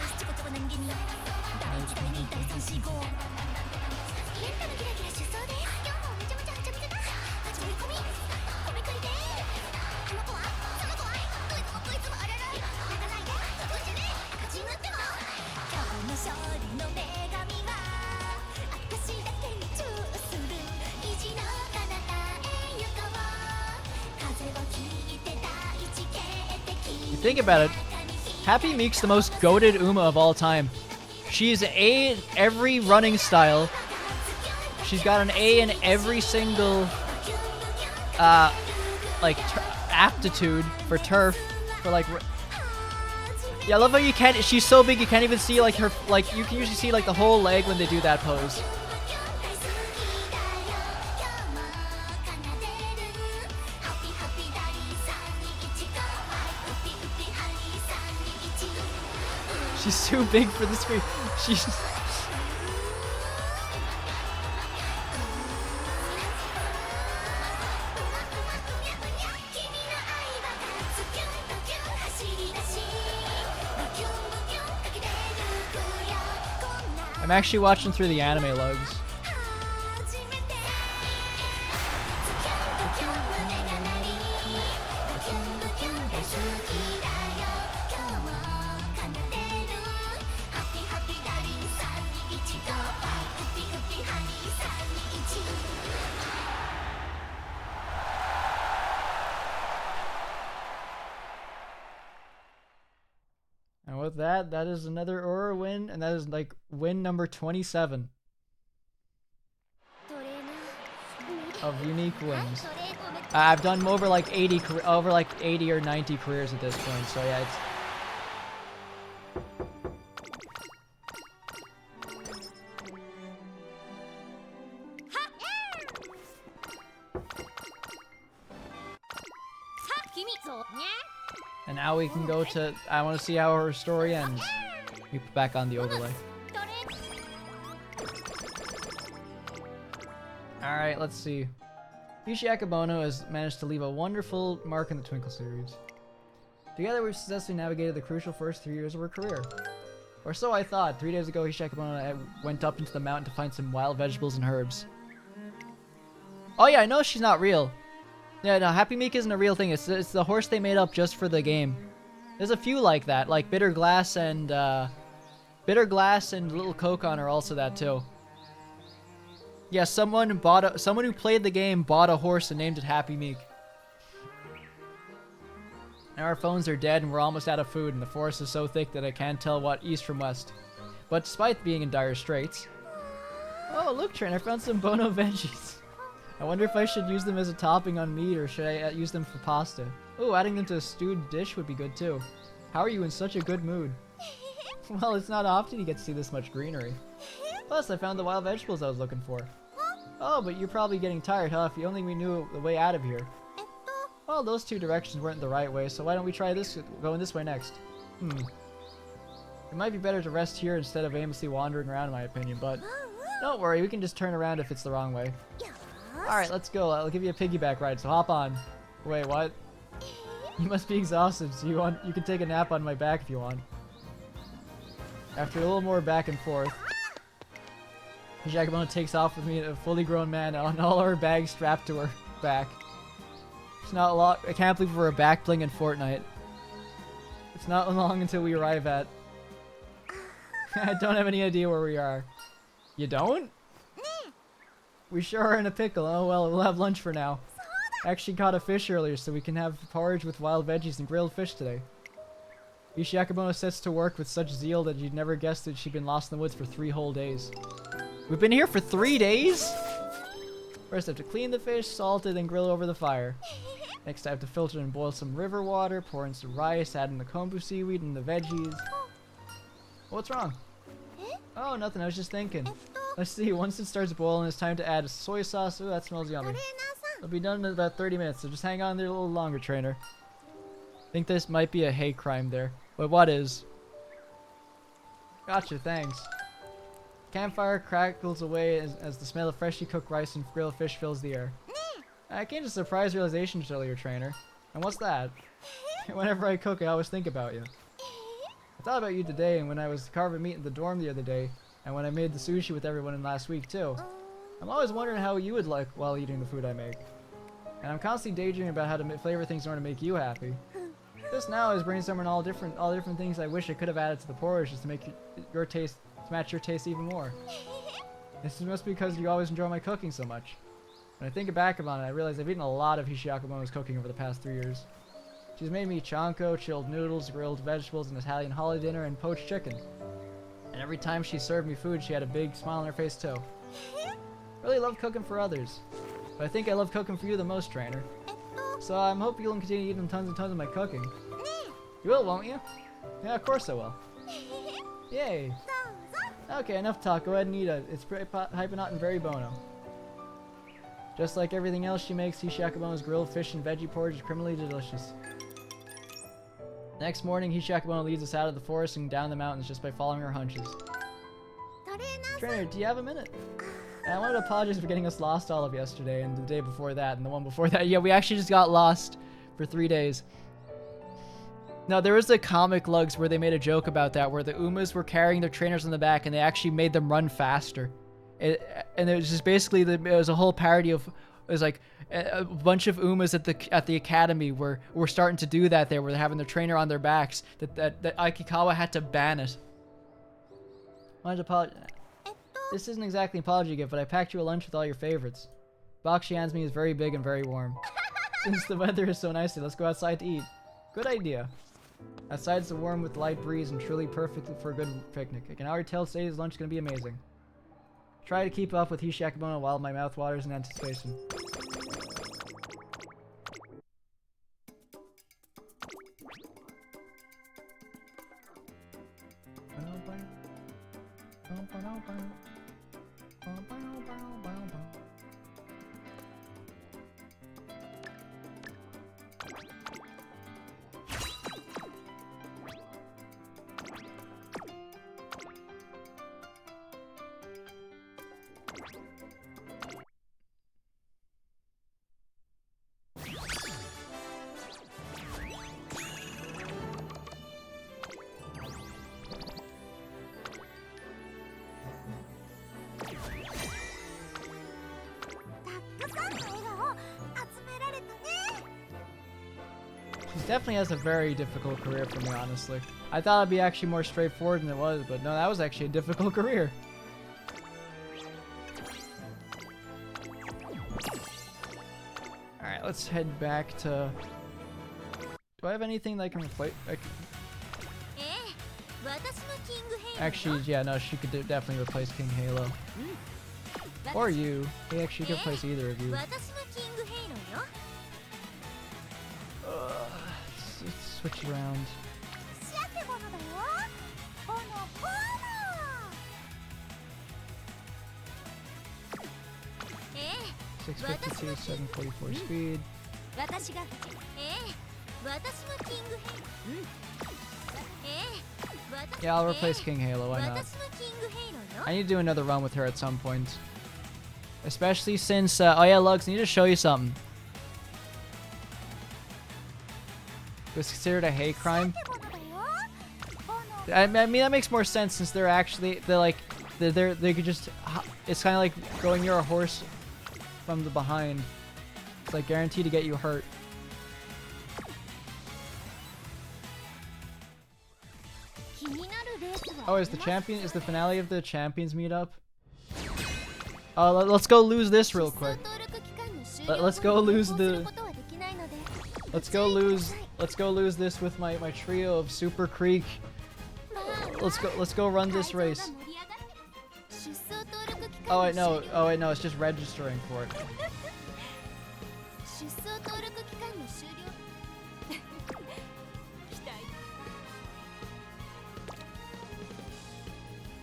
Speaker 1: You think about it, Happy Meek's the most goated Uma of all time. She's A in every running style. She's got an A in every single like aptitude for turf, for like. Yeah, I love how you can't. She's so big you can't even see like her. Like you can usually see like the whole leg when they do that pose. She's too big for the screen. She's. I'm actually watching through the anime logs. And with that, that is another Aura win, and that is like win number 27 of unique wins. I've done over like 80 or 90 careers at this point, so yeah, it's. And now we can go to. I want to see how her story ends. We put back on the overlay. Alright, let's see. Akebono has managed to leave a wonderful mark in the Twinkle series. Together, we've successfully navigated the crucial first 3 years of her career. Or so I thought. 3 days ago, Akebono went up into the mountain to find some wild vegetables and herbs. Oh yeah, I know she's not real. Yeah, no, Happy Meek isn't a real thing. It's the horse they made up just for the game. There's a few like that, like Bitter Glass and Little Kokon are also that too. Yeah, someone who played the game bought a horse and named it Happy Meek. Now our phones are dead and we're almost out of food, and the forest is so thick that I can't tell what east from west. But despite being in dire straits, oh look, Trent, I found some Bono veggies. I wonder if I should use them as a topping on meat, or should I use them for pasta? Ooh, adding them to a stewed dish would be good too. How are you in such a good mood? Well, it's not often you get to see this much greenery. Plus, I found the wild vegetables I was looking for. Oh, but you're probably getting tired, huh? If you only knew the way out of here. Well, those two directions weren't the right way, so why don't we try this, going this way next? It might be better to rest here instead of aimlessly wandering around, in my opinion, but don't worry, we can just turn around if it's the wrong way. Alright, let's go. I'll give you a piggyback ride, so hop on. Wait, what? You must be exhausted, so you can take a nap on my back if you want. After a little more back and forth, Akebono takes off with me, a fully grown man, on all our bags strapped to her back. It's not a lot. I can't believe we're back playing in Fortnite. It's not long until we arrive at. I don't have any idea where we are. You don't? We sure are in a pickle. Oh well, we'll have lunch for now. I actually caught a fish earlier, so we can have porridge with wild veggies and grilled fish today. Akebono sets to work with such zeal that you'd never guessed that she'd been lost in the woods for 3 whole days. We've been here for 3 days? First I have to clean the fish, salt it, and grill it over the fire. Next I have to filter and boil some river water, pour in some rice, add in the kombu seaweed and the veggies. What's wrong? Oh, nothing, I was just thinking. Let's see, once it starts boiling, it's time to add soy sauce. Ooh, that smells yummy. It'll be done in about 30 minutes, so just hang on there a little longer, trainer. I think this might be a hate crime there. But what is? Gotcha, thanks. Campfire crackles away as the smell of freshly cooked rice and grilled fish fills the air. I came to a surprise realization earlier, trainer. And what's that? Whenever I cook, I always think about you. I thought about you today, and when I was carving meat in the dorm the other day, and when I made the sushi with everyone in last week too. I'm always wondering how you would look while eating the food I make. And I'm constantly daydreaming about how to flavor things in order to make you happy. Just now I was brainstorming all different things I wish I could have added to the porridge just to make your taste, to match your taste even more. This must be because you always enjoy my cooking so much. When I think back about it, I realize I've eaten a lot of Hishi Akebono's cooking over the past 3 years. She's made me chanko, chilled noodles, grilled vegetables, an Italian holiday dinner, and poached chicken. And every time she served me food, she had a big smile on her face too. Really love cooking for others. But I think I love cooking for you the most, trainer. So I'm hoping you'll continue eating tons and tons of my cooking. You will, won't you? Yeah, of course I will. Yay. Okay, enough talk. Go ahead and eat it. It's piping hot and very bono. Just like everything else she makes, Hishi Akebono's grilled fish and veggie porridge is criminally delicious. Next morning, Hishi Akebono leads us out of the forest and down the mountains just by following her hunches. Trainer, do you have a minute? I wanted to apologize for getting us lost all of yesterday and the day before that and the one before that. Yeah, we actually just got lost for 3 days. Now, there was the comic lugs where they made a joke about that, where the Umas were carrying their trainers on the back and they actually made them run faster. And it was just basically, it was a whole parody of, it was like a bunch of Umas at the academy were starting to do that there, where they're having their trainer on their backs, that Aikikawa had to ban it. I wanted to apologize. This isn't exactly an apology gift, but I packed you a lunch with all your favorites. The box she hands me is very big and very warm. Since the weather is so nice, let's go outside to eat. Good idea. Outside it's warm with light breeze and truly perfect for a good picnic. I can already tell today's lunch is going to be amazing. Try to keep up with Hishi Akebono while my mouth waters in anticipation. She definitely has a very difficult career for me, honestly. I thought it'd be actually more straightforward than it was, but no, that was actually a difficult career. Alright, let's head back to... Do I have anything that I can replace? Actually, yeah, no, she could definitely replace King Halo. Or you. Hey, actually, could replace either of you. Let's switch around. 652, 744 speed. Yeah, I'll replace King Halo, why not? I need to do another run with her at some point. Especially since, oh yeah, Lugs, I need to show you something. It was considered a hate crime. I mean, that makes more sense since they're actually, they could just, it's kind of like going near a horse from the behind. It's like guaranteed to get you hurt. Oh, is the finale of the Champions meetup? Oh, let's go lose this real quick. Let's go lose this with my trio of Super Creek. Let's go run this race. Oh wait, no. Oh wait, no. It's just registering for it.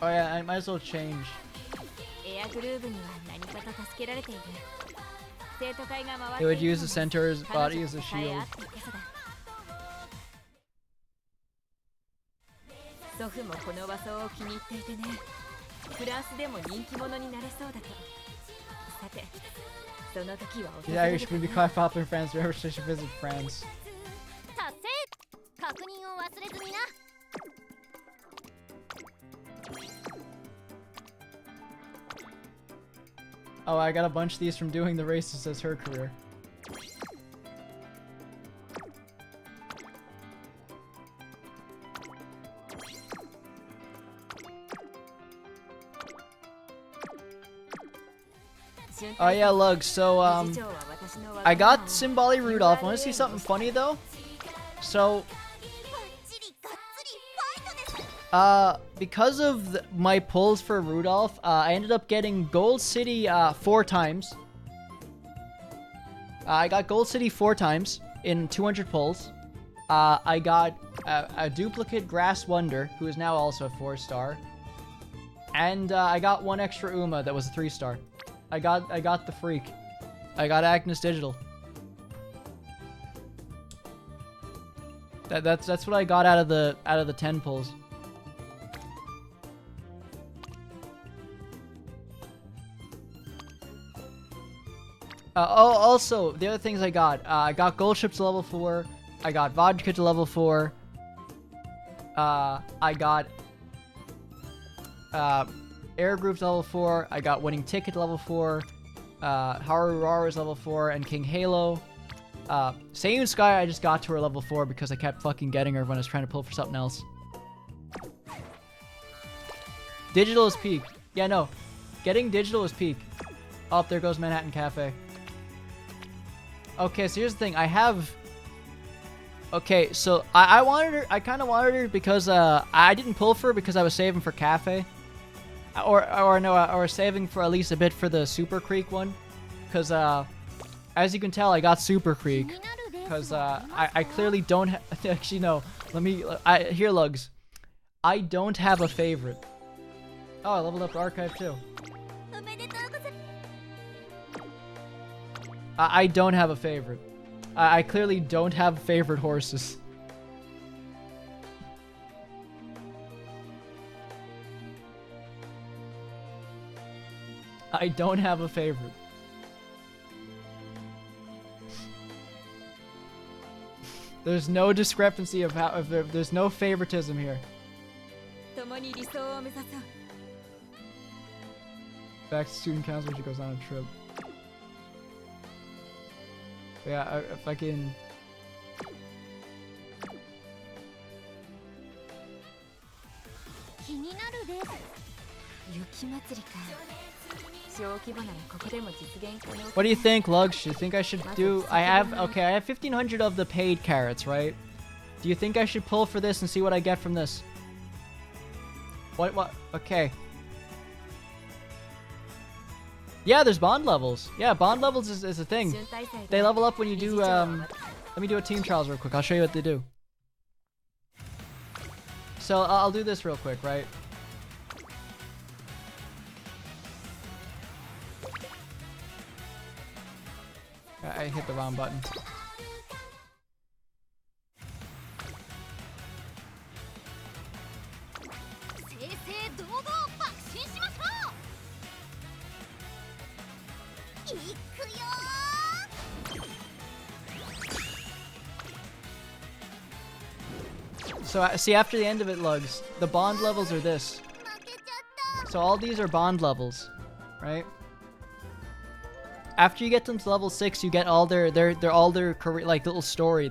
Speaker 1: Oh yeah, I might as well change. They would use the centaur's body as a shield. The Irish would be quite popular in France wherever she should visit France. Oh, I got a bunch of these from doing the races as her career. Oh yeah, Lug. So I got Symboli Rudolph. Want to see something funny though? So
Speaker 3: バッチリがっつりファイトです
Speaker 1: because of my pulls for Rudolph, I ended up getting Gold City 4 times. I got Gold City 4 times in 200 pulls. I got a duplicate Grass Wonder, who is now also a 4-star. And I got 1 extra Uma that was a 3-star. I got the Freak. I got Agnes Digital. That's what I got out of the 10 pulls. Also, the other things I got Gold Ship to level 4, I got Vodka to level 4, I got Air Group to level 4, I got Winning Ticket to level 4, Haru Raru is level 4, and King Halo. Seiyun Sky I just got to her level 4 because I kept fucking getting her when I was trying to pull for something else. Digital is peak. Yeah, no. Getting digital is peak. Oh, there goes Manhattan Cafe. Okay, so here's the thing. I have... Okay, so I wanted her... I kind of wanted her because I didn't pull for her because I was saving for Cafe. Or no, I was saving for at least a bit for the Super Creek one. Because, as you can tell, I got Super Creek. Because, I clearly don't have... Actually, no. Let me... here, Lugs. I don't have a favorite. Oh, I leveled up the Archive, too.
Speaker 3: おめでとうございます
Speaker 1: I don't have a favorite. I clearly don't have favorite horses. I don't have a favorite. There's no discrepancy of how... there's no favoritism here.
Speaker 6: 共に理想を目指そう
Speaker 1: Back to student council when she goes on a trip. Yeah, if I can...
Speaker 3: 気になるです
Speaker 6: 雪祭りか小規模ならここでも実現可能
Speaker 1: What do you think, Lugs? Do you think I should do... I have 1500 of the paid carrots, right? Do you think I should pull for this and see what I get from this? What? Okay. Yeah, there's bond levels. Yeah, bond levels is a thing. They level up when you do, let me do a team trials real quick. I'll show you what they do. So, I'll do this real quick, right? I hit the wrong button.
Speaker 3: 正々堂々爆心しましょういくよ
Speaker 1: So, see, after the end of it, Lugs, the bond levels are this.
Speaker 3: 負けちゃった
Speaker 1: So all these are bond levels, right? After you get them to level 6, you get all their career, like little story,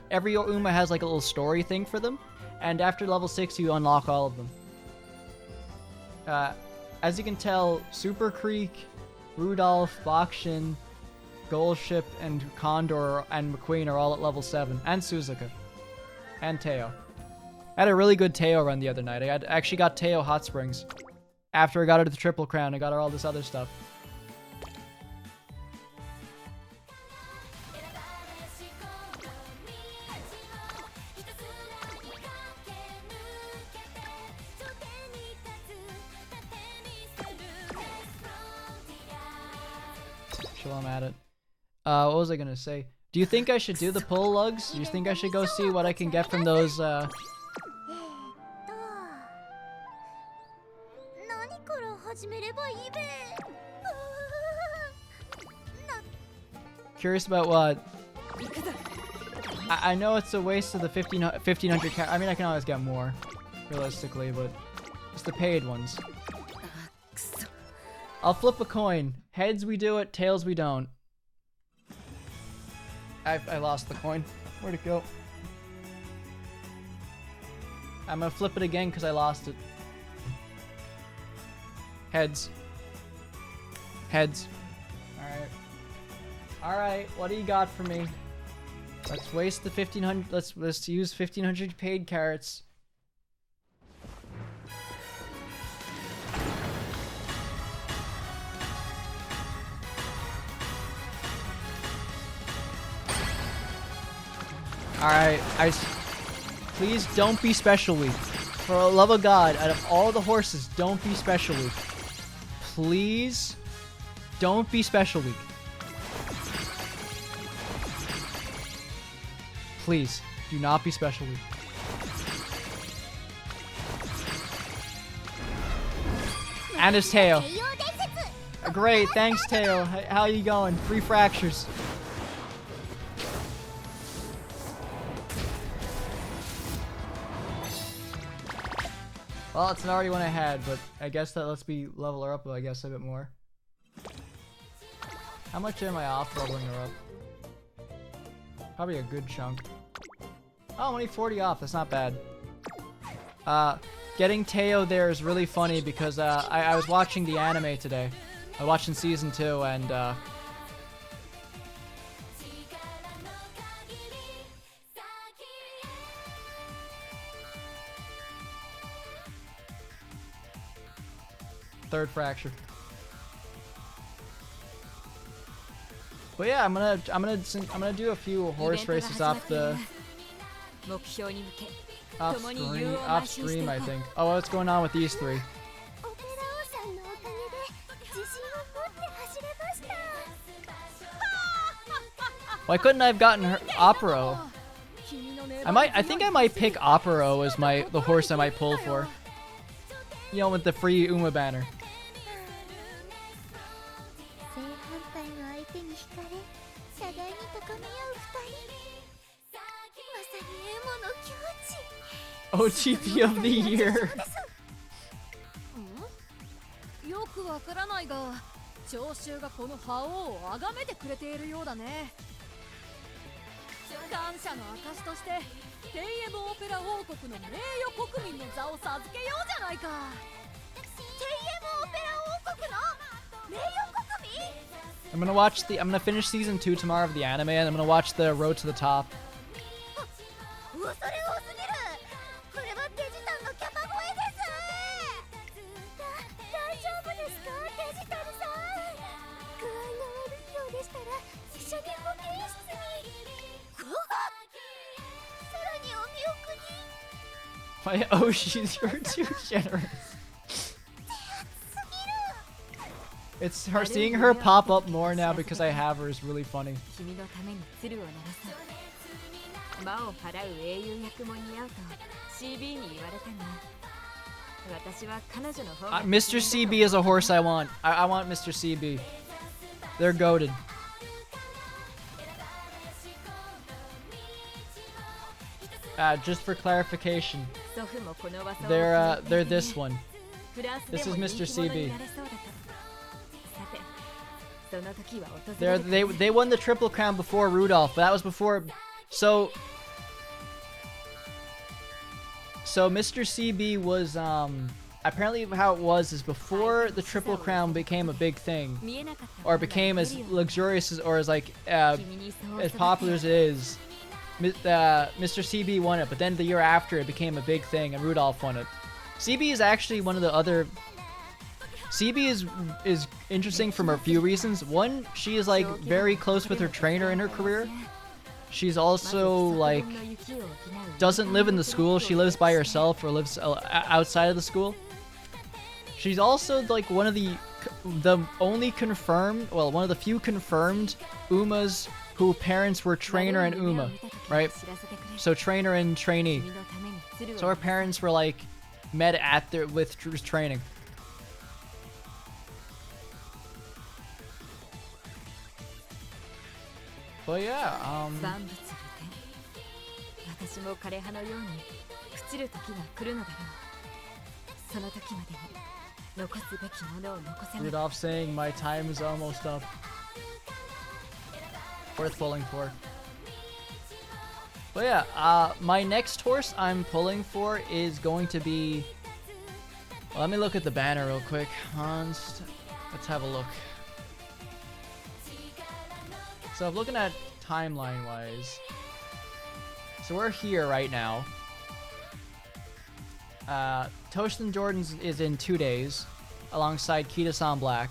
Speaker 1: every Uma has like a little story thing for them, and after level 6, you unlock all of them. As you can tell, Super Creek, Rudolph, Bakshin, Gold Ship, and Condor and McQueen are all at level 7, and Suzuka, and Teo. I had a really good Teo run the other night. I actually got Teo Hot Springs. After I got her to the Triple Crown, I got her all this other stuff. Chill, I'm at it. What was I gonna say? Do you think I should do the pull, Lugs? Do you think I should go see what I can get from those,
Speaker 3: 何から始めればいいべ
Speaker 1: Curious about what? I know it's a waste of the 1500 I mean, I can always get more, realistically, but it's the paid ones. I'll flip a coin. Heads we do it, tails we don't. I lost the coin. Where'd it go? I'm gonna flip it again because I lost it. Heads. Heads. Alright. Alright, what do you got for me? Let's waste the 1500. Let's use 1500 paid carrots. Alright, please don't be special week. For the love of God, out of all the horses, don't be special week. Please don't be special week. Please, do not be special week. And it's Teo. Great, thanks Teo. How you going? 3 fractures. Well, it's already one I had, but I guess that lets me level her up, I guess, a bit more. How much am I off leveling her up? Probably a good chunk. Oh, only 40 off. That's not bad. Getting Teo there is really funny because I was watching the anime today. I was watching season 2 and third fracture. But yeah, I'm gonna do a few horse races off the off stream, I think. Oh, what's going on with these 3? Why couldn't I have gotten her Opero? I think I might pick Opero as the horse I might pull for. You know, with the free Uma banner. OTP of the year.
Speaker 6: よくわからないが、聴衆がこの覇王を崇めてくれているようだね。感謝の証として、テイエボオペラ王国の名誉国民の座を授けようじゃないか。テイエボオペラ王国の名誉国民？
Speaker 1: I'm gonna finish season 2 tomorrow of the anime, and I'm gonna watch the Road to the Top. My Oshi's, you're too generous. It's her seeing her pop up more now because I have her is really funny. Mr. CB is a horse I want. I want Mr. CB. They're goated. Just for clarification, they're this one. This is Mr. CB. They won the Triple Crown before Rudolph, but that was before. So Mr. CB was apparently how it was is before the Triple Crown became a big thing, or became as luxurious as, or as like as popular as it is. Mr. CB won it, but then the year after it became a big thing and Rudolph won it. CB is actually one of the other... CB is interesting from a few reasons. One, she is like very close with her trainer in her career. She's also like doesn't live in the school. She lives by herself or lives outside of the school. She's also like one of the only confirmed, well, one of the few confirmed Umas who parents were trainer and Uma, right? So trainer and trainee. So her parents were like met at with training. But yeah, Rudolph saying my time is almost up. Worth pulling for. But yeah, my next horse I'm pulling for is going to be... Well, let me look at the banner real quick. Let's have a look. So if looking at timeline-wise, so we're here right now. Toshin Jordan's is in 2 days, alongside Kita-san Black.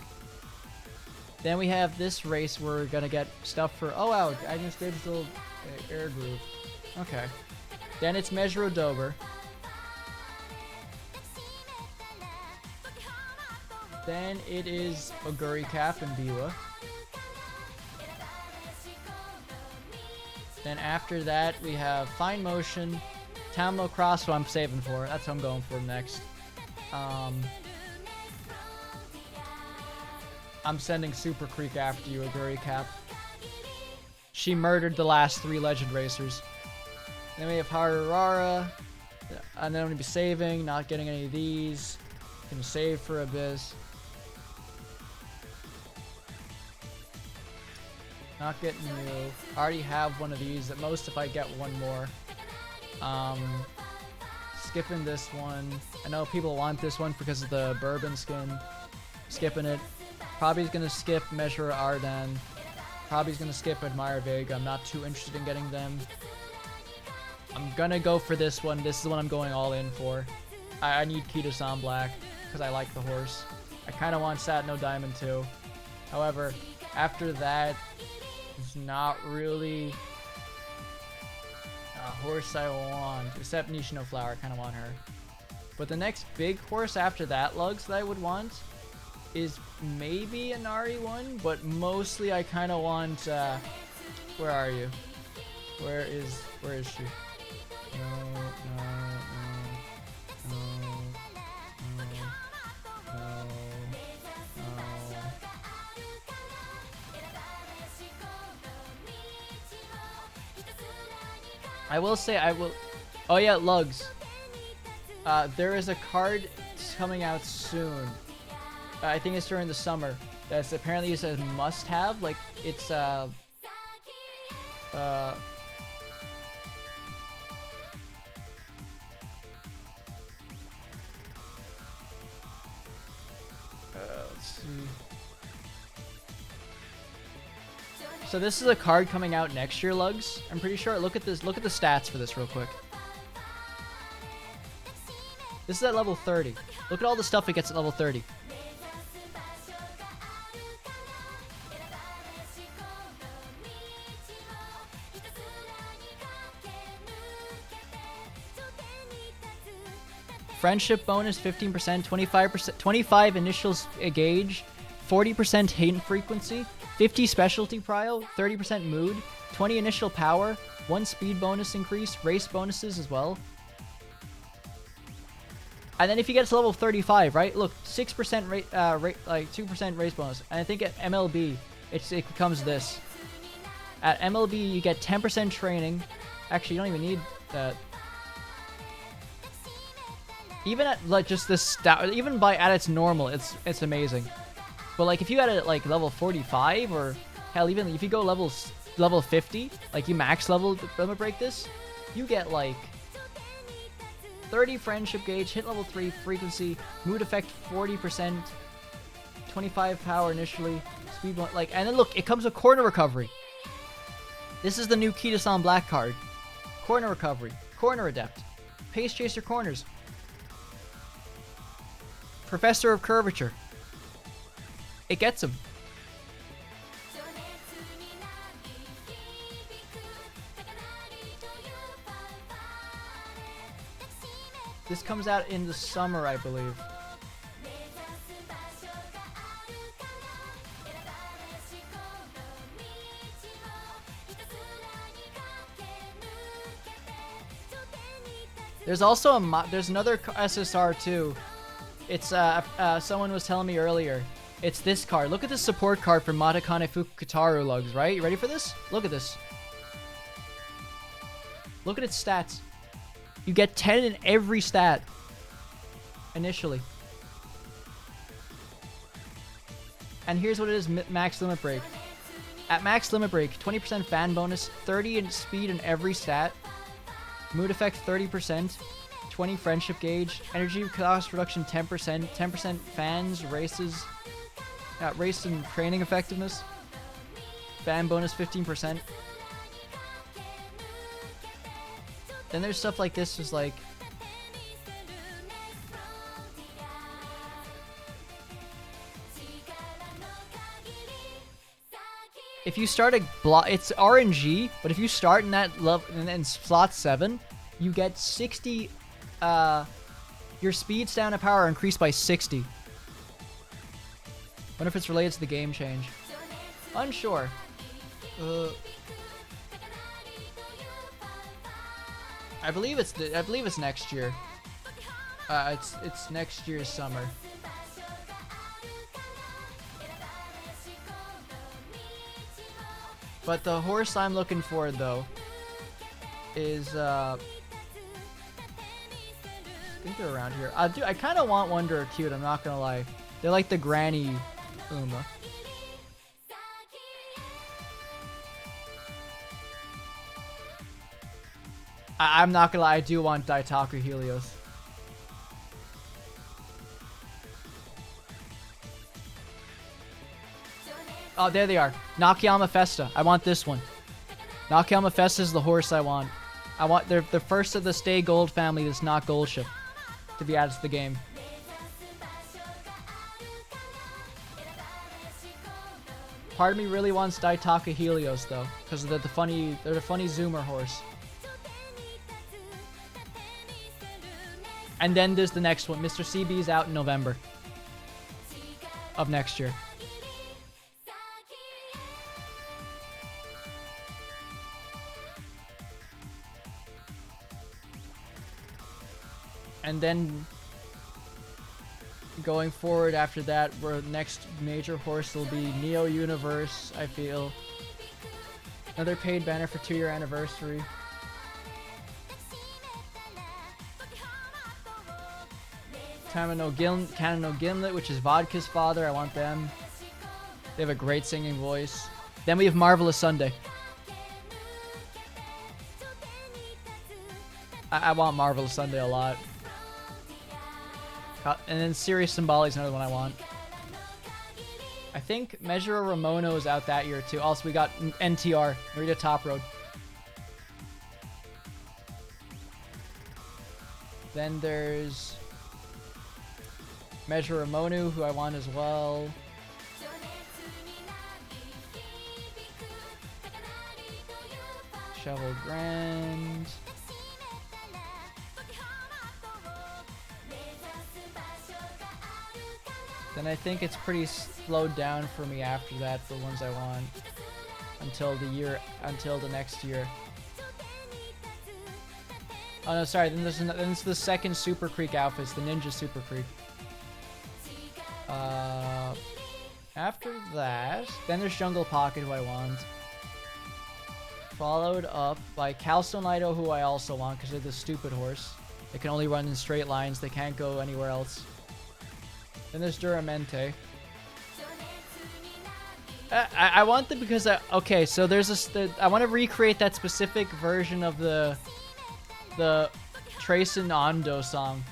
Speaker 1: Then we have this race where we're gonna get stuff for. Oh wow, Agnes Digital Air Groove. Okay. Then it's Mejuro Dober. Then it is Oguri Cap and Biwa. Then after that we have Fine Motion, Tammo Cross, what I'm saving for. That's what I'm going for next. I'm sending Super Creek after you, Oguri Cap. She murdered the last 3 Legend Racers. Then we have Harurara. And then I'm going to be saving, not getting any of these. Gonna save for Abyss. Not getting new. I already have one of these. At most if I get one more. Skipping this one. I know people want this one because of the bourbon skin. Skipping it. Probably gonna skip Measure Arden. Probably gonna skip Admire Vega. I'm not too interested in getting them. I'm gonna go for this one. This is the one I'm going all in for. I need Kita-san Black because I like the horse. I kind of want Sat No Diamond too. However, after that, it's not really a horse I want. Except Nishino Flower, I kind of want her. But the next big horse after that, Lugs, that I would want is maybe an RE1, but mostly I kind of want, where are you? Where is she? No. I will say, oh yeah, Lugs. There is a card coming out soon. I think it's during the summer. That's apparently it's a must-have. Like it's let's see. So this is a card coming out next year, Lugs. I'm pretty sure. Look at this. Look at the stats for this real quick. This is at level 30. Look at all the stuff it gets at level 30. Friendship bonus 15%, 25%, 25 initial gauge, 40% hint frequency, 50 specialty prio, 30% mood, 20 initial power, 1 speed bonus increase, race bonuses as well. And then if you get to level 35, right? Look, 6% like 2% race bonus. And I think at MLB, it becomes this. At MLB, you get 10% training. Actually, you don't even need that. Even at like just this stat, even by at its normal, it's amazing. But like if you got it at like level 45 or hell, even if you go level 50, like you max level limit break this, you get like 30 friendship gauge, hit level 3 frequency, mood effect 40%, 25 power initially, speed like, and then look, it comes with corner recovery. This is the new Kita-san Black card. Corner recovery, corner adept, pace chaser corners. Professor of Curvature. It gets him. This comes out in the summer, I believe. There's also there's another SSR too. It's someone was telling me earlier. It's this card. Look at this support card for Matakane Fukutaru, Lugs, right? You ready for this? Look at this. Look at its stats. You get 10 in every stat. Initially. And here's what it is, max limit break. At max limit break, 20% fan bonus, 30 in speed in every stat. Mood effect 30%. 20 friendship gauge, energy cost reduction 10%, 10% fans, races, race and training effectiveness. fan bonus 15%. Then there's stuff like this is like if you start a block, it's RNG, but if you start in that level in slot 7, you get 60 your speed, stamina, power are increased by 60. Wonder if it's related to the game change. Unsure. I believe it's next year. It's next year's summer. But the horse I'm looking for though is I think they're around here. I kind of want Wonder or Cute, I'm not gonna lie. They're like the granny Uma. I'm not gonna lie, I do want Daitaku Helios. Oh, there they are. Nakayama Festa. I want this one. Nakayama Festa is the horse I want. They're the first of the Stay Gold family that's not Gold Ship to be added to the game. Part of me really wants Daitaka Helios though, because they're the funny Zoomer horse. And then there's the next one. Mr. CB is out in November of next year. And then going forward after that, where next major horse will be Neo Universe, I feel. Another paid banner for 2-year anniversary. Canon no Gimlet, which is Vodka's father. I want them. They have a great singing voice. Then we have Marvelous Sunday. I want Marvelous Sunday a lot. And then Sirius Symboli is another one I want. I think Measure Ramono is out that year too. Also, we got NTR, Narita Top Road. Then there's Measure Ramono, who I want as well. Shovel Grand. Then I think it's pretty slowed down for me after that for ones I want until the next year. Oh no, sorry. Then there's the second Super Creek outfits, the Ninja Super Creek. After that, then there's Jungle Pocket, who I want. Followed up by Calstone Ido, who I also want because they're the stupid horse. They can only run in straight lines. They can't go anywhere else. Then there's Duramente. I want them because okay, so there's I want to recreate that specific version of the Trace and Ando song,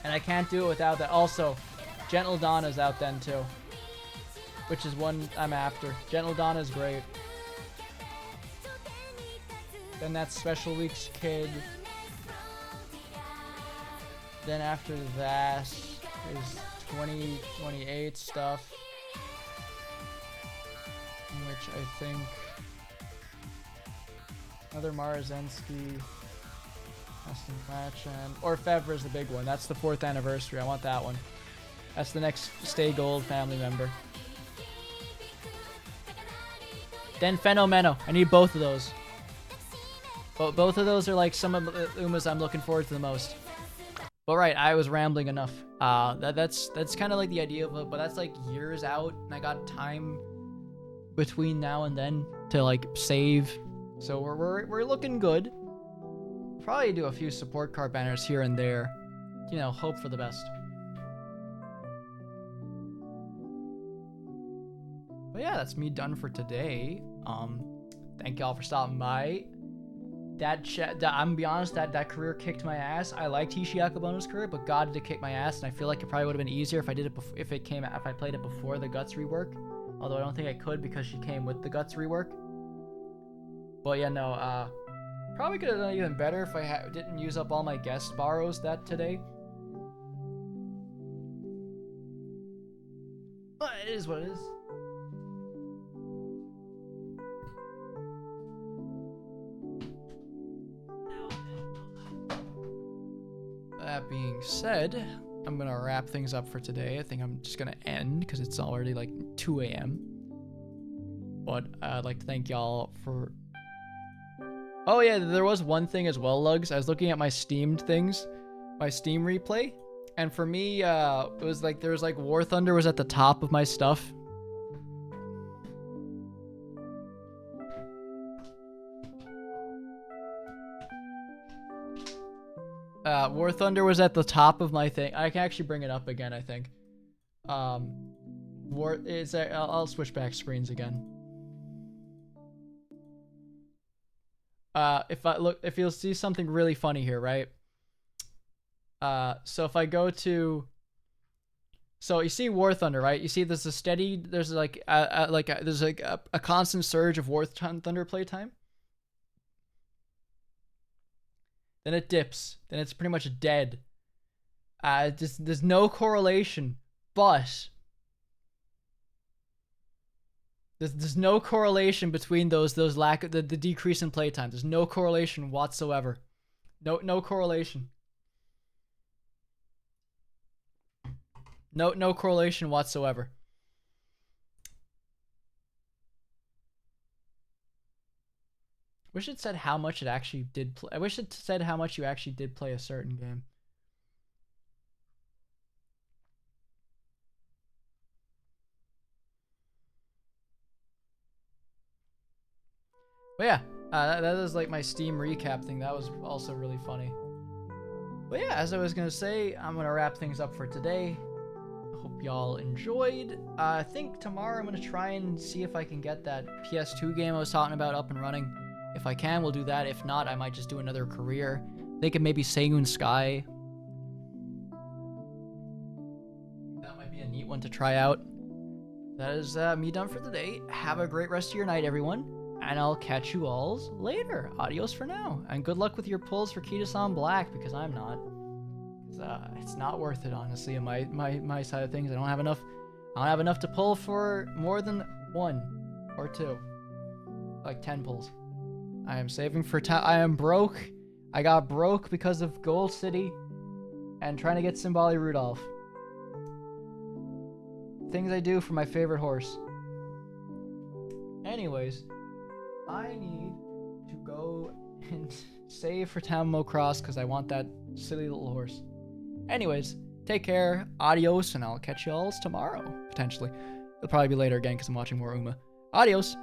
Speaker 1: and I can't do it without that. Also, Gentle Dawn is out then too, which is one I'm after. Gentle Dawn is great. Then that's Special Weeks Kid. Then after that is 2028 stuff, which I think another Marazensky, Aston Matchan, or Fevre is the big one. That's the 4th anniversary. I want that one. That's the next Stay Gold family member. Then Fenomeno. I need both of those. Both of those are like some of the Umas I'm looking forward to the most. But right, I was rambling enough. That's kind of like the idea of it, but that's like years out, and I got time between now and then to like save. So we're looking good. Probably do a few support card banners here and there. You know, hope for the best. But yeah, that's me done for today. Thank y'all for stopping by. I'm gonna be honest, that career kicked my ass. I liked Hishi Akebono's career, but God did kick my ass, and I feel like it probably would have been easier if I did it if I played it before the Guts rework. Although I don't think I could because she came with the Guts rework. But yeah, no, probably could have done even better if I didn't use up all my guest borrows that today. But it is what it is. That being said, I'm gonna wrap things up for today. I think I'm just gonna end because it's already like 2 a.m. But I'd like to thank y'all for... Oh yeah, there was one thing as well, Lugs. I was looking at my Steamed things, my Steam replay, and for me, it was like there was like War Thunder was at the top of my stuff. War Thunder was at the top of my thing. I can actually bring it up again, I think. I'll switch back screens again. If you'll see something really funny here, right? So if I go to, so you see War Thunder, right? You see there's a constant surge of War Thunder playtime. Then it dips. Then it's pretty much dead. There's no correlation, but there's no correlation between the decrease in playtime. There's no correlation whatsoever. No correlation. No correlation whatsoever. Wish it said how much it actually did play. I wish it said how much you actually did play a certain game. But yeah, that is like my Steam recap thing. That was also really funny. But yeah, as I was gonna say, I'm gonna wrap things up for today. Hope y'all enjoyed. I think tomorrow I'm gonna try and see if I can get that PS2 game I was talking about up and running. If I can, we'll do that. If not, I might just do another career. Thinking maybe Seiyun Sky. That might be a neat one to try out. That is me done for today. Have a great rest of your night, everyone. And I'll catch you all later. Adios for now. And good luck with your pulls for Kita-san Black, because I'm not. It's not worth it, honestly, on my side of things. I don't have enough to pull for more than 1 or 2. Like 10 pulls. I am saving for time. I am broke. I got broke because of Gold City and trying to get Simbali Rudolph. Things I do for my favorite horse. Anyways, I need to go and save for Tamamo Cross because I want that silly little horse. Anyways, take care. Adios, and I'll catch y'all tomorrow, potentially. It'll probably be later again because I'm watching more Uma. Adios.